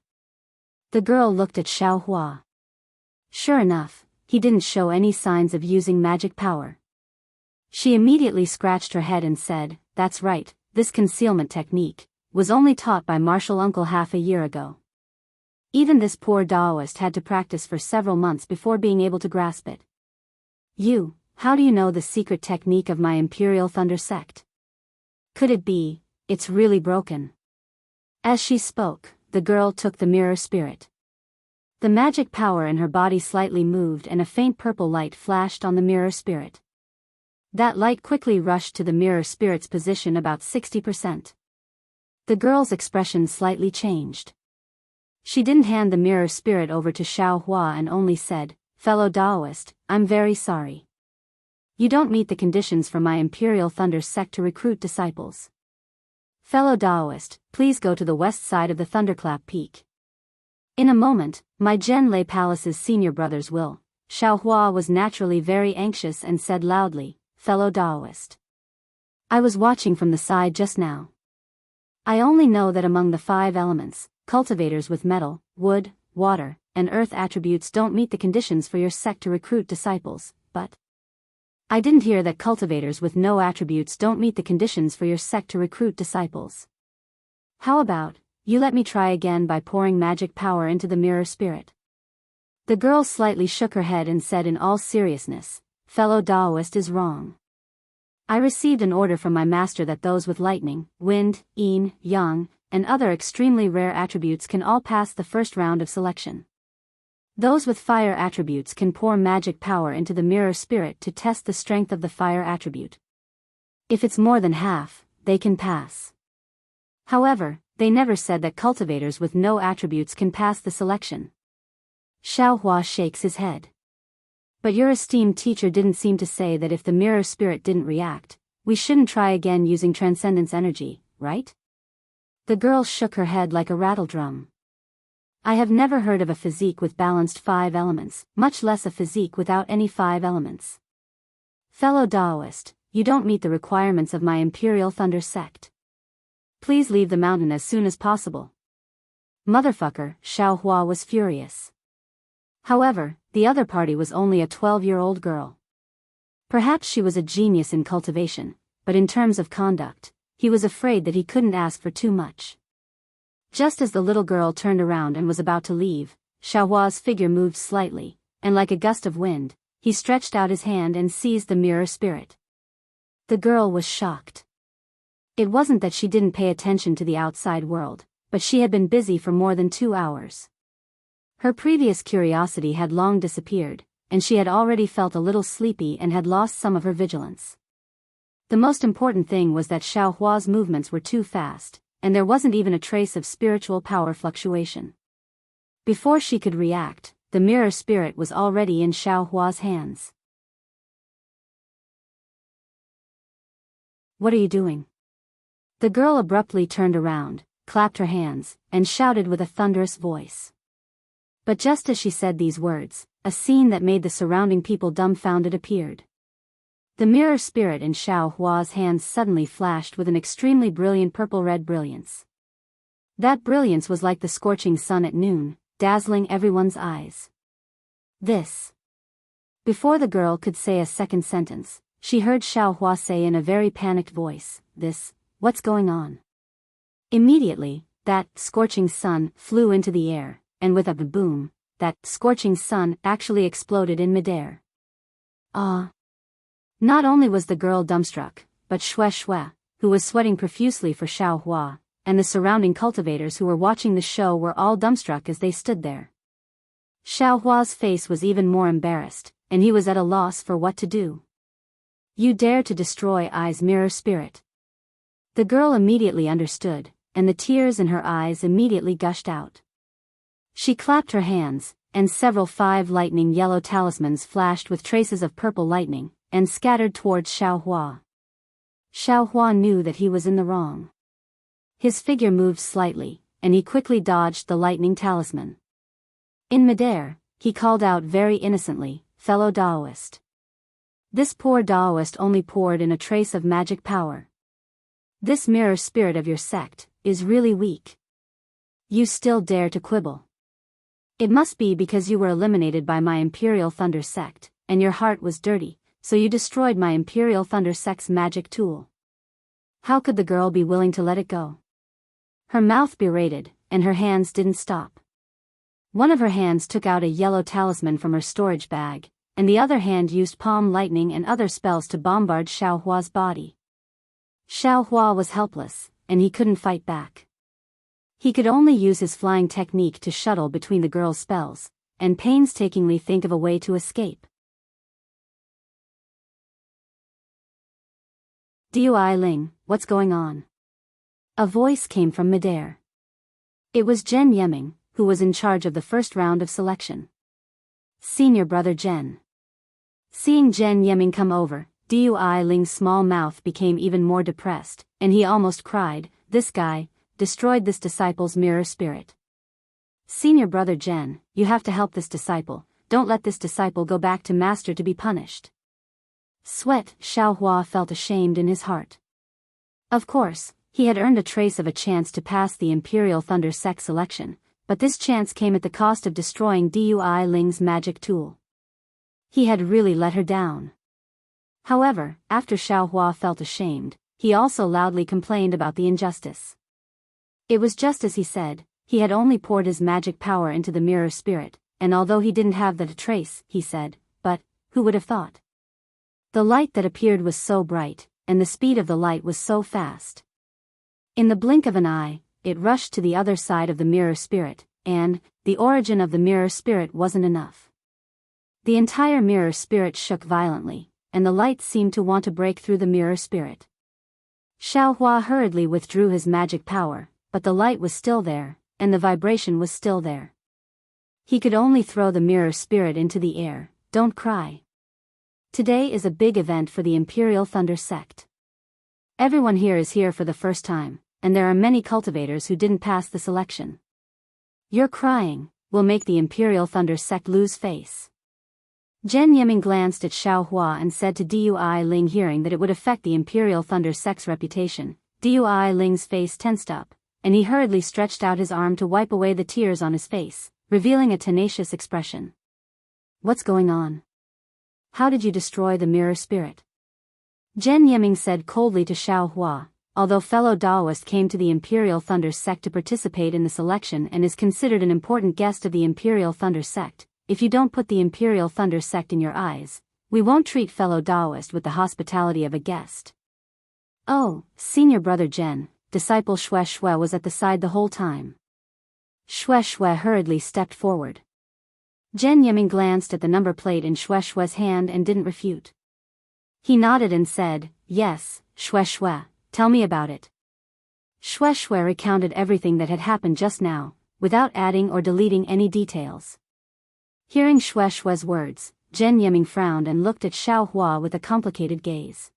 The girl looked at Xiaohua. Sure enough, he didn't show any signs of using magic power. She immediately scratched her head and said, That's right, this concealment technique was only taught by Martial Uncle half a year ago. Even this poor Daoist had to practice for several months before being able to grasp it. How do you know the secret technique of my Imperial Thunder sect? Could it be, it's really broken? As she spoke, the girl took the mirror spirit. The magic power in her body slightly moved and a faint purple light flashed on the mirror spirit. That light quickly rushed to the mirror spirit's position about 60%. The girl's expression slightly changed. She didn't hand the mirror spirit over to Xiaohua and only said, Fellow Daoist, I'm very sorry. You don't meet the conditions for my Imperial Thunder sect to recruit disciples. Fellow Daoist, please go to the west side of the Thunderclap Peak. In a moment, my Zhenlei Palace's senior brothers will. Xiaohua was naturally very anxious and said loudly, fellow Daoist. I was watching from the side just now. I only know that among the 5 elements, cultivators with metal, wood, water, and earth attributes don't meet the conditions for your sect to recruit disciples, but I didn't hear that cultivators with no attributes don't meet the conditions for your sect to recruit disciples. How about, you let me try again by pouring magic power into the mirror spirit? The girl slightly shook her head and said in all seriousness, fellow Daoist is wrong. I received an order from my master that those with lightning, wind, yin, yang, and other extremely rare attributes can all pass the first round of selection. Those with fire attributes can pour magic power into the mirror spirit to test the strength of the fire attribute. If it's more than half, they can pass. However, they never said that cultivators with no attributes can pass the selection. Xiaohua shakes his head. But your esteemed teacher didn't seem to say that if the mirror spirit didn't react, we shouldn't try again using transcendence energy, right? The girl shook her head like a rattledrum. I have never heard of a physique with balanced 5 elements, much less a physique without any 5 elements. Fellow Daoist, you don't meet the requirements of my Imperial Thunder sect. Please leave the mountain as soon as possible. Motherfucker, Xiaohua was furious. However, the other party was only a 12-year-old girl. Perhaps she was a genius in cultivation, but in terms of conduct, he was afraid that he couldn't ask for too much. Just as the little girl turned around and was about to leave, Xiaohua's figure moved slightly, and like a gust of wind, he stretched out his hand and seized the mirror spirit. The girl was shocked. It wasn't that she didn't pay attention to the outside world, but she had been busy for more than 2 hours. Her previous curiosity had long disappeared, and she had already felt a little sleepy and had lost some of her vigilance. The most important thing was that Xiaohua's movements were too fast, and there wasn't even a trace of spiritual power fluctuation. Before she could react, the mirror spirit was already in Xiaohua's hands. What are you doing? The girl abruptly turned around, clapped her hands, and shouted with a thunderous voice. But just as she said these words, a scene that made the surrounding people dumbfounded appeared. The mirror spirit in Xiaohua's hands suddenly flashed with an extremely brilliant purple-red brilliance. That brilliance was like the scorching sun at noon, dazzling everyone's eyes. This. Before the girl could say a second sentence, she heard Xiaohua say in a very panicked voice, what's going on? Immediately, that scorching sun flew into the air, and with a boom, that scorching sun actually exploded in midair. Ah! Not only was the girl dumbstruck, but Xue, who was sweating profusely for Xiaohua, and the surrounding cultivators who were watching the show were all dumbstruck as they stood there. Xiaohua's face was even more embarrassed, and he was at a loss for what to do. You dare to destroy I's mirror spirit. The girl immediately understood, and the tears in her eyes immediately gushed out. She clapped her hands, and several 5 lightning yellow talismans flashed with traces of purple lightning, and scattered towards Xiaohua. Xiaohua knew that he was in the wrong. His figure moved slightly, and he quickly dodged the lightning talisman. In midair, he called out very innocently, fellow Daoist. This poor Daoist only poured in a trace of magic power. This mirror spirit of your sect is really weak. You still dare to quibble. It must be because you were eliminated by my Imperial Thunder sect, and your heart was dirty, so you destroyed my Imperial Thunder sect's magic tool. How could the girl be willing to let it go? Her mouth berated, and her hands didn't stop. One of her hands took out a yellow talisman from her storage bag, and the other hand used palm lightning and other spells to bombard Xiaohua's body. Xiaohua was helpless, and he couldn't fight back. He could only use his flying technique to shuttle between the girl's spells, and painstakingly think of a way to escape. Dui Ling, what's going on? A voice came from midair. It was Zhen Yeming, who was in charge of the first round of selection. Senior brother Zhen. Seeing Zhen Yeming come over, Dui Ling's small mouth became even more depressed, and he almost cried, this guy destroyed this disciple's mirror spirit. Senior brother Zhen, you have to help this disciple, don't let this disciple go back to master to be punished. Sweat, Xiaohua felt ashamed in his heart. Of course, he had earned a trace of a chance to pass the Imperial Thunder Sect selection, but this chance came at the cost of destroying Dui Ling's magic tool. He had really let her down. However, after Xiaohua felt ashamed, he also loudly complained about the injustice. It was just as he said, he had only poured his magic power into the mirror spirit, and although he didn't have the trace, he said, but, who would have thought? The light that appeared was so bright, and the speed of the light was so fast. In the blink of an eye, it rushed to the other side of the mirror spirit, and, the origin of the mirror spirit wasn't enough. The entire mirror spirit shook violently, and the light seemed to want to break through the mirror spirit. Xiaohua hurriedly withdrew his magic power, but the light was still there, and the vibration was still there. He could only throw the mirror spirit into the air. Don't cry. Today is a big event for the Imperial Thunder Sect. Everyone here is here for the first time, and there are many cultivators who didn't pass the selection. Your crying will make the Imperial Thunder Sect lose face. Zhen Yiming glanced at Xiaohua and said to Dui Ling, hearing that it would affect the Imperial Thunder Sect's reputation. Dui Ling's face tensed up, and he hurriedly stretched out his arm to wipe away the tears on his face, revealing a tenacious expression. What's going on? How did you destroy the mirror spirit? Zhen Yiming said coldly to Xiaohua, although fellow Daoist came to the Imperial Thunder Sect to participate in the selection and is considered an important guest of the Imperial Thunder Sect. If you don't put the Imperial Thunder Sect in your eyes, we won't treat fellow Daoist with the hospitality of a guest. Oh, senior brother Zhen, disciple Xue Xue was at the side the whole time. Xue Xue hurriedly stepped forward. Zhen Yiming glanced at the number plate in Xue Xue's hand and didn't refute. He nodded and said, yes, Xue Xue, tell me about it. Xue Xue recounted everything that had happened just now, without adding or deleting any details. Hearing Xue Xue's words, Zhen Yiming frowned and looked at Xiaohua with a complicated gaze.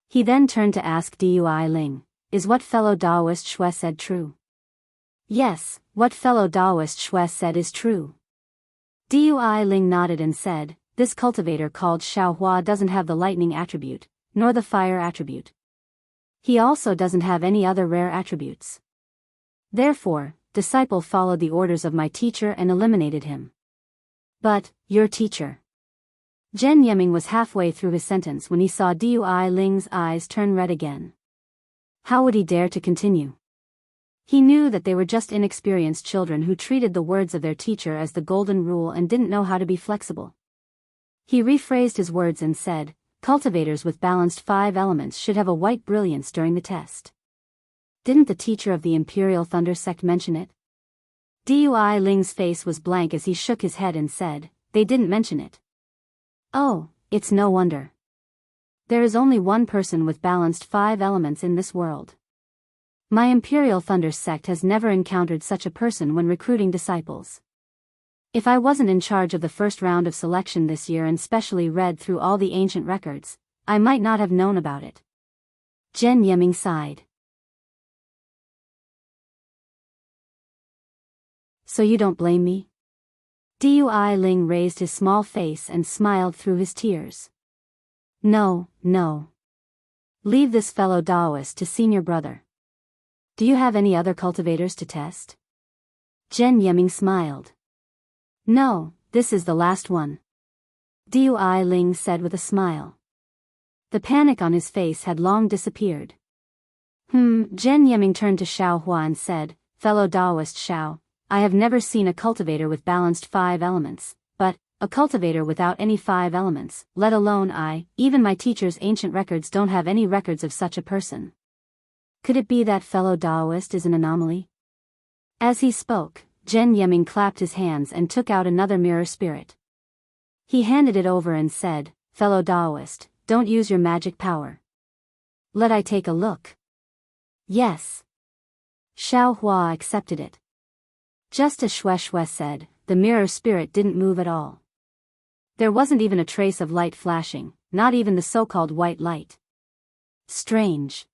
He then turned to ask Dui Ling, is what fellow Daoist Xue said true? Yes, what fellow Daoist Xue said is true. Dui Ling nodded and said, this cultivator called Xiaohua doesn't have the lightning attribute, nor the fire attribute. He also doesn't have any other rare attributes. Therefore, disciple followed the orders of my teacher and eliminated him. But, your teacher. Zhen Yiming was halfway through his sentence when he saw Dui Ling's eyes turn red again. How would he dare to continue? He knew that they were just inexperienced children who treated the words of their teacher as the golden rule and didn't know how to be flexible. He rephrased his words and said, cultivators with balanced 5 elements should have a white brilliance during the test. Didn't the teacher of the Imperial Thunder Sect mention it? Dui Ling's face was blank as he shook his head and said, they didn't mention it. Oh, it's no wonder. There is only one person with balanced 5 elements in this world. My Imperial Thunder Sect has never encountered such a person when recruiting disciples. If I wasn't in charge of the first round of selection this year and specially read through all the ancient records, I might not have known about it. Zhen Yiming sighed. So you don't blame me? Dui Ling raised his small face and smiled through his tears. No, no. Leave this fellow Daoist to senior brother. Do you have any other cultivators to test? Zhen Yiming smiled. No, this is the last one. Dui Ling said with a smile. The panic on his face had long disappeared. Zhen Yiming turned to Xiaohua and said, fellow Daoist Xiao, I have never seen a cultivator with balanced 5 elements, but, a cultivator without any 5 elements, let alone even my teacher's ancient records don't have any records of such a person. Could it be that fellow Daoist is an anomaly? As he spoke, Zhen Yiming clapped his hands and took out another mirror spirit. He handed it over and said, fellow Daoist, don't use your magic power. Let I take a look. Yes. Xiaohua accepted it. Just as Xue Xue said, the mirror spirit didn't move at all. There wasn't even a trace of light flashing, not even the so-called white light. Strange.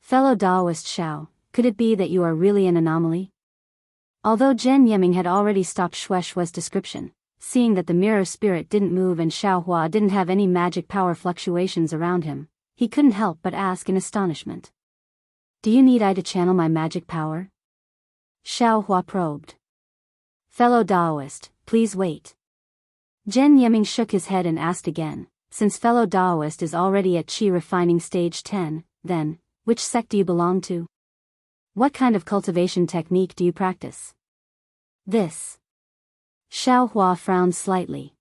Fellow Daoist Xiao, could it be that you are really an anomaly? Although Zhen Yiming had already stopped Xue Xue's description, seeing that the mirror spirit didn't move and Xiaohua didn't have any magic power fluctuations around him, he couldn't help but ask in astonishment. Do you need I to channel my magic power? Xiaohua probed. Fellow Daoist, please wait. Zhen Yiming shook his head and asked again, since fellow Daoist is already at Qi refining stage 10, then, which sect do you belong to? What kind of cultivation technique do you practice? This. Xiaohua frowned slightly.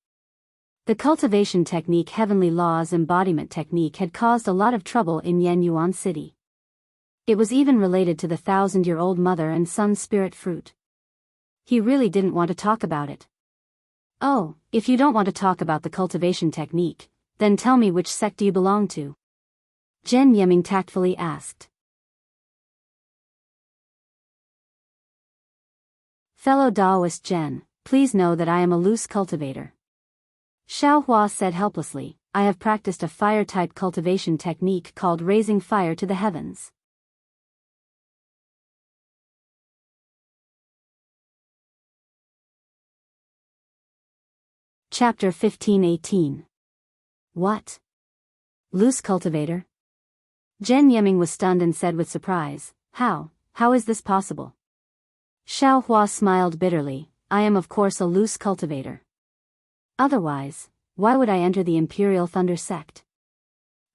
The cultivation technique Heavenly Law's embodiment technique had caused a lot of trouble in Yenyuan City. It was even related to the 1,000-year-old mother and son spirit fruit. He really didn't want to talk about it. Oh, if you don't want to talk about the cultivation technique, then tell me which sect do you belong to? Zhen Yiming tactfully asked. Fellow Daoist Zhen, please know that I am a loose cultivator. Xiaohua said helplessly, I have practiced a fire-type cultivation technique called raising fire to the heavens. Chapter 15:18. What? Loose cultivator? Zhen Yiming was stunned and said with surprise, How is this possible? Xiaohua smiled bitterly, I am of course a loose cultivator. Otherwise, why would I enter the Imperial Thunder sect?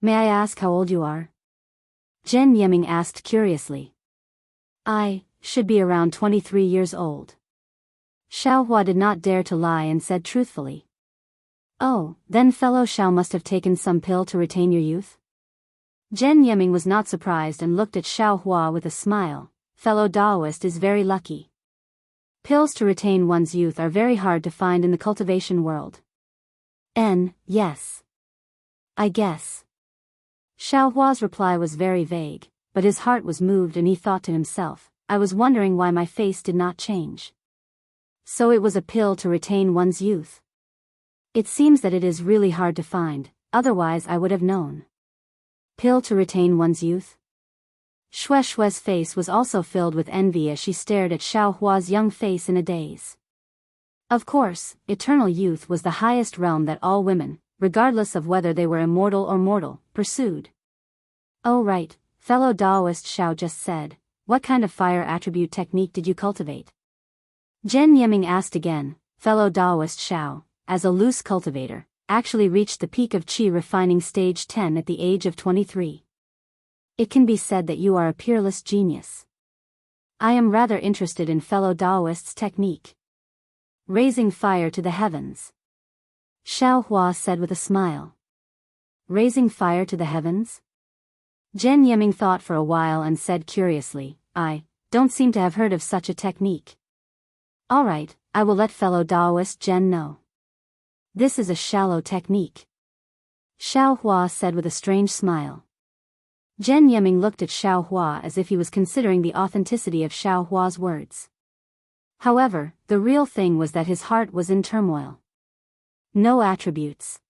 May I ask how old you are? Zhen Yiming asked curiously. I should be around 23 years old. Xiaohua did not dare to lie and said truthfully. Oh, then fellow Xiao must have taken some pill to retain your youth? Zhen Yiming was not surprised and looked at Xiaohua with a smile. Fellow Daoist is very lucky. Pills to retain one's youth are very hard to find in the cultivation world. Yes. I guess. Xiaohua's reply was very vague, but his heart was moved and he thought to himself, I was wondering why my face did not change. So it was a pill to retain one's youth. It seems that it is really hard to find, otherwise I would have known. Pill to retain one's youth? Xue Xue's face was also filled with envy as she stared at Xiaohua's young face in a daze. Of course, eternal youth was the highest realm that all women, regardless of whether they were immortal or mortal, pursued. Oh right, fellow Daoist Xiao just said, what kind of fire attribute technique did you cultivate? Zhen Yiming asked again, fellow Daoist Xiao, as a loose cultivator, actually reached the peak of Qi refining stage 10 at the age of 23. It can be said that you are a peerless genius. I am rather interested in fellow Daoist's technique. Raising fire to the heavens. Xiaohua said with a smile. Raising fire to the heavens? Zhen Yiming thought for a while and said curiously, I don't seem to have heard of such a technique. Alright, I will let fellow Daoist Zhen know. This is a shallow technique. Xiaohua said with a strange smile. Zhen Yiming looked at Xiaohua as if he was considering the authenticity of Xiaohua's words. However, the real thing was that his heart was in turmoil. No attributes.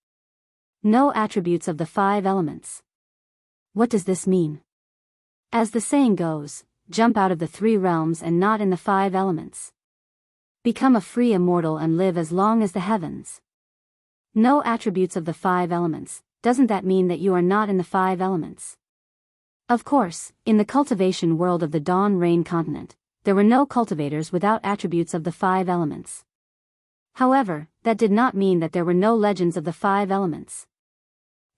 No attributes of the 5 elements. What does this mean? As the saying goes, jump out of the 3 realms and not in the 5 elements. Become a free immortal and live as long as the heavens. No attributes of the 5 elements, doesn't that mean that you are not in the 5 elements? Of course, in the cultivation world of the Dawn Rain continent, there were no cultivators without attributes of the 5 elements. However, that did not mean that there were no legends of the 5 elements.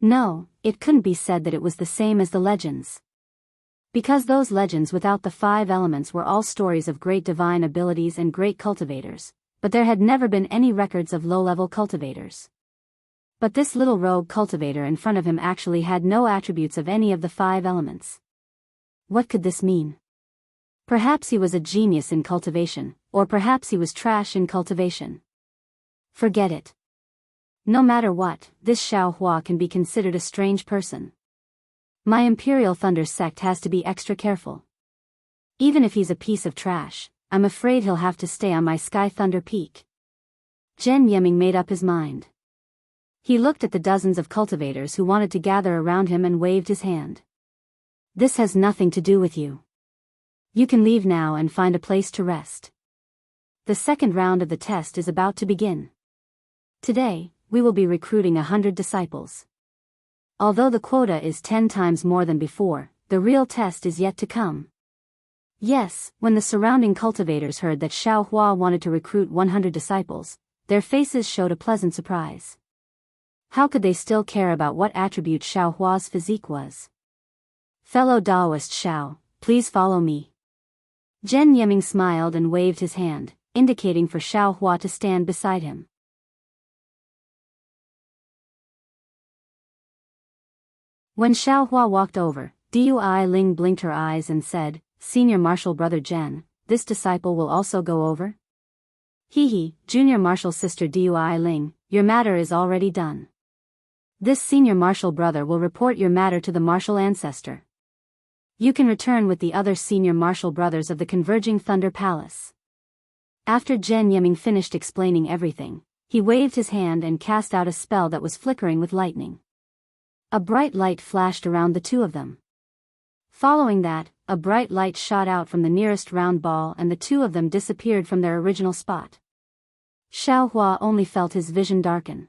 No, it couldn't be said that it was the same as the legends. Because those legends without the 5 elements were all stories of great divine abilities and great cultivators, but there had never been any records of low-level cultivators. But this little rogue cultivator in front of him actually had no attributes of any of the 5 elements. What could this mean? Perhaps he was a genius in cultivation, or perhaps he was trash in cultivation. Forget it. No matter what, this Xiaohua can be considered a strange person. My Imperial Thunder sect has to be extra careful. Even if he's a piece of trash, I'm afraid he'll have to stay on my Sky Thunder Peak. Zhen Yiming made up his mind. He looked at the dozens of cultivators who wanted to gather around him and waved his hand. This has nothing to do with you. You can leave now and find a place to rest. The second round of the test is about to begin. Today, we will be recruiting 100 disciples. Although the quota is 10 times more than before, the real test is yet to come. Yes, when the surrounding cultivators heard that Xiaohua wanted to recruit 100 disciples, their faces showed a pleasant surprise. How could they still care about what attribute Xiaohua's physique was? Fellow Daoist Xiao, please follow me. Zhen Yiming smiled and waved his hand, indicating for Xiaohua to stand beside him. When Xiaohua walked over, Dui Ling blinked her eyes and said, Senior Marshal Brother Zhen, this disciple will also go over? Hee, Junior Marshal Sister Dui Ling, your matter is already done. This Senior Marshal Brother will report your matter to the Marshal Ancestor. You can return with the other Senior Marshal Brothers of the Converging Thunder Palace. After Zhen Yiming finished explaining everything, he waved his hand and cast out a spell that was flickering with lightning. A bright light flashed around the two of them. Following that, a bright light shot out from the nearest round ball and the two of them disappeared from their original spot. Xiaohua only felt his vision darken.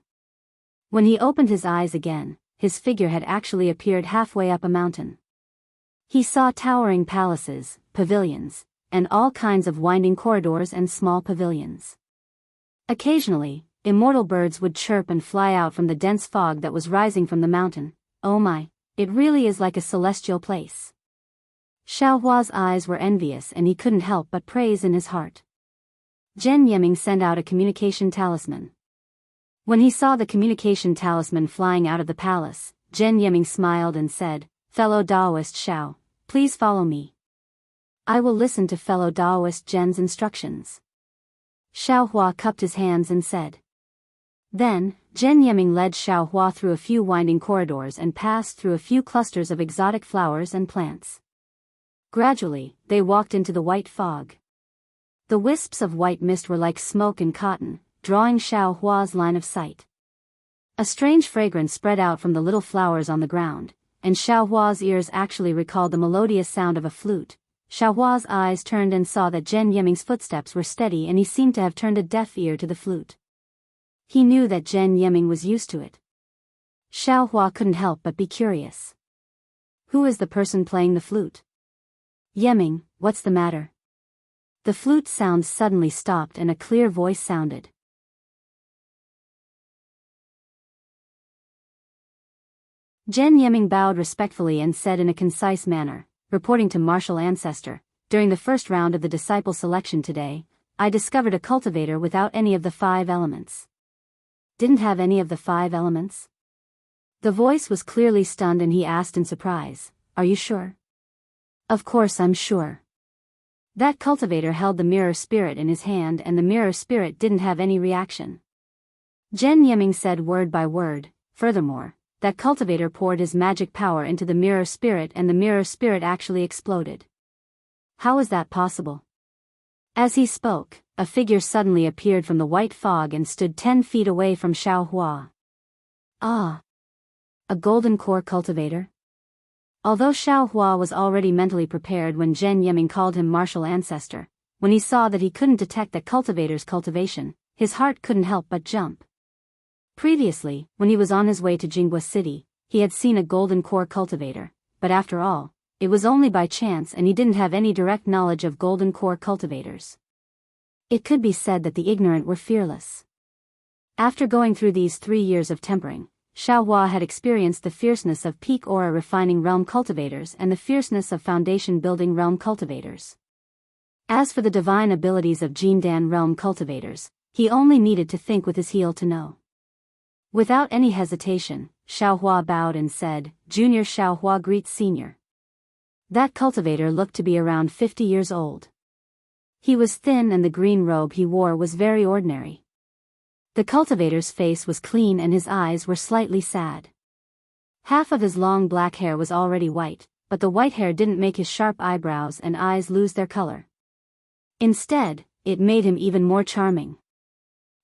When he opened his eyes again, his figure had actually appeared halfway up a mountain. He saw towering palaces, pavilions, and all kinds of winding corridors and small pavilions. Occasionally, immortal birds would chirp and fly out from the dense fog that was rising from the mountain. Oh my, it really is like a celestial place. Xiaohua's eyes were envious and he couldn't help but praise in his heart. Zhen Yiming sent out a communication talisman. When he saw the communication talisman flying out of the palace, Zhen Yiming smiled and said, Fellow Daoist Xiao, please follow me. I will listen to fellow Daoist Zhen's instructions. Xiaohua cupped his hands and said. Then, Zhen Yiming led Xiaohua through a few winding corridors and passed through a few clusters of exotic flowers and plants. Gradually, they walked into the white fog. The wisps of white mist were like smoke and cotton, drawing Xiaohua's line of sight. A strange fragrance spread out from the little flowers on the ground, and Xiaohua's ears actually recalled the melodious sound of a flute. Xiaohua's eyes turned and saw that Zhen Yiming's footsteps were steady and he seemed to have turned a deaf ear to the flute. He knew that Zhen Yiming was used to it. Xiaohua couldn't help but be curious. Who is the person playing the flute? Yiming, what's the matter? The flute sound suddenly stopped and a clear voice sounded. Zhen Yiming bowed respectfully and said in a concise manner, reporting to Marshal Ancestor, during the first round of the disciple selection today, I discovered a cultivator without any of the 5 elements. Didn't have any of the 5 elements? The voice was clearly stunned and he asked in surprise, Are you sure? Of course I'm sure. That cultivator held the mirror spirit in his hand and the mirror spirit didn't have any reaction. Zhen Yiming said word by word, furthermore, that cultivator poured his magic power into the mirror spirit and the mirror spirit actually exploded. How is that possible? As he spoke, a figure suddenly appeared from the white fog and stood 10 feet away from Xiaohua. Ah! A golden core cultivator? Although Xiaohua was already mentally prepared when Zhen Yiming called him Marshal Ancestor, when he saw that he couldn't detect the cultivator's cultivation, his heart couldn't help but jump. Previously, when he was on his way to Jianghu City, he had seen a golden core cultivator, but after all, it was only by chance and he didn't have any direct knowledge of golden core cultivators. It could be said that the ignorant were fearless. After going through these 3 years of tempering, Xiaohua had experienced the fierceness of peak aura refining realm cultivators and the fierceness of foundation building realm cultivators. As for the divine abilities of Jindan realm cultivators, he only needed to think with his heel to know. Without any hesitation, Xiaohua bowed and said, Junior Xiaohua greets Senior. That cultivator looked to be around 50 years old. He was thin and the green robe he wore was very ordinary. The cultivator's face was clean and his eyes were slightly sad. Half of his long black hair was already white, but the white hair didn't make his sharp eyebrows and eyes lose their color. Instead, it made him even more charming.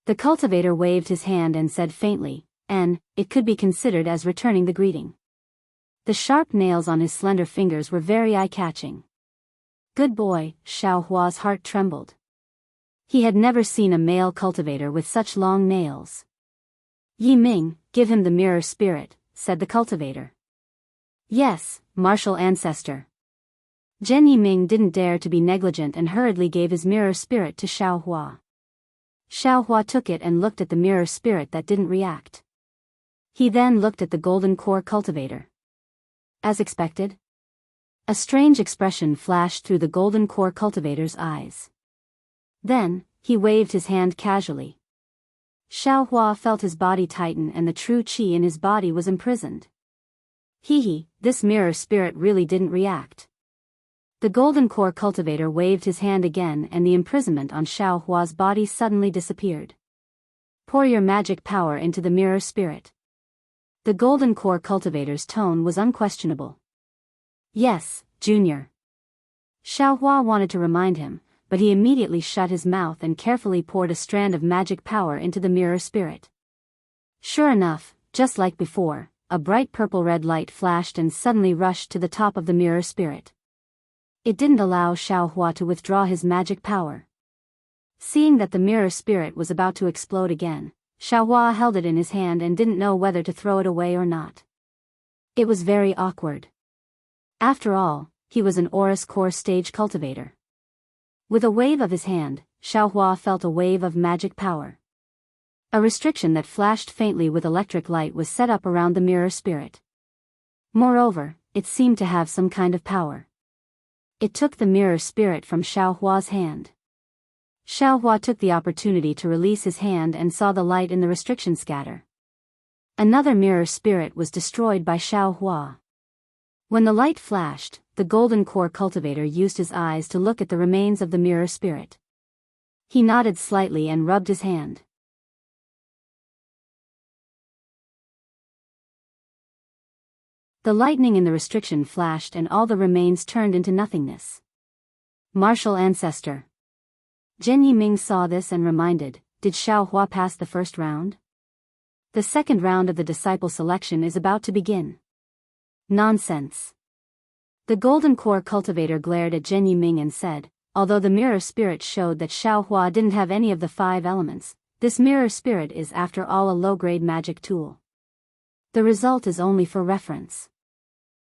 The cultivator waved his hand and said faintly, and it could be considered as returning the greeting. The sharp nails on his slender fingers were very eye-catching. Good boy, Xiaohua's heart trembled. He had never seen a male cultivator with such long nails. Yi Ming, give him the mirror spirit, said the cultivator. Yes, martial ancestor. Zhen Yiming didn't dare to be negligent and hurriedly gave his mirror spirit to Xiaohua. Xiaohua took it and looked at the mirror spirit that didn't react. He then looked at the golden core cultivator. As expected, a strange expression flashed through the golden core cultivator's eyes. Then, he waved his hand casually. Xiaohua felt his body tighten and the true qi in his body was imprisoned. This mirror spirit really didn't react. The golden core cultivator waved his hand again and the imprisonment on Xiaohua's body suddenly disappeared. Pour your magic power into the mirror spirit. The golden core cultivator's tone was unquestionable. Yes, Junior. Xiaohua wanted to remind him, but he immediately shut his mouth and carefully poured a strand of magic power into the mirror spirit. Sure enough, just like before, a bright purple-red light flashed and suddenly rushed to the top of the mirror spirit. It didn't allow Xiaohua to withdraw his magic power. Seeing that the mirror spirit was about to explode again, Xiaohua held it in his hand and didn't know whether to throw it away or not. It was very awkward. After all, he was an Aurus core stage cultivator. With a wave of his hand, Xiaohua felt a wave of magic power. A restriction that flashed faintly with electric light was set up around the mirror spirit. Moreover, it seemed to have some kind of power. It took the mirror spirit from Xiaohua's hand. Xiaohua took the opportunity to release his hand and saw the light in the restriction scatter. Another mirror spirit was destroyed by Xiaohua. When the light flashed, the golden core cultivator used his eyes to look at the remains of the mirror spirit. He nodded slightly and rubbed his hand. The lightning in the restriction flashed and all the remains turned into nothingness. Martial ancestor. Zhen Yiming saw this and reminded, did Xiaohua pass the first round? The second round of the disciple selection is about to begin. Nonsense. The golden core cultivator glared at Zhen Yiming and said, although the mirror spirit showed that Xiaohua didn't have any of the 5 elements, this mirror spirit is after all a low-grade magic tool. The result is only for reference.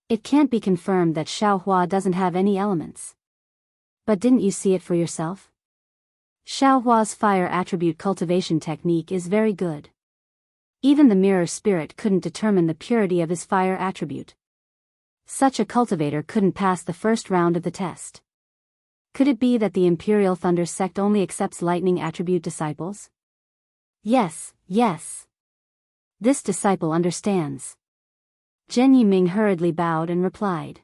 It can't be confirmed that Xiaohua doesn't have any elements. But didn't you see it for yourself? Xiaohua's fire attribute cultivation technique is very good. Even the mirror spirit couldn't determine the purity of his fire attribute. Such a cultivator couldn't pass the first round of the test. Could it be that the Imperial Thunder sect only accepts lightning attribute disciples? Yes. This disciple understands. Zhen Yiming hurriedly bowed and replied.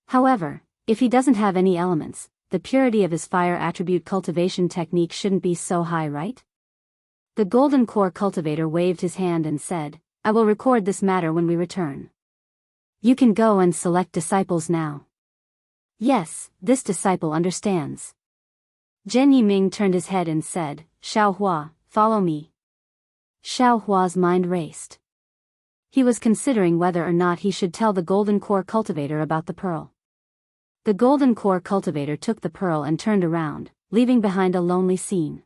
However, if he doesn't have any elements, the purity of his fire attribute cultivation technique shouldn't be so high, right? The golden core cultivator waved his hand and said, I will record this matter when we return. You can go and select disciples now. Yes, this disciple understands. Zhen Yiming turned his head and said, Xiaohua, follow me. Xiaohua's mind raced. He was considering whether or not he should tell the golden core cultivator about the pearl. The golden core cultivator took the pearl and turned around, leaving behind a lonely scene.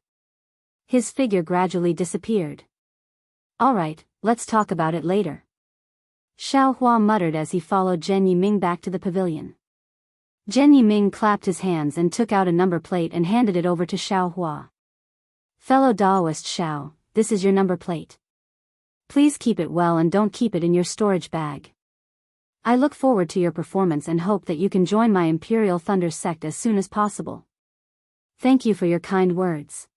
His figure gradually disappeared. All right, let's talk about it later. Xiaohua muttered as he followed Zhen Yiming back to the pavilion. Zhen Yiming clapped his hands and took out a number plate and handed it over to Xiaohua. Fellow Daoist Xiao, this is your number plate. Please keep it well and don't keep it in your storage bag. I look forward to your performance and hope that you can join my Imperial Thunder sect as soon as possible. Thank you for your kind words.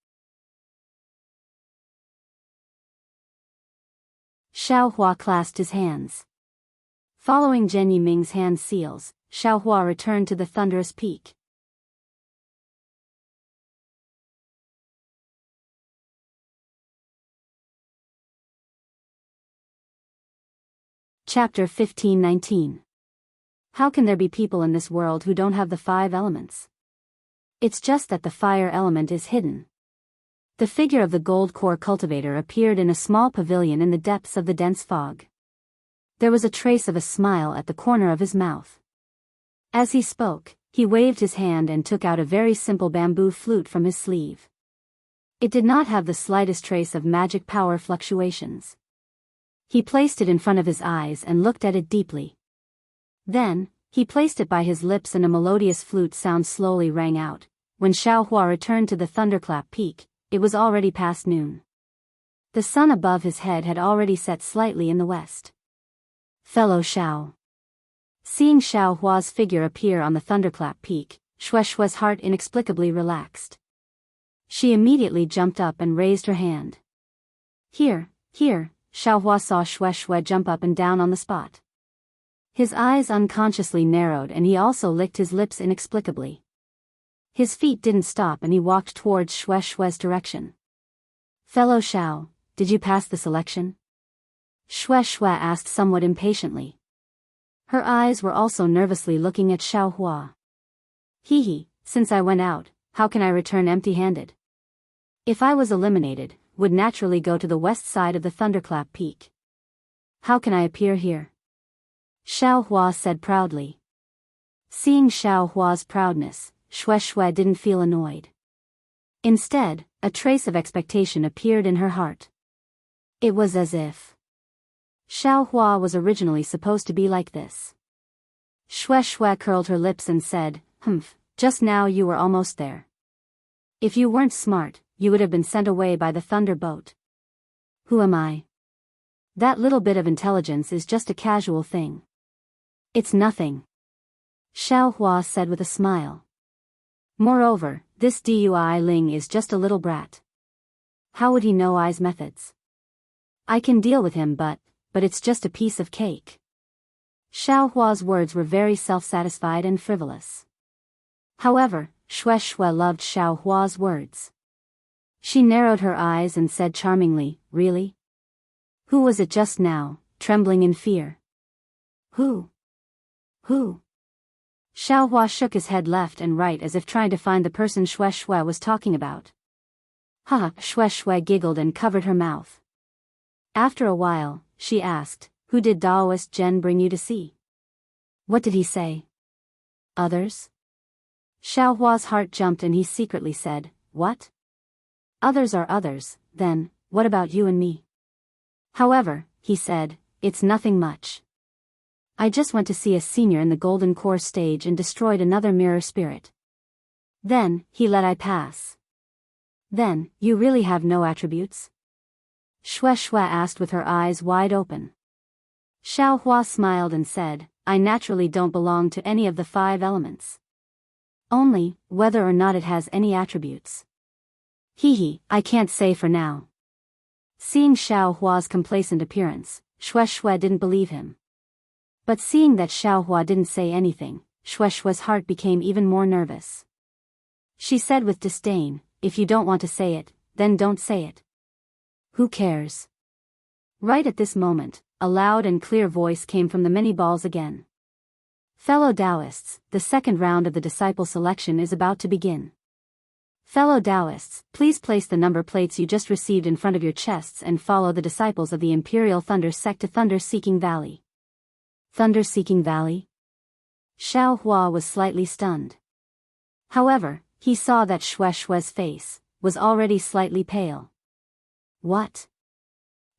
Xiaohua clasped his hands. Following Zhen Yiming's hand seals, Xiaohua returned to the thunderous peak. Chapter 1519. How can there be people in this world who don't have the 5 elements? It's just that the fire element is hidden. The figure of the gold core cultivator appeared in a small pavilion in the depths of the dense fog. There was a trace of a smile at the corner of his mouth. As he spoke, he waved his hand and took out a very simple bamboo flute from his sleeve. It did not have the slightest trace of magic power fluctuations. He placed it in front of his eyes and looked at it deeply. Then, he placed it by his lips and a melodious flute sound slowly rang out. When Xiaohua returned to the thunderclap peak, it was already past noon. The sun above his head had already set slightly in the west. Fellow Xiao. Seeing Xiaohua's figure appear on the thunderclap peak, Shueishue's heart inexplicably relaxed. She immediately jumped up and raised her hand. Here, Xiaohua saw Shueishue jump up and down on the spot. His eyes unconsciously narrowed and he also licked his lips inexplicably. His feet didn't stop and he walked towards Shueishue's direction. Fellow Xiao, did you pass the selection? Shueishue asked somewhat impatiently. Her eyes were also nervously looking at Xiaohua. Since I went out, how can I return empty-handed? If I was eliminated, would naturally go to the west side of the thunderclap peak. How can I appear here? Xiaohua said proudly. Seeing Xiaohua's proudness, Shueishue didn't feel annoyed. Instead, a trace of expectation appeared in her heart. It was as if Xiaohua was originally supposed to be like this. Shueishue curled her lips and said, just now you were almost there. If you weren't smart, you would have been sent away by the thunderbolt. Who am I? That little bit of intelligence is just a casual thing. It's nothing. Xiaohua said with a smile. Moreover, this Dui Ling is just a little brat. How would he know I's methods? I can deal with him but it's just a piece of cake. Xiaohua's words were very self-satisfied and frivolous. However, Shueishue loved Xiaohua's words. She narrowed her eyes and said charmingly, really? Who was it just now, trembling in fear? Who? Xiaohua shook his head left and right as if trying to find the person Shueishue was talking about. Shueishue giggled and covered her mouth. After a while, she asked, who did Daoist Zhen bring you to see? What did he say? Others? Xiaohua's heart jumped and he secretly said, what? Others are others, then, what about you and me? However, he said, it's nothing much. I just went to see a senior in the Golden Core stage and destroyed another mirror spirit. Then, he let I pass. Then, you really have no attributes? Shueishue asked with her eyes wide open. Xiaohua smiled and said, I naturally don't belong to any of the 5 elements. Only, whether or not it has any attributes. I can't say for now. Seeing Xiaohua's complacent appearance, Shueishue didn't believe him. But seeing that Xiaohua didn't say anything, Shueishue's heart became even more nervous. She said with disdain, if you don't want to say it, then don't say it. Who cares? Right at this moment, a loud and clear voice came from the many balls again. Fellow Daoists, the second round of the disciple selection is about to begin. Fellow Daoists, please place the number plates you just received in front of your chests and follow the disciples of the Imperial Thunder Sect to Thunder-Seeking Valley. Thunder-Seeking Valley? Xiaohua was slightly stunned. However, he saw that Shueishue's face was already slightly pale. What?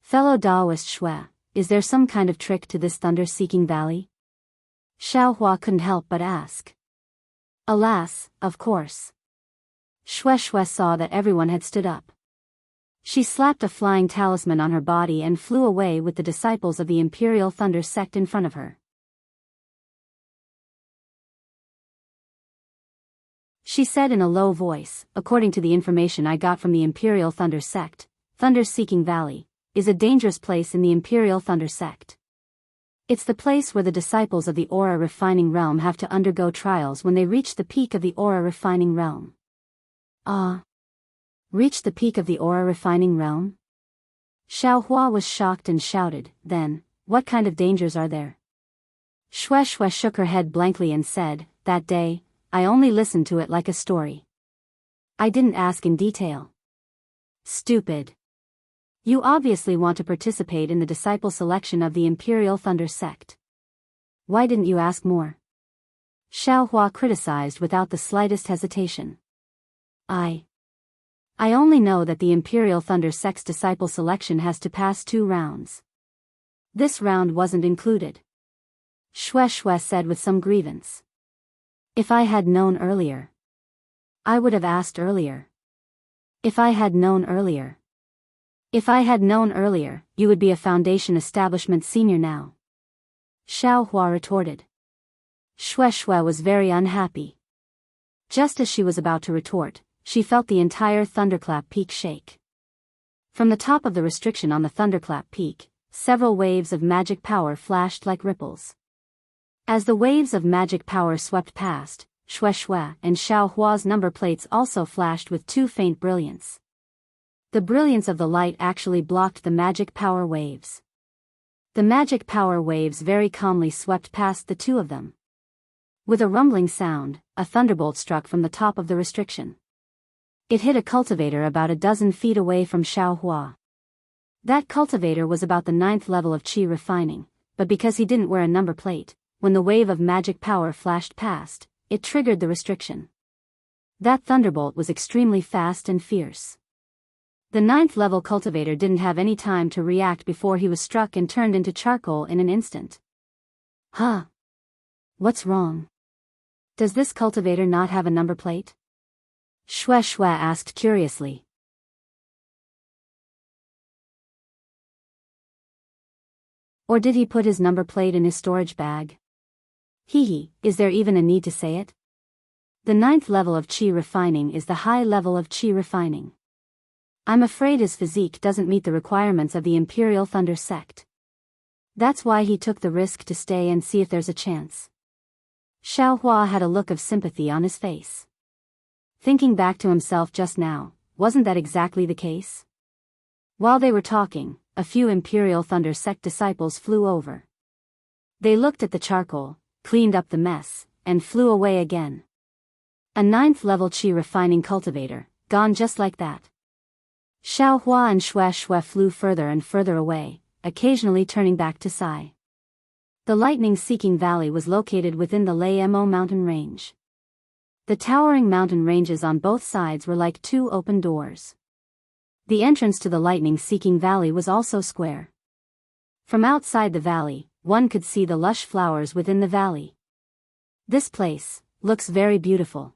Fellow Daoist Shue, is there some kind of trick to this Thunder-Seeking Valley? Xiaohua couldn't help but ask. Alas, of course. Shueishue saw that everyone had stood up. She slapped a flying talisman on her body and flew away with the disciples of the Imperial Thunder Sect in front of her. She said in a low voice, according to the information I got from the Imperial Thunder Sect, Thunder-Seeking Valley is a dangerous place in the Imperial Thunder Sect. It's the place where the disciples of the Aura Refining Realm have to undergo trials when they reach the peak of the Aura Refining Realm. Reach the peak of the Aura Refining Realm? Xiaohua was shocked and shouted, then, what kind of dangers are there? Shueishue shook her head blankly and said, that day, I only listened to it like a story. I didn't ask in detail. Stupid. You obviously want to participate in the disciple selection of the Imperial Thunder Sect. Why didn't you ask more? Xiaohua criticized without the slightest hesitation. I only know that the Imperial Thunder Sect's disciple selection has to pass 2 rounds. This round wasn't included. Shui said with some grievance. If I had known earlier. I would have asked earlier. If I had known earlier. If I had known earlier, you would be a Foundation Establishment senior now. Xiaohua retorted. Shui was very unhappy. Just as she was about to retort, she felt the entire Thunderclap Peak shake. From the top of the restriction on the Thunderclap Peak, several waves of magic power flashed like ripples. As the waves of magic power swept past, Shui and Xiaohua's number plates also flashed with 2 faint brilliance. The brilliance of the light actually blocked the magic power waves. The magic power waves very calmly swept past the 2 of them. With a rumbling sound, a thunderbolt struck from the top of the restriction. It hit a cultivator about a dozen feet away from Xiaohua. That cultivator was about the 9th level of qi refining, but because he didn't wear a number plate, when the wave of magic power flashed past, it triggered the restriction. That thunderbolt was extremely fast and fierce. The 9th level cultivator didn't have any time to react before he was struck and turned into charcoal in an instant. Huh? What's wrong? Does this cultivator not have a number plate? Shui asked curiously. Or did he put his number plate in his storage bag? Is there even a need to say it? The 9th level of qi refining is the high level of qi refining. I'm afraid his physique doesn't meet the requirements of the Imperial Thunder Sect. That's why he took the risk to stay and see if there's a chance. Xiaohua had a look of sympathy on his face. Thinking back to himself just now, wasn't that exactly the case? While they were talking, a few Imperial Thunder Sect disciples flew over. They looked at the charcoal, cleaned up the mess, and flew away again. A 9th level qi refining cultivator, gone just like that. Xiaohua and Shui flew further and further away, occasionally turning back to sigh. The lightning-seeking valley was located within the Mo mountain range. The towering mountain ranges on both sides were like 2 open doors. The entrance to the lightning-seeking valley was also square. From outside the valley, one could see the lush flowers within the valley. This place looks very beautiful.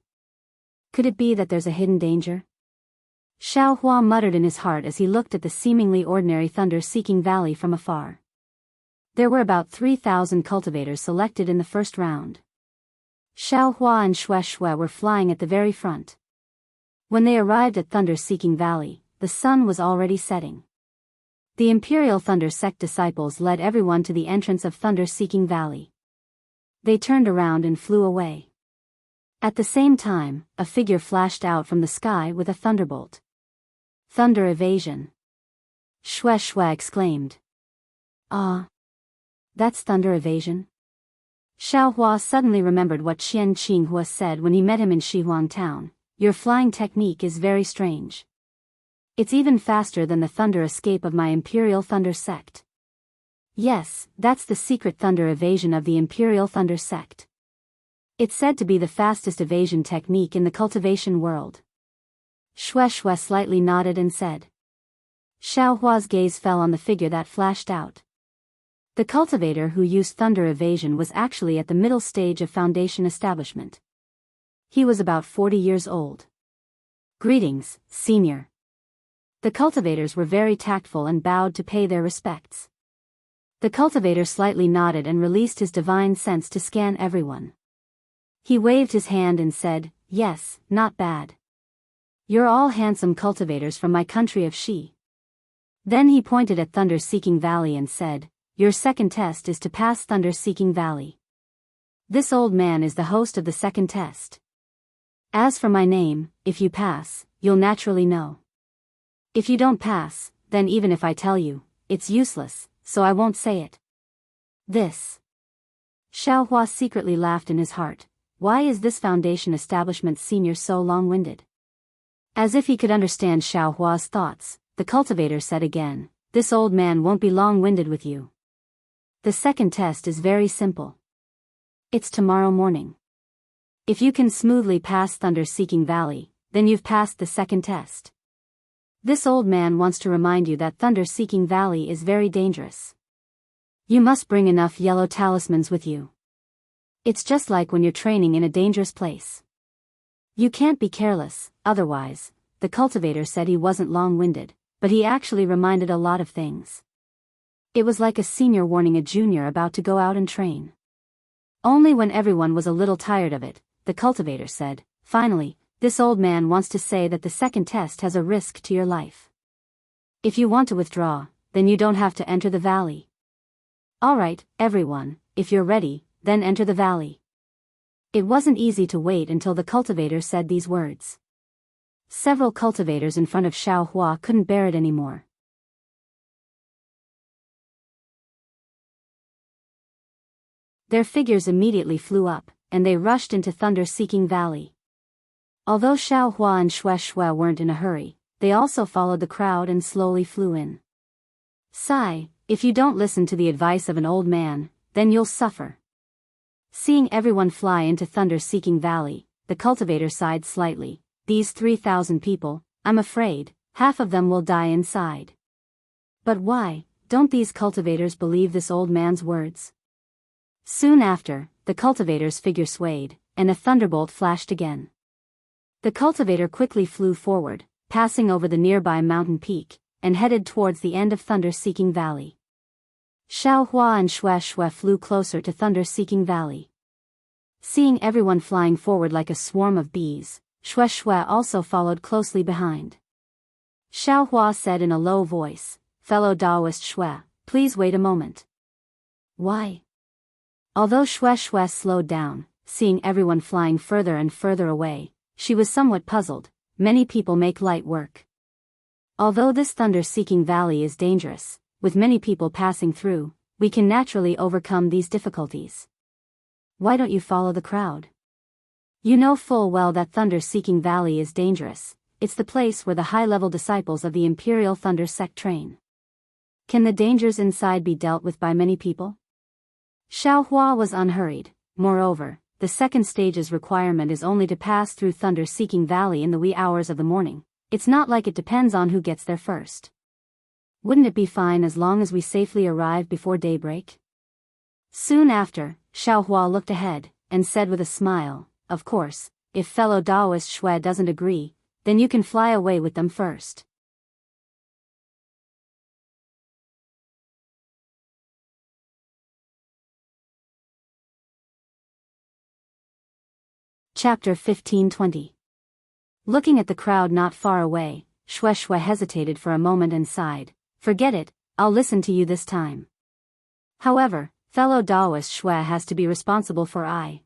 Could it be that there's a hidden danger? Xiaohua muttered in his heart as he looked at the seemingly ordinary thunder-seeking valley from afar. There were about 3,000 cultivators selected in the first round. Xiaohua and Shui were flying at the very front. When they arrived at Thunder-Seeking Valley, the sun was already setting. The Imperial Thunder Sect disciples led everyone to the entrance of Thunder-Seeking Valley. They turned around and flew away. At the same time, a figure flashed out from the sky with a thunderbolt. Thunder evasion! Shui exclaimed. Ah! That's thunder evasion? Xiaohua suddenly remembered what Qian Qinghua said when he met him in Shihuang town. Your flying technique is very strange. It's even faster than the thunder escape of my Imperial Thunder Sect. Yes, that's the secret thunder evasion of the Imperial Thunder Sect. It's said to be the fastest evasion technique in the cultivation world. Shui slightly nodded and said. Xiaohua's gaze fell on the figure that flashed out. The cultivator who used thunder evasion was actually at the middle stage of Foundation establishment. He was about 40 years old. Greetings, senior. The cultivators were very tactful and bowed to pay their respects. The cultivator slightly nodded and released his divine sense to scan everyone. He waved his hand and said, yes, not bad. You're all handsome cultivators from my country of Xi. Then he pointed at Thunder-Seeking Valley and said, your second test is to pass Thunder-Seeking Valley. This old man is the host of the second test. As for my name, if you pass, you'll naturally know. If you don't pass, then even if I tell you, it's useless, so I won't say it. This. Xiaohua secretly laughed in his heart. Why is this Foundation establishment senior so long-winded? As if he could understand Xiaohua's thoughts, the cultivator said again, this old man won't be long-winded with you. The second test is very simple. It's tomorrow morning. If you can smoothly pass Thunder-Seeking Valley, then you've passed the second test. This old man wants to remind you that thunder-seeking valley is very dangerous. You must bring enough yellow talismans with you. It's just like when you're training in a dangerous place. You can't be careless, otherwise. The cultivator said he wasn't long-winded, but he actually reminded a lot of things. It was like a senior warning a junior about to go out and train. Only when everyone was a little tired of it, the cultivator said, "Finally, this old man wants to say that the second test has a risk to your life. If you want to withdraw, then you don't have to enter the valley. Alright, everyone, if you're ready, then enter the valley." It wasn't easy to wait until the cultivator said these words. Several cultivators in front of Xiaohua couldn't bear it anymore. Their figures immediately flew up, and they rushed into Thunder-Seeking Valley. Although Xiaohua and Shui weren't in a hurry, they also followed the crowd and slowly flew in. Sigh, if you don't listen to the advice of an old man, then you'll suffer. Seeing everyone fly into Thunder-Seeking Valley, the cultivator sighed slightly. These 3,000 people, I'm afraid, half of them will die inside. But why, don't these cultivators believe this old man's words? Soon after, the cultivator's figure swayed, and a thunderbolt flashed again. The cultivator quickly flew forward, passing over the nearby mountain peak, and headed towards the end of Thunder-Seeking Valley. Xiaohua and Shui flew closer to Thunder-Seeking Valley. Seeing everyone flying forward like a swarm of bees, Shui also followed closely behind. Xiaohua said in a low voice, "Fellow Daoist Shui, please wait a moment." Why? Although Shui slowed down, seeing everyone flying further and further away, she was somewhat puzzled. Many people make light work. Although this thunder-seeking valley is dangerous, with many people passing through, we can naturally overcome these difficulties. Why don't you follow the crowd? You know full well that Thunder-Seeking Valley is dangerous. It's the place where the high-level disciples of the Imperial Thunder Sect train. Can the dangers inside be dealt with by many people? Xiaohua was unhurried. Moreover, the second stage's requirement is only to pass through Thunder-Seeking Valley in the wee hours of the morning. It's not like it depends on who gets there first. Wouldn't it be fine as long as we safely arrive before daybreak? Soon after, Xiaohua looked ahead, and said with a smile, "Of course, if fellow Daoist Shui doesn't agree, then you can fly away with them first." Chapter 15-20. Looking at the crowd not far away, Shui hesitated for a moment and sighed, "Forget it, I'll listen to you this time. However, fellow Daoist Shui has to be responsible for I."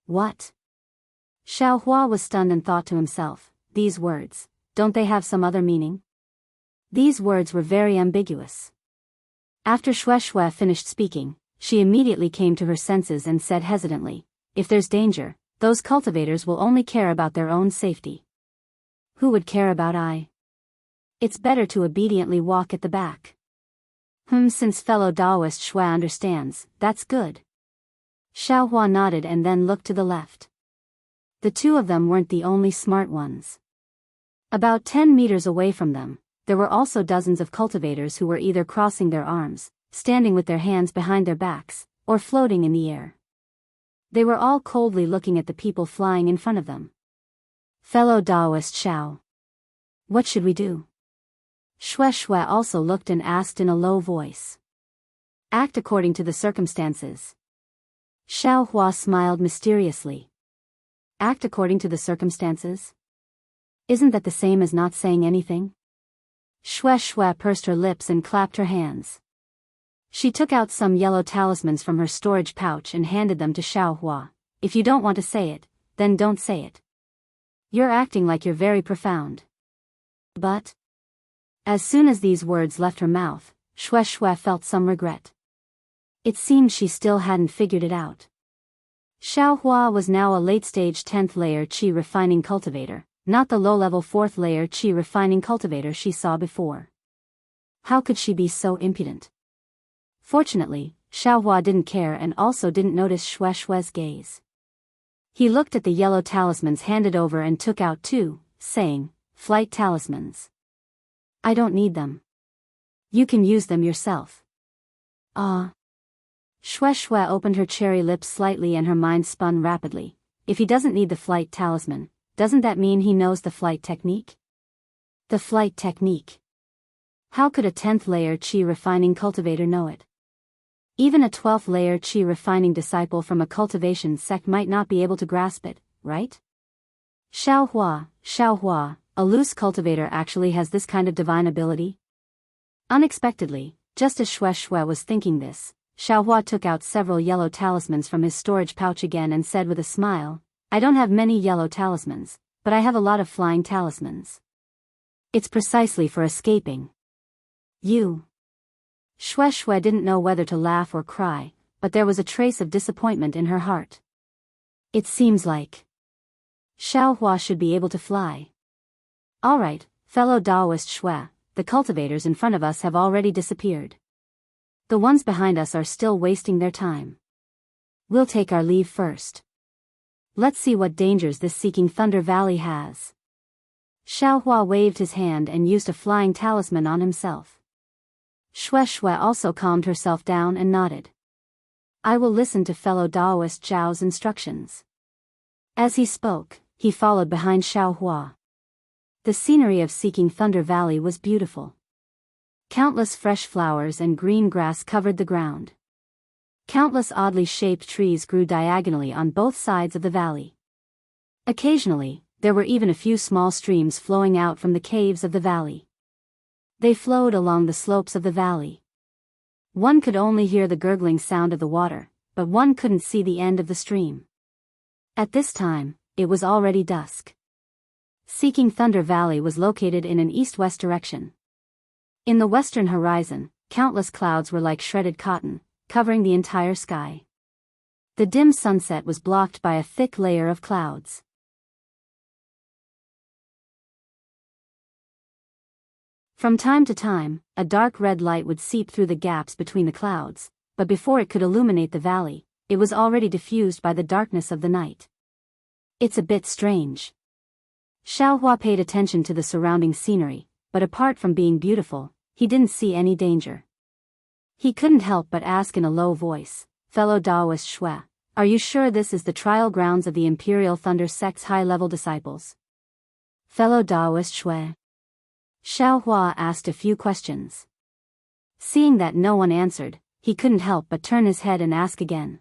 What? Xiaohua was stunned and thought to himself, these words, don't they have some other meaning? These words were very ambiguous. After Shui finished speaking, she immediately came to her senses and said hesitantly, "If there's danger, those cultivators will only care about their own safety. Who would care about I? It's better to obediently walk at the back." Since fellow Daoist Shui understands, that's good. Xiaohua nodded and then looked to the left. The two of them weren't the only smart ones. About 10 meters away from them, there were also dozens of cultivators who were either crossing their arms, standing with their hands behind their backs, or floating in the air. They were all coldly looking at the people flying in front of them. "Fellow Daoist Xiao, what should we do?" Shui also looked and asked in a low voice. "Act according to the circumstances." Xiaohua smiled mysteriously. Act according to the circumstances? Isn't that the same as not saying anything? Shui pursed her lips and clapped her hands. She took out some yellow talismans from her storage pouch and handed them to Xiaohua. "If you don't want to say it, then don't say it. You're acting like you're very profound." But as soon as these words left her mouth, Shui felt some regret. It seemed she still hadn't figured it out. Xiaohua was now a late-stage 10th layer qi refining cultivator, not the low-level 4th layer qi refining cultivator she saw before. How could she be so impudent? Fortunately, Xiaohua didn't care and also didn't notice Shui's gaze. He looked at the yellow talismans handed over and took out two, saying, "Flight talismans. I don't need them. You can use them yourself. Ah. Xue Xue opened her cherry lips slightly and her mind spun rapidly. If he doesn't need the flight talisman, doesn't that mean he knows the flight technique? The flight technique. How could a 10th layer qi refining cultivator know it? Even a 12th layer qi refining disciple from a cultivation sect might not be able to grasp it, right? Xiaohua, a loose cultivator actually has this kind of divine ability? Unexpectedly, just as Xue Xue was thinking this, Xiaohua took out several yellow talismans from his storage pouch again and said with a smile, I don't have many yellow talismans, but I have a lot of flying talismans. It's precisely for escaping. You. Xue Xue didn't know whether to laugh or cry, but there was a trace of disappointment in her heart. It seems like Xiaohua should be able to fly. Alright, fellow Daoist Xue, the cultivators in front of us have already disappeared. The ones behind us are still wasting their time. We'll take our leave first. Let's see what dangers this Seeking Thunder Valley has. Xiaohua waved his hand and used a flying talisman on himself. Xue Xue also calmed herself down and nodded. I will listen to fellow Daoist Zhao's instructions. As he spoke, he followed behind Xiaohua. The scenery of Seeking Thunder Valley was beautiful. Countless fresh flowers and green grass covered the ground. Countless oddly shaped trees grew diagonally on both sides of the valley. Occasionally, there were even a few small streams flowing out from the caves of the valley. They flowed along the slopes of the valley. One could only hear the gurgling sound of the water, but one couldn't see the end of the stream. At this time, it was already dusk. Seeking Thunder Valley was located in an east-west direction. In the western horizon, countless clouds were like shredded cotton, covering the entire sky. The dim sunset was blocked by a thick layer of clouds. From time to time, a dark red light would seep through the gaps between the clouds, but before it could illuminate the valley, it was already diffused by the darkness of the night. It's a bit strange. Xiaohua paid attention to the surrounding scenery, but apart from being beautiful, he didn't see any danger. He couldn't help but ask in a low voice, fellow Daoist Xue, are you sure this is the trial grounds of the Imperial Thunder Sect's high-level disciples? Fellow Daoist Xue. Xiaohua asked a few questions. Seeing that no one answered, he couldn't help but turn his head and ask again.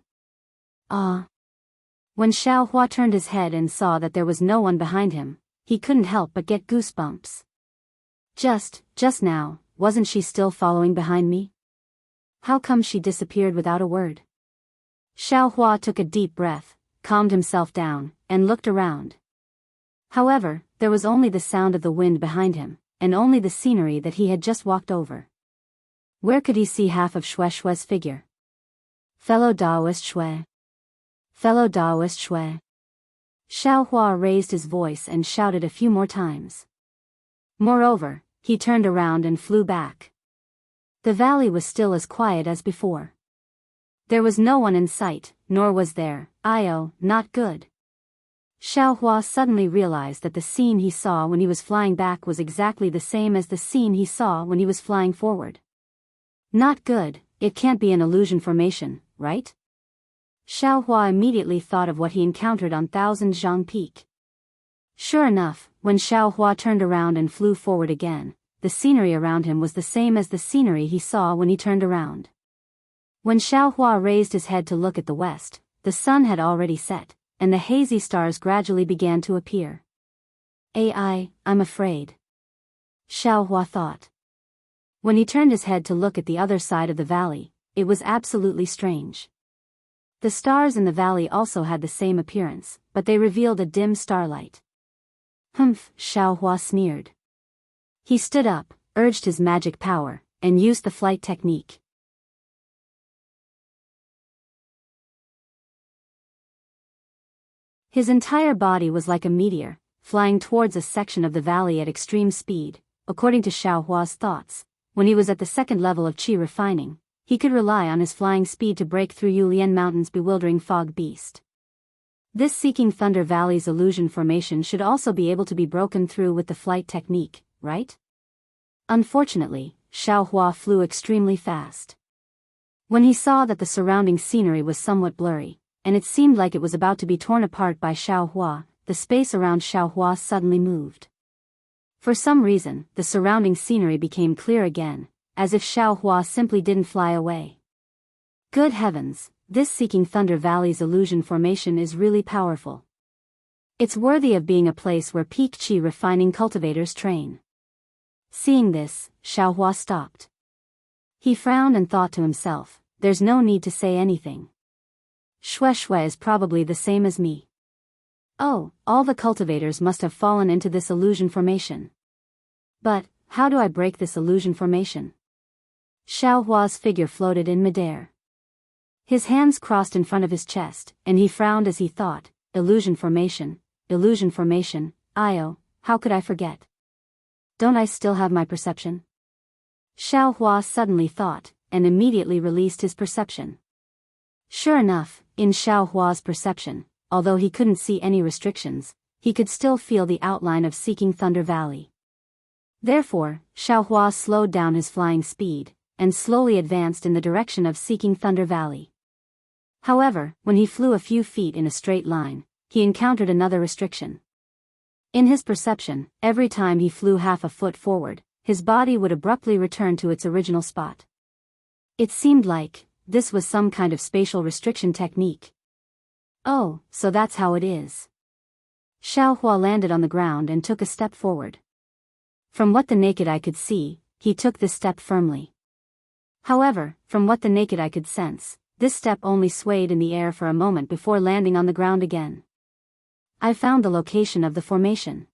When Xiaohua turned his head and saw that there was no one behind him, he couldn't help but get goosebumps. Just now, wasn't she still following behind me? How come she disappeared without a word? Xiaohua took a deep breath, calmed himself down, and looked around. However, there was only the sound of the wind behind him, and only the scenery that he had just walked over. Where could he see half of Xue Xue's figure? Fellow Daoist Xue. Fellow Daoist Xue. Xiaohua raised his voice and shouted a few more times. Moreover, he turned around and flew back. The valley was still as quiet as before. There was no one in sight, nor was there, not good. Xiaohua suddenly realized that the scene he saw when he was flying back was exactly the same as the scene he saw when he was flying forward. Not good, it can't be an illusion formation, right? Xiaohua immediately thought of what he encountered on Thousand Zhang Peak. Sure enough, when Xiaohua turned around and flew forward again, the scenery around him was the same as the scenery he saw when he turned around. When Xiaohua raised his head to look at the west, the sun had already set, and the hazy stars gradually began to appear. I'm afraid. Xiaohua thought. When he turned his head to look at the other side of the valley, it was absolutely strange. The stars in the valley also had the same appearance, but they revealed a dim starlight. Humph, Xiaohua sneered. He stood up, urged his magic power, and used the flight technique. His entire body was like a meteor, flying towards a section of the valley at extreme speed. According to Xiaohua's thoughts, when he was at the second level of qi refining, he could rely on his flying speed to break through Yulian Mountain's bewildering fog beast. This Seeking Thunder Valley's illusion formation should also be able to be broken through with the flight technique, right? Unfortunately, Xiaohua flew extremely fast. When he saw that the surrounding scenery was somewhat blurry, and it seemed like it was about to be torn apart by Xiaohua, the space around Xiaohua suddenly moved. For some reason, the surrounding scenery became clear again, as if Xiaohua simply didn't fly away. Good heavens, this Seeking Thunder Valley's illusion formation is really powerful. It's worthy of being a place where peak chi refining cultivators train. Seeing this, Xiaohua stopped. He frowned and thought to himself, there's no need to say anything. Shui is probably the same as me. Oh, all the cultivators must have fallen into this illusion formation. But, how do I break this illusion formation? Xiaohua's figure floated in midair. His hands crossed in front of his chest, and he frowned as he thought, illusion formation, Io, how could I forget? Don't I still have my perception? Xiaohua suddenly thought, and immediately released his perception. Sure enough, in Xiaohua's perception, although he couldn't see any restrictions, he could still feel the outline of Seeking Thunder Valley. Therefore, Xiaohua slowed down his flying speed, and slowly advanced in the direction of Seeking Thunder Valley. However, when he flew a few feet in a straight line, he encountered another restriction. In his perception, every time he flew half a foot forward, his body would abruptly return to its original spot. It seemed like this was some kind of spatial restriction technique. Oh, so that's how it is. Xiaohua landed on the ground and took a step forward. From what the naked eye could see, he took this step firmly. However, from what the naked eye could sense, this step only swayed in the air for a moment before landing on the ground again. I found the location of the formation.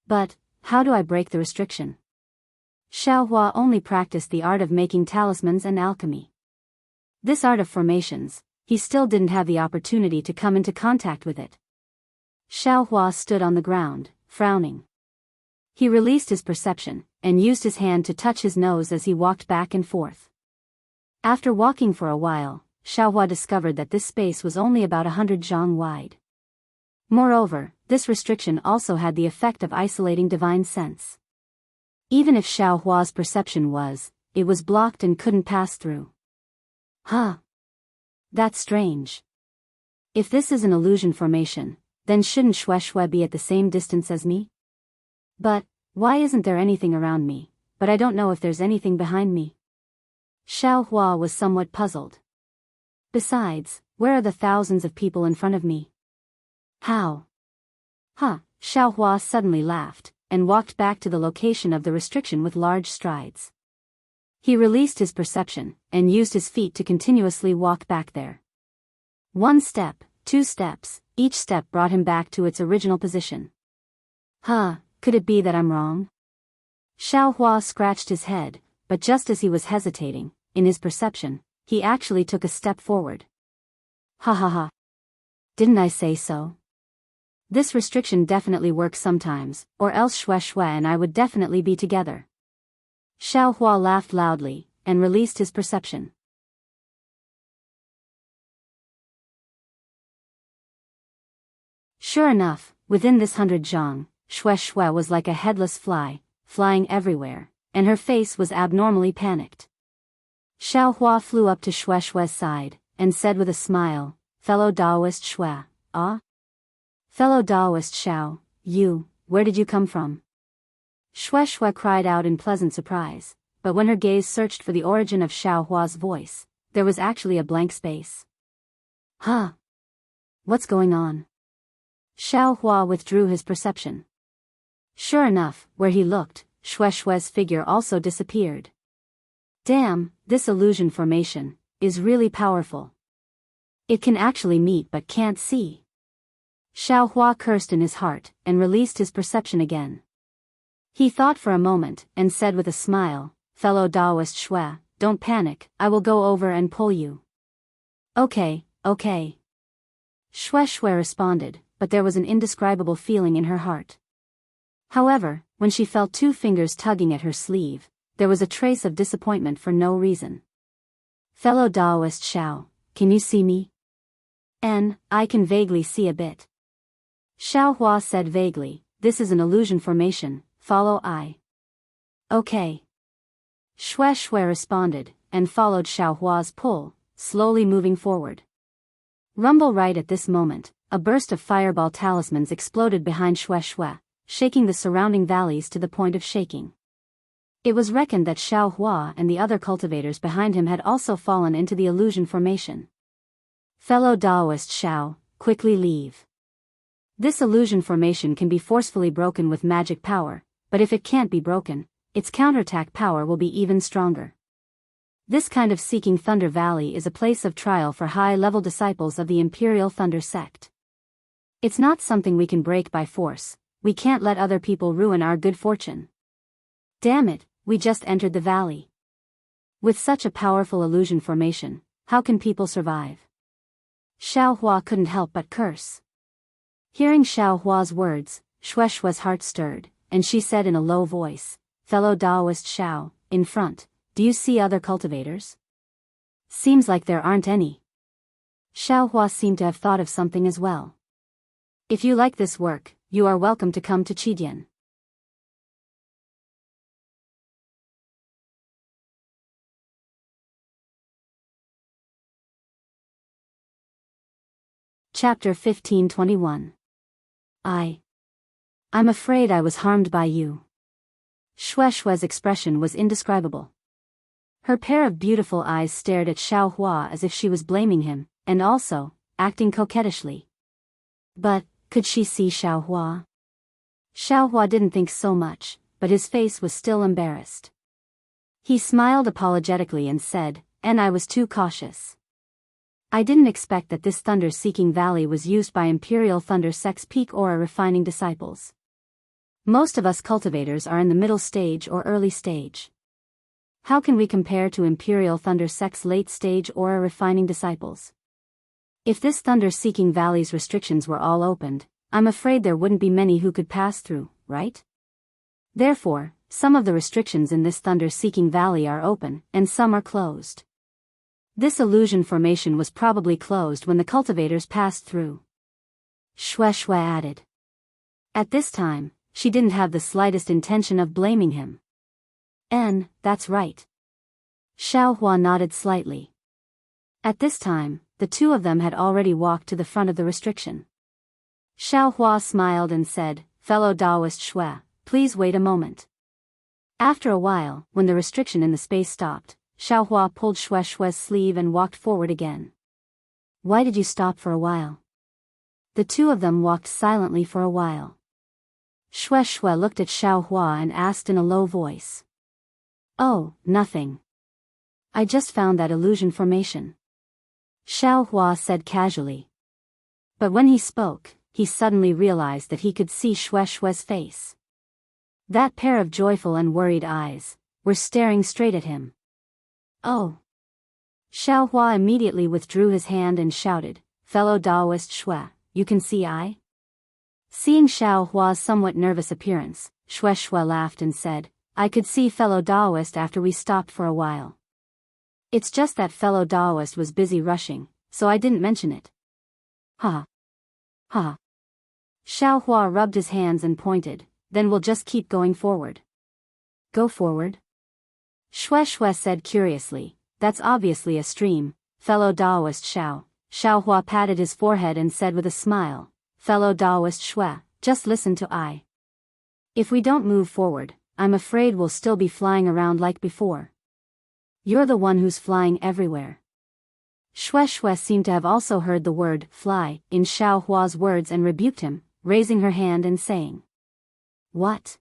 But, how do I break the restriction? Xiaohua only practiced the art of making talismans and alchemy. This art of formations, he still didn't have the opportunity to come into contact with it. Xiaohua stood on the ground, frowning. He released his perception, and used his hand to touch his nose as he walked back and forth. After walking for a while, Xiaohua discovered that this space was only about 100 zhang wide. Moreover, this restriction also had the effect of isolating divine sense. Even if Xiaohua's perception it was blocked and couldn't pass through. Huh. That's strange. If this is an illusion formation, then shouldn't Shui be at the same distance as me? But, why isn't there anything around me, but I don't know if there's anything behind me? Xiaohua was somewhat puzzled. Besides, where are the thousands of people in front of me? How? Huh, Xiaohua suddenly laughed, and walked back to the location of the restriction with large strides. He released his perception, and used his feet to continuously walk back there. 1 step, 2 steps, each step brought him back to its original position. Huh, could it be that I'm wrong? Xiaohua scratched his head, but just as he was hesitating, in his perception, he actually took a step forward. Ha ha ha. Didn't I say so? This restriction definitely works sometimes, or else Shui and I would definitely be together. Xiaohua laughed loudly, and released his perception. Sure enough, within this 100 zhang, Shui was like a headless fly, flying everywhere, and her face was abnormally panicked. Xiaohua flew up to Shui's side, and said with a smile, "Fellow Daoist Shui, ah? Fellow Daoist Xiao, where did you come from?" Shui cried out in pleasant surprise, but when her gaze searched for the origin of Xiaohua's voice, there was actually a blank space. Huh? What's going on? Xiaohua withdrew his perception. Sure enough, where he looked, Shui's figure also disappeared. Damn, this illusion formation is really powerful. It can actually meet but can't see. Xiaohua cursed in his heart, and released his perception again. He thought for a moment, and said with a smile, "Fellow Daoist Shui, don't panic, I will go over and pull you." Okay. Shui responded, but there was an indescribable feeling in her heart. However, when she felt 2 fingers tugging at her sleeve, there was a trace of disappointment for no reason. "Fellow Daoist Xiao, can you see me?" I can vaguely see a bit." Xiaohua said vaguely, "This is an illusion formation, follow I." Okay. Xue Xue responded, and followed Xiaohua's pull, slowly moving forward. Rumble! Right at this moment, a burst of fireball talismans exploded behind Xue Xue, shaking the surrounding valleys to the point of shaking. It was reckoned that Xiaohua and the other cultivators behind him had also fallen into the illusion formation. Fellow Daoist Xiao, quickly leave. This illusion formation can be forcefully broken with magic power, but if it can't be broken, its counterattack power will be even stronger. This kind of Seeking Thunder Valley is a place of trial for high-level disciples of the Imperial Thunder sect. It's not something we can break by force. We can't let other people ruin our good fortune. Damn it, we just entered the valley. With such a powerful illusion formation, how can people survive? Xiaohua couldn't help but curse. Hearing Xiaohua's words, Xue Xue's heart stirred, and she said in a low voice, "Fellow Daoist Xiao, in front, do you see other cultivators? Seems like there aren't any." Xiaohua seemed to have thought of something as well. "If you like this work, you are welcome to come to Qidian." Chapter 1521. I'm afraid I was harmed by you. Xue Xue's expression was indescribable. Her pair of beautiful eyes stared at Xiaohua as if she was blaming him, and also, acting coquettishly. But, could she see Xiaohua? Xiaohua didn't think so much, but his face was still embarrassed. He smiled apologetically and said, "And I was too cautious. I didn't expect that this thunder-seeking valley was used by Imperial Thunder Sect's peak aura refining disciples. Most of us cultivators are in the middle stage or early stage. How can we compare to Imperial Thunder Sect's late stage aura refining disciples? If this thunder-seeking valley's restrictions were all opened, I'm afraid there wouldn't be many who could pass through, right? Therefore, some of the restrictions in this thunder-seeking valley are open, and some are closed. This illusion formation was probably closed when the cultivators passed through." Xue Xue added. At this time, she didn't have the slightest intention of blaming him. That's right. Xiaohua nodded slightly. At this time, the two of them had already walked to the front of the restriction. Xiaohua smiled and said, "Fellow Daoist Xue, please wait a moment." After a while, when the restriction in the space stopped, Xiaohua pulled Xue Xue's sleeve and walked forward again. "Why did you stop for a while?" The two of them walked silently for a while. Xue Xue looked at Xiaohua and asked in a low voice. "Oh, nothing. I just found that illusion formation," Xiaohua said casually. But when he spoke, he suddenly realized that he could see Xue Xue's face. That pair of joyful and worried eyes were staring straight at him. "Oh." Xiaohua immediately withdrew his hand and shouted, "Fellow Daoist Xue, you can see I?" Seeing Xiaohua's somewhat nervous appearance, Xue Xue laughed and said, "I could see fellow Daoist after we stopped for a while. It's just that fellow Daoist was busy rushing, so I didn't mention it." "Ha. Ha." Xiaohua rubbed his hands and pointed, "Then we'll just keep going forward." "Go forward?" Xue Xue said curiously, "That's obviously a stream, fellow Daoist Xiao." Xiaohua patted his forehead and said with a smile, "Fellow Daoist Xue, just listen to I. If we don't move forward, I'm afraid we'll still be flying around like before. You're the one who's flying everywhere." Xue Xue seemed to have also heard the word fly in Xiaohua's words and rebuked him, raising her hand and saying, "What?"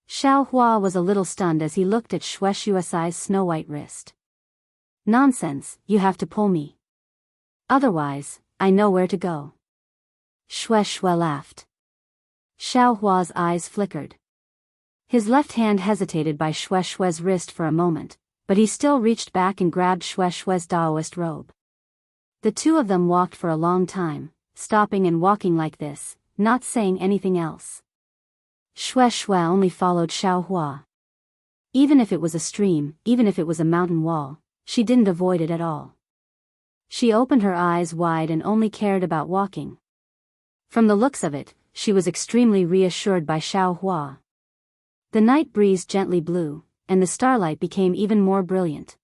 Xiaohua was a little stunned as he looked at Xue Xue's snow-white wrist. "Nonsense, you have to pull me. Otherwise, I know where to go." Xue Xue laughed. Xiaohua's eyes flickered. His left hand hesitated by Xue Xue's wrist for a moment, but he still reached back and grabbed Xue Xue's Daoist robe. The two of them walked for a long time, stopping and walking like this, not saying anything else. Xue Xue only followed Xiaohua. Even if it was a stream, even if it was a mountain wall, she didn't avoid it at all. She opened her eyes wide and only cared about walking. From the looks of it, she was extremely reassured by Xiaohua. The night breeze gently blew, and the starlight became even more brilliant.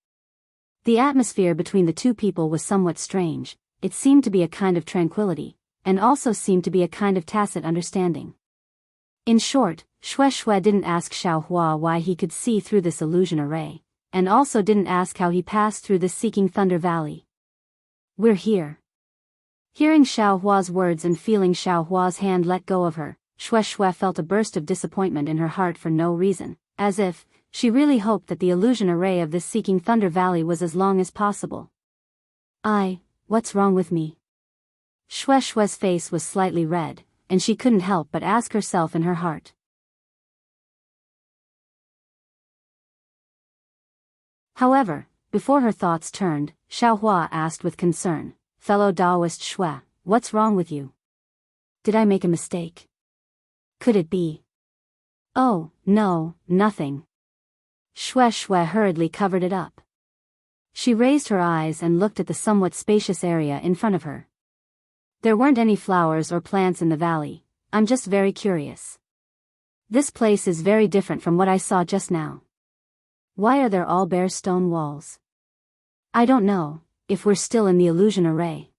The atmosphere between the two people was somewhat strange. It seemed to be a kind of tranquility, and also seemed to be a kind of tacit understanding. In short, Shui didn't ask Xiaohua why he could see through this illusion array, and also didn't ask how he passed through this Seeking Thunder Valley. "We're here." Hearing Xiaohua's words and feeling Xiaohua's hand let go of her, Shui felt a burst of disappointment in her heart for no reason, as if she really hoped that the illusion array of this Seeking Thunder Valley was as long as possible. What's wrong with me?" Shui's face was slightly red, and she couldn't help but ask herself in her heart. However, before her thoughts turned, Xiaohua asked with concern, "Fellow Daoist Shui, what's wrong with you? Did I make a mistake? Could it be?" "Oh, no, nothing." Shui hurriedly covered it up. She raised her eyes and looked at the somewhat spacious area in front of her. "There weren't any flowers or plants in the valley. I'm just very curious. This place is very different from what I saw just now. Why are there all bare stone walls? I don't know if we're still in the illusion array."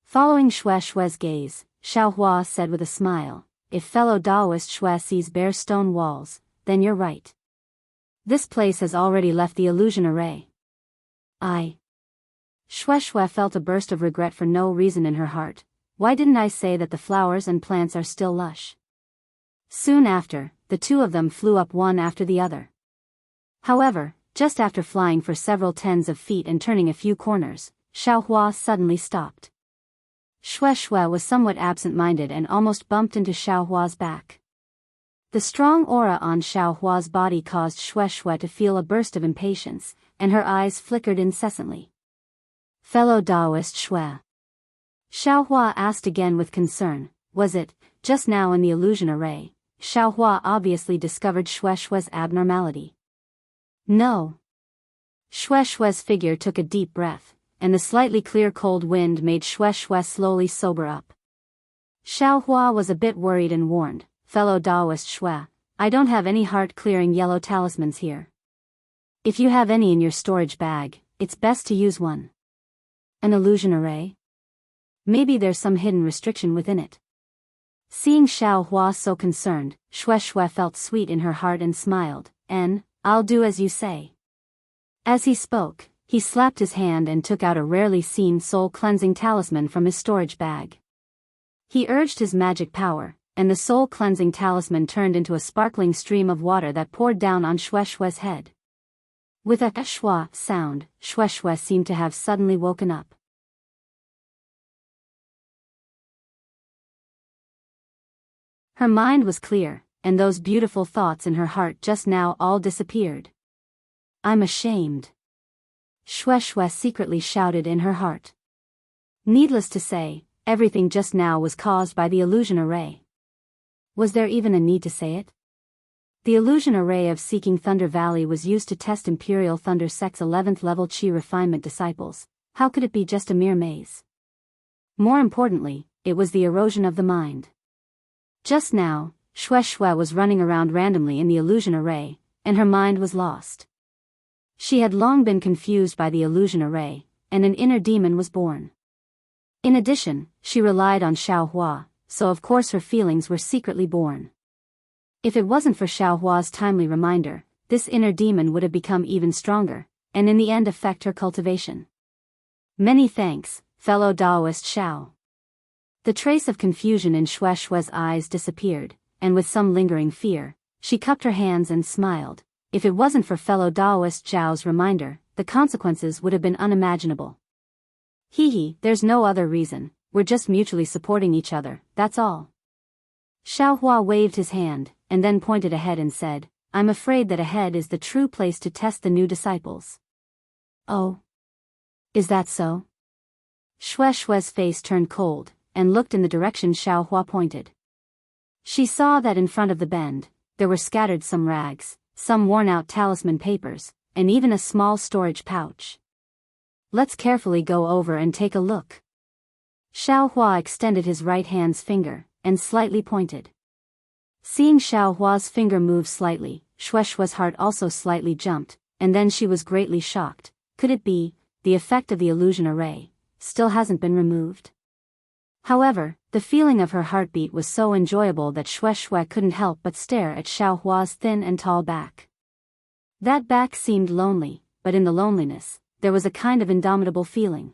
Following Shui's gaze, Xiaohua said with a smile, "If fellow Daoist Shui sees bare stone walls, then you're right. This place has already left the illusion array." Shui felt a burst of regret for no reason in her heart. Why didn't I say that the flowers and plants are still lush? Soon after, the two of them flew up one after the other. However, just after flying for several tens of feet and turning a few corners, Xiaohua suddenly stopped. Shui was somewhat absent-minded and almost bumped into Xiaohua's back. The strong aura on Xiaohua's body caused Shui to feel a burst of impatience, and her eyes flickered incessantly. "Fellow Daoist Shui?" Xiaohua asked again with concern. Was it, just now in the illusion array, Xiaohua obviously discovered Shui's abnormality? "No." Shui's figure took a deep breath, and the slightly clear cold wind made Shui slowly sober up. Xiaohua was a bit worried and warned, "Fellow Daoist Shui, I don't have any heart-clearing yellow talismans here. If you have any in your storage bag, it's best to use one." "An illusion array? Maybe there's some hidden restriction within it." Seeing Xiaohua so concerned, Shui felt sweet in her heart and smiled, "I'll do as you say." As he spoke, he slapped his hand and took out a rarely seen soul-cleansing talisman from his storage bag. He urged his magic power, and the soul-cleansing talisman turned into a sparkling stream of water that poured down on Shui's head. With a shwa sound, Shui seemed to have suddenly woken up. Her mind was clear, and those beautiful thoughts in her heart just now all disappeared. "I'm ashamed," Shui secretly shouted in her heart. Needless to say, everything just now was caused by the illusion array. Was there even a need to say it? The illusion array of Seeking Thunder Valley was used to test Imperial Thunder Sect's 11th level Qi refinement disciples. How could it be just a mere maze? More importantly, it was the erosion of the mind. Just now, Shui was running around randomly in the illusion array, and her mind was lost. She had long been confused by the illusion array, and an inner demon was born. In addition, she relied on Xiaohua, so of course her feelings were secretly born. If it wasn't for Xiaohua's timely reminder, this inner demon would have become even stronger, and in the end affect her cultivation. "Many thanks, fellow Daoist Xiao." The trace of confusion in Shui's eyes disappeared, and with some lingering fear, she cupped her hands and smiled. If it wasn't for fellow Daoist Zhao's reminder, the consequences would have been unimaginable. There's no other reason, we're just mutually supporting each other, that's all." Xiaohua waved his hand, and then pointed ahead and said, "I'm afraid that ahead is the true place to test the new disciples." "Oh? Is that so?" Shui's face turned cold, and looked in the direction Xiaohua pointed. She saw that in front of the bend, there were scattered some rags, some worn-out talisman papers, and even a small storage pouch. "Let's carefully go over and take a look." Xiaohua extended his right hand's finger, and slightly pointed. Seeing Xiaohua's finger move slightly, Shueishue's heart also slightly jumped, and then she was greatly shocked. Could it be, the effect of the illusion array still hasn't been removed? However, the feeling of her heartbeat was so enjoyable that Shueishue couldn't help but stare at Xiaohua's thin and tall back. That back seemed lonely, but in the loneliness, there was a kind of indomitable feeling.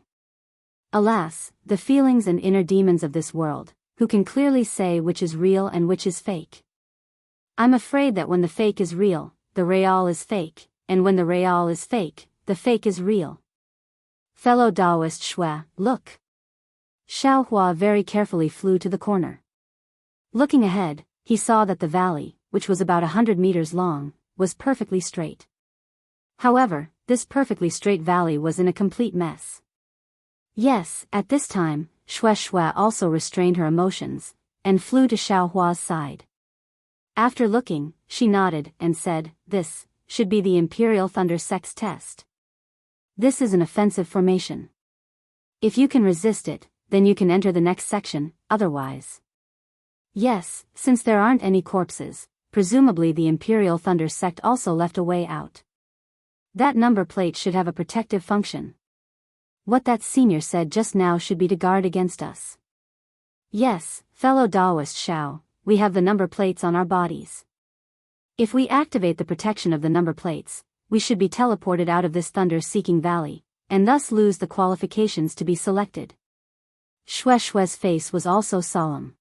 Alas, the feelings and inner demons of this world, who can clearly say which is real and which is fake. I'm afraid that when the fake is real, the real is fake, and when the real is fake, the fake is real. Fellow Daoist Shui, look. Xiaohua very carefully flew to the corner. Looking ahead, he saw that the valley, which was about 100 meters long, was perfectly straight. However, this perfectly straight valley was in a complete mess. Yes, at this time, Shueishue also restrained her emotions, and flew to Xiaohua's side. After looking, she nodded and said, "This should be the Imperial Thunder Sex test. This is an offensive formation. If you can resist it, then you can enter the next section, otherwise." Yes, since there aren't any corpses, presumably the Imperial Thunder Sect also left a way out. That number plate should have a protective function. What that senior said just now should be to guard against us. Yes, fellow Daoist Shao, we have the number plates on our bodies. If we activate the protection of the number plates, we should be teleported out of this thunder-seeking valley, and thus lose the qualifications to be selected. Shueishue's face was also solemn.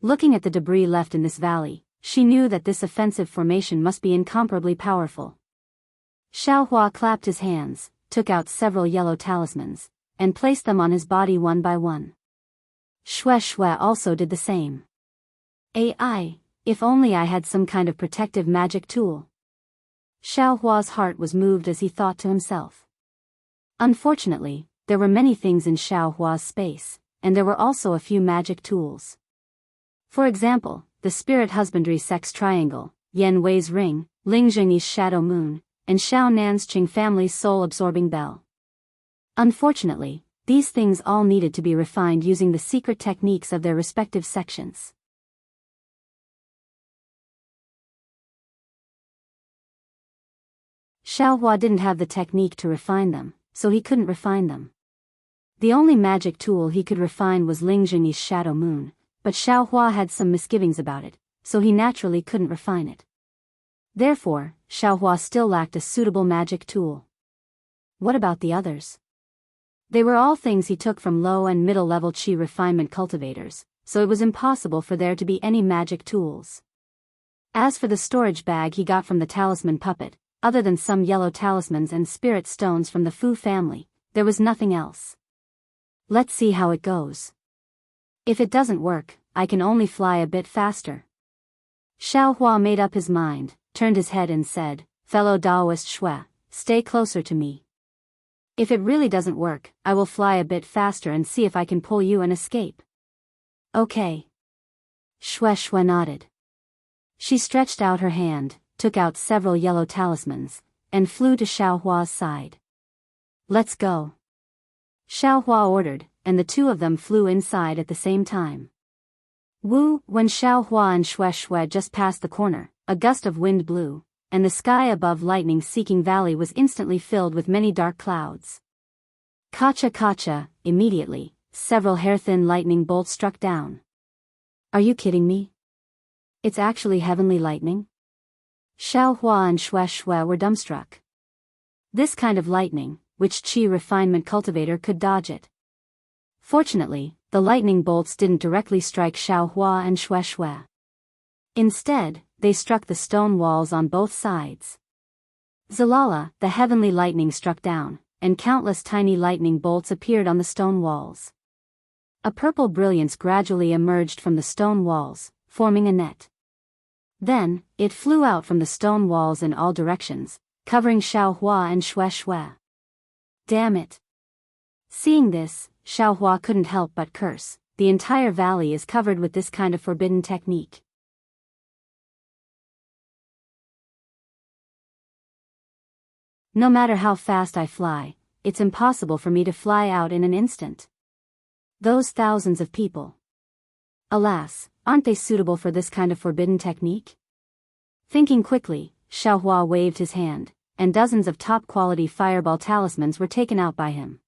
Looking at the debris left in this valley, she knew that this offensive formation must be incomparably powerful. Xiaohua clapped his hands, took out several yellow talismans, and placed them on his body one by one. Shueishue also did the same. If only I had some kind of protective magic tool. Xiaohua's heart was moved as he thought to himself. Unfortunately, there were many things in Xiaohua's space, and there were also a few magic tools. For example, the spirit husbandry sex triangle, Yan Wei's ring, Ling Zhengyi's shadow moon, and Xiao Nan's Qing family's soul-absorbing bell. Unfortunately, these things all needed to be refined using the secret techniques of their respective sections. Xiaohua didn't have the technique to refine them, so he couldn't refine them. The only magic tool he could refine was Ling Zhengyi's shadow moon, but Xiaohua had some misgivings about it, so he naturally couldn't refine it. Therefore, Xiaohua still lacked a suitable magic tool. What about the others? They were all things he took from low and middle-level qi refinement cultivators, so it was impossible for there to be any magic tools. As for the storage bag he got from the talisman puppet, other than some yellow talismans and spirit stones from the Fu family, there was nothing else. Let's see how it goes. If it doesn't work, I can only fly a bit faster. Xiaohua made up his mind, turned his head and said, "Fellow Daoist Shui, stay closer to me. If it really doesn't work, I will fly a bit faster and see if I can pull you and escape." Okay. Shui nodded. She stretched out her hand, took out several yellow talismans, and flew to Xiaohua's side. "Let's go." Xiaohua ordered, and the two of them flew inside at the same time. When Xiaohua and Shueishue just passed the corner, a gust of wind blew, and the sky above lightning-seeking valley was instantly filled with many dark clouds. Kacha, immediately, several hair-thin lightning bolts struck down. Are you kidding me? It's actually heavenly lightning? Xiaohua and Shueishue were dumbstruck. This kind of lightning, which qi refinement cultivator could dodge it. Fortunately, the lightning bolts didn't directly strike Xiaohua and Shueishue. Instead, they struck the stone walls on both sides. Zalala, the heavenly lightning struck down, and countless tiny lightning bolts appeared on the stone walls. A purple brilliance gradually emerged from the stone walls, forming a net. Then, it flew out from the stone walls in all directions, covering Xiaohua and Shueishue. Damn it! Seeing this, Xiaohua couldn't help but curse. The entire valley is covered with this kind of forbidden technique. No matter how fast I fly, it's impossible for me to fly out in an instant. Those thousands of people. Alas, aren't they suitable for this kind of forbidden technique? Thinking quickly, Xiaohua waved his hand, and dozens of top-quality fireball talismans were taken out by him.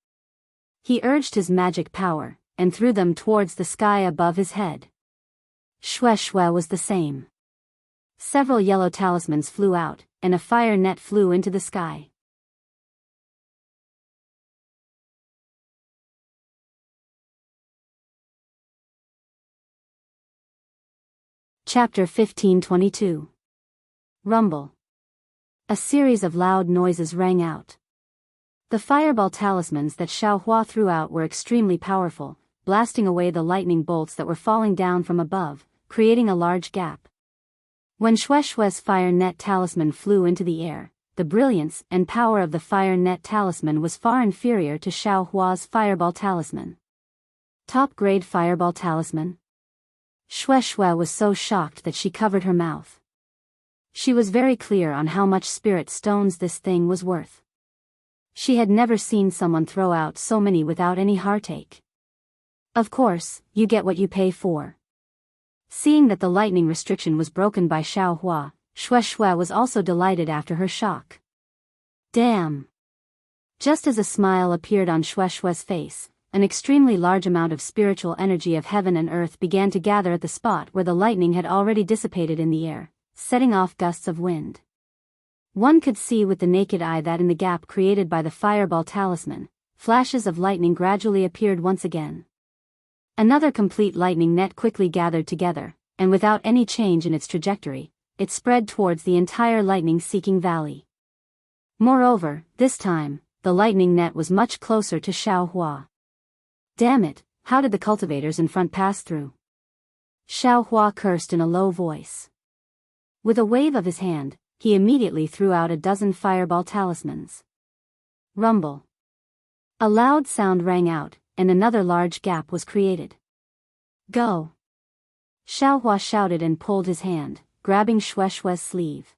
He urged his magic power, and threw them towards the sky above his head. Shue was the same. Several yellow talismans flew out, and a fire net flew into the sky. Chapter 1522. Rumble. A series of loud noises rang out. The fireball talismans that Xiaohua threw out were extremely powerful, blasting away the lightning bolts that were falling down from above, creating a large gap. When Shue's fire net talisman flew into the air, the brilliance and power of the fire net talisman was far inferior to Xiaohua's fireball talisman. Top-grade fireball talisman? Shue was so shocked that she covered her mouth. She was very clear on how much spirit stones this thing was worth. She had never seen someone throw out so many without any heartache. Of course, you get what you pay for. Seeing that the lightning restriction was broken by Xiaohua, Shue was also delighted after her shock. Damn! Just as a smile appeared on Shue's face, an extremely large amount of spiritual energy of heaven and earth began to gather at the spot where the lightning had already dissipated in the air, setting off gusts of wind. One could see with the naked eye that in the gap created by the fireball talisman, flashes of lightning gradually appeared once again. Another complete lightning net quickly gathered together, and without any change in its trajectory, it spread towards the entire lightning-seeking valley. Moreover, this time, the lightning net was much closer to Xiaohua. Damn it, how did the cultivators in front pass through? Xiaohua cursed in a low voice. With a wave of his hand, he immediately threw out a dozen fireball talismans. Rumble. A loud sound rang out, and another large gap was created. Go! Xiaohua shouted and pulled his hand, grabbing Shue's sleeve.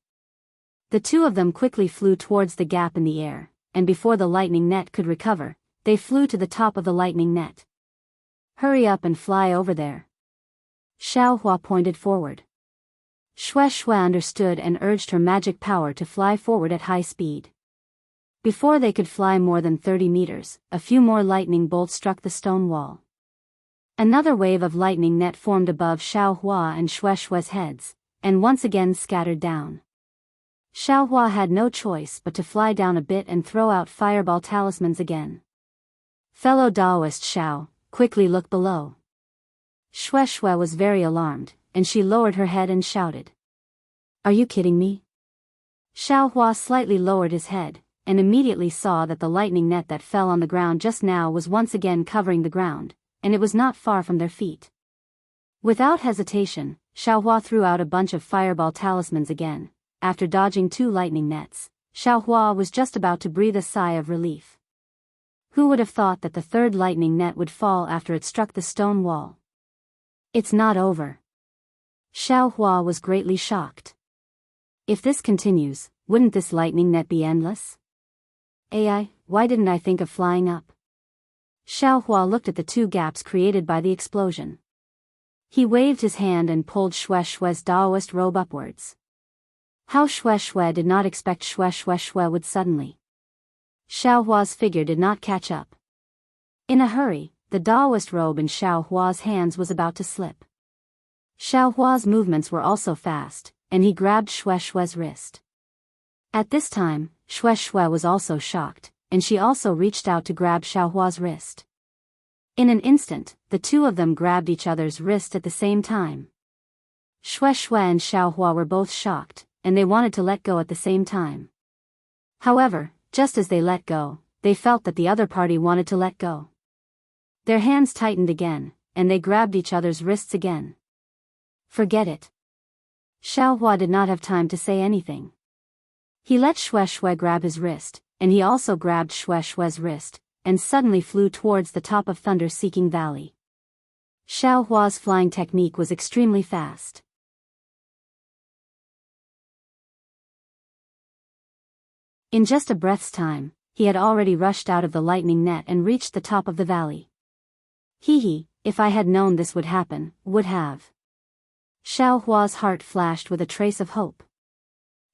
The two of them quickly flew towards the gap in the air, and before the lightning net could recover, they flew to the top of the lightning net. Hurry up and fly over there. Xiaohua pointed forward. Shue understood and urged her magic power to fly forward at high speed. Before they could fly more than 30 meters, a few more lightning bolts struck the stone wall. Another wave of lightning net formed above Xiaohua and Shue's heads, and once again scattered down. Xiaohua had no choice but to fly down a bit and throw out fireball talismans again. Fellow Daoist Xiao, quickly look below. Shue was very alarmed, and she lowered her head and shouted. Are you kidding me? Xiaohua slightly lowered his head, and immediately saw that the lightning net that fell on the ground just now was once again covering the ground, and it was not far from their feet. Without hesitation, Xiaohua threw out a bunch of fireball talismans again. After dodging two lightning nets, Xiaohua was just about to breathe a sigh of relief. Who would have thought that the third lightning net would fall after it struck the stone wall? It's not over. Xiaohua was greatly shocked. If this continues, wouldn't this lightning net be endless? AI, why didn't I think of flying up? Xiaohua looked at the two gaps created by the explosion. He waved his hand and pulled Shue's Daoist robe upwards. How Shue did not expect Shue would suddenly. Xiaohua's figure did not catch up. In a hurry, the Daoist robe in Xiaohua's hands was about to slip. Xiaohua's movements were also fast, and he grabbed Shue's wrist. At this time, Shue was also shocked, and she also reached out to grab Xiaohua's wrist. In an instant, the two of them grabbed each other's wrist at the same time. Shue and Xiaohua were both shocked, and they wanted to let go at the same time. However, just as they let go, they felt that the other party wanted to let go. Their hands tightened again, and they grabbed each other's wrists again. Forget it. Xiaohua did not have time to say anything. He let Shue grab his wrist, and he also grabbed Shue's wrist, and suddenly flew towards the top of Thunder-Seeking Valley. Xiaohua's flying technique was extremely fast. In just a breath's time, he had already rushed out of the lightning net and reached the top of the valley. Hee hee, if I had known this would happen, would have. Xiao Hua's heart flashed with a trace of hope.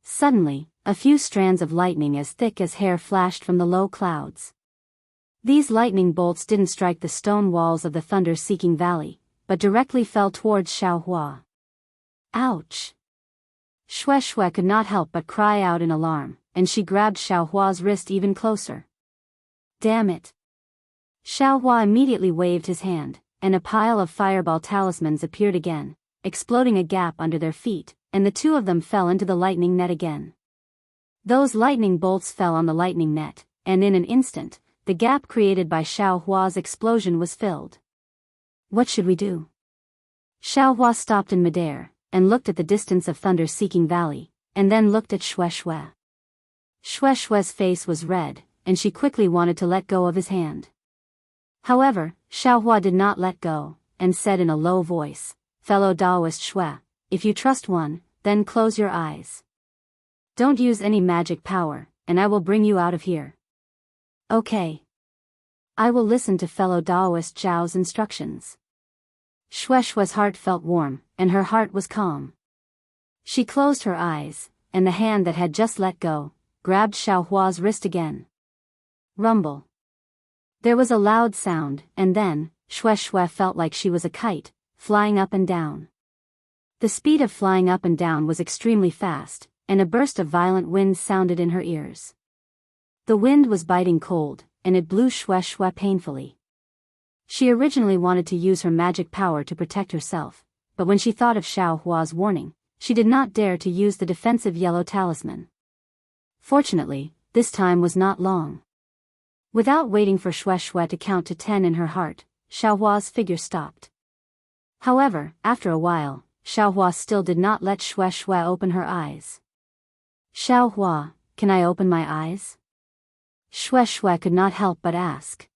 Suddenly, a few strands of lightning as thick as hair flashed from the low clouds. These lightning bolts didn't strike the stone walls of the thunder-seeking valley, but directly fell towards Xiao Hua. Ouch! Xue could not help but cry out in alarm, and she grabbed Xiao Hua's wrist even closer. Damn it! Xiao Hua immediately waved his hand, and a pile of fireball talismans appeared again, exploding a gap under their feet, and the two of them fell into the lightning net again. Those lightning bolts fell on the lightning net, and in an instant, the gap created by Xiao Hua's explosion was filled. What should we do? Xiao Hua stopped in midair, and looked at the distance of thunder-seeking valley, and then looked at Xue. Xue's face was red, and she quickly wanted to let go of his hand. However, Xiao Hua did not let go, and said in a low voice, "Fellow Daoist Xue, if you trust one, then close your eyes. Don't use any magic power, and I will bring you out of here." Okay. I will listen to fellow Daoist Zhao's instructions. Xue's heart felt warm, and her heart was calm. She closed her eyes, and the hand that had just let go, grabbed Xiao Hua's wrist again. Rumble. There was a loud sound, and then, Xue felt like she was a kite, flying up and down. The speed of flying up and down was extremely fast, and a burst of violent wind sounded in her ears. The wind was biting cold, and it blew Xue painfully. She originally wanted to use her magic power to protect herself, but when she thought of Xiao Hua's warning, she did not dare to use the defensive yellow talisman. Fortunately, this time was not long. Without waiting for Xue to count to 10 in her heart, Xiao Hua's figure stopped. However, after a while, Xiao Hua still did not let Xue open her eyes. "Xiao Hua, can I open my eyes?" Xue could not help but ask.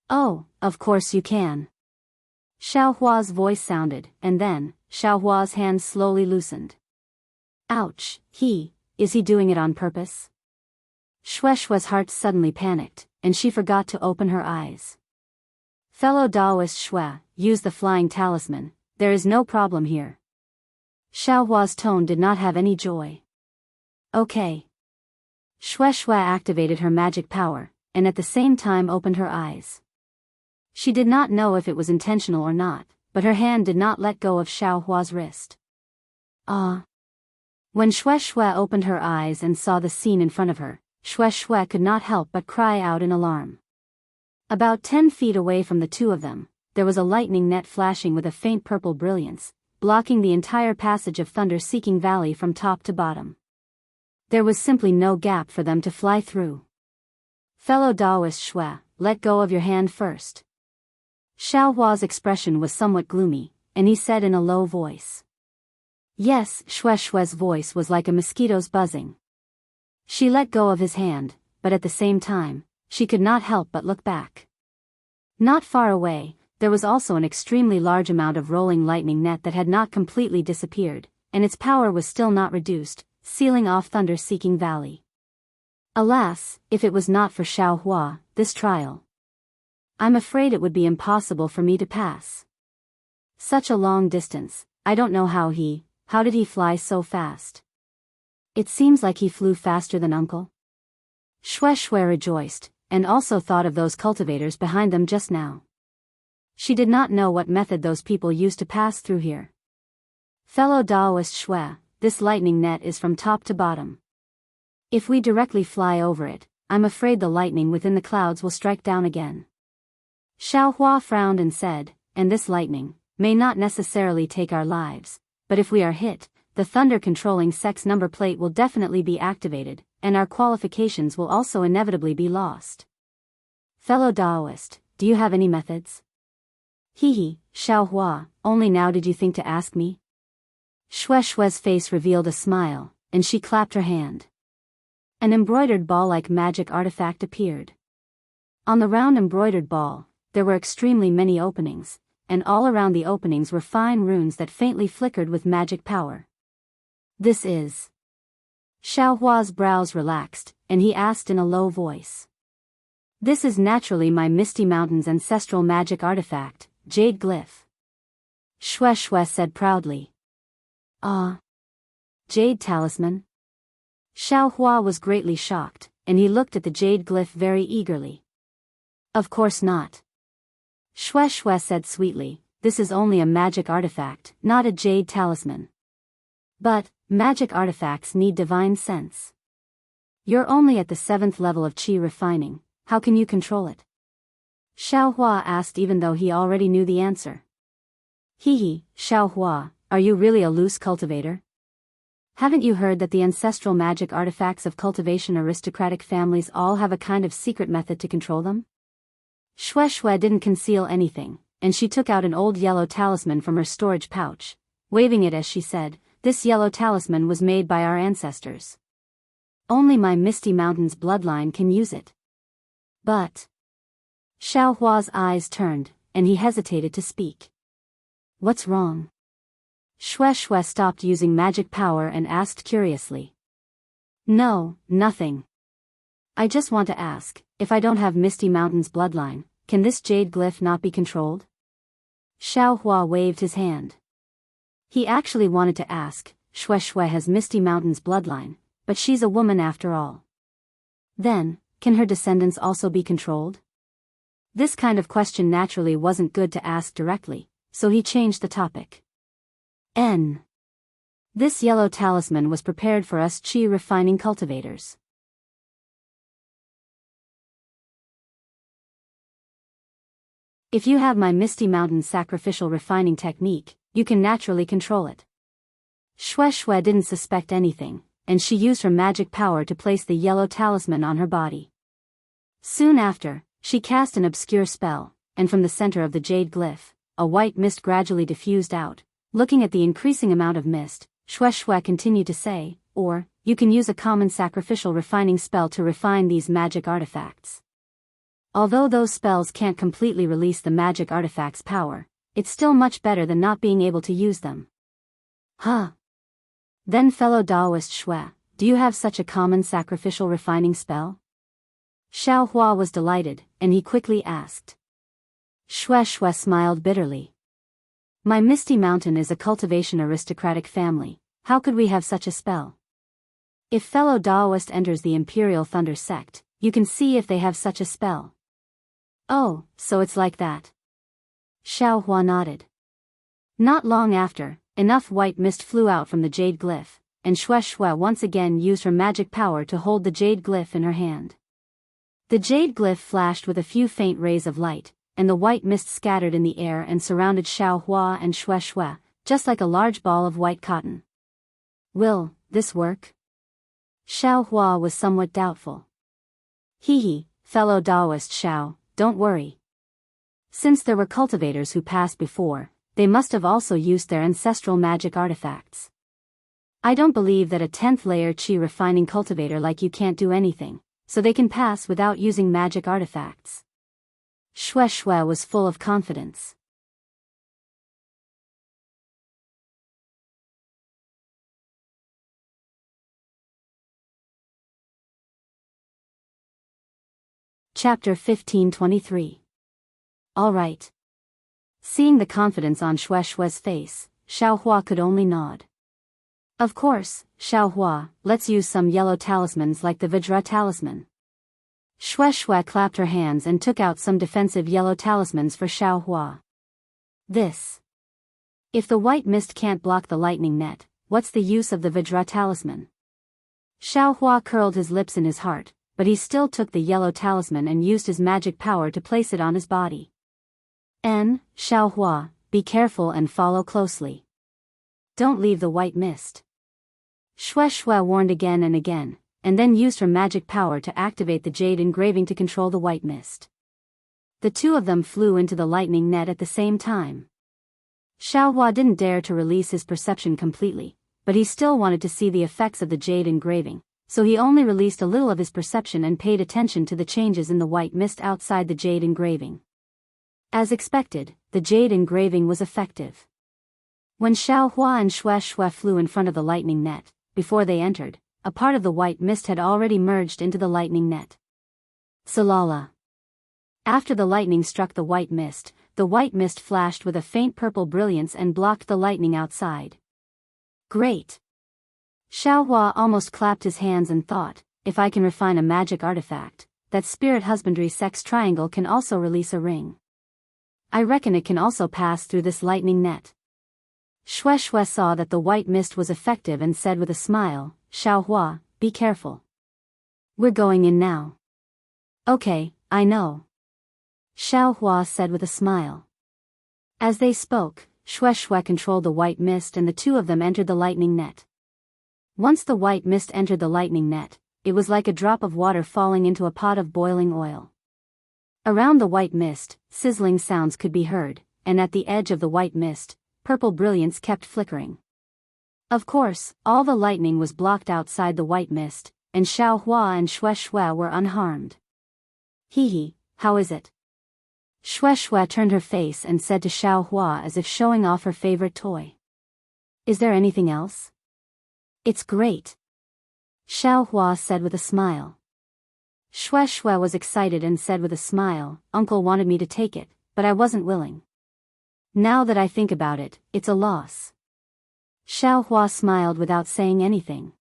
"Oh, of course you can." Xiao Hua's voice sounded, and then, Xiao Hua's hands slowly loosened. Ouch, is he doing it on purpose? Xue's heart suddenly panicked, and she forgot to open her eyes. "Fellow Daoist Xue, use the flying talisman, there is no problem here." Xiao Hua's tone did not have any joy. Okay. Xue activated her magic power, and at the same time opened her eyes. She did not know if it was intentional or not, but her hand did not let go of Xiao Hua's wrist. Ah! When Xue opened her eyes and saw the scene in front of her, Xue could not help but cry out in alarm. About 10 feet away from the two of them, there was a lightning net flashing with a faint purple brilliance, blocking the entire passage of thunder-seeking valley from top to bottom. There was simply no gap for them to fly through. "Fellow Daoist Xue, let go of your hand first." Xiao Hua's expression was somewhat gloomy, and he said in a low voice. Yes, Xue's voice was like a mosquito's buzzing. She let go of his hand, but at the same time, she could not help but look back. Not far away, there was also an extremely large amount of rolling lightning net that had not completely disappeared, and its power was still not reduced, sealing off thunder-seeking valley. Alas, if it was not for Xiao Hua, this trial, I'm afraid it would be impossible for me to pass. Such a long distance, I don't know how did he fly so fast? It seems like he flew faster than Uncle. Xue rejoiced, and also thought of those cultivators behind them just now. She did not know what method those people used to pass through here. Fellow Daoist Xue, this lightning net is from top to bottom. If we directly fly over it, I'm afraid the lightning within the clouds will strike down again. Xiao Hua frowned and said, and this lightning may not necessarily take our lives, but if we are hit, the thunder-controlling sex number plate will definitely be activated, and our qualifications will also inevitably be lost. Fellow Daoist, do you have any methods? Xiao Hua, only now did you think to ask me? Xue's face revealed a smile, and she clapped her hand. An embroidered ball-like magic artifact appeared. On the round embroidered ball, there were extremely many openings, and all around the openings were fine runes that faintly flickered with magic power. This is... Xiao Hua's brows relaxed, and he asked in a low voice. This is naturally my Misty Mountain's ancestral magic artifact, Jade Glyph. Xue Xue said proudly. Ah. Jade Talisman? Xiao Hua was greatly shocked, and he looked at the jade glyph very eagerly. Of course not. Xue Xue said sweetly, this is only a magic artifact, not a jade talisman. But, magic artifacts need divine sense. You're only at the 7th level of qi refining, how can you control it? Xiao Hua asked even though he already knew the answer. Hehe, Xiao Hua, are you really a loose cultivator? Haven't you heard that the ancestral magic artifacts of cultivation aristocratic families all have a kind of secret method to control them? Xue Xue didn't conceal anything, and she took out an old yellow talisman from her storage pouch, waving it as she said, this yellow talisman was made by our ancestors. Only my Misty Mountain's bloodline can use it. But... Xiao Hua's eyes turned, and he hesitated to speak. What's wrong? Xue Xue stopped using magic power and asked curiously. No, nothing. I just want to ask, if I don't have Misty Mountain's bloodline, can this jade glyph not be controlled? Xiao Hua waved his hand. He actually wanted to ask, Xue Xue has Misty Mountain's bloodline, but she's a woman after all. Then, can her descendants also be controlled? This kind of question naturally wasn't good to ask directly, so he changed the topic. This yellow talisman was prepared for us qi refining cultivators. If you have my Misty Mountain sacrificial refining technique, you can naturally control it. Xue Xue didn't suspect anything, and she used her magic power to place the yellow talisman on her body. Soon after, she cast an obscure spell, and from the center of the jade glyph, a white mist gradually diffused out. Looking at the increasing amount of mist, Xue Xue continued to say, or, you can use a common sacrificial refining spell to refine these magic artifacts. Although those spells can't completely release the magic artifact's power, it's still much better than not being able to use them. Huh. Then fellow Daoist Xue, do you have such a common sacrificial refining spell? Xiao Hua was delighted, and he quickly asked. Xue Xue smiled bitterly. My Misty Mountain is a cultivation aristocratic family, how could we have such a spell? If fellow Daoist enters the Imperial Thunder sect, you can see if they have such a spell. Oh, so it's like that. Xiao Hua nodded. Not long after, enough white mist flew out from the jade glyph, and Xue Xue once again used her magic power to hold the jade glyph in her hand. The jade glyph flashed with a few faint rays of light, and the white mist scattered in the air and surrounded Xiao Hua and Xue Xue, just like a large ball of white cotton. Will this work? Xiao Hua was somewhat doubtful. Hehe, fellow Daoist Xiao, don't worry. Since there were cultivators who passed before, they must have also used their ancestral magic artifacts. I don't believe that a 10th layer qi refining cultivator like you can't do anything, so they can pass without using magic artifacts. Xue Xue was full of confidence. Chapter 1523. All right. Seeing the confidence on Xue Xue's face, Xiao Hua could only nod. Of course, Xiao Hua, let's use some yellow talismans like the Vajra talisman. Xue Xue clapped her hands and took out some defensive yellow talismans for Xiao Hua. This. If the white mist can't block the lightning net, what's the use of the Vajra talisman? Xiao Hua curled his lips in his heart, but he still took the yellow talisman and used his magic power to place it on his body. Xiao Hua, be careful and follow closely. Don't leave the white mist. Xue Xue warned again and again, and then used her magic power to activate the jade engraving to control the white mist. The two of them flew into the lightning net at the same time. Xiao Hua didn't dare to release his perception completely, but he still wanted to see the effects of the jade engraving, so he only released a little of his perception and paid attention to the changes in the white mist outside the jade engraving. As expected, the jade engraving was effective. When Xiao Hua and Xue Xue flew in front of the lightning net, before they entered, a part of the white mist had already merged into the lightning net. Salala. After the lightning struck the white mist flashed with a faint purple brilliance and blocked the lightning outside. Great! Xiaohua almost clapped his hands and thought, if I can refine a magic artifact, that spirit husbandry sex triangle can also release a ring. I reckon it can also pass through this lightning net. Shui saw that the white mist was effective and said with a smile, Xiaohua, be careful. We're going in now. Okay, I know. Xiaohua said with a smile. As they spoke, Shui controlled the white mist and the two of them entered the lightning net. Once the white mist entered the lightning net, it was like a drop of water falling into a pot of boiling oil. Around the white mist, sizzling sounds could be heard, and at the edge of the white mist, purple brilliance kept flickering. Of course, all the lightning was blocked outside the white mist, and Xiaohua and Shui were unharmed. Hee, how is it? Shui turned her face and said to Xiaohua as if showing off her favorite toy. Is there anything else? It's great. Xiaohua said with a smile. Shui was excited and said with a smile, Uncle wanted me to take it, but I wasn't willing. Now that I think about it, it's a loss. Xiaohua smiled without saying anything.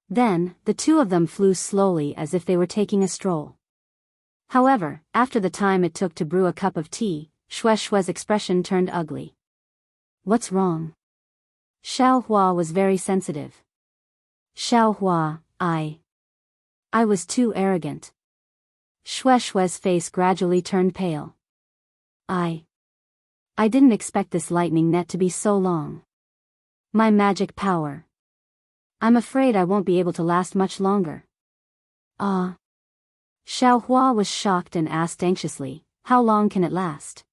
Then, the two of them flew slowly as if they were taking a stroll. However, after the time it took to brew a cup of tea, Shui's expression turned ugly. What's wrong? Xiaohua was very sensitive. Xiaohua, I was too arrogant. Shui's face gradually turned pale. I didn't expect this lightning net to be so long. My magic power. I'm afraid I won't be able to last much longer. Xiaohua was shocked and asked anxiously, how long can it last?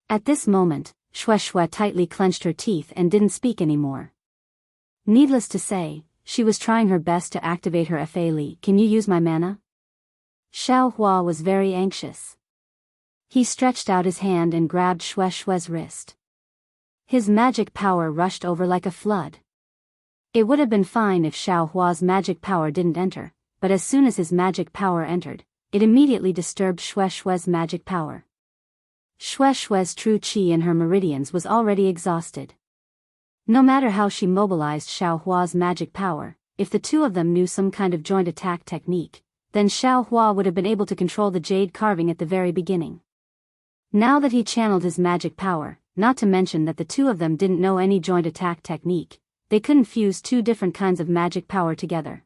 At this moment, Shui tightly clenched her teeth and didn't speak anymore. Needless to say, she was trying her best to activate her Fa Li. Can you use my mana? Xiaohua was very anxious. He stretched out his hand and grabbed Shui's wrist. His magic power rushed over like a flood. It would have been fine if Xiaohua's magic power didn't enter, but as soon as his magic power entered, it immediately disturbed Shui's magic power. Shui's true qi in her meridians was already exhausted. No matter how she mobilized Xiaohua's magic power, if the two of them knew some kind of joint attack technique, then Xiaohua would have been able to control the jade carving at the very beginning. Now that he channeled his magic power, not to mention that the two of them didn't know any joint attack technique, they couldn't fuse two different kinds of magic power together.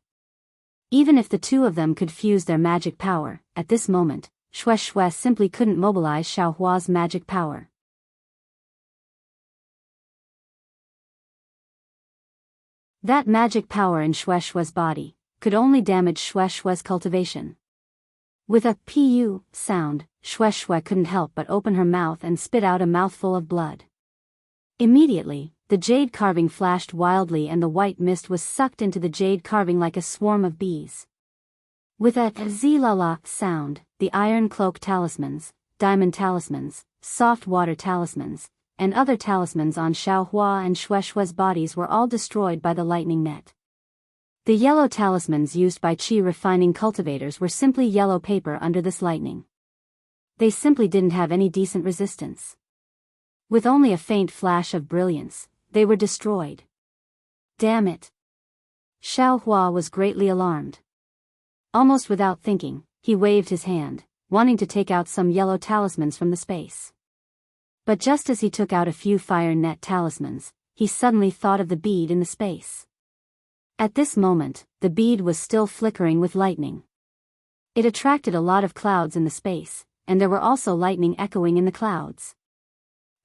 Even if the two of them could fuse their magic power, at this moment, Shui simply couldn't mobilize Xiaohua's magic power. That magic power in Shui's body could only damage Shui's cultivation. With a pu sound, Shui couldn't help but open her mouth and spit out a mouthful of blood. Immediately, the jade carving flashed wildly and the white mist was sucked into the jade carving like a swarm of bees. With a zilala sound, the iron cloak talismans, diamond talismans, soft water talismans, and other talismans on Xiaohua and Shui's bodies were all destroyed by the lightning net. The yellow talismans used by qi refining cultivators were simply yellow paper under this lightning. They simply didn't have any decent resistance. With only a faint flash of brilliance, they were destroyed. Damn it! Xiaohua was greatly alarmed. Almost without thinking, he waved his hand, wanting to take out some yellow talismans from the space. But just as he took out a few fire net talismans, he suddenly thought of the bead in the space. At this moment, the bead was still flickering with lightning. It attracted a lot of clouds in the space, and there were also lightning echoing in the clouds.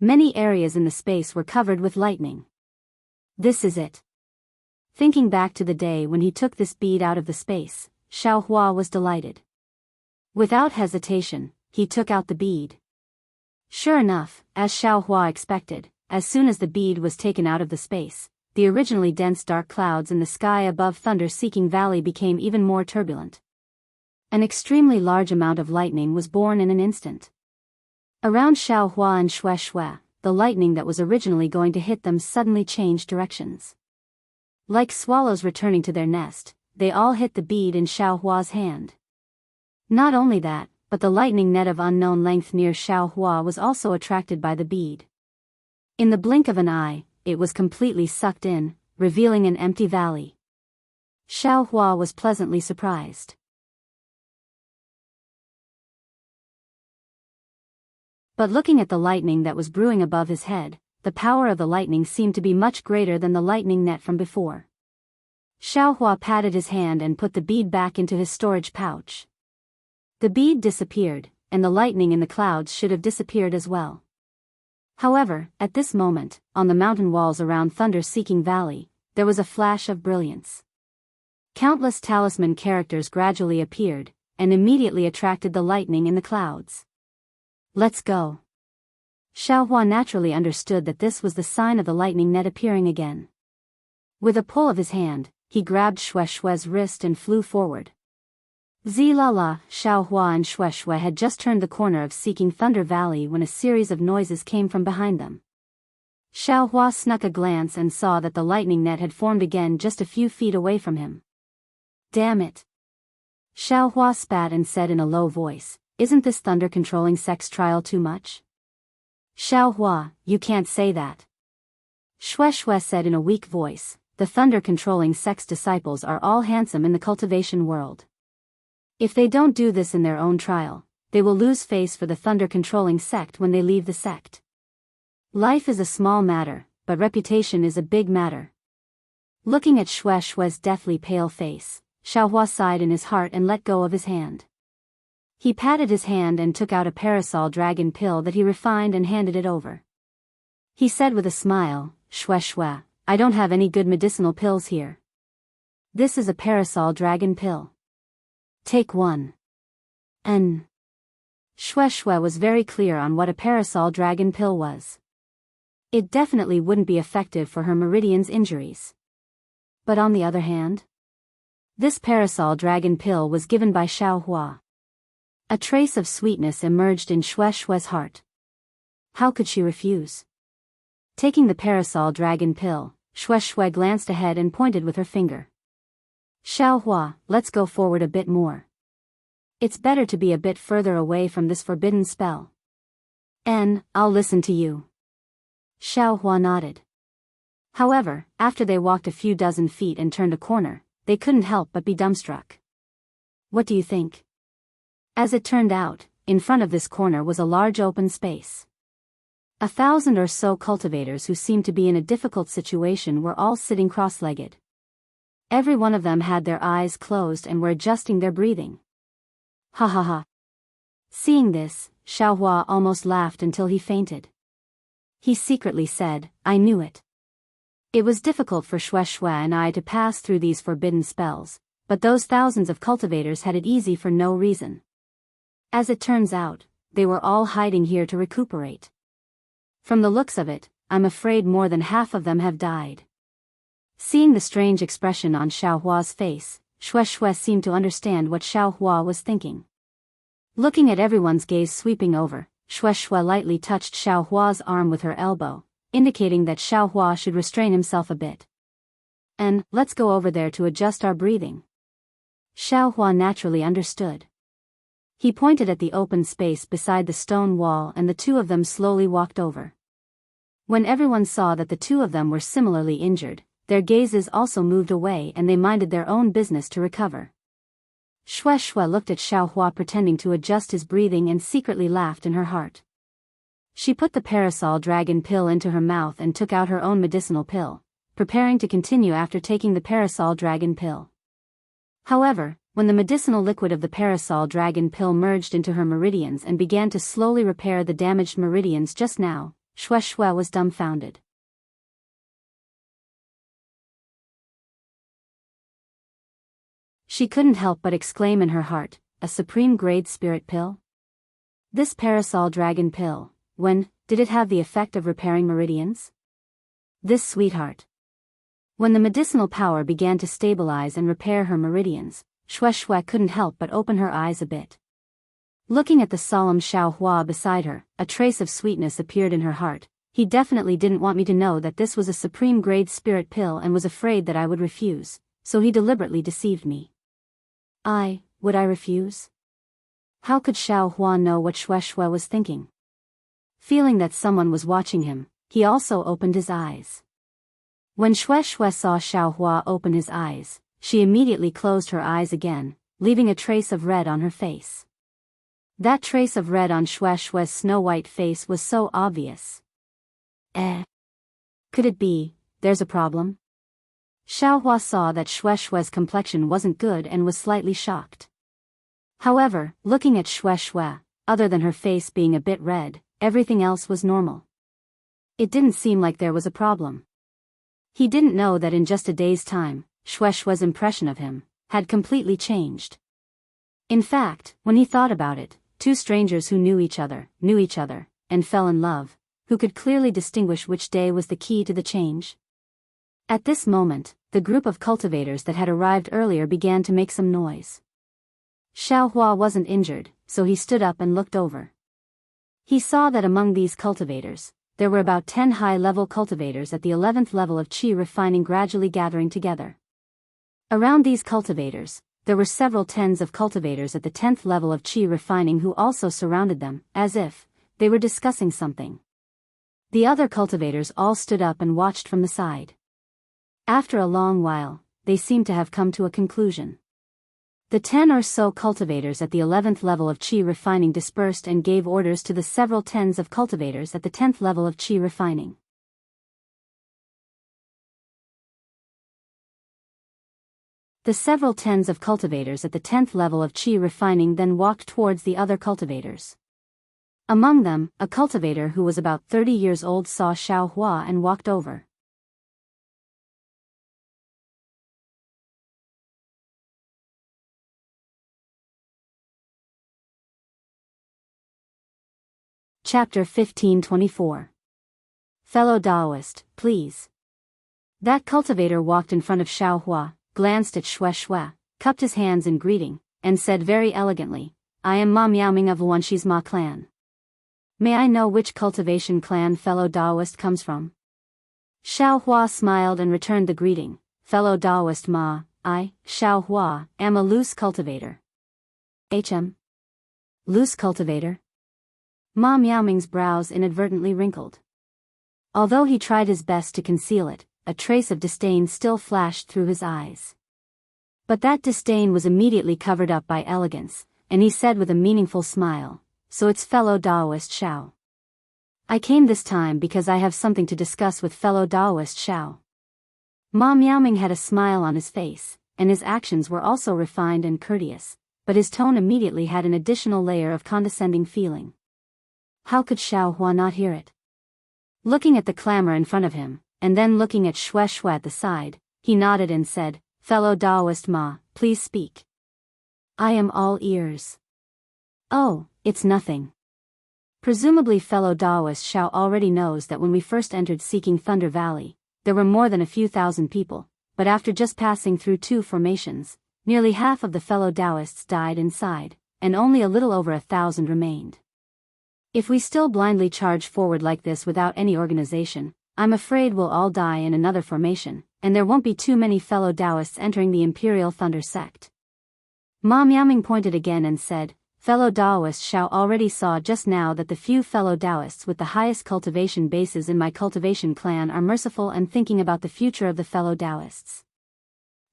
Many areas in the space were covered with lightning. This is it. Thinking back to the day when he took this bead out of the space, Xiaohua was delighted. Without hesitation, he took out the bead. Sure enough, as Xiaohua expected, as soon as the bead was taken out of the space, the originally dense dark clouds in the sky above Thunder-Seeking Valley became even more turbulent. An extremely large amount of lightning was born in an instant. Around Xiaohua and Shui, the lightning that was originally going to hit them suddenly changed directions. Like swallows returning to their nest, they all hit the bead in Xiaohua's hand. Not only that, but the lightning net of unknown length near Xiaohua was also attracted by the bead. In the blink of an eye, it was completely sucked in, revealing an empty valley. Xiaohua was pleasantly surprised. But looking at the lightning that was brewing above his head, the power of the lightning seemed to be much greater than the lightning net from before. Xiaohua patted his hand and put the bead back into his storage pouch. The bead disappeared, and the lightning in the clouds should have disappeared as well. However, at this moment, on the mountain walls around Thunder-Seeking Valley, there was a flash of brilliance. Countless talisman characters gradually appeared, and immediately attracted the lightning in the clouds. Let's go. Xiaohua naturally understood that this was the sign of the lightning net appearing again. With a pull of his hand, he grabbed Shueishue's wrist and flew forward. Zilala, Xiaohua and Shueishue had just turned the corner of Seeking Thunder Valley when a series of noises came from behind them. Xiaohua snuck a glance and saw that the lightning net had formed again just a few feet away from him. Damn it! Xiaohua spat and said in a low voice, "Isn't this thunder-controlling sex trial too much?" "Xiaohua, you can't say that." Shueishue said in a weak voice, "The thunder-controlling sex disciples are all handsome in the cultivation world. If they don't do this in their own trial, they will lose face for the thunder-controlling sect when they leave the sect. Life is a small matter, but reputation is a big matter." Looking at Shueishue's deathly pale face, Xiaohua sighed in his heart and let go of his hand. He patted his hand and took out a parasol dragon pill that he refined and handed it over. He said with a smile, "Shueishue, I don't have any good medicinal pills here. This is a parasol dragon pill. Take one." Shueishue was very clear on what a parasol dragon pill was. It definitely wouldn't be effective for her Meridian's injuries. But on the other hand, this parasol dragon pill was given by Xiaohua. A trace of sweetness emerged in Shueishue's heart. How could she refuse? Taking the parasol dragon pill, Shueishue glanced ahead and pointed with her finger. "Xiaohua, let's go forward a bit more. It's better to be a bit further away from this forbidden spell." "I'll listen to you." Xiaohua nodded. However, after they walked a few dozen feet and turned a corner, they couldn't help but be dumbstruck. "What do you think?" As it turned out, in front of this corner was a large open space. 1,000 or so cultivators who seemed to be in a difficult situation were all sitting cross-legged. Every one of them had their eyes closed and were adjusting their breathing. Ha ha ha. Seeing this, Xiaohua almost laughed until he fainted. He secretly said, "I knew it." It was difficult for Shueishue and I to pass through these forbidden spells, but those thousands of cultivators had it easy for no reason. As it turns out, they were all hiding here to recuperate. From the looks of it, I'm afraid more than half of them have died. Seeing the strange expression on Xiaohua's face, Shueishue seemed to understand what Xiaohua was thinking. Looking at everyone's gaze sweeping over, Shueishue lightly touched Xiaohua's arm with her elbow, indicating that Xiaohua should restrain himself a bit. "Let's go over there to adjust our breathing." Xiaohua naturally understood. He pointed at the open space beside the stone wall and the two of them slowly walked over. When everyone saw that the two of them were similarly injured, their gazes also moved away and they minded their own business to recover. Shueishue looked at Xiaohua pretending to adjust his breathing and secretly laughed in her heart. She put the parasol dragon pill into her mouth and took out her own medicinal pill, preparing to continue after taking the parasol dragon pill. However, when the medicinal liquid of the parasol dragon pill merged into her meridians and began to slowly repair the damaged meridians just now, Shueishue was dumbfounded. She couldn't help but exclaim in her heart, "A supreme-grade spirit pill? This parasol dragon pill, when did it have the effect of repairing meridians? This sweetheart." When the medicinal power began to stabilize and repair her meridians, Shueishue couldn't help but open her eyes a bit. Looking at the solemn Xiaohua beside her, a trace of sweetness appeared in her heart. He definitely didn't want me to know that this was a supreme-grade spirit pill and was afraid that I would refuse, so he deliberately deceived me. Would I refuse? How could Xiao Hua know what Xue Xue was thinking? Feeling that someone was watching him, he also opened his eyes. When Xue Xue saw Xiao Hua open his eyes, she immediately closed her eyes again, leaving a trace of red on her face. That trace of red on Xue Xue's snow-white face was so obvious. Could it be, there's a problem? Xiao Hua saw that Xue Xue's complexion wasn't good and was slightly shocked. However, looking at Xue Xue, other than her face being a bit red, everything else was normal. It didn't seem like there was a problem. He didn't know that in just a day's time, Xue Xue's impression of him had completely changed. In fact, when he thought about it, two strangers who knew each other, and fell in love, who could clearly distinguish which day was the key to the change. At this moment, the group of cultivators that had arrived earlier began to make some noise. Xiao Hua wasn't injured, so he stood up and looked over. He saw that among these cultivators, there were about 10 high-level cultivators at the 11th level of qi refining gradually gathering together. Around these cultivators, there were several tens of cultivators at the 10th level of qi refining who also surrounded them, as if they were discussing something. The other cultivators all stood up and watched from the side. After a long while, they seemed to have come to a conclusion. The 10 or so cultivators at the 11th level of qi refining dispersed and gave orders to the several tens of cultivators at the 10th level of qi refining. The several tens of cultivators at the 10th level of qi refining then walked towards the other cultivators. Among them, a cultivator who was about 30 years old saw Xiao Hua and walked over. Chapter 1524. Fellow Daoist, please. That cultivator walked in front of Xiao Hua, glanced at Xue Xue, cupped his hands in greeting, and said very elegantly, I am Ma Miaoming of Wuxia's Ma clan. May I know which cultivation clan fellow Daoist comes from? Xiao Hua smiled and returned the greeting, fellow Daoist Ma, I, Xiao Hua, am a loose cultivator. Loose cultivator? Ma Miaoming's brows inadvertently wrinkled. Although he tried his best to conceal it, a trace of disdain still flashed through his eyes. But that disdain was immediately covered up by elegance, and he said with a meaningful smile, so it's fellow Daoist Xiao. I came this time because I have something to discuss with fellow Daoist Xiao. Ma Miaoming had a smile on his face, and his actions were also refined and courteous, but his tone immediately had an additional layer of condescending feeling. How could Xiao Hua not hear it? Looking at the clamor in front of him, and then looking at Xue Xue at the side, he nodded and said, fellow Daoist Ma, please speak. I am all ears. Oh, it's nothing. Presumably fellow Daoist Xiao already knows that when we first entered Seeking Thunder Valley, there were more than a few thousand people, but after just passing through 2 formations, nearly half of the fellow Daoists died inside, and only a little over 1,000 remained. If we still blindly charge forward like this without any organization, I'm afraid we'll all die in another formation, and there won't be too many fellow Daoists entering the Imperial Thunder Sect. Ma Miaoming pointed again and said, fellow Daoist Xiao already saw just now that the few fellow Daoists with the highest cultivation bases in my cultivation clan are merciful and thinking about the future of the fellow Daoists.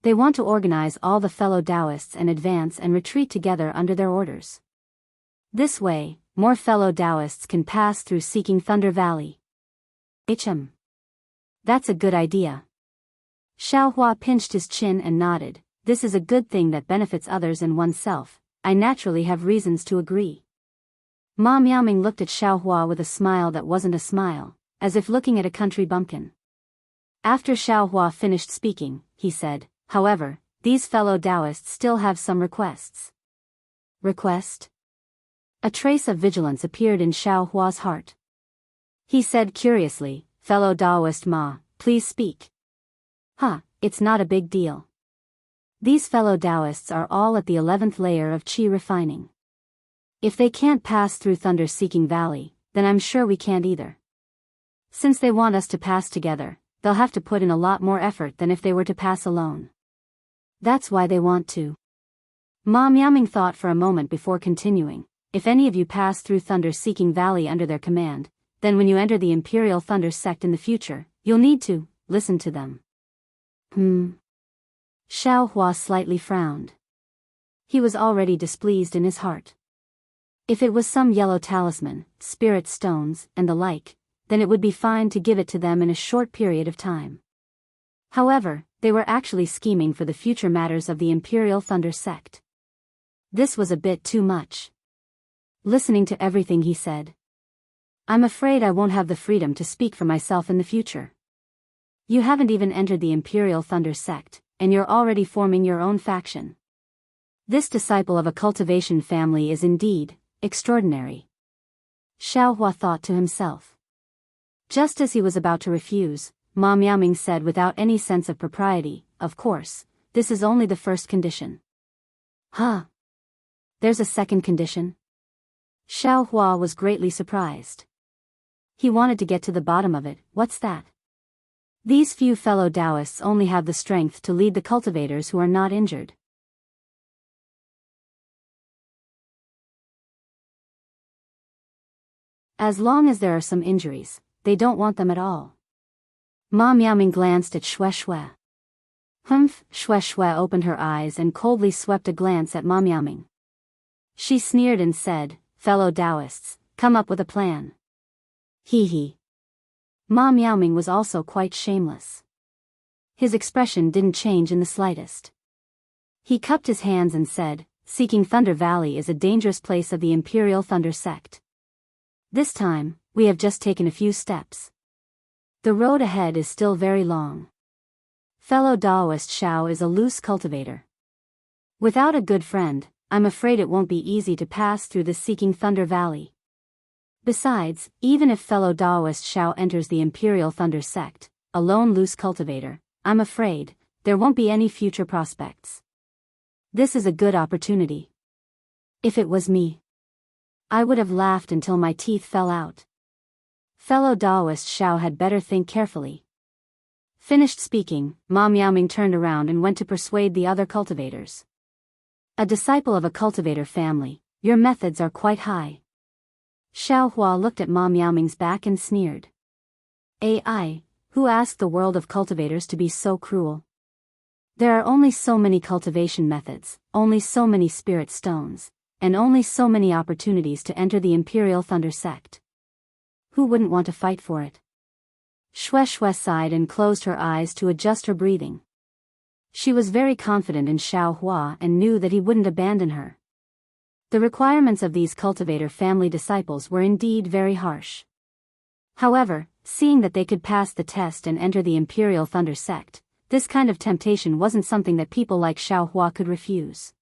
They want to organize all the fellow Daoists and advance and retreat together under their orders. This way, more fellow Daoists can pass through Seeking Thunder Valley. That's a good idea. Xiao Hua pinched his chin and nodded, this is a good thing that benefits others and oneself, I naturally have reasons to agree. Ma Miaoming looked at Xiao Hua with a smile that wasn't a smile, as if looking at a country bumpkin. After Xiao Hua finished speaking, he said, however, these fellow Daoists still have some requests. Request? A trace of vigilance appeared in Xiao Hua's heart. He said curiously, fellow Daoist Ma, please speak. It's not a big deal. These fellow Daoists are all at the 11th layer of qi refining. If they can't pass through Thunder Seeking Valley, then I'm sure we can't either. Since they want us to pass together, they'll have to put in a lot more effort than if they were to pass alone. That's why they want to Ma Miaoming thought for a moment before continuing. If any of you pass through Thunder-Seeking Valley under their command, then when you enter the Imperial Thunder sect in the future, you'll need to listen to them. Xiao Hua slightly frowned. He was already displeased in his heart. If it was some yellow talisman, spirit stones, and the like, then it would be fine to give it to them in a short period of time. However, they were actually scheming for the future matters of the Imperial Thunder sect. This was a bit too much. Listening to everything he said, I'm afraid I won't have the freedom to speak for myself in the future. You haven't even entered the Imperial Thunder sect, and you're already forming your own faction. This disciple of a cultivation family is indeed extraordinary. Xiao Hua thought to himself. Just as he was about to refuse, Ma Miaoming said without any sense of propriety, of course, this is only the first condition. Huh? There's a second condition? Xiao Hua was greatly surprised. He wanted to get to the bottom of it. What's that? These few fellow Daoists only have the strength to lead the cultivators who are not injured. As long as there are some injuries, they don't want them at all. Ma Miaoming glanced at Xue Xue. Humph! Xue Xue opened her eyes and coldly swept a glance at Ma Miaoming. She sneered and said, fellow Daoists, come up with a plan. Hee hee. Ma Miaoming was also quite shameless. His expression didn't change in the slightest. He cupped his hands and said, Seeking Thunder Valley is a dangerous place of the Imperial Thunder sect. This time, we have just taken a few steps. The road ahead is still very long. Fellow Daoist Xiao is a loose cultivator. Without a good friend, I'm afraid it won't be easy to pass through the Seeking Thunder Valley. Besides, even if fellow Daoist Xiao enters the Imperial Thunder sect, a lone loose cultivator, I'm afraid, there won't be any future prospects. This is a good opportunity. If it was me, I would have laughed until my teeth fell out. Fellow Daoist Xiao had better think carefully. Finished speaking, Ma Miaoming turned around and went to persuade the other cultivators. A disciple of a cultivator family, your methods are quite high. Xiao Hua looked at Ma Miaoming's back and sneered. AI, who asked the world of cultivators to be so cruel? There are only so many cultivation methods, only so many spirit stones, and only so many opportunities to enter the Imperial Thunder sect. Who wouldn't want to fight for it? Xue Xue sighed and closed her eyes to adjust her breathing. She was very confident in Xiao Hua and knew that he wouldn't abandon her. The requirements of these cultivator family disciples were indeed very harsh. However, seeing that they could pass the test and enter the Imperial Thunder sect, this kind of temptation wasn't something that people like Xiao Hua could refuse.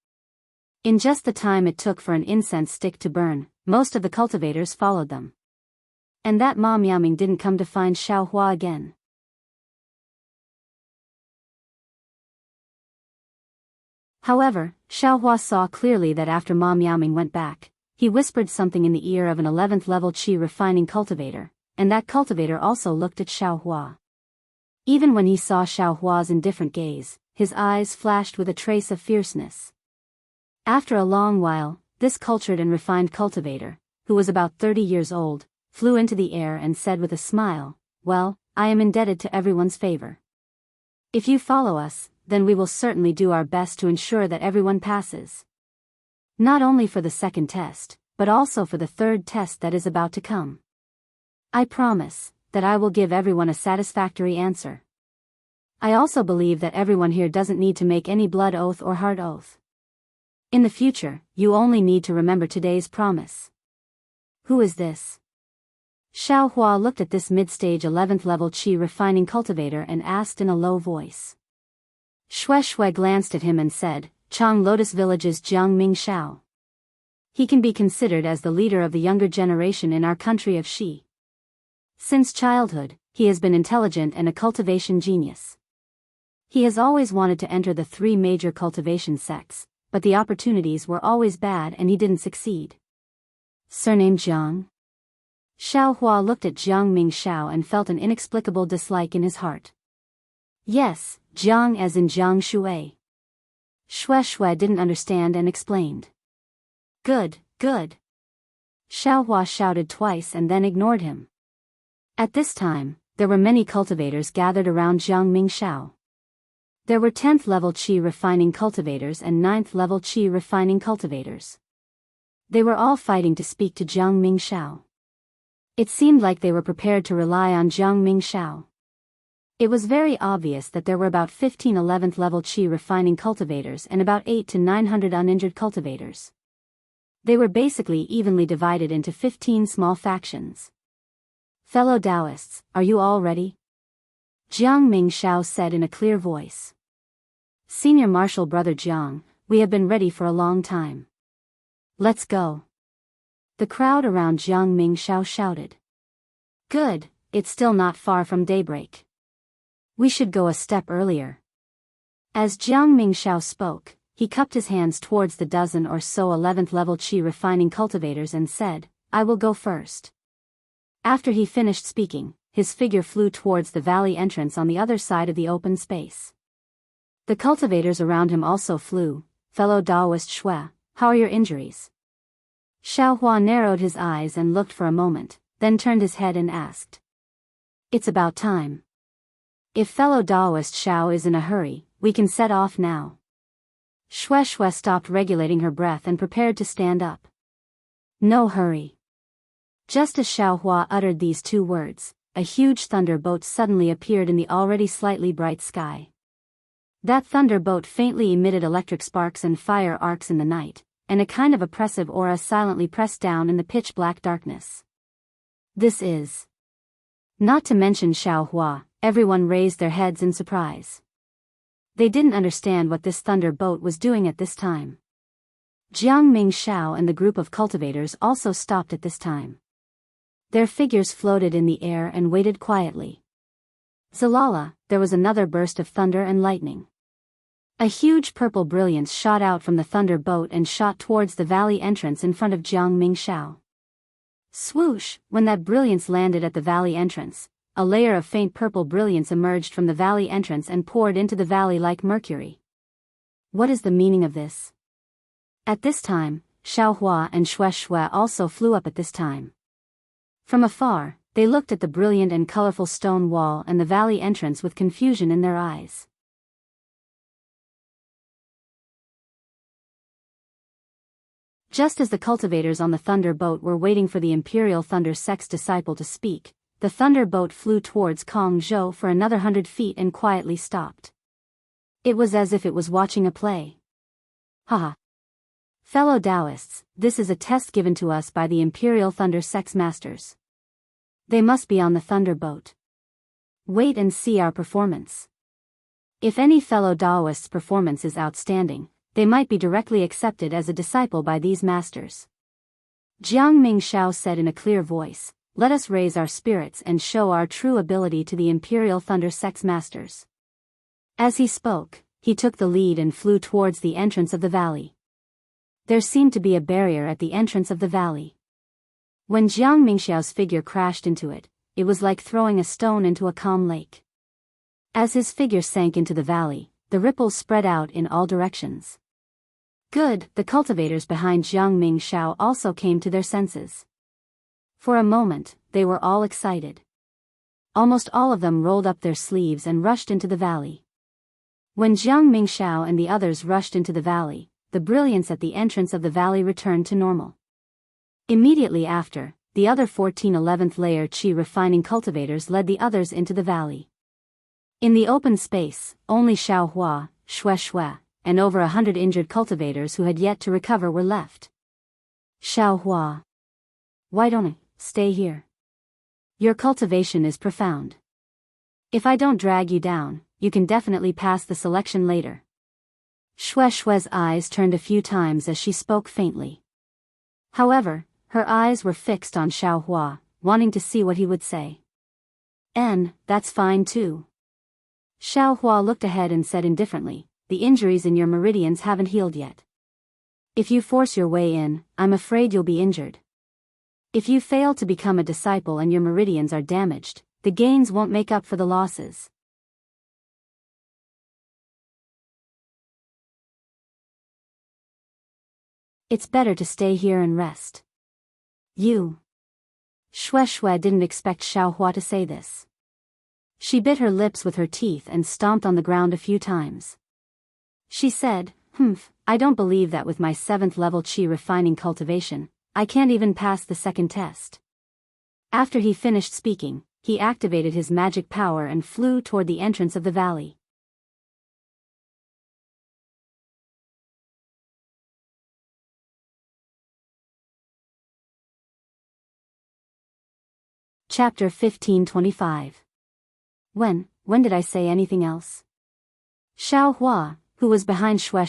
In just the time it took for an incense stick to burn, most of the cultivators followed them. And that Ma Miaoming didn't come to find Xiao Hua again. However, Xiao Hua saw clearly that after Ma Miaoming went back, he whispered something in the ear of an 11th level Qi refining cultivator, and that cultivator also looked at Xiao Hua. Even when he saw Xiao Hua's indifferent gaze, his eyes flashed with a trace of fierceness. After a long while, this cultured and refined cultivator, who was about 30 years old, flew into the air and said with a smile, well, I am indebted to everyone's favor. If you follow us, then we will certainly do our best to ensure that everyone passes. Not only for the second test, but also for the third test that is about to come. I promise that I will give everyone a satisfactory answer. I also believe that everyone here doesn't need to make any blood oath or heart oath. In the future, you only need to remember today's promise. Who is this? Xiao Hua looked at this mid-stage 11th level Qi refining cultivator and asked in a low voice. Xue Xue glanced at him and said, Chang Lotus Village's Jiang Ming Shao. He can be considered as the leader of the younger generation in our country of Xi. Since childhood, he has been intelligent and a cultivation genius. He has always wanted to enter the 3 major cultivation sects, but the opportunities were always bad and he didn't succeed. Surname Jiang? Xiao Hua looked at Jiang Ming Shao and felt an inexplicable dislike in his heart. Yes, Jiang as in Jiang Shui. Shui didn't understand and explained. Good, good. Xiaohua shouted twice and then ignored him. At this time, there were many cultivators gathered around Jiang Mingxiao. There were 10th level qi refining cultivators and 9th level qi refining cultivators. They were all fighting to speak to Jiang Mingxiao. It seemed like they were prepared to rely on Jiang Mingxiao. It was very obvious that there were about 15 11th level qi refining cultivators and about 8 to 900 uninjured cultivators. They were basically evenly divided into 15 small factions. Fellow Daoists, are you all ready? Jiang Mingxiao said in a clear voice. Senior Marshal Brother Jiang, we have been ready for a long time. Let's go. The crowd around Jiang Mingxiao shouted. Good, it's still not far from daybreak. We should go a step earlier. As Jiang Mingxiao spoke, he cupped his hands towards the dozen or so 11th level qi refining cultivators and said, I will go first. After he finished speaking, his figure flew towards the valley entrance on the other side of the open space. The cultivators around him also flew. Fellow Daoist Shui, how are your injuries? Xiaohua narrowed his eyes and looked for a moment, then turned his head and asked. It's about time. If fellow Daoist Xiao is in a hurry, we can set off now. Shui stopped regulating her breath and prepared to stand up. No hurry. Just as Xiaohua uttered these two words, a huge thunderbolt suddenly appeared in the already slightly bright sky. That thunderbolt faintly emitted electric sparks and fire arcs in the night, and a kind of oppressive aura silently pressed down in the pitch-black darkness. This is. Not to mention Xiaohua, everyone raised their heads in surprise. They didn't understand what this thunderbolt was doing at this time. Jiang Mingxiao and the group of cultivators also stopped at this time. Their figures floated in the air and waited quietly. Zalala, there was another burst of thunder and lightning. A huge purple brilliance shot out from the thunderbolt and shot towards the valley entrance in front of Jiang Mingxiao. Swoosh, when that brilliance landed at the valley entrance, a layer of faint purple brilliance emerged from the valley entrance and poured into the valley like mercury. What is the meaning of this? At this time, Xiaohua and Shui also flew up at this time. From afar, they looked at the brilliant and colorful stone wall and the valley entrance with confusion in their eyes. Just as the cultivators on the thunderboat were waiting for the Imperial Thunder Sect's disciple to speak, the thunderboat flew towards Kong Zhou for another 100 feet and quietly stopped. It was as if it was watching a play. Haha. Fellow Daoists, this is a test given to us by the Imperial Thunder Sect's masters. They must be on the thunderboat. Wait and see our performance. If any fellow Daoist's performance is outstanding, they might be directly accepted as a disciple by these masters. Jiang Mingxiao said in a clear voice, let us raise our spirits and show our true ability to the Imperial Thunder Sect's masters. As he spoke, he took the lead and flew towards the entrance of the valley. There seemed to be a barrier at the entrance of the valley. When Jiang Mingxiao's figure crashed into it, it was like throwing a stone into a calm lake. As his figure sank into the valley, the ripples spread out in all directions. Good, the cultivators behind Jiang Mingxiao also came to their senses. For a moment, they were all excited. Almost all of them rolled up their sleeves and rushed into the valley. When Jiang Mingxiao and the others rushed into the valley, the brilliance at the entrance of the valley returned to normal. Immediately after, the other 14 11th layer qi refining cultivators led the others into the valley. In the open space, only Xiaohua, Shui, and over 100 injured cultivators who had yet to recover were left. Xiaohua. Why don't I stay here? Your cultivation is profound. If I don't drag you down, you can definitely pass the selection later. Shui's eyes turned a few times as she spoke faintly. However, her eyes were fixed on Xiaohua, wanting to see what he would say. That's fine too. Xiaohua looked ahead and said indifferently, the injuries in your meridians haven't healed yet. If you force your way in, I'm afraid you'll be injured. If you fail to become a disciple and your meridians are damaged, the gains won't make up for the losses. It's better to stay here and rest. You. Shui didn't expect Xiaohua to say this. She bit her lips with her teeth and stomped on the ground a few times. She said, I don't believe that with my 7th level qi refining cultivation, I can't even pass the second test. After he finished speaking, he activated his magic power and flew toward the entrance of the valley. Chapter 1525. When did I say anything else? Xiaohua, who was behind Shui,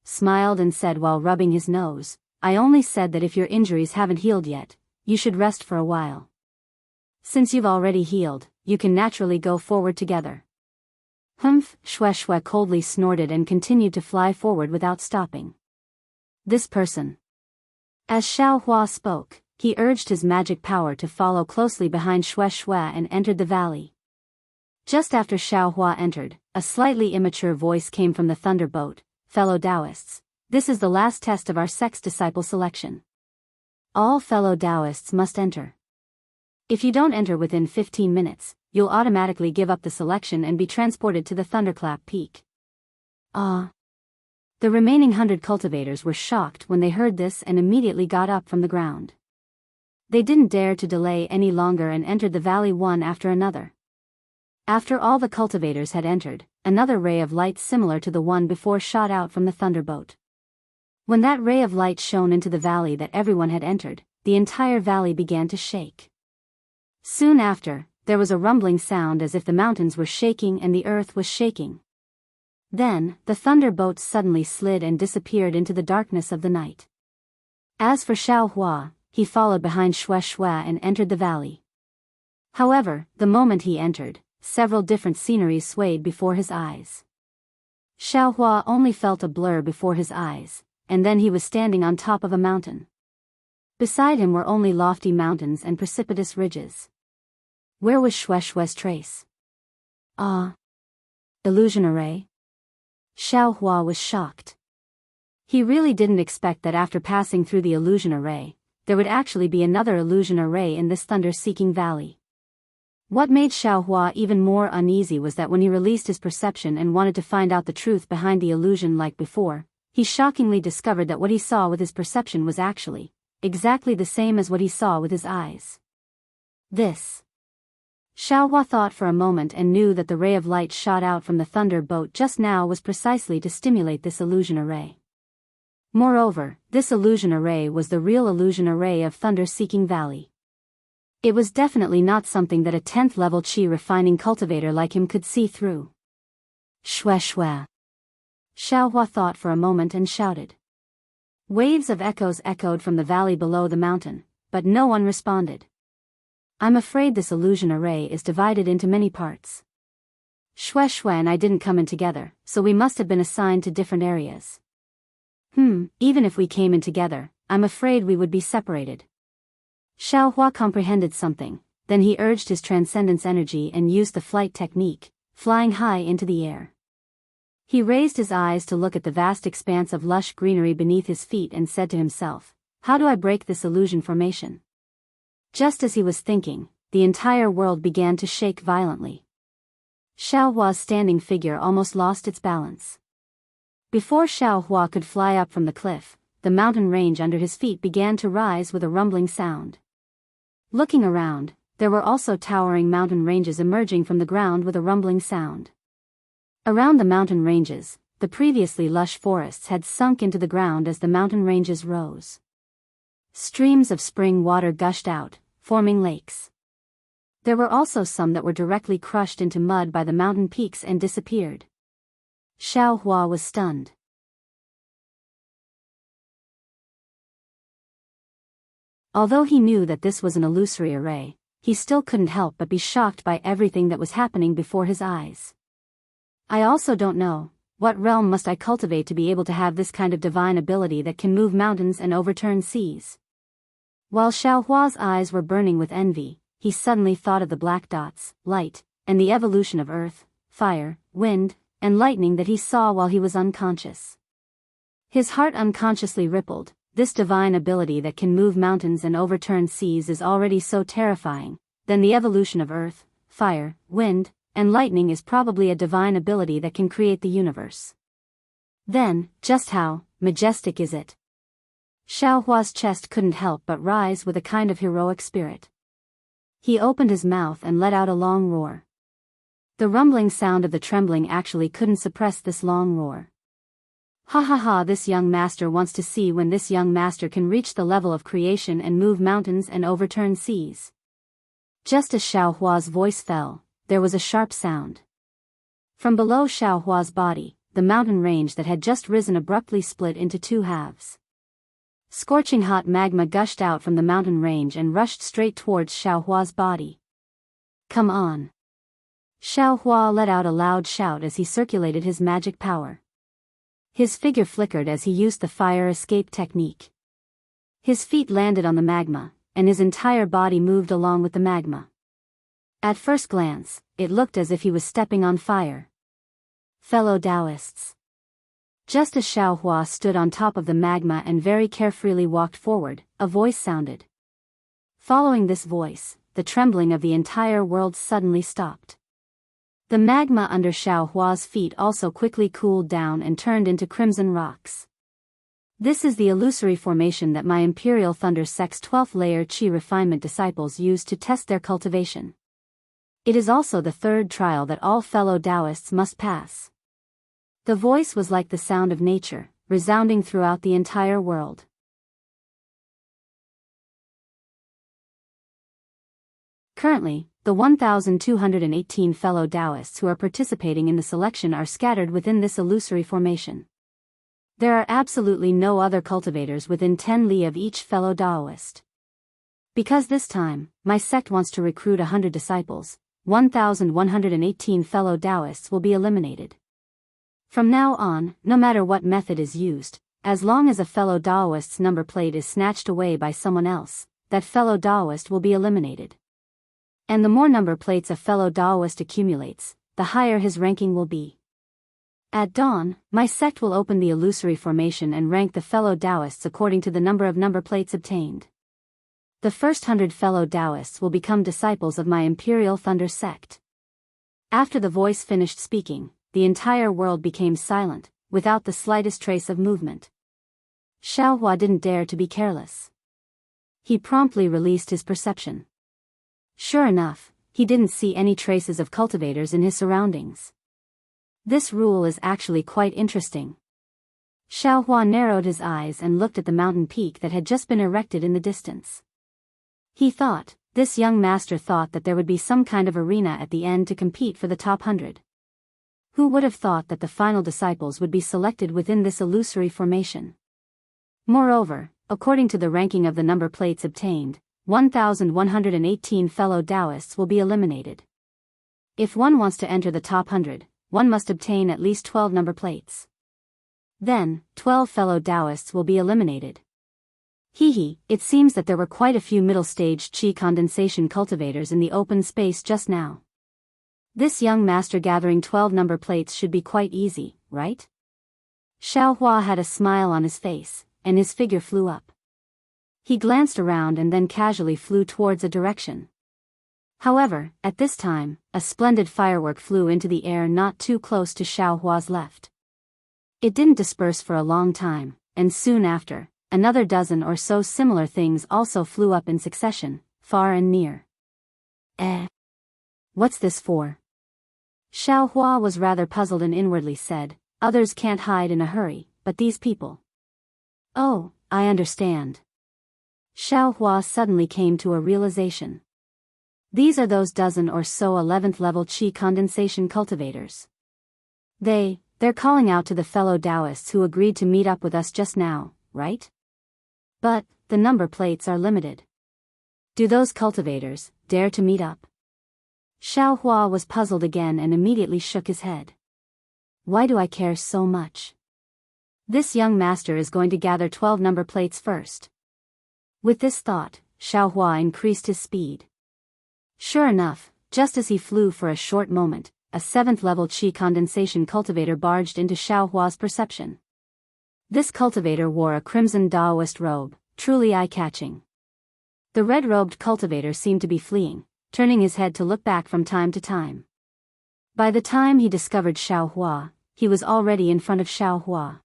smiled and said while rubbing his nose, I only said that if your injuries haven't healed yet, you should rest for a while. Since you've already healed, you can naturally go forward together. Shui coldly snorted and continued to fly forward without stopping. This person. As Xiaohua spoke, he urged his magic power to follow closely behind Shui and entered the valley. Just after Xiaohua entered, a slightly immature voice came from the Thunder Boat. Fellow Daoists, this is the last test of our sex disciple selection. All fellow Daoists must enter. If you don't enter within 15 minutes, you'll automatically give up the selection and be transported to the Thunderclap Peak. The remaining 100 cultivators were shocked when they heard this and immediately got up from the ground. They didn't dare to delay any longer and entered the valley one after another. After all the cultivators had entered, another ray of light similar to the one before shot out from the thunderboat. When that ray of light shone into the valley that everyone had entered, the entire valley began to shake. Soon after, there was a rumbling sound as if the mountains were shaking and the earth was shaking. Then, the thunderboat suddenly slid and disappeared into the darkness of the night. As for Xiaohua, he followed behind Shui and entered the valley. However, the moment he entered, several different sceneries swayed before his eyes. Xiaohua only felt a blur before his eyes, and then he was standing on top of a mountain. Beside him were only lofty mountains and precipitous ridges. Where was Shui's trace? Illusion array? Xiaohua was shocked. He really didn't expect that after passing through the illusion array, there would actually be another illusion array in this thunder-seeking valley. What made Xiaohua even more uneasy was that when he released his perception and wanted to find out the truth behind the illusion like before, he shockingly discovered that what he saw with his perception was actually exactly the same as what he saw with his eyes. Xiaohua thought for a moment and knew that the ray of light shot out from the thunder boat just now was precisely to stimulate this illusion array. Moreover, this illusion array was the real illusion array of Thunder-Seeking Valley. It was definitely not something that a 10th level qi refining cultivator like him could see through. Shui. Xiaohua thought for a moment and shouted. Waves of echoes echoed from the valley below the mountain, but no one responded. I'm afraid this illusion array is divided into many parts. Shui and I didn't come in together, so we must have been assigned to different areas. Even if we came in together, I'm afraid we would be separated. Xiaohua comprehended something, then he urged his transcendence energy and used the flight technique, flying high into the air. He raised his eyes to look at the vast expanse of lush greenery beneath his feet and said to himself, how do I break this illusion formation? Just as he was thinking, the entire world began to shake violently. Xiaohua's standing figure almost lost its balance. Before Xiaohua could fly up from the cliff, the mountain range under his feet began to rise with a rumbling sound. Looking around, there were also towering mountain ranges emerging from the ground with a rumbling sound. Around the mountain ranges, the previously lush forests had sunk into the ground as the mountain ranges rose. Streams of spring water gushed out, forming lakes. There were also some that were directly crushed into mud by the mountain peaks and disappeared. Xiaohua was stunned. Although he knew that this was an illusory array, he still couldn't help but be shocked by everything that was happening before his eyes. I also don't know, what realm must I cultivate to be able to have this kind of divine ability that can move mountains and overturn seas? While Xiaohua's eyes were burning with envy, he suddenly thought of the black dots, light, and the evolution of earth, fire, wind, and lightning that he saw while he was unconscious. His heart unconsciously rippled, this divine ability that can move mountains and overturn seas is already so terrifying, then the evolution of earth, fire, wind, and lightning is probably a divine ability that can create the universe. Then, just how majestic is it? Xiaohua's chest couldn't help but rise with a kind of heroic spirit. He opened his mouth and let out a long roar. The rumbling sound of the trembling actually couldn't suppress this long roar. Ha ha ha, this young master wants to see when this young master can reach the level of creation and move mountains and overturn seas. Just as Xiaohua's voice fell, there was a sharp sound. From below Xiaohua's body, the mountain range that had just risen abruptly split into two halves. Scorching hot magma gushed out from the mountain range and rushed straight towards Xiaohua's body. Come on! Xiaohua let out a loud shout as he circulated his magic power. His figure flickered as he used the fire escape technique. His feet landed on the magma, and his entire body moved along with the magma. At first glance, it looked as if he was stepping on fire. Fellow Daoists. Just as Xiaohua stood on top of the magma and very carefreely walked forward, a voice sounded. Following this voice, the trembling of the entire world suddenly stopped. The magma under Xiaohua's feet also quickly cooled down and turned into crimson rocks. This is the illusory formation that my Imperial Thunder Sect's 12th layer Qi refinement disciples used to test their cultivation. It is also the third trial that all fellow Daoists must pass. The voice was like the sound of nature, resounding throughout the entire world. Currently, the 1,218 fellow Daoists who are participating in the selection are scattered within this illusory formation. There are absolutely no other cultivators within 10 li of each fellow Daoist. Because this time, my sect wants to recruit 100 disciples, 1,118 fellow Daoists will be eliminated. From now on, no matter what method is used, as long as a fellow Daoist's number plate is snatched away by someone else, that fellow Daoist will be eliminated. And the more number plates a fellow Daoist accumulates, the higher his ranking will be. At dawn, my sect will open the illusory formation and rank the fellow Daoists according to the number of number plates obtained. The first 100 fellow Daoists will become disciples of my Imperial Thunder Sect. After the voice finished speaking, the entire world became silent, without the slightest trace of movement. Xiaohua didn't dare to be careless. He promptly released his perception. Sure enough, he didn't see any traces of cultivators in his surroundings. This rule is actually quite interesting. Xiaohua narrowed his eyes and looked at the mountain peak that had just been erected in the distance. He thought, this young master thought that there would be some kind of arena at the end to compete for the top 100. Who would have thought that the final disciples would be selected within this illusory formation? Moreover, according to the ranking of the number plates obtained, 1,118 fellow Daoists will be eliminated. If one wants to enter the top 100, one must obtain at least 12 number plates. Then, 12 fellow Daoists will be eliminated. It seems that there were quite a few middle-stage Qi condensation cultivators in the open space just now. This young master gathering 12 number plates should be quite easy, right? Xiaohua had a smile on his face, and his figure flew up. He glanced around and then casually flew towards a direction. However, at this time, a splendid firework flew into the air not too close to Xiaohua's left. It didn't disperse for a long time, and soon after, another dozen or so similar things also flew up in succession, far and near. What's this for? Xiaohua was rather puzzled and inwardly said, others can't hide in a hurry, but these people. Oh, I understand. Xiaohua suddenly came to a realization. These are those dozen or so 11th level Qi condensation cultivators. They're calling out to the fellow Daoists who agreed to meet up with us just now, right? But, the number plates are limited. Do those cultivators dare to meet up? Xiaohua was puzzled again and immediately shook his head. Why do I care so much? This young master is going to gather 12 number plates first. With this thought, Xiaohua increased his speed. Sure enough, just as he flew for a short moment, a 7th level Qi condensation cultivator barged into Xiaohua's perception. This cultivator wore a crimson Daoist robe, truly eye-catching. The red-robed cultivator seemed to be fleeing, turning his head to look back from time to time. By the time he discovered Xiaohua, he was already in front of Xiaohua.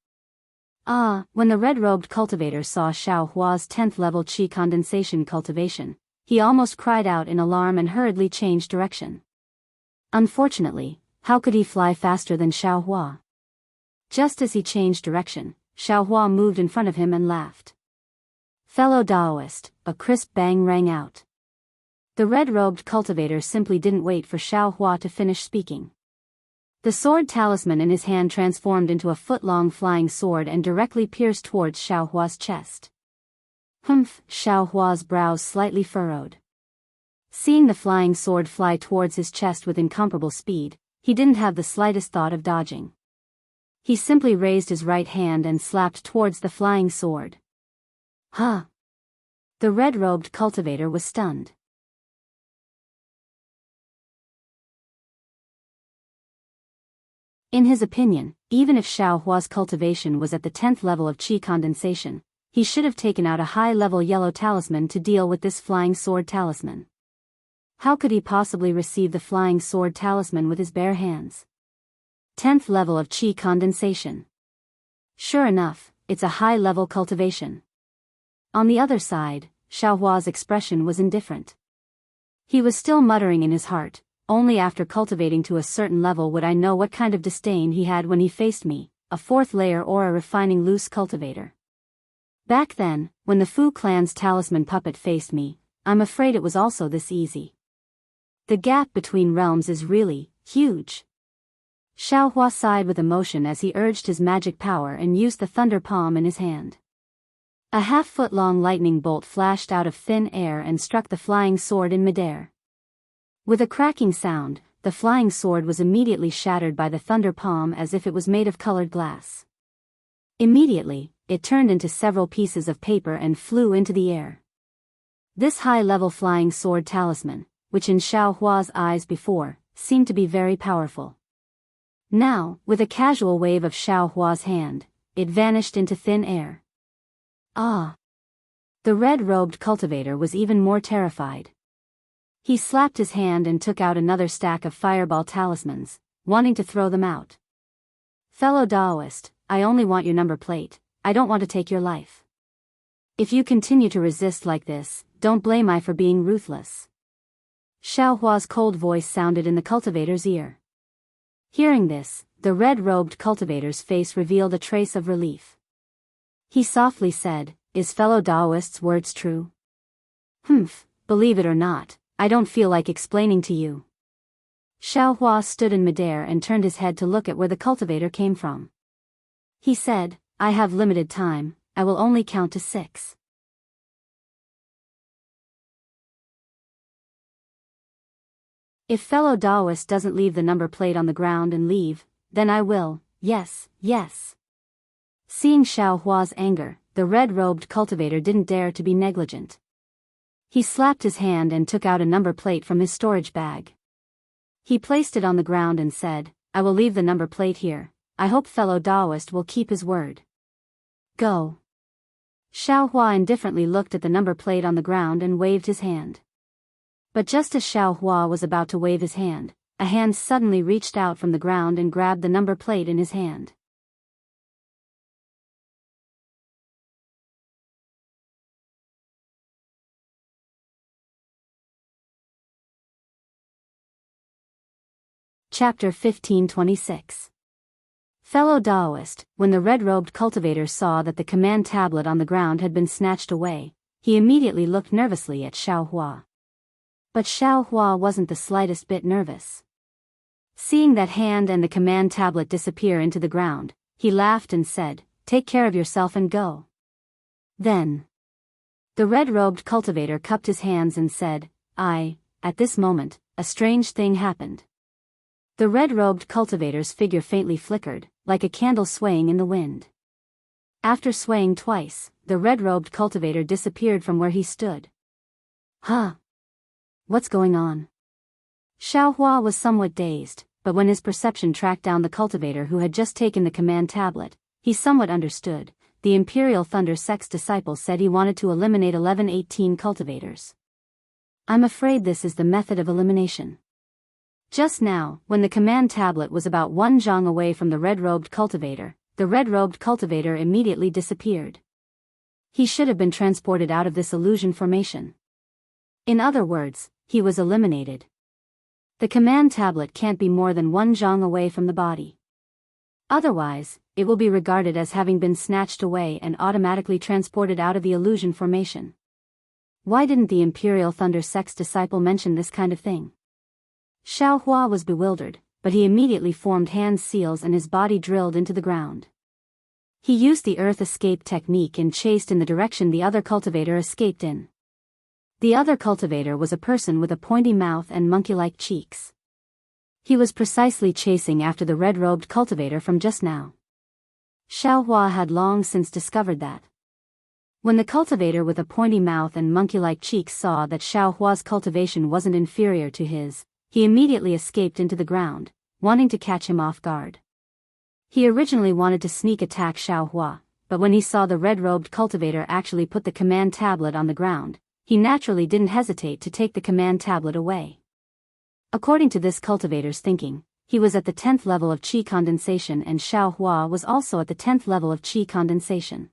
When the red-robed cultivator saw Xiaohua's 10th level qi condensation cultivation, he almost cried out in alarm and hurriedly changed direction. Unfortunately, how could he fly faster than Xiaohua? Just as he changed direction, Xiaohua moved in front of him and laughed. "Fellow Daoist," a crisp bang rang out. The red-robed cultivator simply didn't wait for Xiaohua to finish speaking. The sword talisman in his hand transformed into a foot-long flying sword and directly pierced towards Xiaohua's chest. Xiaohua's brows slightly furrowed. Seeing the flying sword fly towards his chest with incomparable speed, he didn't have the slightest thought of dodging. He simply raised his right hand and slapped towards the flying sword. The red-robed cultivator was stunned. In his opinion, even if Xiaohua's cultivation was at the 10th level of qi condensation, he should have taken out a high-level yellow talisman to deal with this flying sword talisman. How could he possibly receive the flying sword talisman with his bare hands? 10th level of qi condensation. Sure enough, it's a high-level cultivation. On the other side, Xiaohua's expression was indifferent. He was still muttering in his heart, "Only after cultivating to a certain level would I know what kind of disdain he had when he faced me, a 4th layer aura refining loose cultivator. Back then, when the Fu clan's talisman puppet faced me, I'm afraid it was also this easy. The gap between realms is really huge." Xiaohua sighed with emotion as he urged his magic power and used the thunder palm in his hand. A half-foot-long lightning bolt flashed out of thin air and struck the flying sword in midair. With a cracking sound, the flying sword was immediately shattered by the thunder palm as if it was made of colored glass. Immediately, it turned into several pieces of paper and flew into the air. This high-level flying sword talisman, which in Xiaohua's eyes before, seemed to be very powerful. Now, with a casual wave of Xiaohua's hand, it vanished into thin air. The red-robed cultivator was even more terrified. He slapped his hand and took out another stack of fireball talismans, wanting to throw them out. "Fellow Daoist, I only want your number plate, I don't want to take your life. If you continue to resist like this, don't blame I for being ruthless." Xiaohua's cold voice sounded in the cultivator's ear. Hearing this, the red-robed cultivator's face revealed a trace of relief. He softly said, "Is fellow Daoist's words true?" Believe it or not, I don't feel like explaining to you." Xiaohua stood in midair and turned his head to look at where the cultivator came from. He said, "I have limited time, I will only count to 6. If fellow Daoist doesn't leave the number plate on the ground and leave, then I will, yes, yes." Seeing Xiaohua's anger, the red-robed cultivator didn't dare to be negligent. He slapped his hand and took out a number plate from his storage bag. He placed it on the ground and said, "I will leave the number plate here, I hope fellow Daoist will keep his word. Go." Xiaohua indifferently looked at the number plate on the ground and waved his hand. But just as Xiaohua was about to wave his hand, a hand suddenly reached out from the ground and grabbed the number plate in his hand. Chapter 1526. Fellow Daoist, when the red-robed cultivator saw that the command tablet on the ground had been snatched away, he immediately looked nervously at Xiaohua. But Xiaohua wasn't the slightest bit nervous. Seeing that hand and the command tablet disappear into the ground, he laughed and said, "Take care of yourself and go." Then, the red-robed cultivator cupped his hands and said, At this moment, a strange thing happened. The red-robed cultivator's figure faintly flickered, like a candle swaying in the wind. After swaying twice, the red-robed cultivator disappeared from where he stood. What's going on? Xiaohua was somewhat dazed, but when his perception tracked down the cultivator who had just taken the command tablet, he somewhat understood. The Imperial Thunder Sect's disciple said he wanted to eliminate 11-18 cultivators. I'm afraid this is the method of elimination. Just now, when the command tablet was about 1 zhang away from the red-robed cultivator, the red-robed cultivator immediately disappeared. He should have been transported out of this illusion formation. In other words, he was eliminated. The command tablet can't be more than 1 zhang away from the body. Otherwise, it will be regarded as having been snatched away and automatically transported out of the illusion formation. Why didn't the Imperial Thunder Sect's disciple mention this kind of thing? Xiao Hua was bewildered, but he immediately formed hand seals and his body drilled into the ground. He used the earth escape technique and chased in the direction the other cultivator escaped in. The other cultivator was a person with a pointy mouth and monkey-like cheeks. He was precisely chasing after the red-robed cultivator from just now. Xiao Hua had long since discovered that. When the cultivator with a pointy mouth and monkey-like cheeks saw that Xiao Hua's cultivation wasn't inferior to his, he immediately escaped into the ground, wanting to catch him off guard. He originally wanted to sneak attack Xiao Hua, but when he saw the red-robed cultivator actually put the command tablet on the ground, he naturally didn't hesitate to take the command tablet away. According to this cultivator's thinking, he was at the 10th level of qi condensation and Xiao Hua was also at the 10th level of qi condensation.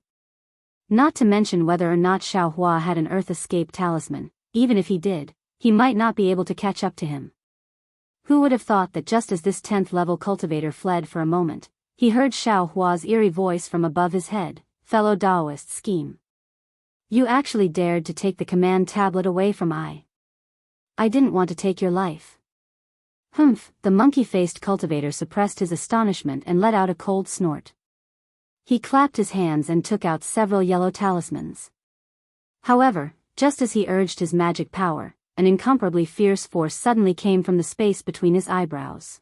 Not to mention whether or not Xiao Hua had an earth escape talisman, even if he did, he might not be able to catch up to him. Who would have thought that just as this 10th level cultivator fled for a moment, he heard Xiao Hua's eerie voice from above his head, "Fellow Daoist scheme. You actually dared to take the command tablet away from I didn't want to take your life." Humph, the monkey-faced cultivator suppressed his astonishment and let out a cold snort. He clapped his hands and took out several yellow talismans. However, just as he urged his magic power, an incomparably fierce force suddenly came from the space between his eyebrows.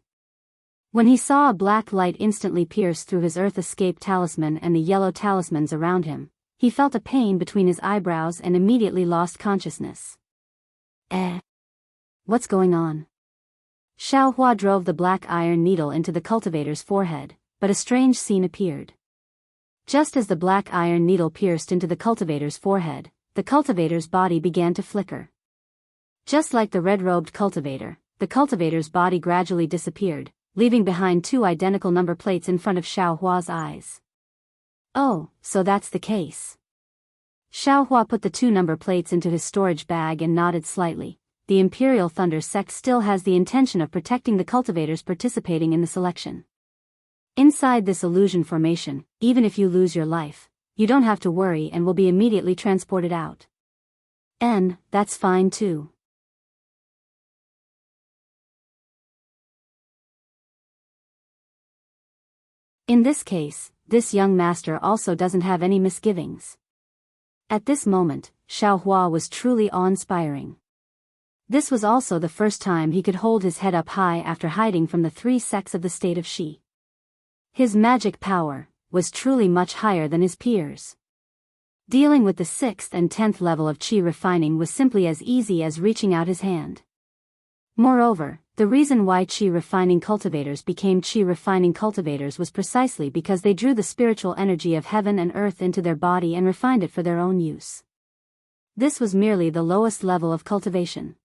When he saw a black light instantly pierce through his earth escape talisman and the yellow talismans around him, he felt a pain between his eyebrows and immediately lost consciousness. What's going on? Xiao Hua drove the black iron needle into the cultivator's forehead, but a strange scene appeared. Just as the black iron needle pierced into the cultivator's forehead, the cultivator's body began to flicker. Just like the red-robed cultivator, the cultivator's body gradually disappeared, leaving behind 2 identical number plates in front of Xiao Hua's eyes. Oh, so that's the case. Xiao Hua put the 2 number plates into his storage bag and nodded slightly. The Imperial Thunder Sect still has the intention of protecting the cultivators participating in the selection. Inside this illusion formation, even if you lose your life, you don't have to worry and will be immediately transported out. And that's fine too. In this case, this young master also doesn't have any misgivings. At this moment, Xiao Hua was truly awe-inspiring. This was also the first time he could hold his head up high after hiding from the 3 sects of the state of Shi. His magic power was truly much higher than his peers. Dealing with the 6th and 10th level of qi refining was simply as easy as reaching out his hand. Moreover, the reason why qi refining cultivators became qi refining cultivators was precisely because they drew the spiritual energy of heaven and earth into their body and refined it for their own use. This was merely the lowest level of cultivation.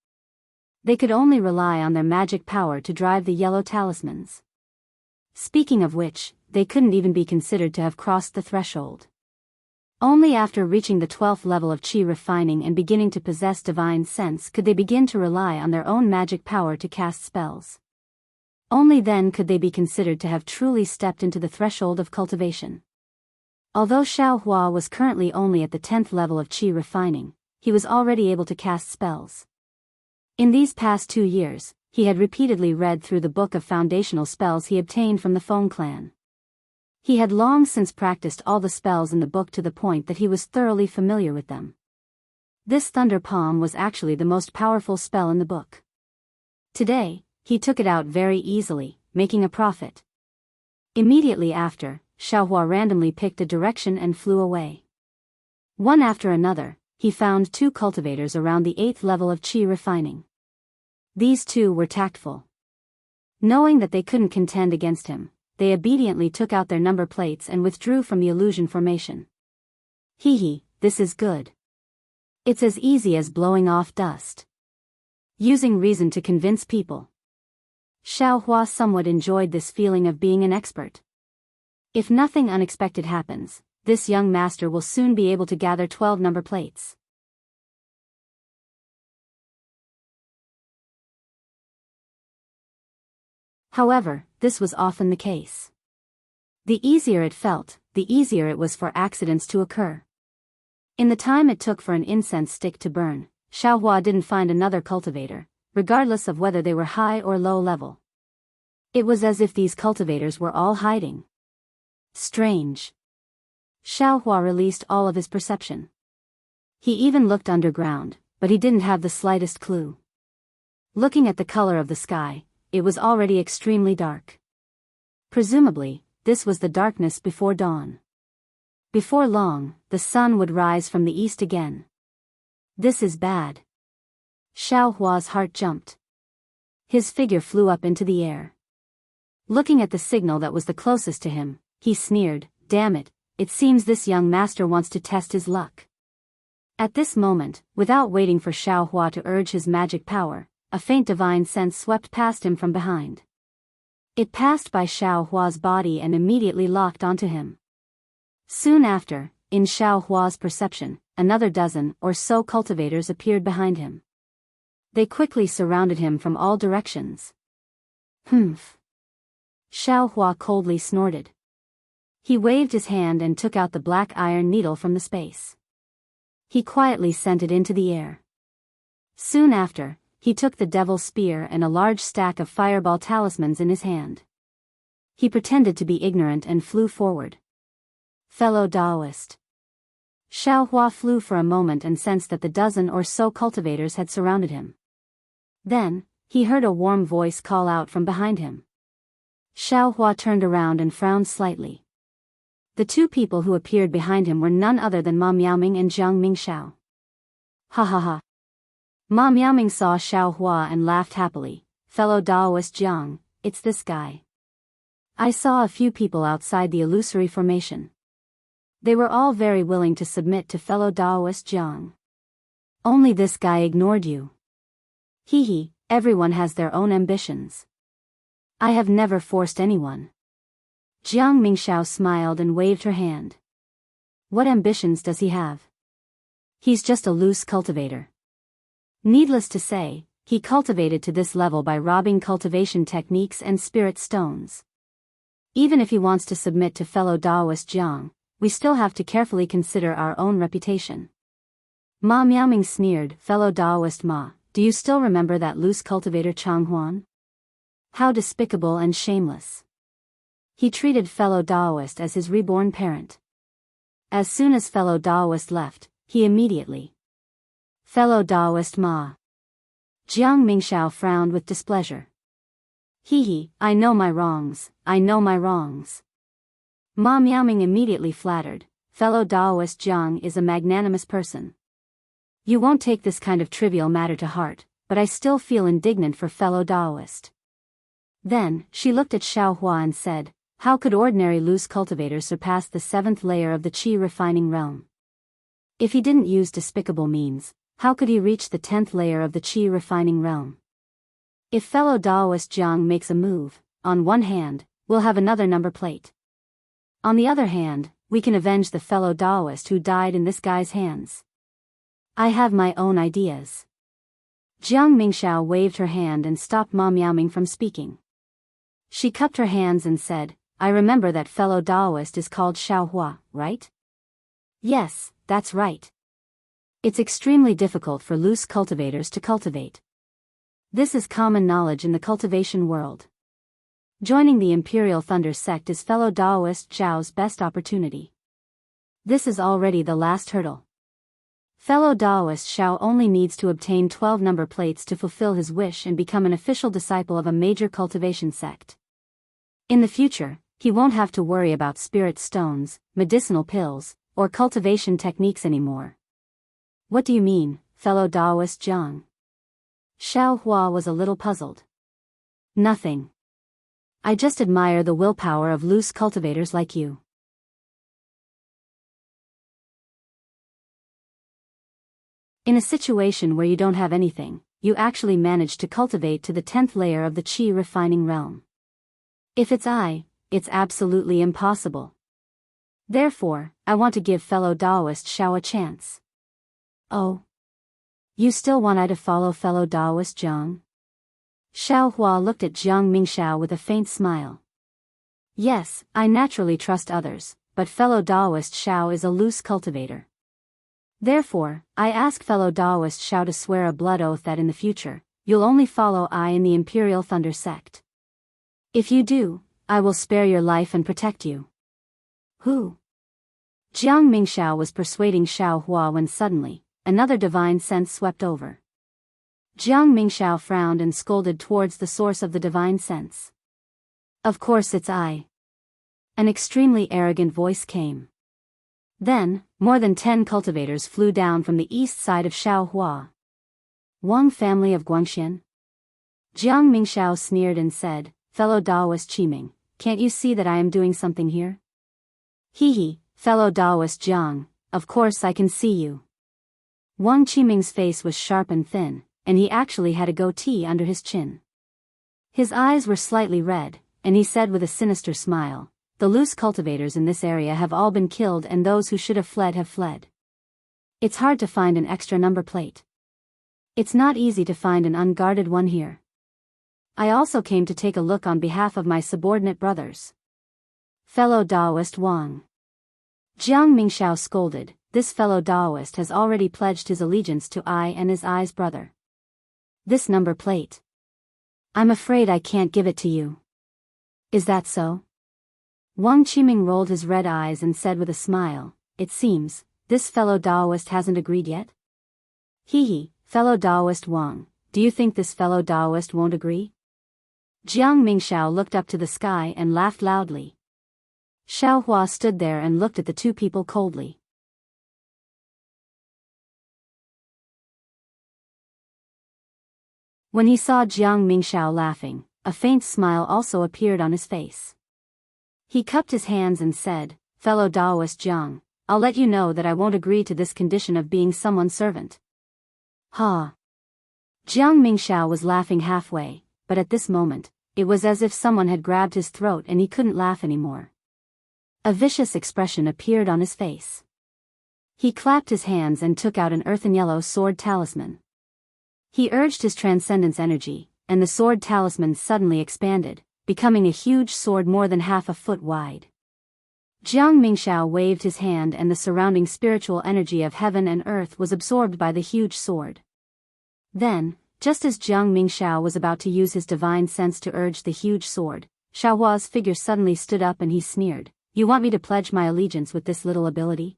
They could only rely on their magic power to drive the yellow talismans. Speaking of which, they couldn't even be considered to have crossed the threshold. Only after reaching the 12th level of qi refining and beginning to possess divine sense could they begin to rely on their own magic power to cast spells. Only then could they be considered to have truly stepped into the threshold of cultivation. Although Xiao Hua was currently only at the 10th level of qi refining, he was already able to cast spells. In these past 2 years, he had repeatedly read through the book of foundational spells he obtained from the Feng clan. He had long since practiced all the spells in the book to the point that he was thoroughly familiar with them. This Thunder Palm was actually the most powerful spell in the book. Today, he took it out very easily, making a profit. Immediately after, Xiao Hua randomly picked a direction and flew away. One after another, he found 2 cultivators around the 8th level of qi refining. These 2 were tactful. Knowing that they couldn't contend against him, they obediently took out their number plates and withdrew from the illusion formation. Hee, this is good. It's as easy as blowing off dust. Using reason to convince people. Xiaohua somewhat enjoyed this feeling of being an expert. If nothing unexpected happens, this young master will soon be able to gather 12 number plates. However, this was often the case. The easier it felt, the easier it was for accidents to occur. In the time it took for an incense stick to burn, Xiaohua didn't find another cultivator, regardless of whether they were high or low level. It was as if these cultivators were all hiding. Strange. Xiaohua released all of his perception. He even looked underground, but he didn't have the slightest clue. Looking at the color of the sky, it was already extremely dark. Presumably, this was the darkness before dawn. Before long, the sun would rise from the east again. This is bad. Xiaohua's heart jumped. His figure flew up into the air. Looking at the signal that was the closest to him, he sneered, "Damn it, it seems this young master wants to test his luck." At this moment, without waiting for Xiaohua to urge his magic power, a faint divine sense swept past him from behind. It passed by Xiaohua's body and immediately locked onto him. Soon after, in Xiaohua's perception, another dozen or so cultivators appeared behind him. They quickly surrounded him from all directions. Humph. Xiaohua coldly snorted. He waved his hand and took out the black iron needle from the space. He quietly sent it into the air. Soon after, he took the devil spear and a large stack of fireball talismans in his hand. He pretended to be ignorant and flew forward. Fellow Daoist. Xiaohua flew for a moment and sensed that the dozen or so cultivators had surrounded him. Then, he heard a warm voice call out from behind him. Xiaohua turned around and frowned slightly. The two people who appeared behind him were none other than Ma Miaoming and Jiang Mingxiao. Ha ha ha. Ma Miaoming saw Xiaohua and laughed happily. Fellow Daoist Jiang, it's this guy. I saw a few people outside the illusory formation. They were all very willing to submit to fellow Daoist Jiang. Only this guy ignored you. Hee, everyone has their own ambitions. I have never forced anyone. Jiang Mingxiao smiled and waved her hand. What ambitions does he have? He's just a loose cultivator. Needless to say, he cultivated to this level by robbing cultivation techniques and spirit stones. Even if he wants to submit to fellow Daoist Jiang, we still have to carefully consider our own reputation. Ma Miaoming sneered, fellow Daoist Ma, do you still remember that loose cultivator Chang Huan? How despicable and shameless. He treated fellow Daoist as his reborn parent. As soon as fellow Daoist left, he immediately. Fellow Daoist Ma. Jiang Mingxiao frowned with displeasure. Hee, I know my wrongs, I know my wrongs. Ma Miaoming immediately flattered, fellow Daoist Jiang is a magnanimous person. You won't take this kind of trivial matter to heart, but I still feel indignant for fellow Daoist. Then, she looked at Xiaohua and said, how could ordinary loose cultivators surpass the 7th layer of the qi refining realm? If he didn't use despicable means, how could he reach the 10th layer of the qi refining realm? If fellow Daoist Jiang makes a move, on one hand, we'll have another number plate. On the other hand, we can avenge the fellow Daoist who died in this guy's hands. I have my own ideas. Jiang Mingxiao waved her hand and stopped Ma Miaoming from speaking. She cupped her hands and said, I remember that fellow Daoist is called Xiaohua, right? Yes, that's right. It's extremely difficult for loose cultivators to cultivate. This is common knowledge in the cultivation world. Joining the Imperial Thunder sect is fellow Daoist Zhao's best opportunity. This is already the last hurdle. Fellow Daoist Xiao only needs to obtain 12 number plates to fulfill his wish and become an official disciple of a major cultivation sect. In the future, he won't have to worry about spirit stones, medicinal pills, or cultivation techniques anymore. What do you mean, fellow Daoist Jiang? Xiaohua was a little puzzled. Nothing. I just admire the willpower of loose cultivators like you. In a situation where you don't have anything, you actually manage to cultivate to the 10th layer of the qi refining realm. If it's it's absolutely impossible. Therefore, I want to give fellow Daoist Xiao a chance. Oh. You still want I to follow fellow Daoist Jiang? Xiao Hua looked at Jiang Mingxiao with a faint smile. Yes, I naturally trust others, but fellow Daoist Xiao is a loose cultivator. Therefore, I ask fellow Daoist Xiao to swear a blood oath that in the future, you'll only follow I in the Imperial Thunder Sect. If you do, I will spare your life and protect you. Who? Jiang Mingxiao was persuading Xiao Hua when suddenly, another divine sense swept over. Jiang Mingxiao frowned and scolded towards the source of the divine sense. Of course it's I. An extremely arrogant voice came. Then, more than 10 cultivators flew down from the east side of Xiao Hua. Wang family of Guangxian? Jiang Mingxiao sneered and said, fellow Daoist Qiming, can't you see that I am doing something here? Hee, fellow Daoist Jiang, of course I can see you. Wang Qiming's face was sharp and thin, and he actually had a goatee under his chin. His eyes were slightly red, and he said with a sinister smile, the loose cultivators in this area have all been killed and those who should have fled. It's hard to find an extra number plate. It's not easy to find an unguarded one here. I also came to take a look on behalf of my subordinate brothers. Fellow Daoist Wang. Jiang Mingxiao scolded, this fellow Daoist has already pledged his allegiance to I and is I's brother. This number plate. I'm afraid I can't give it to you. Is that so? Wang Qiming rolled his red eyes and said with a smile, it seems, this fellow Daoist hasn't agreed yet? Hee, fellow Daoist Wang, do you think this fellow Daoist won't agree? Jiang Mingxiao looked up to the sky and laughed loudly. Xiao Hua stood there and looked at the two people coldly. When he saw Jiang Mingxiao laughing, a faint smile also appeared on his face. He cupped his hands and said, fellow Daoist Jiang, I'll let you know that I won't agree to this condition of being someone's servant. Ha! Jiang Mingxiao was laughing halfway, but at this moment, it was as if someone had grabbed his throat and he couldn't laugh anymore. A vicious expression appeared on his face. He clapped his hands and took out an earthen yellow sword talisman. He urged his transcendence energy, and the sword talisman suddenly expanded, becoming a huge sword more than half a foot wide. Jiang Mingxiao waved his hand and the surrounding spiritual energy of heaven and earth was absorbed by the huge sword. Then, just as Jiang Mingxiao was about to use his divine sense to urge the huge sword, Xiao Hua's figure suddenly stood up and he sneered, you want me to pledge my allegiance with this little ability?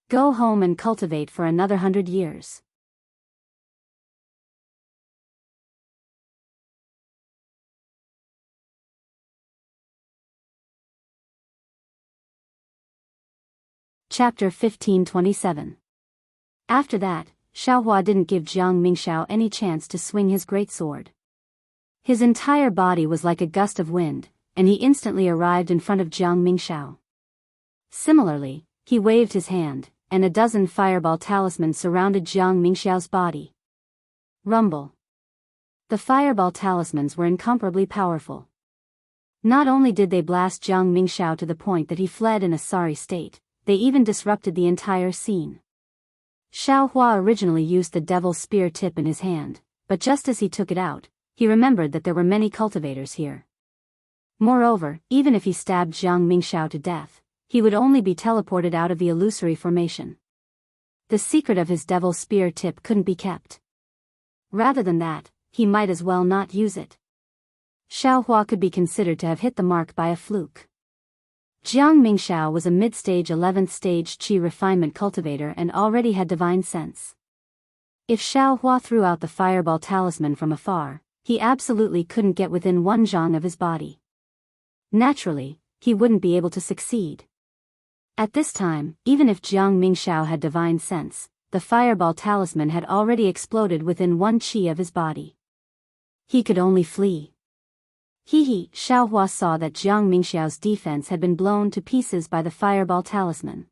Go home and cultivate for another 100 years. Chapter 1527. After that, Xiao Hua didn't give Jiang Mingxiao any chance to swing his great sword. His entire body was like a gust of wind, and he instantly arrived in front of Jiang Mingxiao. Similarly, he waved his hand, and a dozen fireball talismans surrounded Jiang Mingxiao's body. Rumble. The fireball talismans were incomparably powerful. Not only did they blast Jiang Mingxiao to the point that he fled in a sorry state, they even disrupted the entire scene. Xiao Hua originally used the devil's spear tip in his hand, but just as he took it out, he remembered that there were many cultivators here. Moreover, even if he stabbed Jiang Mingxiao to death, he would only be teleported out of the illusory formation. The secret of his devil's spear tip couldn't be kept. Rather than that, he might as well not use it. Xiao Hua could be considered to have hit the mark by a fluke. Jiang Mingxiao was a mid-stage 11th stage qi refinement cultivator and already had divine sense. If Xiao Hua threw out the fireball talisman from afar, he absolutely couldn't get within 1 zhang of his body. Naturally, he wouldn't be able to succeed. At this time, even if Jiang Mingxiao had divine sense, the fireball talisman had already exploded within 1 qi of his body. He could only flee. Xiao Hua saw that Jiang Mingxiao's defense had been blown to pieces by the fireball talisman.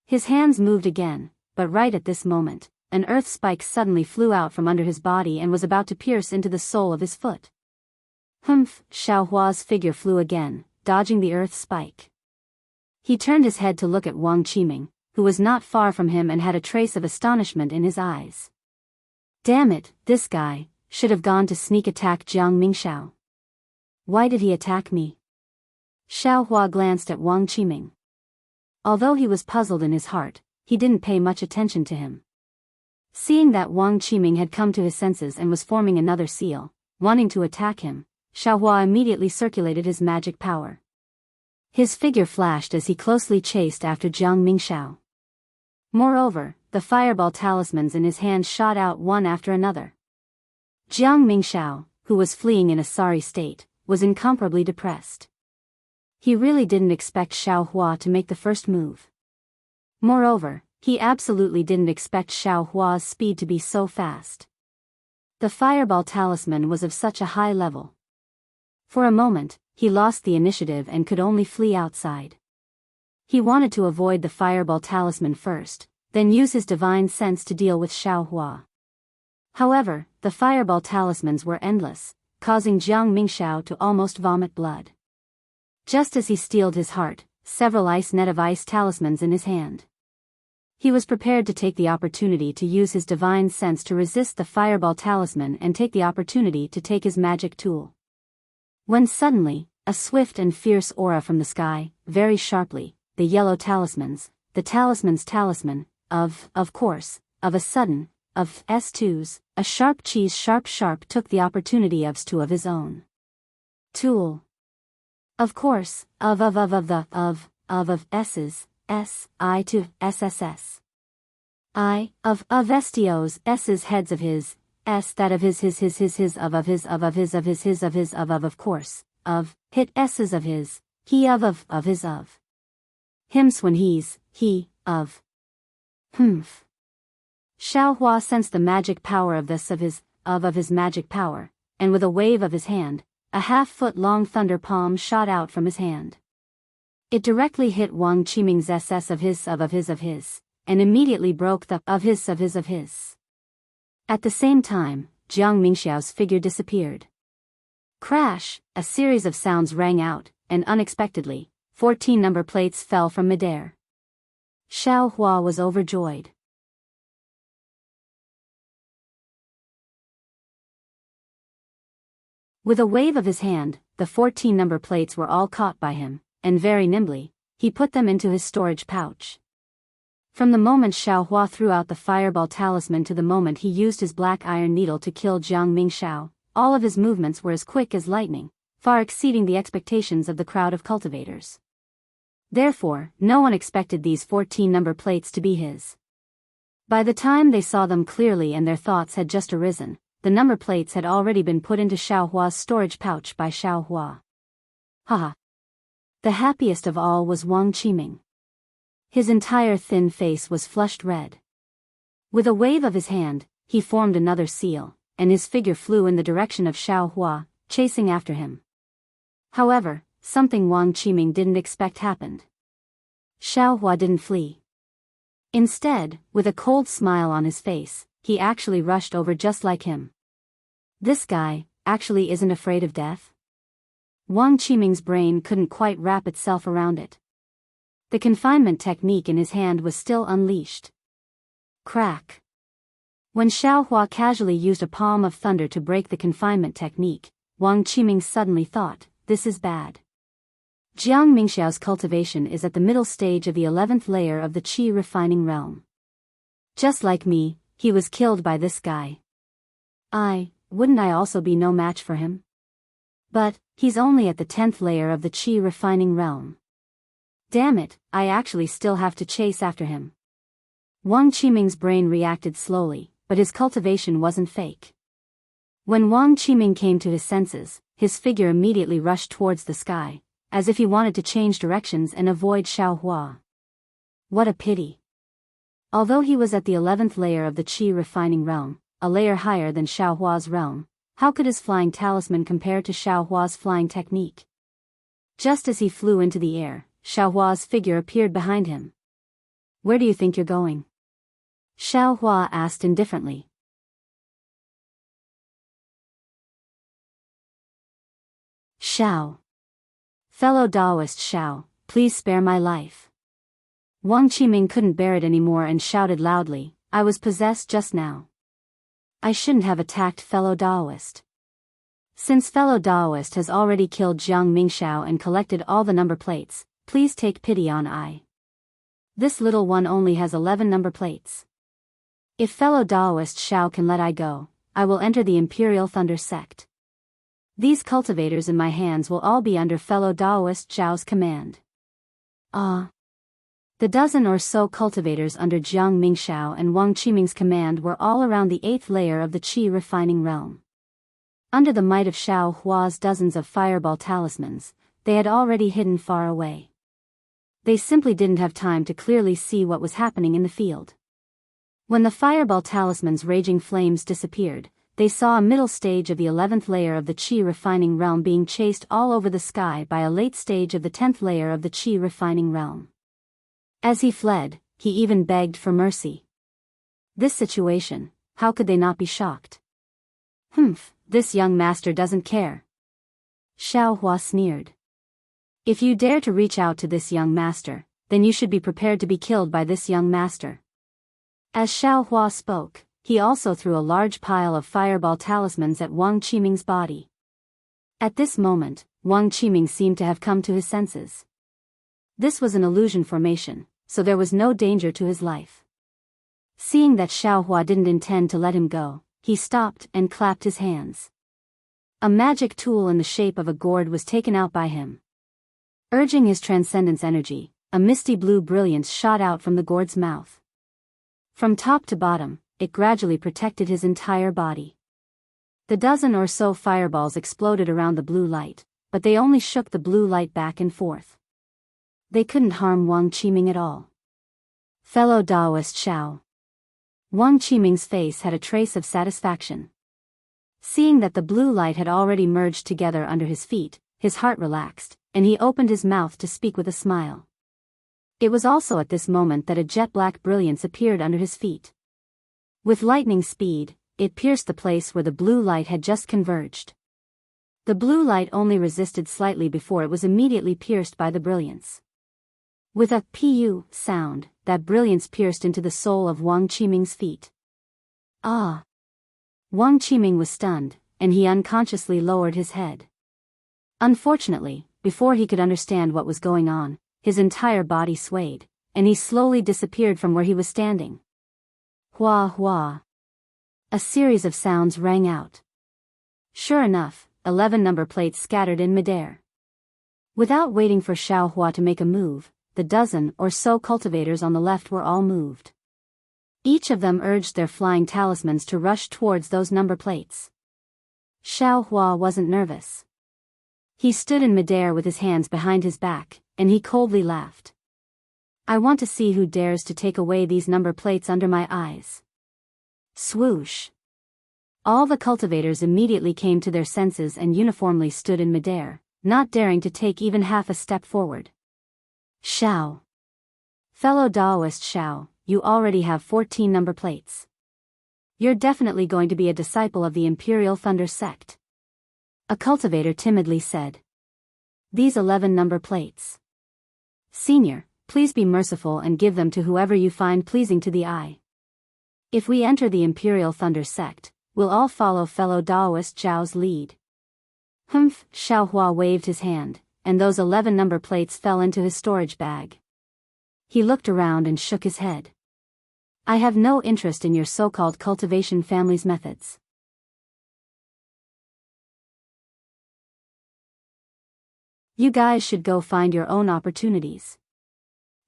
His hands moved again, but right at this moment, an earth spike suddenly flew out from under his body and was about to pierce into the sole of his foot. Humph! Xiao Hua's figure flew again, dodging the earth spike. He turned his head to look at Wang Qiming, who was not far from him and had a trace of astonishment in his eyes. Damn it, this guy should have gone to sneak attack Jiang Mingxiao. Why did he attack me? Xiao Hua glanced at Wang Qiming. Although he was puzzled in his heart, he didn't pay much attention to him. Seeing that Wang Qiming had come to his senses and was forming another seal, wanting to attack him, Xiao Hua immediately circulated his magic power. His figure flashed as he closely chased after Jiang Mingxiao. Moreover, the fireball talismans in his hand shot out one after another. Jiang Mingxiao, who was fleeing in a sorry state, was incomparably depressed. He really didn't expect Xiao Hua to make the first move. Moreover, he absolutely didn't expect Xiao Hua's speed to be so fast. The fireball talisman was of such a high level. For a moment, he lost the initiative and could only flee outside. He wanted to avoid the fireball talisman first, then use his divine sense to deal with Xiao Hua. However, the fireball talismans were endless, causing Jiang Mingxiao to almost vomit blood. Just as he steeled his heart, several net of ice talismans in his hand. He was prepared to take the opportunity to use his divine sense to resist the fireball talisman and take the opportunity to take his magic tool. When suddenly, a swift and fierce aura from the sky, very sharply, the yellow talismans, the talisman's talisman, of a sudden, of S2's, a sharp cheese sharp took the opportunity of S2 of his own tool. Of course, of S's, S, I to SSS. I, of STO's, S's heads of his, S that of his of course, of, hit S's of his, he of his of. Hims when he's, he, of. Humph. Xiao Hua sensed the magic power of this of his magic power, and with a wave of his hand, a half-foot-long thunder palm shot out from his hand. It directly hit Wang Qiming's SS of his, and immediately broke the of his. At the same time, Jiang Mingxiao's figure disappeared. Crash! A series of sounds rang out, and unexpectedly, 14 number plates fell from midair. Xiao Hua was overjoyed. With a wave of his hand, the 14 number plates were all caught by him, and very nimbly, he put them into his storage pouch. From the moment Xiao Hua threw out the fireball talisman to the moment he used his black iron needle to kill Jiang Mingxiao, all of his movements were as quick as lightning, far exceeding the expectations of the crowd of cultivators. Therefore, no one expected these 14 number plates to be his. By the time they saw them clearly and their thoughts had just arisen, the number plates had already been put into Xiao Hua's storage pouch by Xiao Hua. Haha. The happiest of all was Wang Qiming. His entire thin face was flushed red. With a wave of his hand, he formed another seal, and his figure flew in the direction of Xiao Hua, chasing after him. However, something Wang Qiming didn't expect happened. Xiao Hua didn't flee. Instead, with a cold smile on his face, he actually rushed over just like him. This guy actually isn't afraid of death? Wang Qiming's brain couldn't quite wrap itself around it. The confinement technique in his hand was still unleashed. Crack. When Xiao Hua casually used a palm of thunder to break the confinement technique, Wang Qiming suddenly thought, this is bad. Jiang Mingxiao's cultivation is at the middle stage of the 11th layer of the qi refining realm. Just like me, he was killed by this guy. Wouldn't I also be no match for him? But, he's only at the 10th layer of the qi refining realm. Damn it, I actually still have to chase after him. Wang Qiming's brain reacted slowly, but his cultivation wasn't fake. When Wang Qiming came to his senses, his figure immediately rushed towards the sky, as if he wanted to change directions and avoid Xiao Hua. What a pity. Although he was at the 11th layer of the qi refining realm, a layer higher than Xiao Hua's realm, How could his flying talisman compare to Xiaohua's flying technique? Just as he flew into the air, Xiaohua's figure appeared behind him. Where do you think you're going? Xiaohua asked indifferently. Xiao. Fellow Daoist Xiao, please spare my life. Wang Qiming couldn't bear it anymore and shouted loudly, I was possessed just now. I shouldn't have attacked fellow Daoist. Since fellow Daoist has already killed Jiang Mingxiao and collected all the number plates, please take pity on I. This little one only has 11 number plates. If fellow Daoist Xiao can let I go, I will enter the Imperial Thunder sect. These cultivators in my hands will all be under fellow Daoist Xiao's command. The dozen or so cultivators under Jiang Mingxiao and Wang Qiming's command were all around the 8th layer of the Qi refining realm. Under the might of Xiao Hua's dozens of fireball talismans, they had already hidden far away. They simply didn't have time to clearly see what was happening in the field. When the fireball talisman's raging flames disappeared, they saw a middle stage of the 11th layer of the Qi refining realm being chased all over the sky by a late stage of the 10th layer of the Qi refining realm. As he fled, he even begged for mercy. This situation, how could they not be shocked? This young master doesn't care. Xiao Hua sneered. If you dare to reach out to this young master, then you should be prepared to be killed by this young master. As Xiao Hua spoke, he also threw a large pile of fireball talismans at Wang Qiming's body. At this moment, Wang Qiming seemed to have come to his senses. This was an illusion formation, so there was no danger to his life. Seeing that Xiao Hua didn't intend to let him go, he stopped and clapped his hands. A magic tool in the shape of a gourd was taken out by him. Urging his transcendence energy, a misty blue brilliance shot out from the gourd's mouth. From top to bottom, it gradually protected his entire body. The dozen or so fireballs exploded around the blue light, but they only shook the blue light back and forth. They couldn't harm Wang Qiming at all. Fellow Daoist Xiao. Wang Qiming's face had a trace of satisfaction. Seeing that the blue light had already merged together under his feet, his heart relaxed, and he opened his mouth to speak with a smile. It was also at this moment that a jet-black brilliance appeared under his feet. With lightning speed, it pierced the place where the blue light had just converged. The blue light only resisted slightly before it was immediately pierced by the brilliance. With a "pu" sound, that brilliance pierced into the sole of Wang Qiming's feet. Wang Qiming was stunned, and he unconsciously lowered his head. Unfortunately, before he could understand what was going on, his entire body swayed, and he slowly disappeared from where he was standing. Hua hua. A series of sounds rang out. Sure enough, 11 number plates scattered in midair. Without waiting for Xiao Hua to make a move, the dozen or so cultivators on the left were all moved. Each of them urged their flying talismans to rush towards those number plates. Xiao Hua wasn't nervous. He stood in midair with his hands behind his back, and he coldly laughed. I want to see who dares to take away these number plates under my eyes. Swoosh. All the cultivators immediately came to their senses and uniformly stood in midair, not daring to take even half a step forward. Xiao. Fellow Daoist Xiao, you already have 14 number plates. You're definitely going to be a disciple of the Imperial Thunder sect. A cultivator timidly said. These 11 number plates. Senior, please be merciful and give them to whoever you find pleasing to the eye. If we enter the Imperial Thunder sect, we'll all follow fellow Daoist Zhao's lead. Xiao Hua waved his hand, and those 11 number plates fell into his storage bag. He looked around and shook his head. I have no interest in your so-called cultivation family's methods. You guys should go find your own opportunities.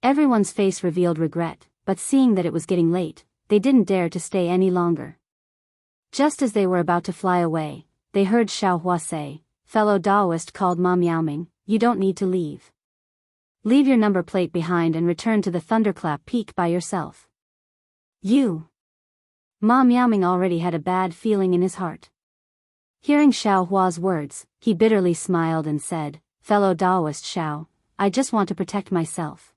Everyone's face revealed regret, but seeing that it was getting late, they didn't dare to stay any longer. Just as they were about to fly away, they heard Xiao Hua say, fellow Daoist called Ma Miaoming, you don't need to leave. Leave your number plate behind and return to the Thunderclap Peak by yourself. You. Ma Miaoming already had a bad feeling in his heart. Hearing Xiao Hua's words, he bitterly smiled and said, "Fellow Daoist Xiao, I just want to protect myself.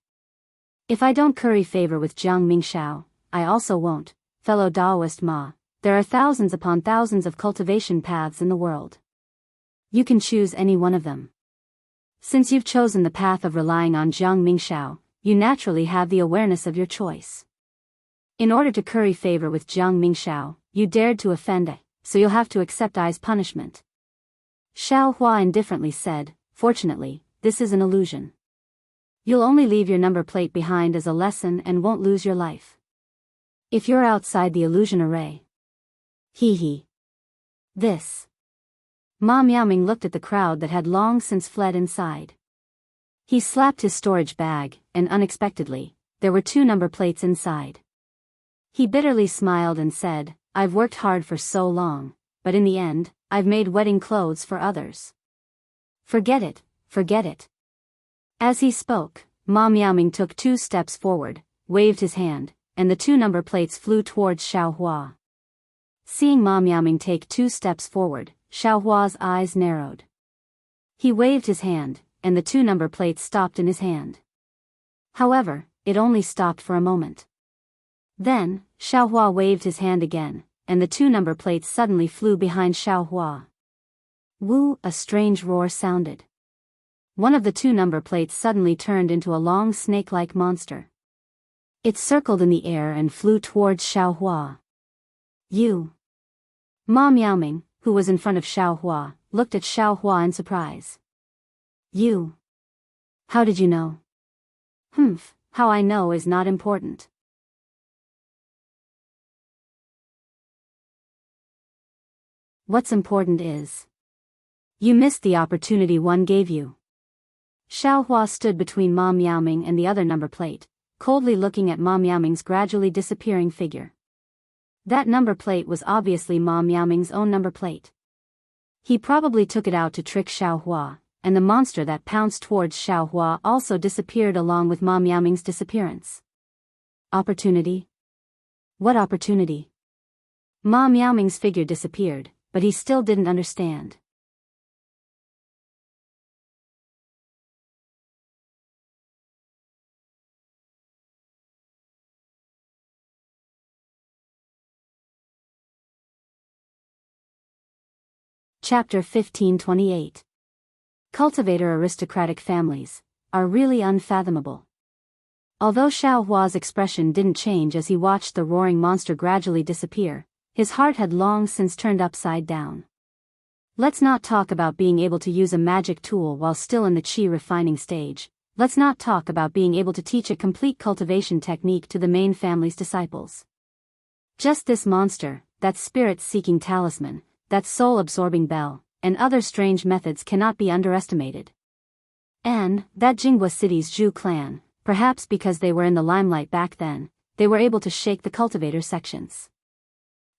If I don't curry favor with Jiang Mingxiao, I also won't, fellow Daoist Ma. There are thousands upon thousands of cultivation paths in the world. You can choose any one of them. Since you've chosen the path of relying on Jiang Mingxiao, you naturally have the awareness of your choice. In order to curry favor with Jiang Mingxiao, you dared to offend it, so you'll have to accept I's punishment." Xiao Hua indifferently said, "Fortunately, this is an illusion. You'll only leave your number plate behind as a lesson and won't lose your life. If you're outside the illusion array." Hee. This. Ma Miaoming looked at the crowd that had long since fled inside. He slapped his storage bag, and unexpectedly, there were 2 number plates inside. He bitterly smiled and said, "I've worked hard for so long, but in the end, I've made wedding clothes for others. Forget it, forget it." As he spoke, Ma Miaoming took 2 steps forward, waved his hand, and the 2 number plates flew towards Xiao Hua. Seeing Ma Miaoming take 2 steps forward, Xiao Hua's eyes narrowed. He waved his hand, and the 2 number plates stopped in his hand. However, it only stopped for a moment. Then, Xiao Hua waved his hand again, and the 2 number plates suddenly flew behind Xiao Hua. Woo! A strange roar sounded. One of the 2 number plates suddenly turned into a long snake-like monster. It circled in the air and flew towards Xiao Hua. "You!" Ma Miaoming, who was in front of Xiao Hua, looked at Xiao Hua in surprise. "You? How did you know?" "Humph, how I know is not important. What's important is, you missed the opportunity one gave you." Xiao Hua stood between Ma Miaoming and the other number plate, coldly looking at Ma Miaoming's gradually disappearing figure. That number plate was obviously Ma Miaoming's own number plate. He probably took it out to trick Xiao Hua, and the monster that pounced towards Xiao Hua also disappeared along with Ma Miaoming's disappearance. Opportunity? What opportunity? Ma Miaoming's figure disappeared, but he still didn't understand. Chapter 1528. Cultivator aristocratic families are really unfathomable. Although Xiao Hua's expression didn't change as he watched the roaring monster gradually disappear, his heart had long since turned upside down. Let's not talk about being able to use a magic tool while still in the qi refining stage. Let's not talk about being able to teach a complete cultivation technique to the main family's disciples. Just this monster, that spirit-seeking talisman, that soul-absorbing bell, and other strange methods cannot be underestimated. And that Jinghua City's Zhu clan, perhaps because they were in the limelight back then, they were able to shake the cultivator sections.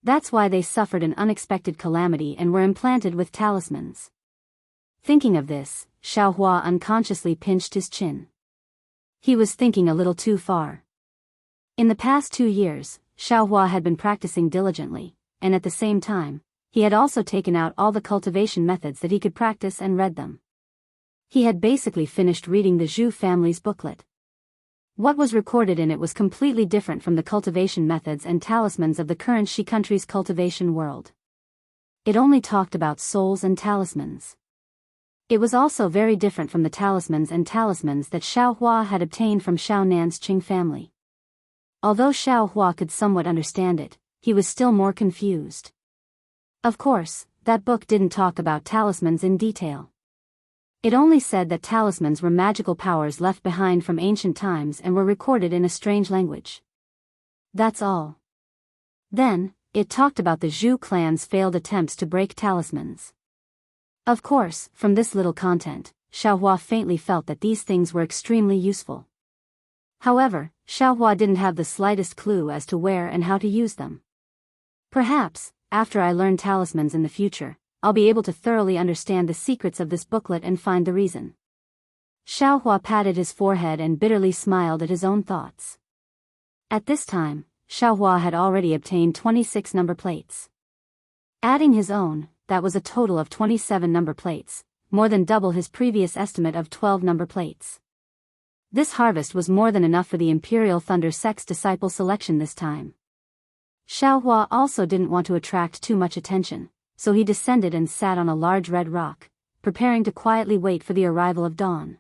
That's why they suffered an unexpected calamity and were implanted with talismans. Thinking of this, Xiao Hua unconsciously pinched his chin. He was thinking a little too far. In the past 2 years, Xiao Hua had been practicing diligently, and at the same time, he had also taken out all the cultivation methods that he could practice and read them. He had basically finished reading the Zhu family's booklet. What was recorded in it was completely different from the cultivation methods and talismans of the current Shi country's cultivation world. It only talked about souls and talismans. It was also very different from the talismans that Xiao Hua had obtained from Xiao Nan's Qing family. Although Xiao Hua could somewhat understand it, he was still more confused. Of course, that book didn't talk about talismans in detail. It only said that talismans were magical powers left behind from ancient times and were recorded in a strange language. That's all. Then, it talked about the Zhu clan's failed attempts to break talismans. Of course, from this little content, Xiao Hua faintly felt that these things were extremely useful. However, Xiao Hua didn't have the slightest clue as to where and how to use them. Perhaps, after I learn talismans in the future, I'll be able to thoroughly understand the secrets of this booklet and find the reason. Xiao Hua patted his forehead and bitterly smiled at his own thoughts. At this time, Xiao Hua had already obtained 26 number plates. Adding his own, that was a total of 27 number plates, more than double his previous estimate of 12 number plates. This harvest was more than enough for the Imperial Thunder Sect's disciple selection this time. Xiaohua also didn't want to attract too much attention, so he descended and sat on a large red rock, preparing to quietly wait for the arrival of dawn.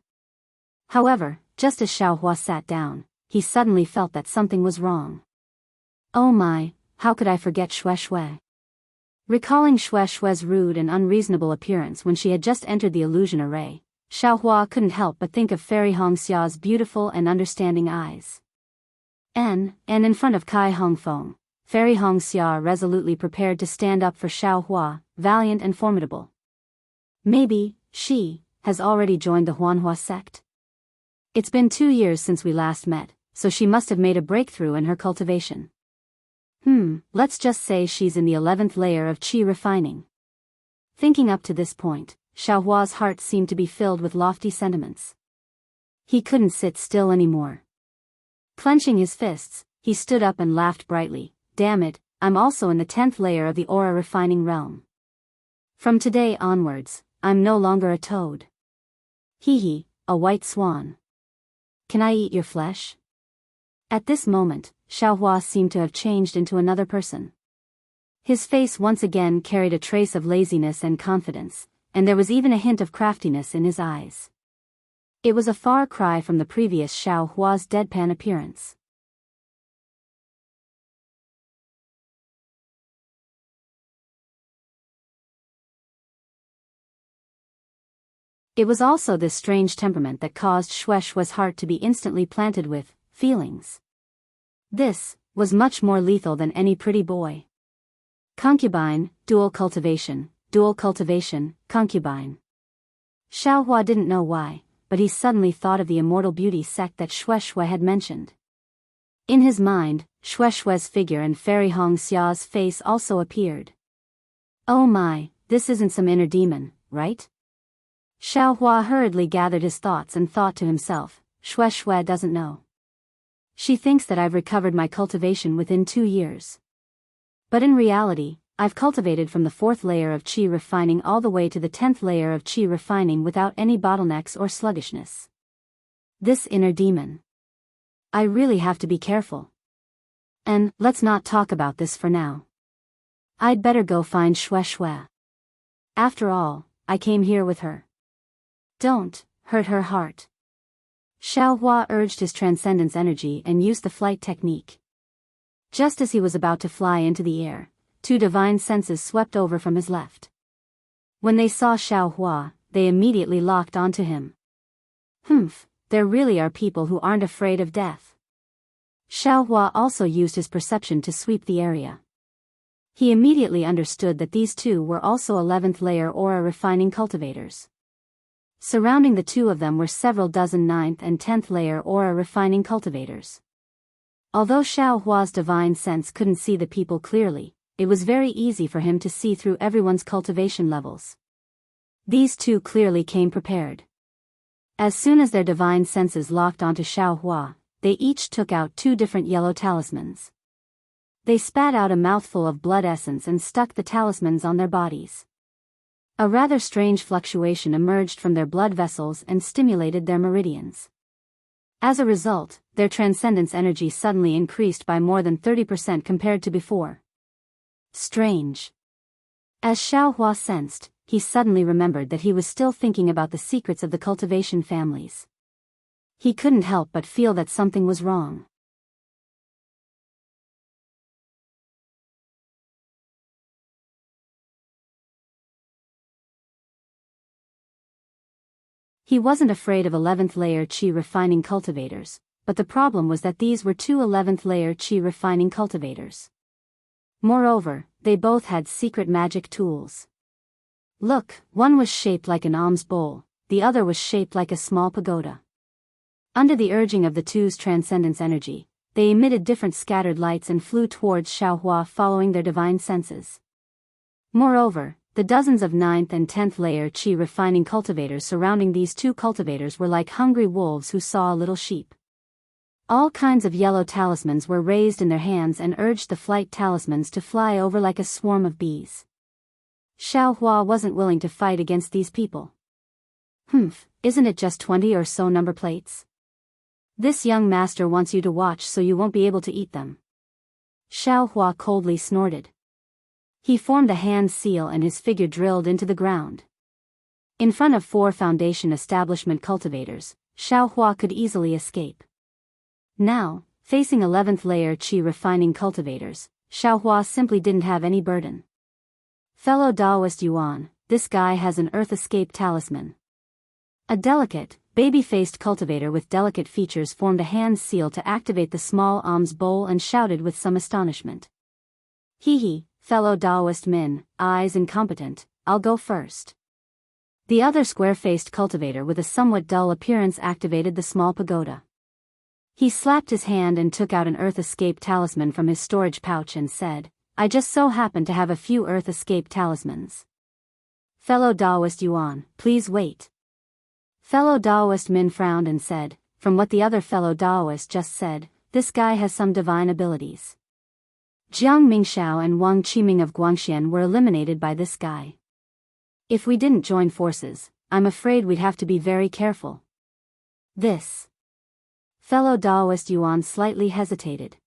However, just as Xiaohua sat down, he suddenly felt that something was wrong. Oh my, how could I forget Xue Xue? Recalling Xue Xue's rude and unreasonable appearance when she had just entered the illusion array, Xiaohua couldn't help but think of Fairy Hongxia's beautiful and understanding eyes. And in front of Kai Hongfeng, Fairy Hongxia resolutely prepared to stand up for Xiaohua, valiant and formidable. Maybe she has already joined the Huanhua sect? It's been 2 years since we last met, so she must have made a breakthrough in her cultivation. Let's just say she's in the 11th layer of qi refining. Thinking up to this point, Xiaohua's heart seemed to be filled with lofty sentiments. He couldn't sit still anymore. Clenching his fists, he stood up and laughed brightly. Damn it, I'm also in the 10th layer of the aura refining realm. From today onwards, I'm no longer a toad. Hee, a white swan. Can I eat your flesh? At this moment, Xiaohua seemed to have changed into another person. His face once again carried a trace of laziness and confidence, and there was even a hint of craftiness in his eyes. It was a far cry from the previous Xiaohua's deadpan appearance. It was also this strange temperament that caused Xue Xue's heart to be instantly planted with feelings. This was much more lethal than any pretty boy. Concubine, dual cultivation, concubine. Xiaohua didn't know why, but he suddenly thought of the immortal beauty sect that Xue Xue had mentioned. In his mind, Xue Xue's figure and Fairy Hongxia's face also appeared. Oh my, this isn't some inner demon, right? Xiaohua hurriedly gathered his thoughts and thought to himself, Xue Xue doesn't know. She thinks that I've recovered my cultivation within 2 years. But in reality, I've cultivated from the 4th layer of qi refining all the way to the 10th layer of qi refining without any bottlenecks or sluggishness. This inner demon. I really have to be careful. And let's not talk about this for now. I'd better go find Xue Xue. After all, I came here with her. Don't hurt her heart. Xiaohua urged his transcendence energy and used the flight technique. Just as he was about to fly into the air, 2 divine senses swept over from his left. When they saw Xiaohua, they immediately locked onto him. There really are people who aren't afraid of death. Xiaohua also used his perception to sweep the area. He immediately understood that these 2 were also 11th layer aura refining cultivators. Surrounding the 2 of them were several dozen 9th and 10th layer aura refining cultivators. Although Xiaohua's divine sense couldn't see the people clearly, it was very easy for him to see through everyone's cultivation levels. These 2 clearly came prepared. As soon as their divine senses locked onto Xiaohua, they each took out 2 different yellow talismans. They spat out a mouthful of blood essence and stuck the talismans on their bodies. A rather strange fluctuation emerged from their blood vessels and stimulated their meridians. As a result, their transcendence energy suddenly increased by more than 30% compared to before. Strange. As Xiaohua sensed, he suddenly remembered that he was still thinking about the secrets of the cultivation families. He couldn't help but feel that something was wrong. He wasn't afraid of 11th layer qi refining cultivators, but the problem was that these were 2 11th layer qi refining cultivators. Moreover, they both had secret magic tools. Look, one was shaped like an alms bowl, the other was shaped like a small pagoda. Under the urging of the 2's transcendence energy, they emitted different scattered lights and flew towards Xiaohua following their divine senses. Moreover, the dozens of 9th and 10th layer qi refining cultivators surrounding these 2 cultivators were like hungry wolves who saw a little sheep. All kinds of yellow talismans were raised in their hands and urged the flight talismans to fly over like a swarm of bees. Xiaohua wasn't willing to fight against these people. Isn't it just 20 or so number plates? This young master wants you to watch so you won't be able to eat them. Xiaohua coldly snorted. He formed a hand seal and his figure drilled into the ground. In front of 4 Foundation establishment cultivators, Xiaohua could easily escape. Now, facing 11th layer qi refining cultivators, Xiaohua simply didn't have any burden. Fellow Daoist Yuan, this guy has an earth escape talisman. A delicate, baby-faced cultivator with delicate features formed a hand seal to activate the small alms bowl and shouted with some astonishment. Hee, fellow Daoist Min, eyes incompetent, I'll go first. The other square-faced cultivator with a somewhat dull appearance activated the small pagoda. He slapped his hand and took out an earth escape talisman from his storage pouch and said, I just so happen to have a few earth escape talismans. Fellow Daoist Yuan, please wait. Fellow Daoist Min frowned and said, from what the other fellow Daoist just said, this guy has some divine abilities. Jiang Mingxiao and Wang Qiming of Guangxian were eliminated by this guy. If we didn't join forces, I'm afraid we'd have to be very careful. This. Fellow Daoist Yuan slightly hesitated.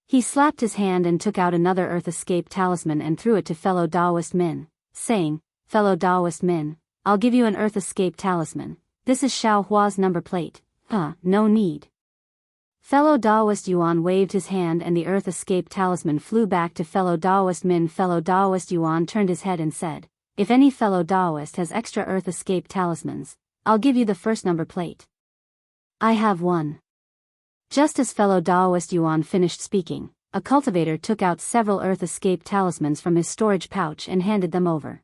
He slapped his hand and took out another earth escape talisman and threw it to fellow Daoist Min, saying, Fellow Daoist Min, I'll give you an earth escape talisman. This is Xiaohua's number plate. No need. Fellow Daoist Yuan waved his hand and the earth escape talisman flew back to fellow Daoist Min. Fellow Daoist Yuan turned his head and said, if any fellow Daoist has extra earth escape talismans, I'll give you the first number plate. I have one. Just as fellow Daoist Yuan finished speaking, a cultivator took out several earth escape talismans from his storage pouch and handed them over.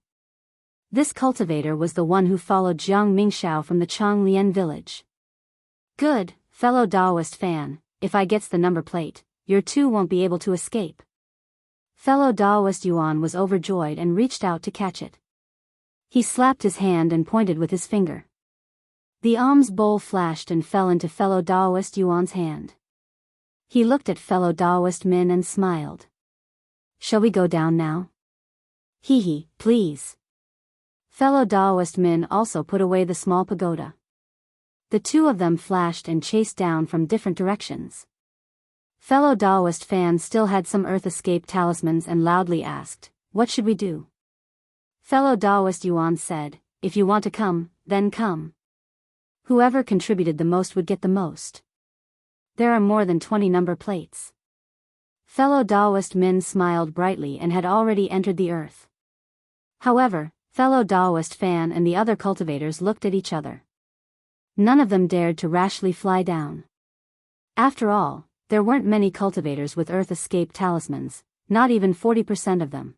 This cultivator was the one who followed Jiang Mingxiao from the Changlian village. Good, fellow Daoist fan, if I gets the number plate, your 2 won't be able to escape. Fellow Daoist Yuan was overjoyed and reached out to catch it. He slapped his hand and pointed with his finger. The alms bowl flashed and fell into fellow Daoist Yuan's hand. He looked at fellow Daoist Min and smiled. Shall we go down now? Hee, please. Fellow Daoist Min also put away the small pagoda. The 2 of them flashed and chased down from different directions. Fellow Daoist fan still had some earth escape talismans and loudly asked, what should we do? Fellow Daoist Yuan said, if you want to come, then come. Whoever contributed the most would get the most. There are more than 20 number plates. Fellow Daoist Min smiled brightly and had already entered the earth. However, fellow Daoist fan and the other cultivators looked at each other. None of them dared to rashly fly down. After all, there weren't many cultivators with earth escape talismans, not even 40% of them.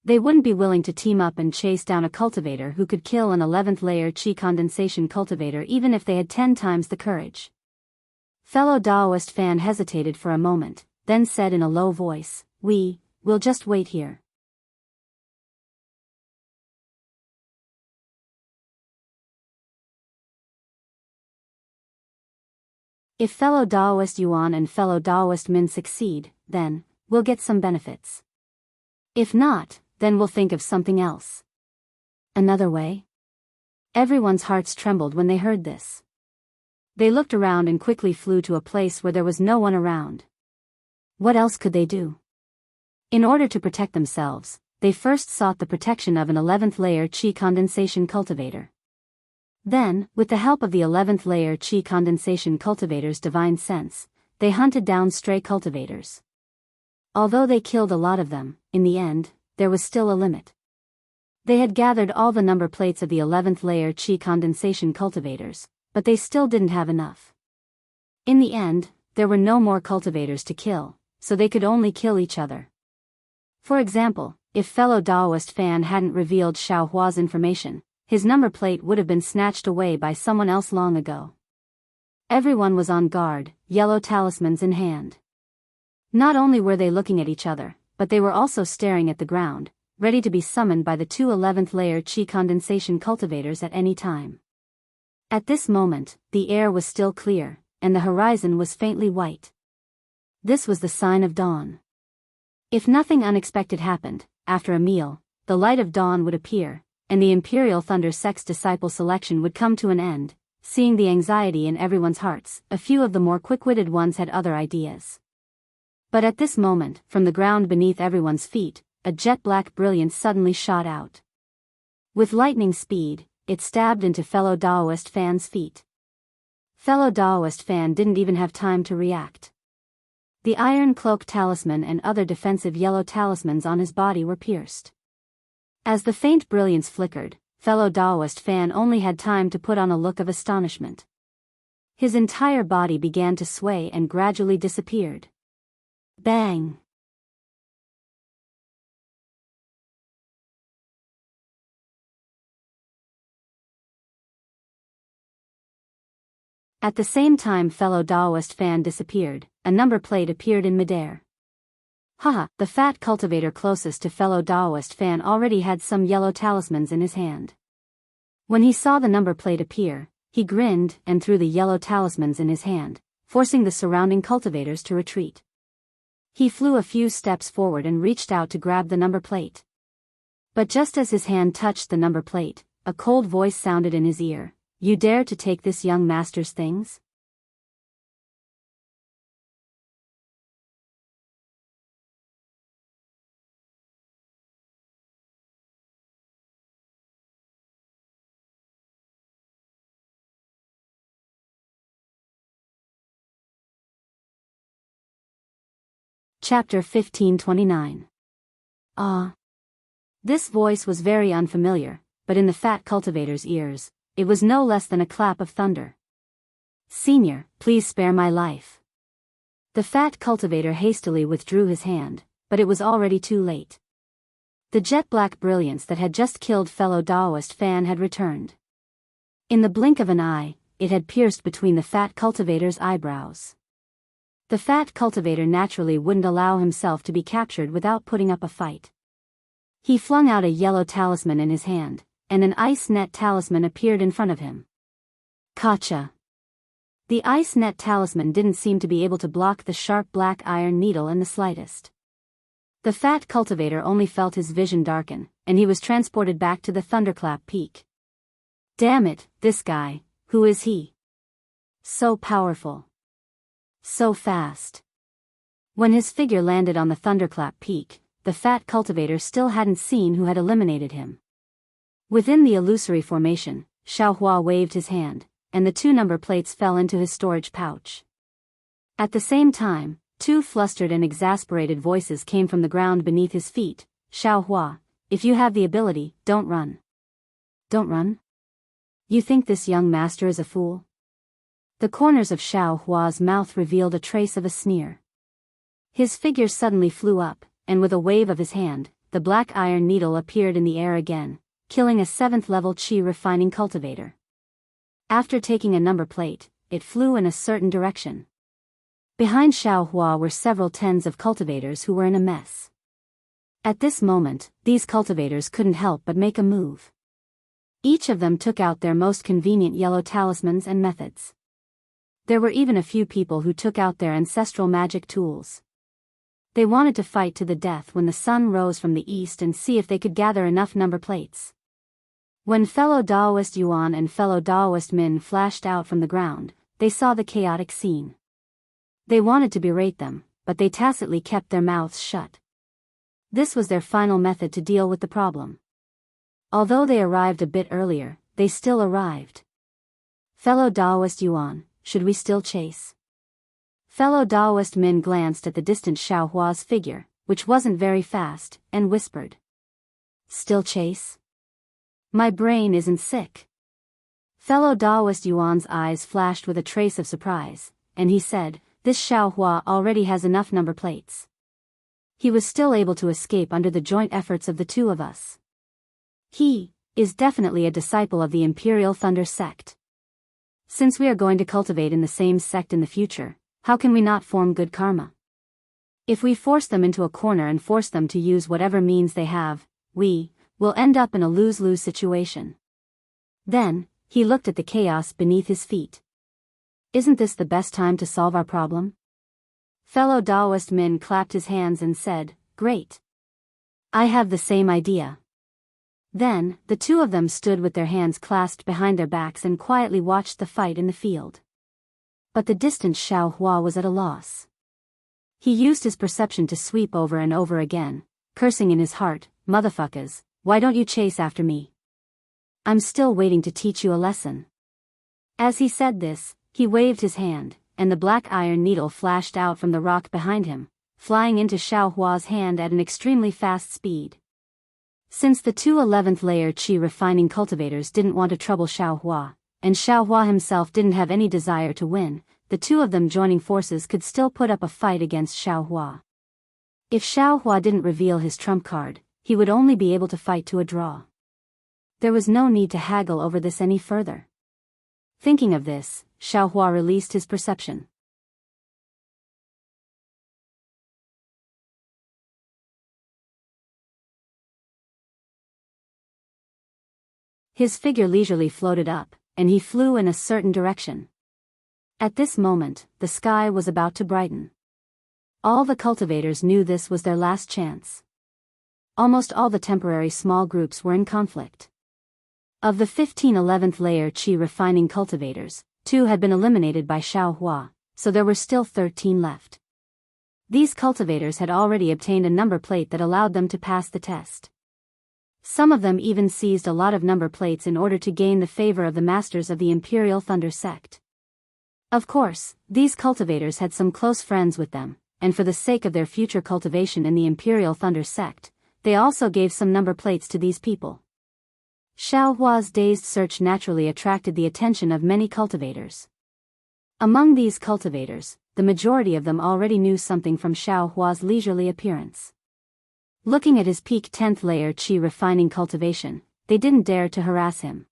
They wouldn't be willing to team up and chase down a cultivator who could kill an 11th layer qi condensation cultivator even if they had 10 times the courage. Fellow Daoist fan hesitated for a moment, then said in a low voice, we'll just wait here. If fellow Daoist Yuan and fellow Daoist Min succeed, then, we'll get some benefits. If not, then we'll think of something else. Another way? Everyone's hearts trembled when they heard this. They looked around and quickly flew to a place where there was no one around. What else could they do? In order to protect themselves, they first sought the protection of an 11th layer qi condensation cultivator. Then, with the help of the 11th layer qi condensation cultivator's divine sense, they hunted down stray cultivators. Although they killed a lot of them, in the end, there was still a limit. They had gathered all the number plates of the 11th layer qi condensation cultivators, but they still didn't have enough. In the end, there were no more cultivators to kill, so they could only kill each other. For example, if fellow Daoist fan hadn't revealed Xiaohua's information, his number plate would have been snatched away by someone else long ago. Everyone was on guard, yellow talismans in hand. Not only were they looking at each other, but they were also staring at the ground, ready to be summoned by the 2 11th layer qi condensation cultivators at any time. At this moment, the air was still clear, and the horizon was faintly white. This was the sign of dawn. If nothing unexpected happened, after a meal, the light of dawn would appear, and the Imperial Thunder Sect's disciple selection would come to an end. Seeing the anxiety in everyone's hearts, a few of the more quick-witted ones had other ideas. But at this moment, from the ground beneath everyone's feet, a jet-black brilliance suddenly shot out. With lightning speed, it stabbed into fellow Daoist Fan's feet. Fellow Daoist Fan didn't even have time to react. The iron cloak talisman and other defensive yellow talismans on his body were pierced. As the faint brilliance flickered, fellow Daoist Fan only had time to put on a look of astonishment. His entire body began to sway and gradually disappeared. Bang! At the same time fellow Daoist Fan disappeared, a number plate appeared in midair. Haha, the fat cultivator closest to fellow Daoist Fan already had some yellow talismans in his hand. When he saw the number plate appear, he grinned and threw the yellow talismans in his hand, forcing the surrounding cultivators to retreat. He flew a few steps forward and reached out to grab the number plate. But just as his hand touched the number plate, a cold voice sounded in his ear. You dare to take this young master's things? Chapter 1529. Ah. This voice was very unfamiliar, but in the fat cultivator's ears, it was no less than a clap of thunder. Senior, please spare my life. The fat cultivator hastily withdrew his hand, but it was already too late. The jet-black brilliance that had just killed fellow Daoist Fan had returned. In the blink of an eye, it had pierced between the fat cultivator's eyebrows. The fat cultivator naturally wouldn't allow himself to be captured without putting up a fight. He flung out a yellow talisman in his hand, and an ice net talisman appeared in front of him. Gotcha! The ice net talisman didn't seem to be able to block the sharp black iron needle in the slightest. The fat cultivator only felt his vision darken, and he was transported back to the thunderclap peak. Damn it, this guy, who is he? So powerful. So fast. When his figure landed on the thunderclap peak, the fat cultivator still hadn't seen who had eliminated him. Within the illusory formation, Xiaohua waved his hand, and the two number plates fell into his storage pouch. At the same time, two flustered and exasperated voices came from the ground beneath his feet. Xiaohua, if you have the ability, don't run. Don't run? You think this young master is a fool? The corners of Xiaohua's mouth revealed a trace of a sneer. His figure suddenly flew up, and with a wave of his hand, the black iron needle appeared in the air again, killing a 7th-level qi refining cultivator. After taking a number plate, it flew in a certain direction. Behind Xiaohua were several tens of cultivators who were in a mess. At this moment, these cultivators couldn't help but make a move. Each of them took out their most convenient yellow talismans and methods. There were even a few people who took out their ancestral magic tools. They wanted to fight to the death when the sun rose from the east and see if they could gather enough number plates. When fellow Daoist Yuan and fellow Daoist Min flashed out from the ground, they saw the chaotic scene. They wanted to berate them, but they tacitly kept their mouths shut. This was their final method to deal with the problem. Although they arrived a bit earlier, they still arrived. Fellow Daoist Yuan, should we still chase? Fellow Daoist Min glanced at the distant Xiaohua's figure, which wasn't very fast, and whispered. Still chase? My brain isn't sick. Fellow Daoist Yuan's eyes flashed with a trace of surprise, and he said, this Xiaohua already has enough number plates. He was still able to escape under the joint efforts of the two of us. He is definitely a disciple of the Imperial Thunder Sect. Since we are going to cultivate in the same sect in the future, how can we not form good karma? If we force them into a corner and force them to use whatever means they have, we will end up in a lose-lose situation. Then, he looked at the chaos beneath his feet. Isn't this the best time to solve our problem? Fellow Daoist Min clapped his hands and said, Great. I have the same idea. Then, the two of them stood with their hands clasped behind their backs and quietly watched the fight in the field. But the distant Xiaohua was at a loss. He used his perception to sweep over and over again, cursing in his heart, "Motherfuckers, why don't you chase after me? I'm still waiting to teach you a lesson." As he said this, he waved his hand, and the black iron needle flashed out from the rock behind him, flying into Xiaohua's hand at an extremely fast speed. Since the two 11th layer qi refining cultivators didn't want to trouble Xiaohua, and Xiaohua himself didn't have any desire to win, the two of them joining forces could still put up a fight against Xiaohua. If Xiaohua didn't reveal his trump card, he would only be able to fight to a draw. There was no need to haggle over this any further. Thinking of this, Xiaohua released his perception. His figure leisurely floated up, and he flew in a certain direction. At this moment, the sky was about to brighten. All the cultivators knew this was their last chance. Almost all the temporary small groups were in conflict. Of the 15 11th layer qi refining cultivators, 2 had been eliminated by Xiaohua, so there were still 13 left. These cultivators had already obtained a number plate that allowed them to pass the test. Some of them even seized a lot of number plates in order to gain the favor of the masters of the Imperial Thunder sect. Of course, these cultivators had some close friends with them, and for the sake of their future cultivation in the Imperial Thunder sect, they also gave some number plates to these people. Xiaohua's dazed search naturally attracted the attention of many cultivators. Among these cultivators, the majority of them already knew something from Xiaohua's leisurely appearance. Looking at his peak 10th layer qi refining cultivation, they didn't dare to harass him.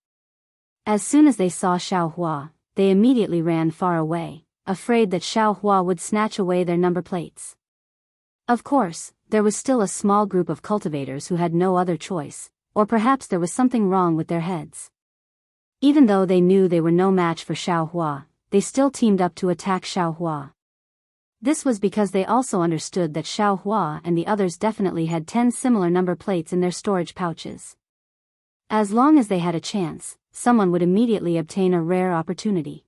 As soon as they saw Xiaohua, they immediately ran far away, afraid that Xiaohua would snatch away their number plates. Of course, there was still a small group of cultivators who had no other choice, or perhaps there was something wrong with their heads. Even though they knew they were no match for Xiaohua, they still teamed up to attack Xiaohua. This was because they also understood that Xiaohua and the others definitely had 10 similar number plates in their storage pouches. As long as they had a chance, someone would immediately obtain a rare opportunity.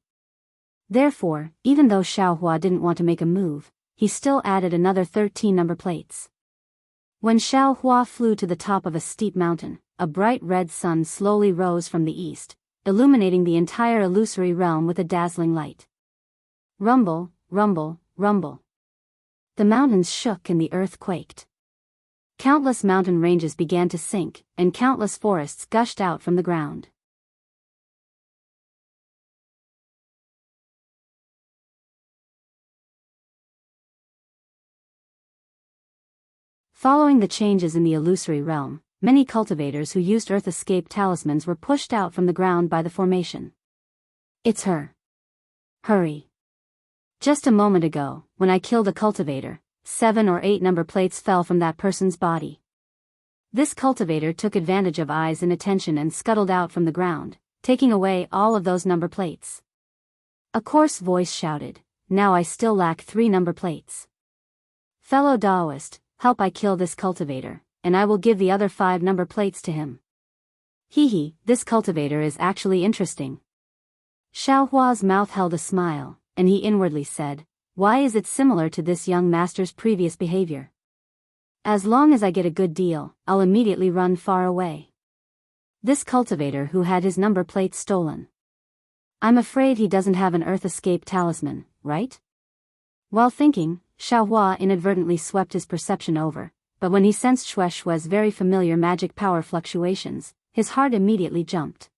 Therefore, even though Xiaohua didn't want to make a move, he still added another 13 number plates. When Xiaohua flew to the top of a steep mountain, a bright red sun slowly rose from the east, illuminating the entire illusory realm with a dazzling light. Rumble, rumble, rumble. The mountains shook and the earth quaked. Countless mountain ranges began to sink, and countless forests gushed out from the ground. Following the changes in the illusory realm, many cultivators who used Earth Escape talismans were pushed out from the ground by the formation. It's her. Hurry. Just a moment ago, when I killed a cultivator, 7 or 8 number plates fell from that person's body. This cultivator took advantage of eyes and attention and scuttled out from the ground, taking away all of those number plates. A coarse voice shouted, "Now I still lack 3 number plates. Fellow Daoist, help I kill this cultivator, and I will give the other 5 number plates to him." Hee, this cultivator is actually interesting. Xiaohua's mouth held a smile, and he inwardly said, "Why is it similar to this young master's previous behavior? As long as I get a good deal, I'll immediately run far away." This cultivator who had his number plates stolen. I'm afraid he doesn't have an Earth Escape talisman, right? While thinking, Xiaohua inadvertently swept his perception over, but when he sensed Shue's very familiar magic power fluctuations, his heart immediately jumped.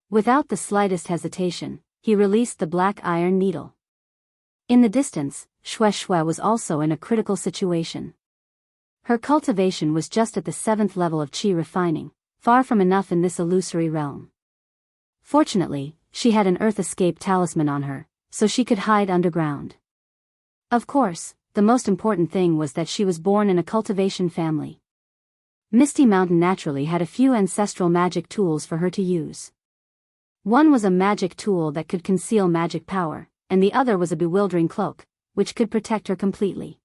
Without the slightest hesitation, he released the black iron needle. In the distance, Shui was also in a critical situation. Her cultivation was just at the 7th level of qi refining, far from enough in this illusory realm. Fortunately, she had an Earth Escape talisman on her, so she could hide underground. Of course, the most important thing was that she was born in a cultivation family. Misty Mountain naturally had a few ancestral magic tools for her to use. One was a magic tool that could conceal magic power, and the other was a bewildering cloak, which could protect her completely.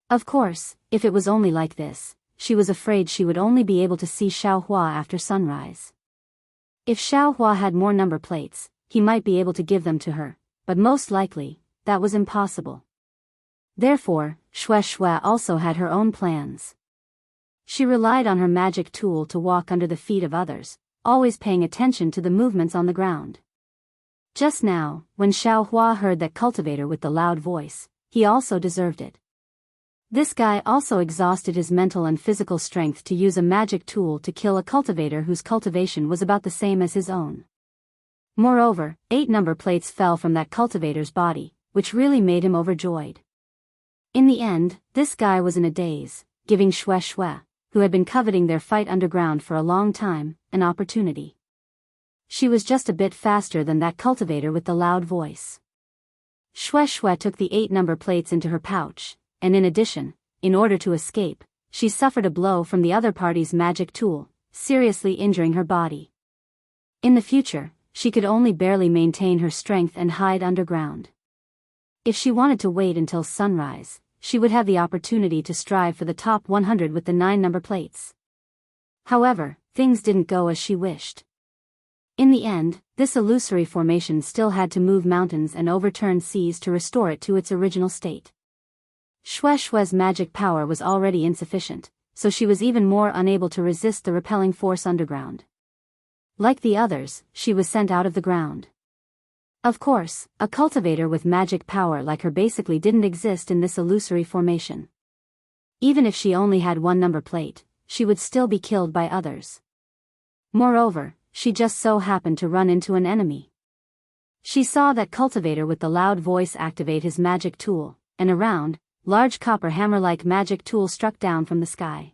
Of course, if it was only like this, she was afraid she would only be able to see Xiaohua after sunrise. If Xiaohua had more number plates, he might be able to give them to her, but most likely, that was impossible. Therefore, Shui also had her own plans. She relied on her magic tool to walk under the feet of others, always paying attention to the movements on the ground. Just now, when Xiaohua heard that cultivator with the loud voice, he also deserved it. This guy also exhausted his mental and physical strength to use a magic tool to kill a cultivator whose cultivation was about the same as his own. Moreover, 8 number plates fell from that cultivator's body, which really made him overjoyed. In the end, this guy was in a daze, giving Shui, who had been coveting their fight underground for a long time, an opportunity. She was just a bit faster than that cultivator with the loud voice. Shui took the 8 number plates into her pouch, and in addition, in order to escape, she suffered a blow from the other party's magic tool, seriously injuring her body. In the future, she could only barely maintain her strength and hide underground. If she wanted to wait until sunrise, she would have the opportunity to strive for the top 100 with the 9 number plates. However, things didn't go as she wished. In the end, this illusory formation still had to move mountains and overturn seas to restore it to its original state. Shui's magic power was already insufficient, so she was even more unable to resist the repelling force underground. Like the others, she was sent out of the ground. Of course, a cultivator with magic power like her basically didn't exist in this illusory formation. Even if she only had 1 number plate, she would still be killed by others. Moreover, she just so happened to run into an enemy. She saw that cultivator with the loud voice activate his magic tool, and a round, large copper hammer-like magic tool struck down from the sky.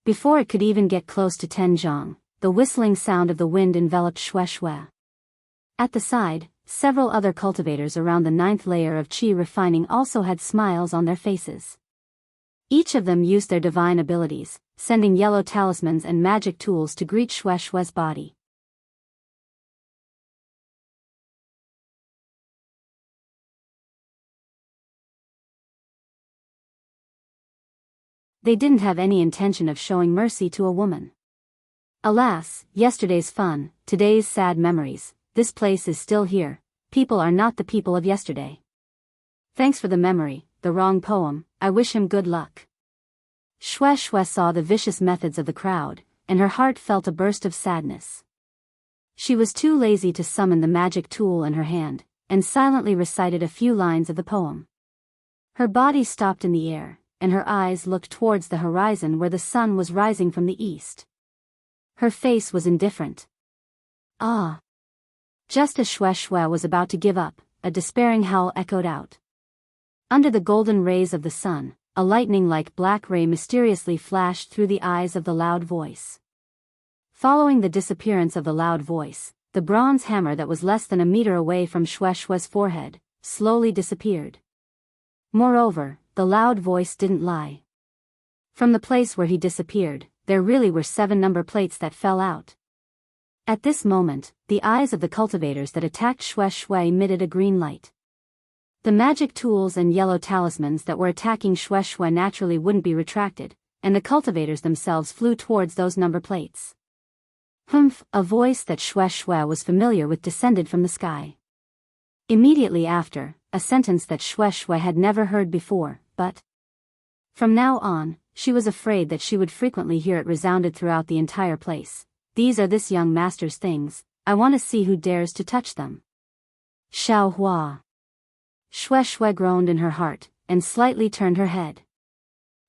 Before it could even get close to Zhang, the whistling sound of the wind enveloped Shui. At the side, several other cultivators around the 9th layer of qi refining also had smiles on their faces. Each of them used their divine abilities, sending yellow talismans and magic tools to greet Shui's body. They didn't have any intention of showing mercy to a woman. Alas, yesterday's fun, today's sad memories, this place is still here, people are not the people of yesterday. Thanks for the memory, the wrong poem, I wish him good luck. Shui saw the vicious methods of the crowd, and her heart felt a burst of sadness. She was too lazy to summon the magic tool in her hand, and silently recited a few lines of the poem. Her body stopped in the air, and her eyes looked towards the horizon where the sun was rising from the east. Her face was indifferent. Ah! Just as Shui was about to give up, a despairing howl echoed out. Under the golden rays of the sun, a lightning-like black ray mysteriously flashed through the eyes of the loud voice. Following the disappearance of the loud voice, the bronze hammer that was less than a meter away from Shui's forehead, slowly disappeared. Moreover, the loud voice didn't lie. From the place where he disappeared, there really were 7 number plates that fell out. At this moment, the eyes of the cultivators that attacked Shui emitted a green light. The magic tools and yellow talismans that were attacking Shui naturally wouldn't be retracted, and the cultivators themselves flew towards those number plates. Humph! A voice that Shui was familiar with descended from the sky. Immediately after, a sentence that Shui had never heard before, but from now on, she was afraid that she would frequently hear it resounded throughout the entire place. These are this young master's things, I want to see who dares to touch them. Xiaohua. Shui groaned in her heart, and slightly turned her head.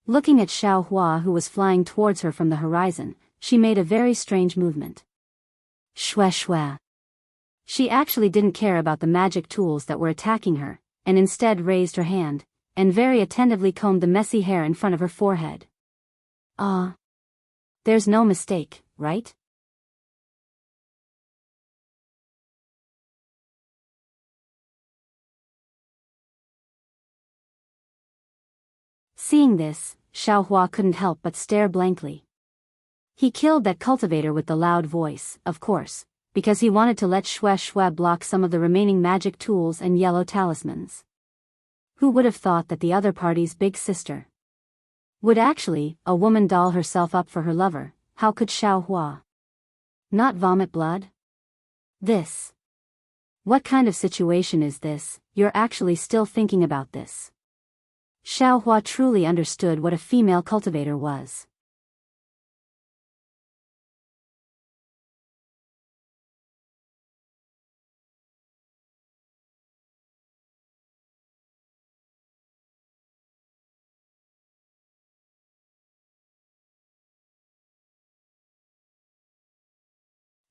Looking at Xiaohua who was flying towards her from the horizon, she made a very strange movement. Shui. She actually didn't care about the magic tools that were attacking her, and instead raised her hand, and very attentively combed the messy hair in front of her forehead. Ah. There's no mistake, right? Seeing this, Xiaohua couldn't help but stare blankly. He killed that cultivator with the loud voice, of course, because he wanted to let Shui block some of the remaining magic tools and yellow talismans. Who would have thought that the other party's big sister Would actually, a woman doll herself up for her lover? How could Xiaohua not vomit blood? This. What kind of situation is this? You're actually still thinking about this. Xiaohua truly understood what a female cultivator was.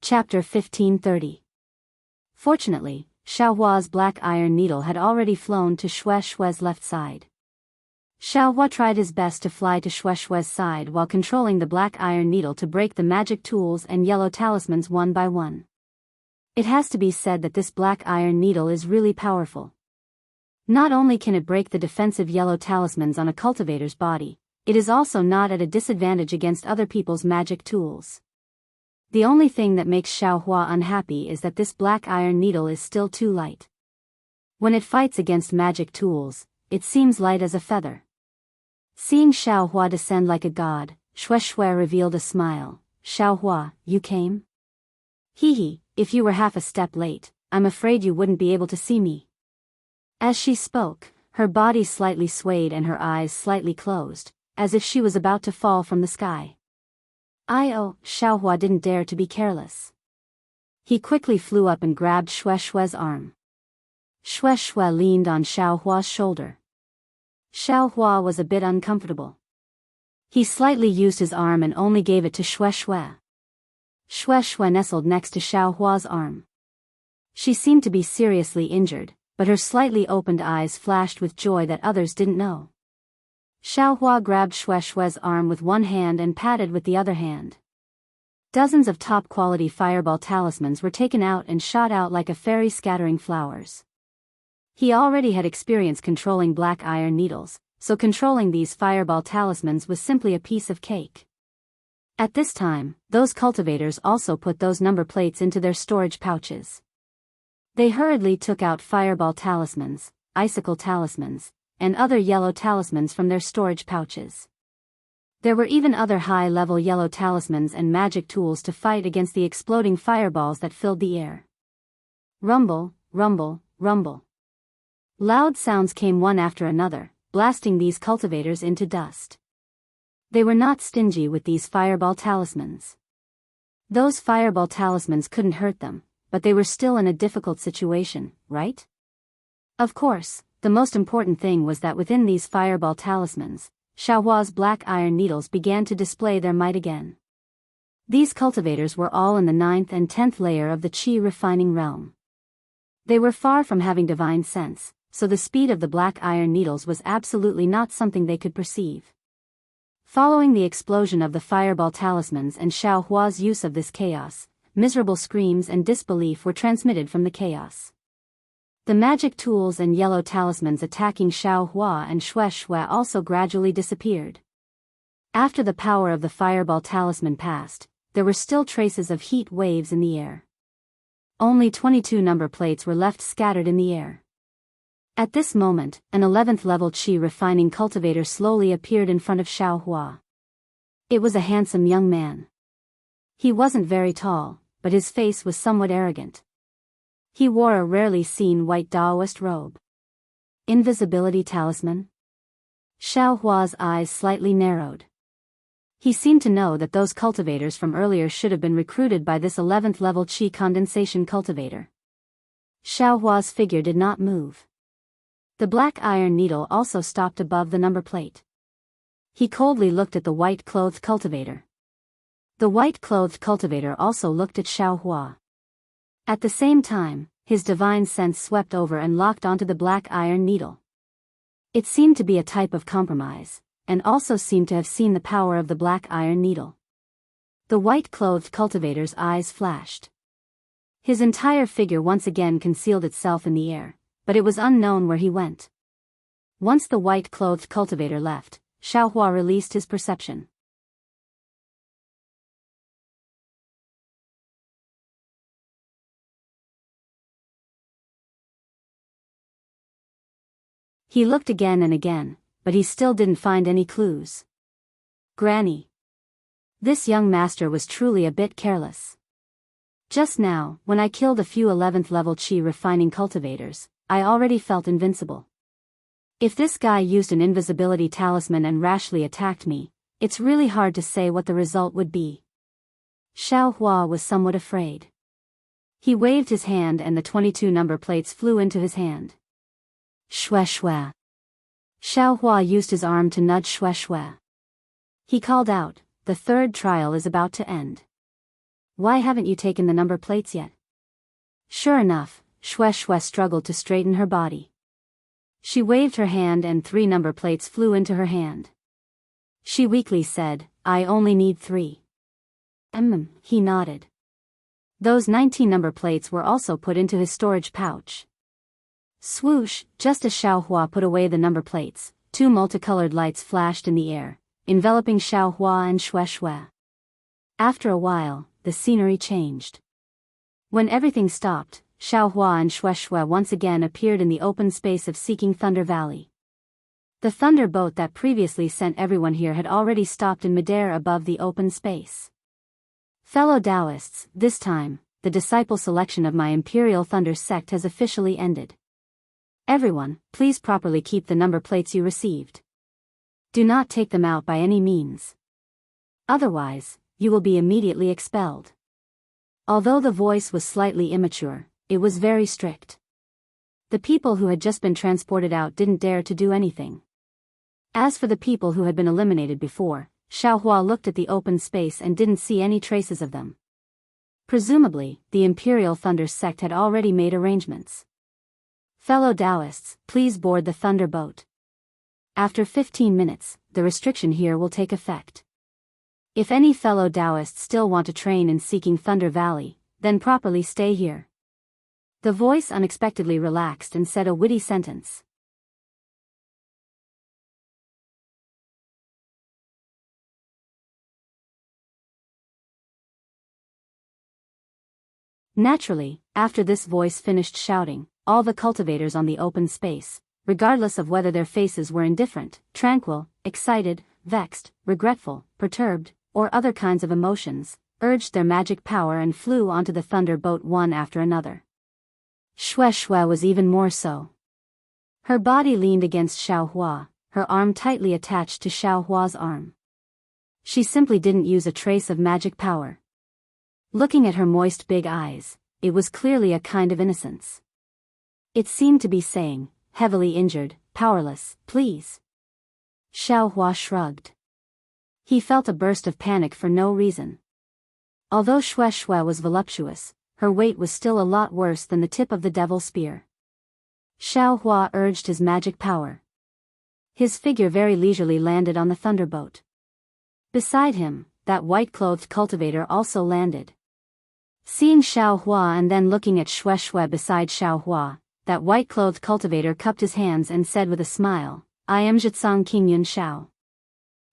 Chapter 1530. Fortunately, Xiaohua's black iron needle had already flown to Shue's left side. Xiaohua tried his best to fly to Shue's side while controlling the black iron needle to break the magic tools and yellow talismans one by one. It has to be said that this black iron needle is really powerful. Not only can it break the defensive yellow talismans on a cultivator's body, it is also not at a disadvantage against other people's magic tools. The only thing that makes Xiaohua unhappy is that this black iron needle is still too light. When it fights against magic tools, it seems light as a feather. Seeing Xiaohua descend like a god, Shui revealed a smile. Xiaohua, you came? Hee, if you were half a step late, I'm afraid you wouldn't be able to see me. As she spoke, her body slightly swayed and her eyes slightly closed, as if she was about to fall from the sky. Xiaohua didn't dare to be careless. He quickly flew up and grabbed Shue's arm. Shui leaned on Xiaohua's shoulder. Xiaohua was a bit uncomfortable. He slightly used his arm and only gave it to Shui. Shui nestled next to Xiaohua's arm. She seemed to be seriously injured, but her slightly opened eyes flashed with joy that others didn't know. Xiaohua grabbed Shue's arm with one hand and patted with the other hand. Dozens of top-quality fireball talismans were taken out and shot out like a fairy scattering flowers. He already had experience controlling black iron needles, so controlling these fireball talismans was simply a piece of cake. At this time, those cultivators also put those number plates into their storage pouches. They hurriedly took out fireball talismans, icicle talismans, and other yellow talismans from their storage pouches. There were even other high-level yellow talismans and magic tools to fight against the exploding fireballs that filled the air. Rumble, rumble, rumble. Loud sounds came one after another, blasting these cultivators into dust. They were not stingy with these fireball talismans. Those fireball talismans couldn't hurt them, but they were still in a difficult situation, right? Of course, the most important thing was that within these fireball talismans, Xiaohua's black iron needles began to display their might again. These cultivators were all in the 9th and 10th layer of the Qi refining realm. They were far from having divine sense, so the speed of the black iron needles was absolutely not something they could perceive. Following the explosion of the fireball talismans and Xiaohua's use of this chaos, miserable screams and disbelief were transmitted from the chaos. The magic tools and yellow talismans attacking Xiaohua and Shui also gradually disappeared. After the power of the fireball talisman passed, there were still traces of heat waves in the air. Only 22 number plates were left scattered in the air. At this moment, an 11th level Qi refining cultivator slowly appeared in front of Xiaohua. It was a handsome young man. He wasn't very tall, but his face was somewhat arrogant. He wore a rarely seen white Daoist robe. Invisibility talisman? Xiaohua's eyes slightly narrowed. He seemed to know that those cultivators from earlier should have been recruited by this 11th level Qi condensation cultivator. Xiaohua's figure did not move. The black iron needle also stopped above the number plate. He coldly looked at the white-clothed cultivator. The white-clothed cultivator also looked at Xiaohua. At the same time, his divine sense swept over and locked onto the black iron needle. It seemed to be a type of compromise, and also seemed to have seen the power of the black iron needle. The white-clothed cultivator's eyes flashed. His entire figure once again concealed itself in the air, but it was unknown where he went. Once the white-clothed cultivator left, Xiaohua released his perception. He looked again and again, but he still didn't find any clues. Granny. This young master was truly a bit careless. Just now, when I killed a few 11th level chi refining cultivators, I already felt invincible. If this guy used an invisibility talisman and rashly attacked me, it's really hard to say what the result would be. Xiao Hua was somewhat afraid. He waved his hand and the 22 number plates flew into his hand. Shue shue. Xiao Hua used his arm to nudge Shue shue. He called out, "The third trial is about to end. Why haven't you taken the number plates yet?" Sure enough, Shue shue struggled to straighten her body. She waved her hand and 3 number plates flew into her hand. She weakly said, "I only need 3. He nodded. Those 19 number plates were also put into his storage pouch. Swoosh, just as Xiao Hua put away the number plates, 2 multicolored lights flashed in the air, enveloping Xiao Hua and Shue shue. After a while, the scenery changed. When everything stopped, Xiao Hua and Shue shue once again appeared in the open space of Seeking Thunder Valley. The thunder boat that previously sent everyone here had already stopped in midair above the open space. Fellow Daoists, this time, the disciple selection of my Imperial Thunder sect has officially ended. Everyone, please properly keep the number plates you received. Do not take them out by any means. Otherwise, you will be immediately expelled. Although the voice was slightly immature, it was very strict. The people who had just been transported out didn't dare to do anything. As for the people who had been eliminated before, Xiao Hua looked at the open space and didn't see any traces of them. Presumably, the Imperial Thunder sect had already made arrangements. Fellow Daoists, please board the thunder boat. After 15 minutes, the restriction here will take effect. If any fellow Daoists still want to train in Seeking Thunder Valley, then properly stay here. The voice unexpectedly relaxed and said a witty sentence. Naturally, after this voice finished shouting, all the cultivators on the open space, regardless of whether their faces were indifferent, tranquil, excited, vexed, regretful, perturbed, or other kinds of emotions, urged their magic power and flew onto the thunder boat one after another. Shue shue was even more so. Her body leaned against Xiao Hua, her arm tightly attached to Xiao Hua's arm. She simply didn't use a trace of magic power. Looking at her moist big eyes, it was clearly a kind of innocence. It seemed to be saying, heavily injured, powerless, please. Xiao Hua shrugged. He felt a burst of panic for no reason. Although Shue shue was voluptuous, her weight was still a lot worse than the tip of the devil spear. Xiao Hua urged his magic power. His figure very leisurely landed on the thunderboat. Beside him, that white-clothed cultivator also landed. Seeing Xiao Hua and then looking at Shue shue beside Xiao Hua, that white-clothed cultivator cupped his hands and said with a smile, "I am Zhitsang Qingyun Xiao.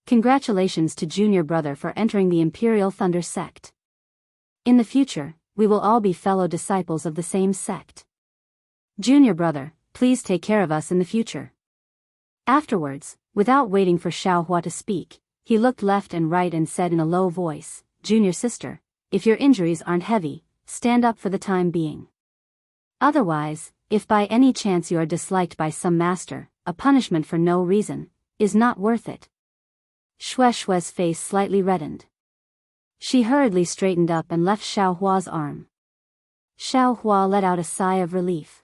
Congratulations to junior brother for entering the Imperial Thunder sect. In the future, we will all be fellow disciples of the same sect. Junior brother, please take care of us in the future." Afterwards, without waiting for Xiao Hua to speak, he looked left and right and said in a low voice, "Junior sister, if your injuries aren't heavy, stand up for the time being. Otherwise, if by any chance you are disliked by some master, a punishment for no reason is not worth it." Shue shue's face slightly reddened. She hurriedly straightened up and left Xiao Hua's arm. Xiao Hua let out a sigh of relief.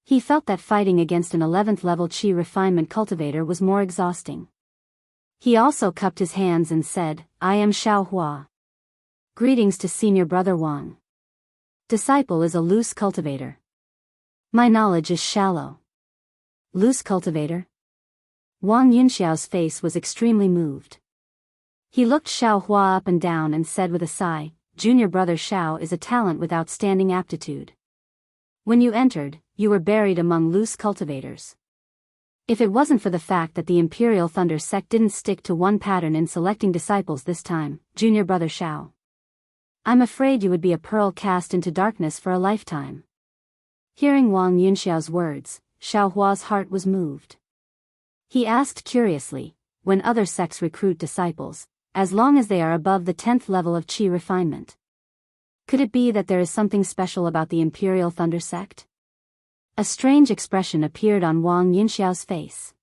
He felt that fighting against an 11th level chi refinement cultivator was more exhausting. He also cupped his hands and said, "I am Xiao Hua. Greetings to senior brother Wang. Disciple is a loose cultivator. My knowledge is shallow." Loose cultivator? Wang Yunxiao's face was extremely moved. He looked Xiao Hua up and down and said with a sigh, "Junior brother Xiao is a talent with outstanding aptitude. When you entered, you were buried among loose cultivators. If it wasn't for the fact that the Imperial Thunder sect didn't stick to one pattern in selecting disciples this time, junior brother Xiao, I'm afraid you would be a pearl cast into darkness for a lifetime." Hearing Wang Yunxiao's words, Xiao Hua's heart was moved. He asked curiously, when other sects recruit disciples, as long as they are above the 10th level of qi refinement. Could it be that there is something special about the Imperial Thunder sect? A strange expression appeared on Wang Yunxiao's face.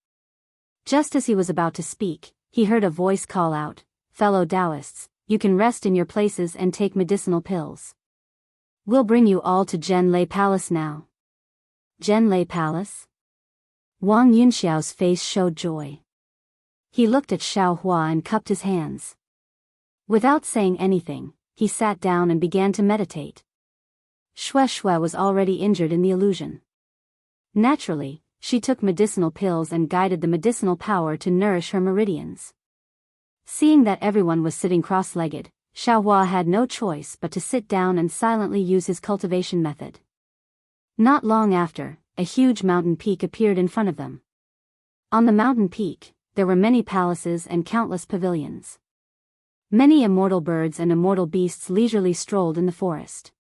Just as he was about to speak, he heard a voice call out, "Fellow Daoists, you can rest in your places and take medicinal pills. We'll bring you all to Zhenlei Palace now." Zhenlei Palace? Wang Yunxiao's face showed joy. He looked at Xiaohua and cupped his hands. Without saying anything, he sat down and began to meditate. Shui was already injured in the illusion. Naturally, she took medicinal pills and guided the medicinal power to nourish her meridians. Seeing that everyone was sitting cross-legged, Xiaohua had no choice but to sit down and silently use his cultivation method. Not long after, a huge mountain peak appeared in front of them. On the mountain peak, there were many palaces and countless pavilions. Many immortal birds and immortal beasts leisurely strolled in the forest.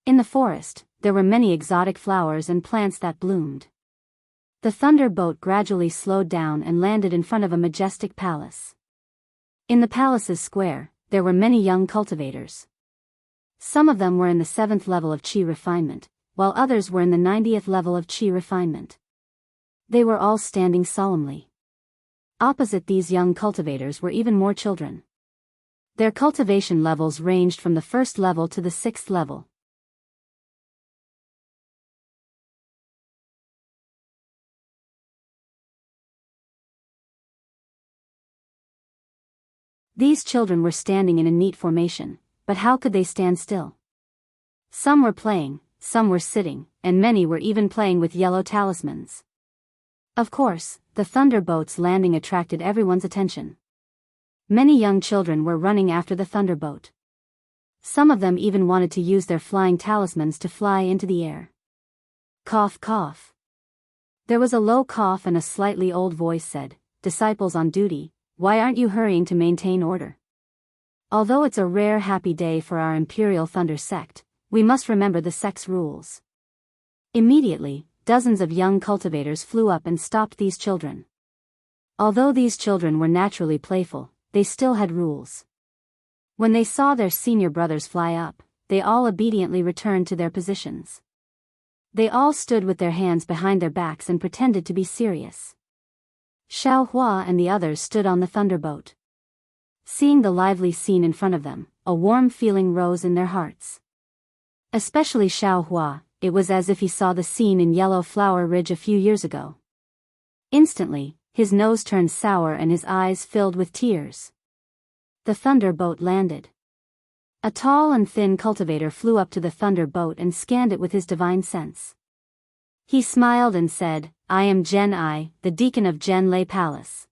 In the forest, there were many exotic flowers and plants that bloomed. The thunder boat gradually slowed down and landed in front of a majestic palace. In the palace's square, there were many young cultivators. Some of them were in the 7th level of qi refinement, while others were in the 90th level of qi refinement. They were all standing solemnly. Opposite these young cultivators were even more children. Their cultivation levels ranged from the 1st level to the 6th level. These children were standing in a neat formation, but how could they stand still? Some were playing, some were sitting, and many were even playing with yellow talismans. Of course, the thunderboat's landing attracted everyone's attention. Many young children were running after the thunderboat. Some of them even wanted to use their flying talismans to fly into the air. Cough, cough. There was a low cough and a slightly old voice said, "Disciples on duty, why aren't you hurrying to maintain order? Although it's a rare happy day for our Imperial Thunder sect, we must remember the sect's rules." Immediately, dozens of young cultivators flew up and stopped these children. Although these children were naturally playful, they still had rules. When they saw their senior brothers fly up, they all obediently returned to their positions. They all stood with their hands behind their backs and pretended to be serious. Xiaohua and the others stood on the thunderboat. Seeing the lively scene in front of them, a warm feeling rose in their hearts. Especially Xiaohua, it was as if he saw the scene in Yellow Flower Ridge a few years ago. Instantly, his nose turned sour and his eyes filled with tears. The thunderboat landed. A tall and thin cultivator flew up to the thunderboat and scanned it with his divine sense. He smiled and said, "I am Zhen I, the deacon of Zhenlei Palace.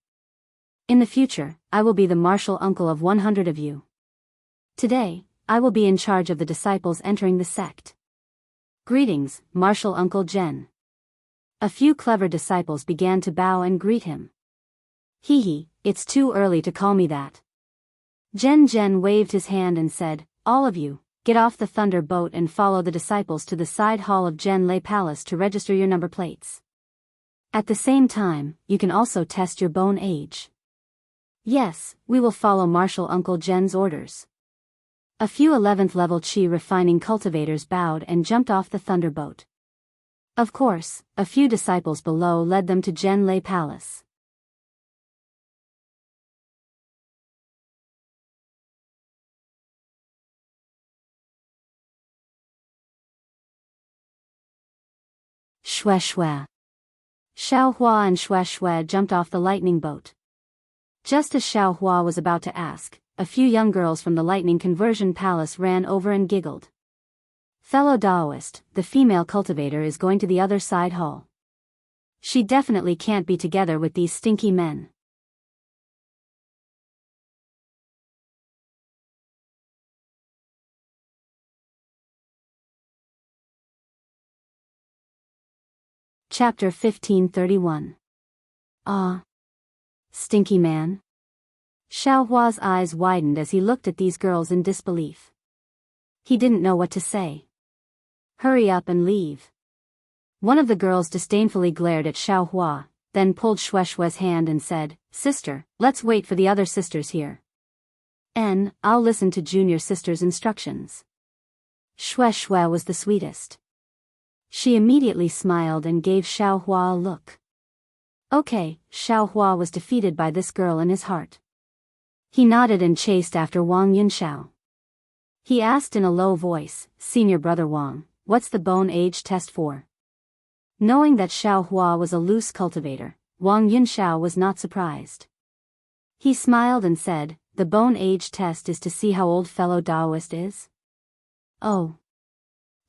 In the future, I will be the martial uncle of 100 of you. Today, I will be in charge of the disciples entering the sect. Greetings, Martial Uncle Zhen." A few clever disciples began to bow and greet him. "Hee, it's too early to call me that." Zhen waved his hand and said, "All of you, get off the thunder boat and follow the disciples to the side hall of Zhenlei Palace to register your number plates. At the same time, you can also test your bone age." "Yes, we will follow Martial Uncle Zhen's orders." A few 11th level qi refining cultivators bowed and jumped off the thunderboat. Of course, a few disciples below led them to Zhenlei Palace. Shui. Xiaohua and Shui jumped off the lightning boat. Just as Xiaohua was about to ask, a few young girls from the lightning conversion palace ran over and giggled. "Fellow Daoist, the female cultivator is going to the other side hall. She definitely can't be together with these stinky men." Chapter 1531. Ah. Stinky man? Xiaohua's eyes widened as he looked at these girls in disbelief. He didn't know what to say. "Hurry up and leave." One of the girls disdainfully glared at Xiaohua, then pulled Shui's hand and said, Sister, let's wait for the other sisters here. I'll listen to junior sister's instructions. Shui Shui was the sweetest. She immediately smiled and gave Xiaohua a look. Okay, Xiaohua was defeated by this girl in his heart. He nodded and chased after Wang Yunxiao. He asked in a low voice, Senior Brother Wang, what's the bone age test for? Knowing that Xiaohua was a loose cultivator, Wang Yunxiao was not surprised. He smiled and said, the bone age test is to see how old fellow Daoist is? Oh.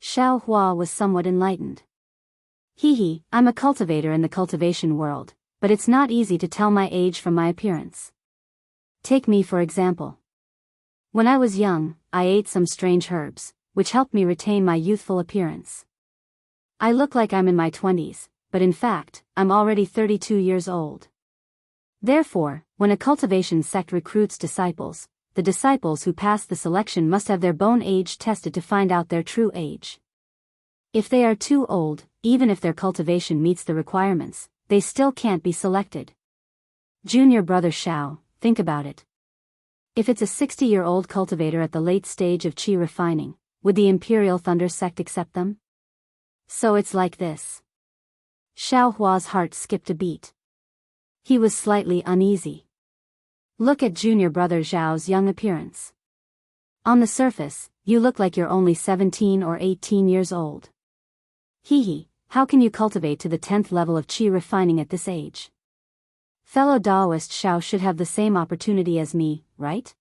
Xiaohua was somewhat enlightened. Hee, I'm a cultivator in the cultivation world, but it's not easy to tell my age from my appearance. Take me for example. When I was young, I ate some strange herbs, which helped me retain my youthful appearance. I look like I'm in my 20s, but in fact, I'm already 32 years old. Therefore, when a cultivation sect recruits disciples, the disciples who pass the selection must have their bone age tested to find out their true age. If they are too old, even if their cultivation meets the requirements, they still can't be selected. Junior Brother Xiao, think about it. If it's a 60-year-old cultivator at the late stage of qi refining, would the Imperial Thunder sect accept them? So it's like this. Xiaohua's heart skipped a beat. He was slightly uneasy. Look at Junior Brother Zhao's young appearance. On the surface, you look like you're only 17 or 18 years old. Hee, how can you cultivate to the 10th level of qi refining at this age? Fellow Daoist Xiao should have the same opportunity as me, right?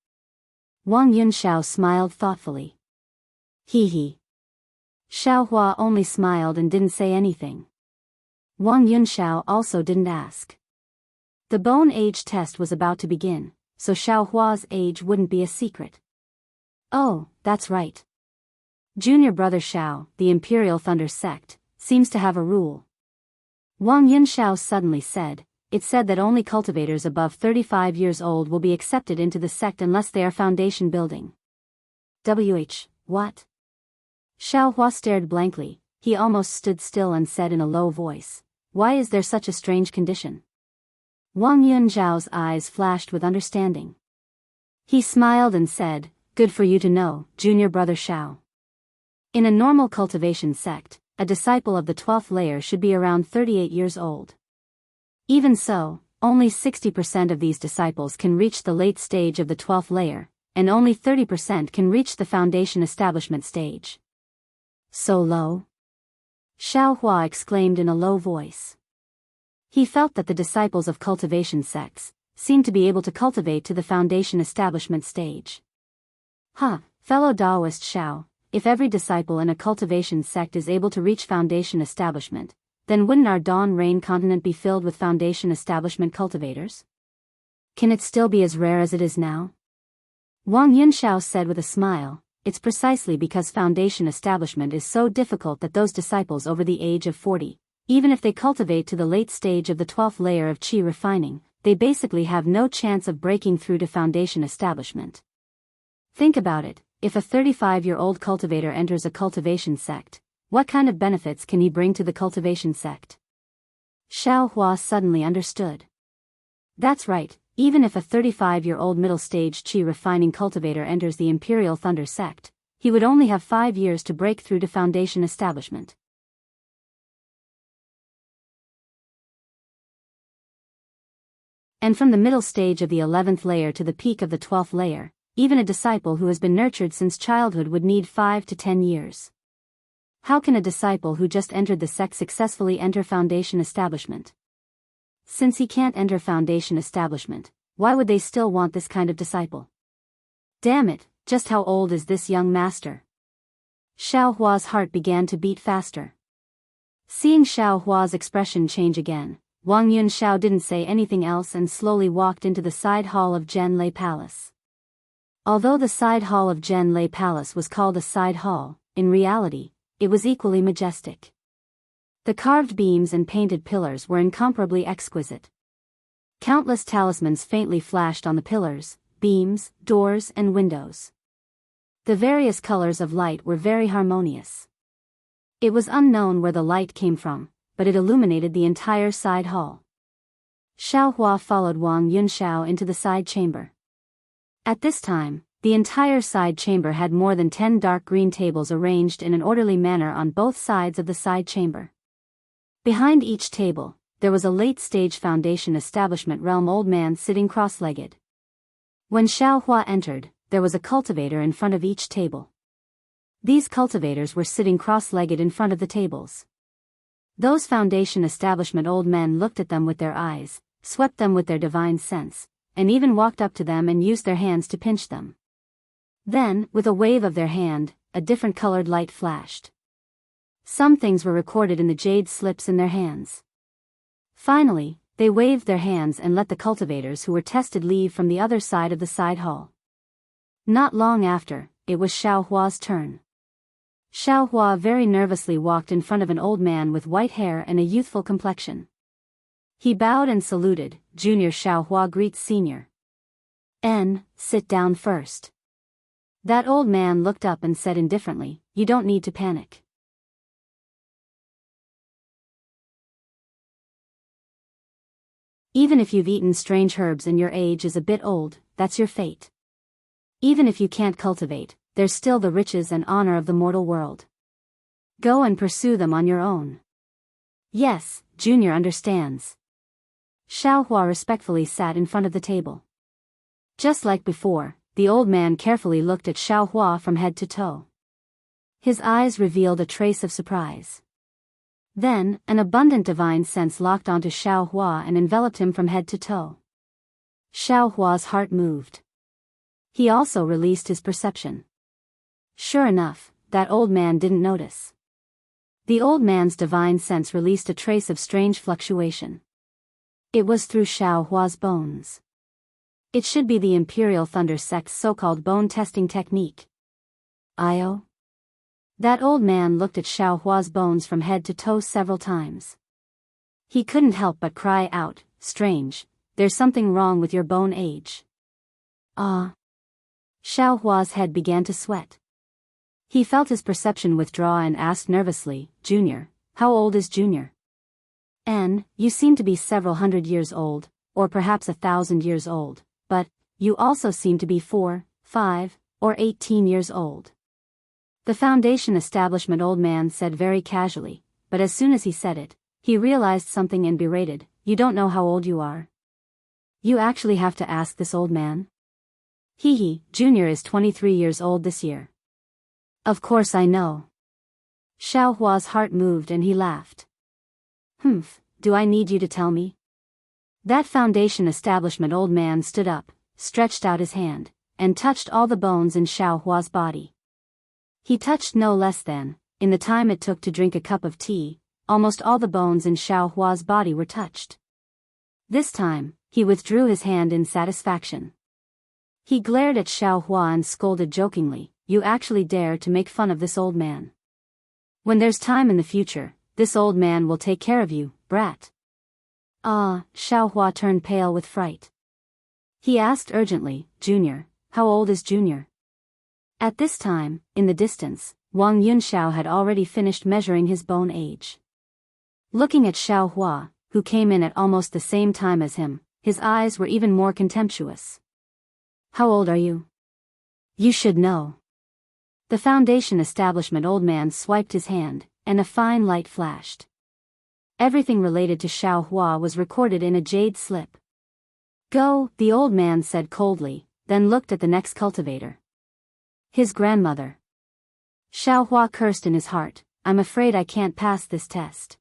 Wang Yunxiao smiled thoughtfully. Hee. Xiaohua only smiled and didn't say anything. Wang Yunxiao also didn't ask. The bone age test was about to begin, so Xiaohua's age wouldn't be a secret. Oh, that's right. Junior Brother Xiao, the Imperial Thunder sect, seems to have a rule. Wang Yunxiao suddenly said, it said that only cultivators above 35 years old will be accepted into the sect unless they are foundation building. What? Xiaohua stared blankly. He almost stood still and said in a low voice, why is there such a strange condition? Wang Yunxiao's eyes flashed with understanding. He smiled and said, good for you to know, Junior Brother Xiao. In a normal cultivation sect, a disciple of the 12th layer should be around 38 years old. Even so, only 60% of these disciples can reach the late stage of the 12th layer, and only 30% can reach the foundation establishment stage. So low? Xiaohua exclaimed in a low voice. He felt that the disciples of cultivation sects seemed to be able to cultivate to the foundation establishment stage. Fellow Daoist Xiao, if every disciple in a cultivation sect is able to reach foundation establishment, then wouldn't our Dawn Rain continent be filled with foundation establishment cultivators? Can it still be as rare as it is now? Wang Yunxiao said with a smile, it's precisely because foundation establishment is so difficult that those disciples over the age of 40, even if they cultivate to the late stage of the 12th layer of qi refining, they basically have no chance of breaking through to foundation establishment. Think about it, if a 35-year-old cultivator enters a cultivation sect, what kind of benefits can he bring to the cultivation sect? Xiaohua suddenly understood. That's right, even if a 35-year-old middle-stage qi refining cultivator enters the Imperial Thunder sect, he would only have 5 years to break through to foundation establishment. And from the middle stage of the 11th layer to the peak of the 12th layer, even a disciple who has been nurtured since childhood would need 5 to 10 years. How can a disciple who just entered the sect successfully enter foundation establishment? Since he can't enter foundation establishment, why would they still want this kind of disciple? Damn it, just how old is this young master? Xiaohua's heart began to beat faster. Seeing Xiaohua's expression change again, Wang Yunxiao didn't say anything else and slowly walked into the side hall of Zhenlei Palace. Although the side hall of Zhenlei Palace was called a side hall, in reality, it was equally majestic. The carved beams and painted pillars were incomparably exquisite. Countless talismans faintly flashed on the pillars, beams, doors, and windows. The various colors of light were very harmonious. It was unknown where the light came from, but it illuminated the entire side hall. Xiaohua followed Wang Yunxiao into the side chamber. At this time, the entire side chamber had more than 10 dark green tables arranged in an orderly manner on both sides of the side chamber. Behind each table, there was a late-stage foundation establishment realm old man sitting cross-legged. When Xiaohua entered, there was a cultivator in front of each table. These cultivators were sitting cross-legged in front of the tables. Those foundation establishment old men looked at them with their eyes, swept them with their divine sense, and even walked up to them and used their hands to pinch them. Then, with a wave of their hand, a different colored light flashed. Some things were recorded in the jade slips in their hands. Finally, they waved their hands and let the cultivators who were tested leave from the other side of the side hall. Not long after, it was Xiaohua's turn. Xiaohua very nervously walked in front of an old man with white hair and a youthful complexion. He bowed and saluted. Junior Xiaohua greets senior. Sit down first. That old man looked up and said indifferently, "You don't need to panic. Even if you've eaten strange herbs and your age is a bit old, that's your fate. Even if you can't cultivate, there's still the riches and honor of the mortal world. Go and pursue them on your own." "Yes, Junior understands." Xiaohua respectfully sat in front of the table. Just like before, the old man carefully looked at Xiaohua from head to toe. His eyes revealed a trace of surprise. Then, an abundant divine sense locked onto Xiaohua and enveloped him from head to toe. Xiaohua's heart moved. He also released his perception. Sure enough, that old man didn't notice. The old man's divine sense released a trace of strange fluctuation. It was through Xiaohua's bones. It should be the Imperial Thunder sect's so-called bone testing technique. Io? That old man looked at Xiaohua's bones from head to toe several times. He couldn't help but cry out, "Strange, there's something wrong with your bone age." Ah. Xiaohua's head began to sweat. He felt his perception withdraw and asked nervously, "Junior, how old is Junior?" You seem to be several hundred years old, or perhaps 1,000 years old, but you also seem to be 4, 5, or 18 years old." The foundation establishment old man said very casually, but as soon as he said it, he realized something and berated, "You don't know how old you are? You actually have to ask this old man?" Junior is 23 years old this year." "Of course I know." Xiaohua's heart moved and he laughed. Do I need you to tell me?" That foundation establishment old man stood up, stretched out his hand, and touched all the bones in Xiaohua's body. He touched no less than, in the time it took to drink a cup of tea, almost all the bones in Xiaohua's body were touched. This time, he withdrew his hand in satisfaction. He glared at Xiaohua and scolded jokingly, "You actually dare to make fun of this old man. When there's time in the future, this old man will take care of you, brat." Xiaohua turned pale with fright. He asked urgently, "Junior, how old is Junior?" At this time, in the distance, Wang Yunxiao had already finished measuring his bone age. Looking at Xiaohua, who came in at almost the same time as him, his eyes were even more contemptuous. "How old are you? You should know." The foundation establishment old man swiped his hand, and a fine light flashed. Everything related to Xiaohua was recorded in a jade slip. "Go," the old man said coldly, then looked at the next cultivator. His grandmother. Xiaohua cursed in his heart, "I'm afraid I can't pass this test.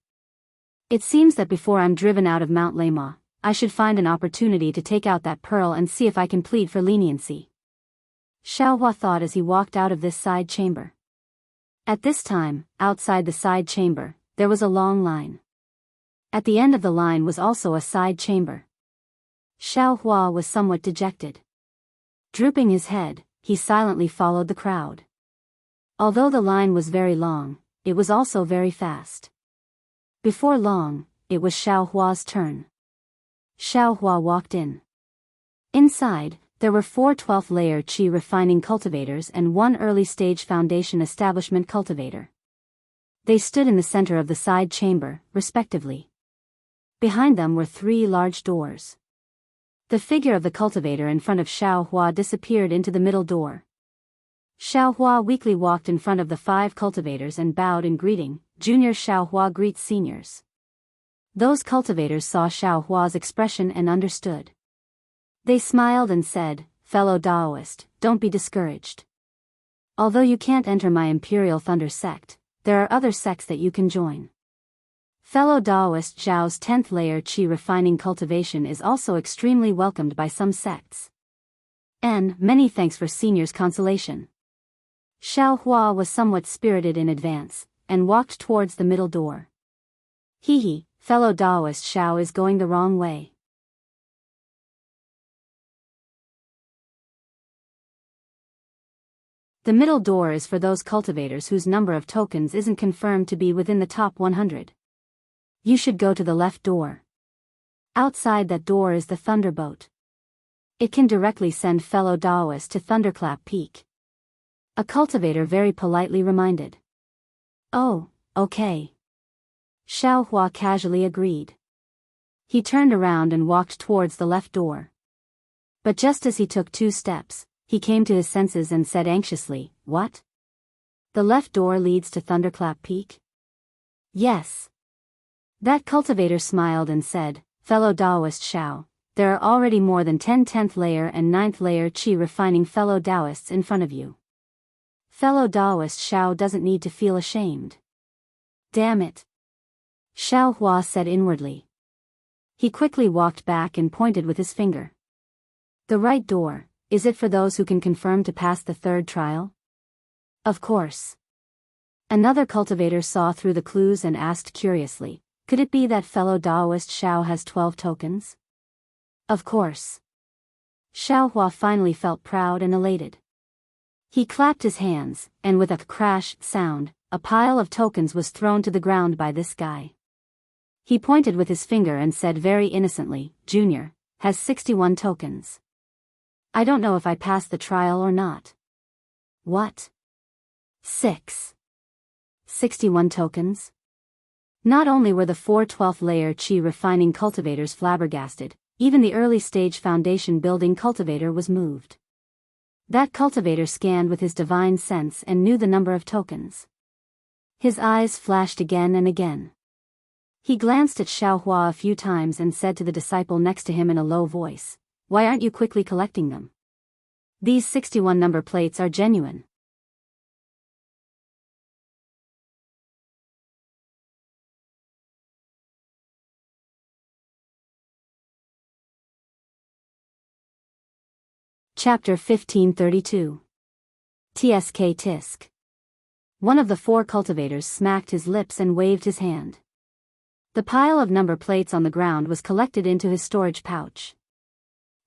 It seems that before I'm driven out of Mount Lema, I should find an opportunity to take out that pearl and see if I can plead for leniency." Xiaohua thought as he walked out of this side chamber. At this time, outside the side chamber, there was a long line. At the end of the line was also a side chamber. Xiaohua was somewhat dejected. Drooping his head, he silently followed the crowd. Although the line was very long, it was also very fast. Before long, it was Xiaohua's turn. Xiaohua walked in. Inside, there were 4 12th-layer qi refining cultivators and 1 early-stage foundation establishment cultivator. They stood in the center of the side chamber, respectively. Behind them were 3 large doors. The figure of the cultivator in front of Xiaohua disappeared into the middle door. Xiaohua weakly walked in front of the 5 cultivators and bowed in greeting. Junior Xiaohua greets seniors. Those cultivators saw Xiaohua's expression and understood. They smiled and said, "Fellow Daoist, don't be discouraged. Although you can't enter my Imperial Thunder sect, there are other sects that you can join. Fellow Daoist, Zhao's 10th layer Qi refining cultivation is also extremely welcomed by some sects. And many thanks for seniors' consolation." Xiaohua was somewhat spirited in advance, and walked towards the middle door. "Hee, fellow Daoist, Xiao is going the wrong way." The middle door is for those cultivators whose number of tokens isn't confirmed to be within the top 100. You should go to the left door. Outside that door is the Thunderboat. It can directly send fellow Daoists to Thunderclap Peak. A cultivator very politely reminded. "Oh, okay." Xiaohua casually agreed. He turned around and walked towards the left door. But just as he took 2 steps, he came to his senses and said anxiously, "What? The left door leads to Thunderclap Peak?" "Yes." That cultivator smiled and said, "Fellow Daoist Xiao, there are already more than 10 10th layer and 9th layer Qi refining fellow Daoists in front of you. Fellow Daoist Xiao doesn't need to feel ashamed." "Damn it," Xiaohua said inwardly. He quickly walked back and pointed with his finger. "The right door, is it for those who can confirm to pass the 3rd trial?" "Of course." Another cultivator saw through the clues and asked curiously, "Could it be that fellow Daoist Xiao has 12 tokens?" "Of course." Xiaohua finally felt proud and elated. He clapped his hands, and with a crash sound, a pile of tokens was thrown to the ground by this guy. He pointed with his finger and said very innocently, "Junior has 61 tokens. I don't know if I passed the trial or not." "What? 61 tokens?" Not only were the 4 12th layer Qi refining cultivators flabbergasted, even the early stage foundation building cultivator was moved. That cultivator scanned with his divine sense and knew the number of tokens. His eyes flashed again and again. He glanced at Xiaohua a few times and said to the disciple next to him in a low voice, "Why aren't you quickly collecting them? These 61 number plates are genuine." Chapter 1532. TSK Tisk. One of the 4 cultivators smacked his lips and waved his hand. The pile of number plates on the ground was collected into his storage pouch.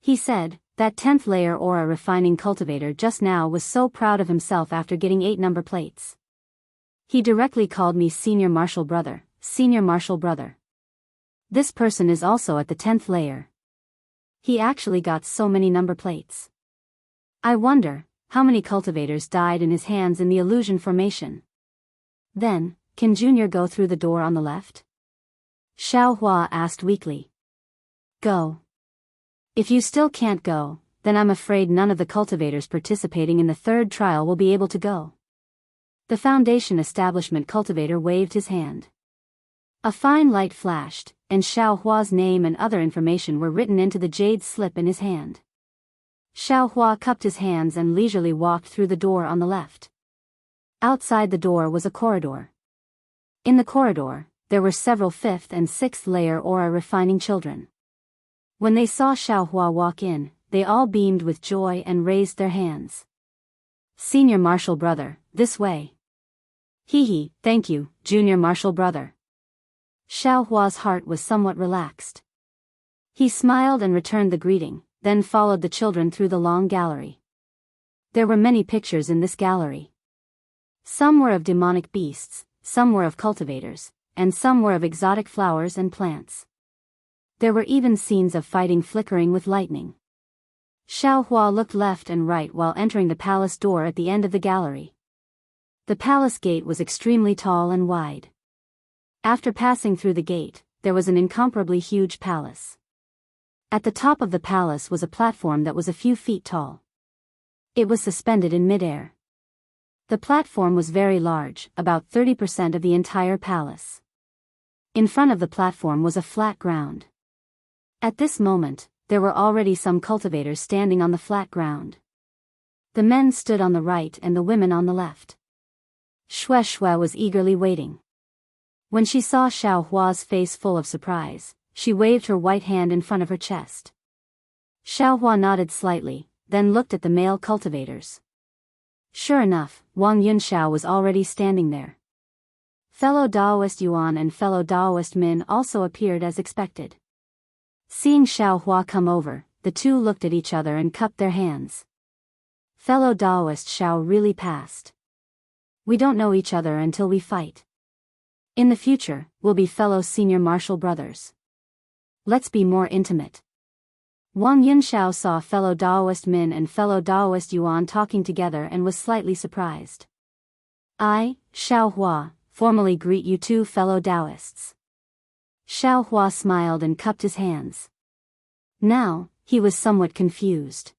He said, "That 10th layer aura refining cultivator just now was so proud of himself after getting 8 number plates. He directly called me senior martial brother, senior martial brother. This person is also at the 10th layer. He actually got so many number plates. I wonder, how many cultivators died in his hands in the illusion formation? Then, can Junior go through the door on the left?" Xiaohua asked weakly. "Go. If you still can't go, then I'm afraid none of the cultivators participating in the 3rd trial will be able to go." The Foundation Establishment cultivator waved his hand. A fine light flashed, and Xiaohua's name and other information were written into the jade slip in his hand. Xiaohua cupped his hands and leisurely walked through the door on the left. Outside the door was a corridor. In the corridor, there were several 5th and 6th layer aura refining children. When they saw Xiaohua walk in, they all beamed with joy and raised their hands. "Senior martial brother, this way." "Hee, thank you, junior martial brother." Xiaohua's heart was somewhat relaxed. He smiled and returned the greeting, then followed the children through the long gallery. There were many pictures in this gallery. Some were of demonic beasts, some were of cultivators, and some were of exotic flowers and plants. There were even scenes of fighting flickering with lightning. Xiaohua looked left and right while entering the palace door at the end of the gallery. The palace gate was extremely tall and wide. After passing through the gate, there was an incomparably huge palace. At the top of the palace was a platform that was a few feet tall. It was suspended in midair. The platform was very large, about 30% of the entire palace. In front of the platform was a flat ground. At this moment, there were already some cultivators standing on the flat ground. The men stood on the right and the women on the left. Xue Xue was eagerly waiting. When she saw Xiao Hua's face full of surprise, she waved her white hand in front of her chest. Xiao Hua nodded slightly, then looked at the male cultivators. Sure enough, Wang Yunxiao was already standing there. Fellow Daoist Yuan and fellow Daoist Min also appeared as expected. Seeing Xiao Hua come over, the two looked at each other and cupped their hands. Fellow Daoist Xiao really passed. We don't know each other until we fight. In the future, we'll be fellow senior martial brothers. Let's be more intimate. Wang Yunxiao saw fellow Daoist Min and fellow Daoist Yuan talking together and was slightly surprised. I, Xiao Hua, formally greet you two fellow Daoists. Xiao Hua smiled and cupped his hands. Now, he was somewhat confused.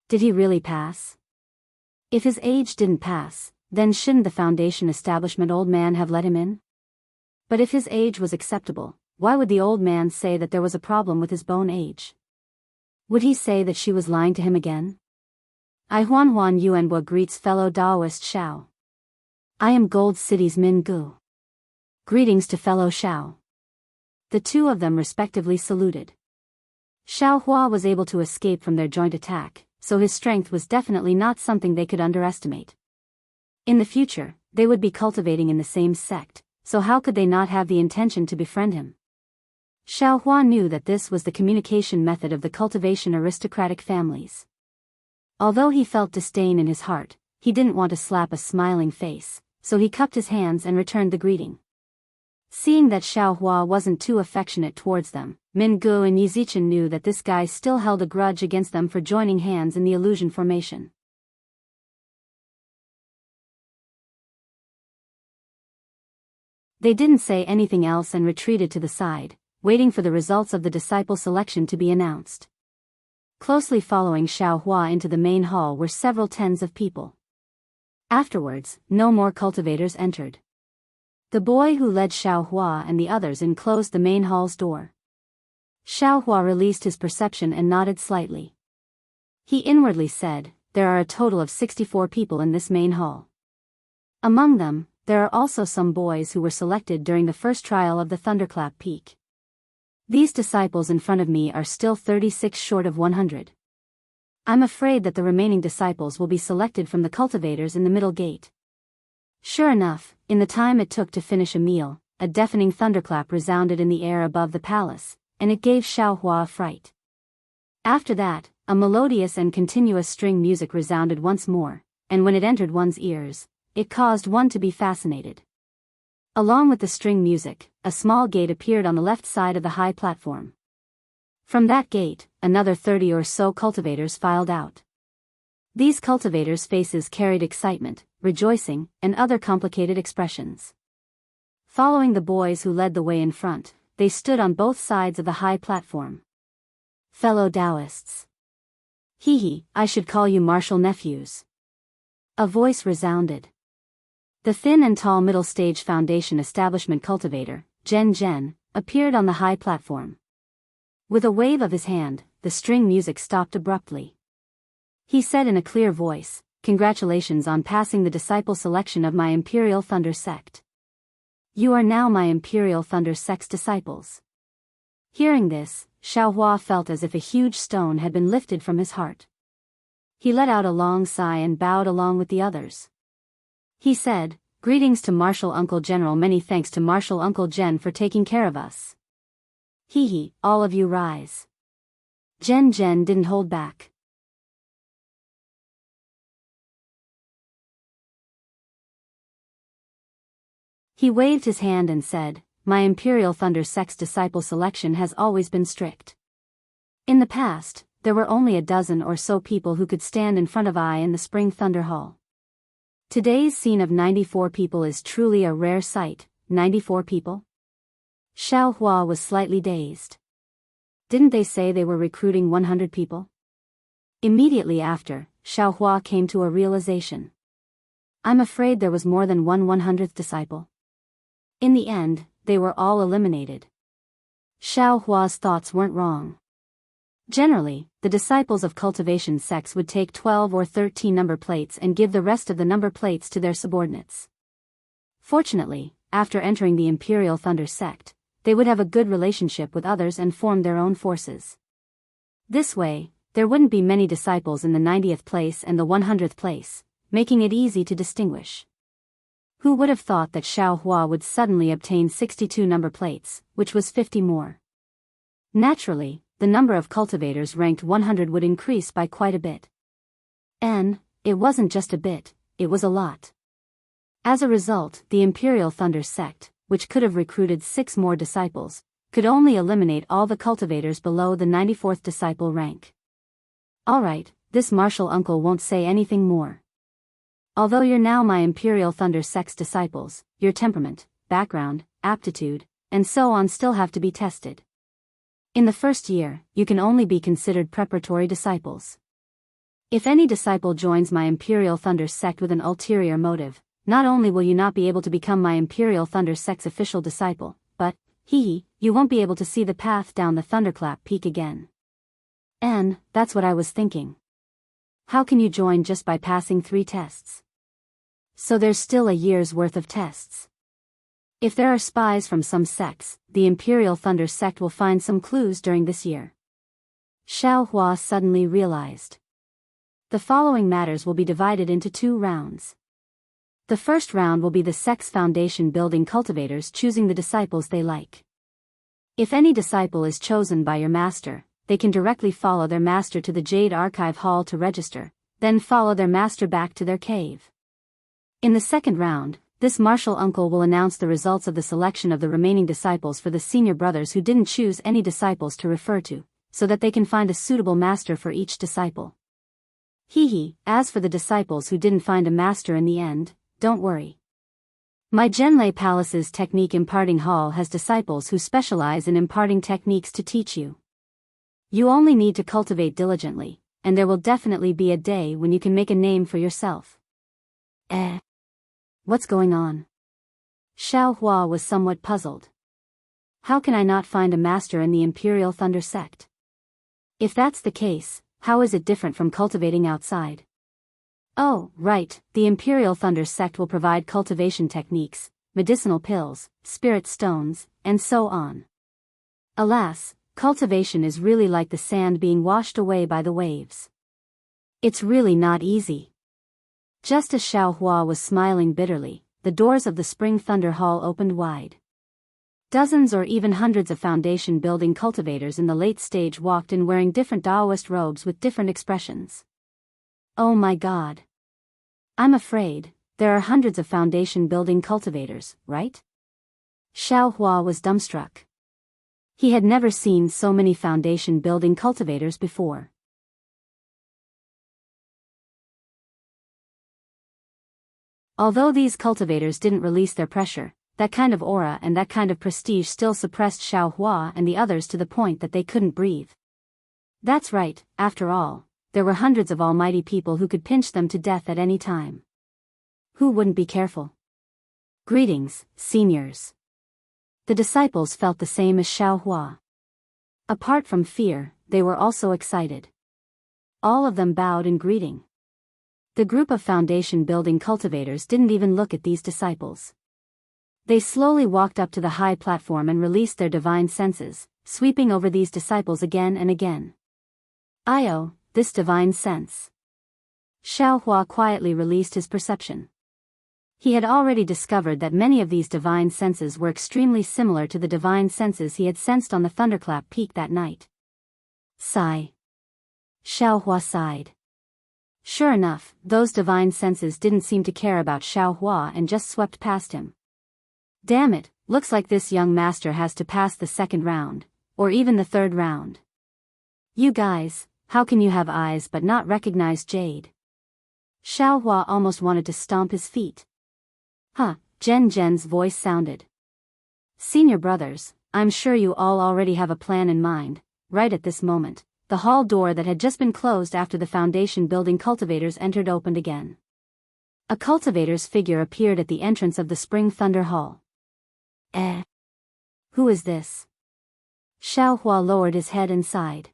Did he really pass? If his age didn't pass, then shouldn't the Foundation establishment old man have let him in? But if his age was acceptable, why would the old man say that there was a problem with his bone age? Would he say that she was lying to him again? I Huan Yuanbo greets fellow Daoist Xiao. I am Gold City's Min Gu. Greetings to fellow Xiao. The two of them respectively saluted. Xiao Hua was able to escape from their joint attack, so his strength was definitely not something they could underestimate. In the future, they would be cultivating in the same sect, so how could they not have the intention to befriend him? Xiao Hua knew that this was the communication method of the cultivation aristocratic families. Although he felt disdain in his heart, he didn't want to slap a smiling face, so he cupped his hands and returned the greeting. Seeing that Xiao Hua wasn't too affectionate towards them, Min Gu and Yizichin knew that this guy still held a grudge against them for joining hands in the illusion formation. They didn't say anything else and retreated to the side, waiting for the results of the disciple selection to be announced. Closely following Xiao Hua into the main hall were several tens of people. Afterwards, no more cultivators entered. The boy who led Xiao Hua and the others in closed the main hall's door. Xiao Hua released his perception and nodded slightly. He inwardly said, there are a total of 64 people in this main hall. Among them, there are also some boys who were selected during the first trial of the Thunderclap Peak. These disciples in front of me are still 36 short of 100. I'm afraid that the remaining disciples will be selected from the cultivators in the middle gate. Sure enough, in the time it took to finish a meal, a deafening thunderclap resounded in the air above the palace, and it gave Xiao Hua a fright. After that, a melodious and continuous string music resounded once more, and when it entered one's ears, it caused one to be fascinated. Along with the string music, a small gate appeared on the left side of the high platform. From that gate, another 30 or so cultivators filed out. These cultivators' faces carried excitement, rejoicing, and other complicated expressions. Following the boys who led the way in front, they stood on both sides of the high platform. Fellow Daoists. Hee, I should call you martial nephews. A voice resounded. The thin and tall middle-stage Foundation establishment cultivator, Zhen, appeared on the high platform. With a wave of his hand, the string music stopped abruptly. He said in a clear voice, "Congratulations on passing the disciple selection of my Imperial Thunder Sect. You are now my Imperial Thunder Sect's disciples." Hearing this, Xiao Hua felt as if a huge stone had been lifted from his heart. He let out a long sigh and bowed along with the others. He said, "Greetings to Martial Uncle General. Many thanks to Martial Uncle Zhen for taking care of us. Hee, all of you rise." Zhen didn't hold back. He waved his hand and said, "My Imperial Thunder Sect's disciple selection has always been strict. In the past, there were only a dozen or so people who could stand in front of I in the Spring Thunder Hall. Today's scene of 94 people is truly a rare sight." 94 people? Xiao Hua was slightly dazed. Didn't they say they were recruiting 100 people? Immediately after, Xiao Hua came to a realization. I'm afraid there was more than one 100th disciple. In the end, they were all eliminated. Xiao Hua's thoughts weren't wrong. Generally, the disciples of Cultivation sects would take 12 or 13 number plates and give the rest of the number plates to their subordinates. Fortunately, after entering the Imperial Thunder sect, they would have a good relationship with others and form their own forces. This way, there wouldn't be many disciples in the 90th place and the 100th place, making it easy to distinguish. Who would have thought that Xiao Hua would suddenly obtain 62 number plates, which was 50 more? Naturally, the number of cultivators ranked 100 would increase by quite a bit. And it wasn't just a bit, it was a lot. As a result, the Imperial Thunder sect, which could have recruited 6 more disciples, could only eliminate all the cultivators below the 94th disciple rank. Alright, this martial uncle won't say anything more. Although you're now my Imperial Thunder sect's disciples, your temperament, background, aptitude, and so on still have to be tested. In the first year, you can only be considered preparatory disciples. If any disciple joins my Imperial Thunder sect with an ulterior motive, not only will you not be able to become my Imperial Thunder sect's official disciple, but, you won't be able to see the path down the Thunderclap Peak again. And that's what I was thinking. How can you join just by passing 3 tests? So there's still a year's worth of tests. If there are spies from some sects, the Imperial Thunder sect will find some clues during this year. Xiao Hua suddenly realized. The following matters will be divided into 2 rounds. The first round will be the sect's foundation building cultivators choosing the disciples they like. If any disciple is chosen by your master, they can directly follow their master to the Jade Archive Hall to register, then follow their master back to their cave. In the second round, this martial uncle will announce the results of the selection of the remaining disciples for the senior brothers who didn't choose any disciples to refer to, so that they can find a suitable master for each disciple. As for the disciples who didn't find a master in the end, don't worry. My Zhenlei Palace's Technique Imparting Hall has disciples who specialize in imparting techniques to teach you. You only need to cultivate diligently, and there will definitely be a day when you can make a name for yourself. What's going on? Xiao Hua was somewhat puzzled. How can I not find a master in the Imperial Thunder sect? If that's the case, how is it different from cultivating outside? Oh, right, the Imperial Thunder sect will provide cultivation techniques, medicinal pills, spirit stones, and so on. Alas, cultivation is really like the sand being washed away by the waves. It's really not easy. Just as Xiao Hua was smiling bitterly, the doors of the Spring Thunder Hall opened wide. Dozens or even hundreds of foundation building cultivators in the late stage walked in wearing different Daoist robes with different expressions. Oh my god. I'm afraid, there are hundreds of foundation building cultivators, right? Xiao Hua was dumbstruck. He had never seen so many foundation building cultivators before. Although these cultivators didn't release their pressure, that kind of aura and that kind of prestige still suppressed Xiao Hua and the others to the point that they couldn't breathe. That's right, after all, there were hundreds of almighty people who could pinch them to death at any time. Who wouldn't be careful? Greetings, seniors. The disciples felt the same as Xiao Hua. Apart from fear, they were also excited. All of them bowed in greeting. The group of foundation building cultivators didn't even look at these disciples. They slowly walked up to the high platform and released their divine senses, sweeping over these disciples again and again. Io, this divine sense. Xiao Hua quietly released his perception. He had already discovered that many of these divine senses were extremely similar to the divine senses he had sensed on the Thunderclap Peak that night. Sigh. Xiao Hua sighed. Sure enough, those divine senses didn't seem to care about Xiao Hua and just swept past him. Damn it, looks like this young master has to pass the second round, or even the third round. You guys, how can you have eyes but not recognize Jade? Xiao Hua almost wanted to stomp his feet. Zhen's voice sounded. Senior brothers, I'm sure you all already have a plan in mind. Right at this moment, the hall door that had just been closed after the foundation building cultivators entered opened again. A cultivator's figure appeared at the entrance of the Spring Thunder Hall. Who is this? Xiaohua lowered his head and sighed.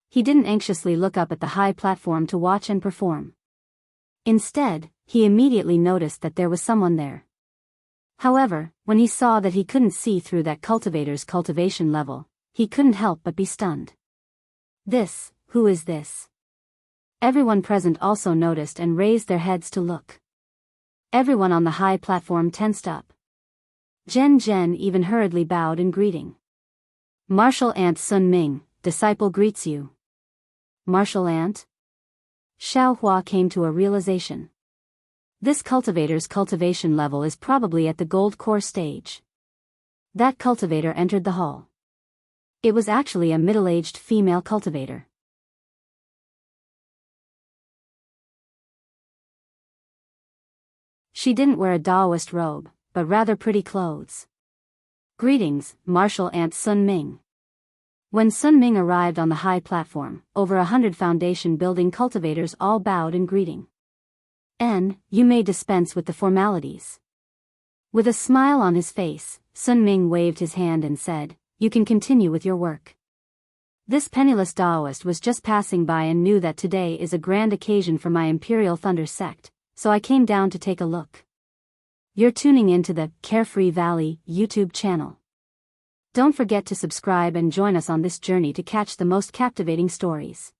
He didn't anxiously look up at the high platform to watch and perform. Instead, he immediately noticed that there was someone there. However, when he saw that he couldn't see through that cultivator's cultivation level, he couldn't help but be stunned. Who is this? Everyone present also noticed and raised their heads to look. Everyone on the high platform tensed up. Zhen even hurriedly bowed in greeting. Martial Ant Sun Ming, disciple greets you. Martial Ant? Xiaohua came to a realization. This cultivator's cultivation level is probably at the gold core stage. That cultivator entered the hall. It was actually a middle-aged female cultivator. She didn't wear a Daoist robe, but rather pretty clothes. Greetings, Martial Ant Sun Ming. When Sun Ming arrived on the high platform, over 100 foundation building cultivators all bowed in greeting. You may dispense with the formalities. With a smile on his face, Sun Ming waved his hand and said, you can continue with your work. This penniless Daoist was just passing by and knew that today is a grand occasion for my Imperial Thunder sect, so I came down to take a look. You're tuning into the Carefree Valley YouTube channel. Don't forget to subscribe and join us on this journey to catch the most captivating stories.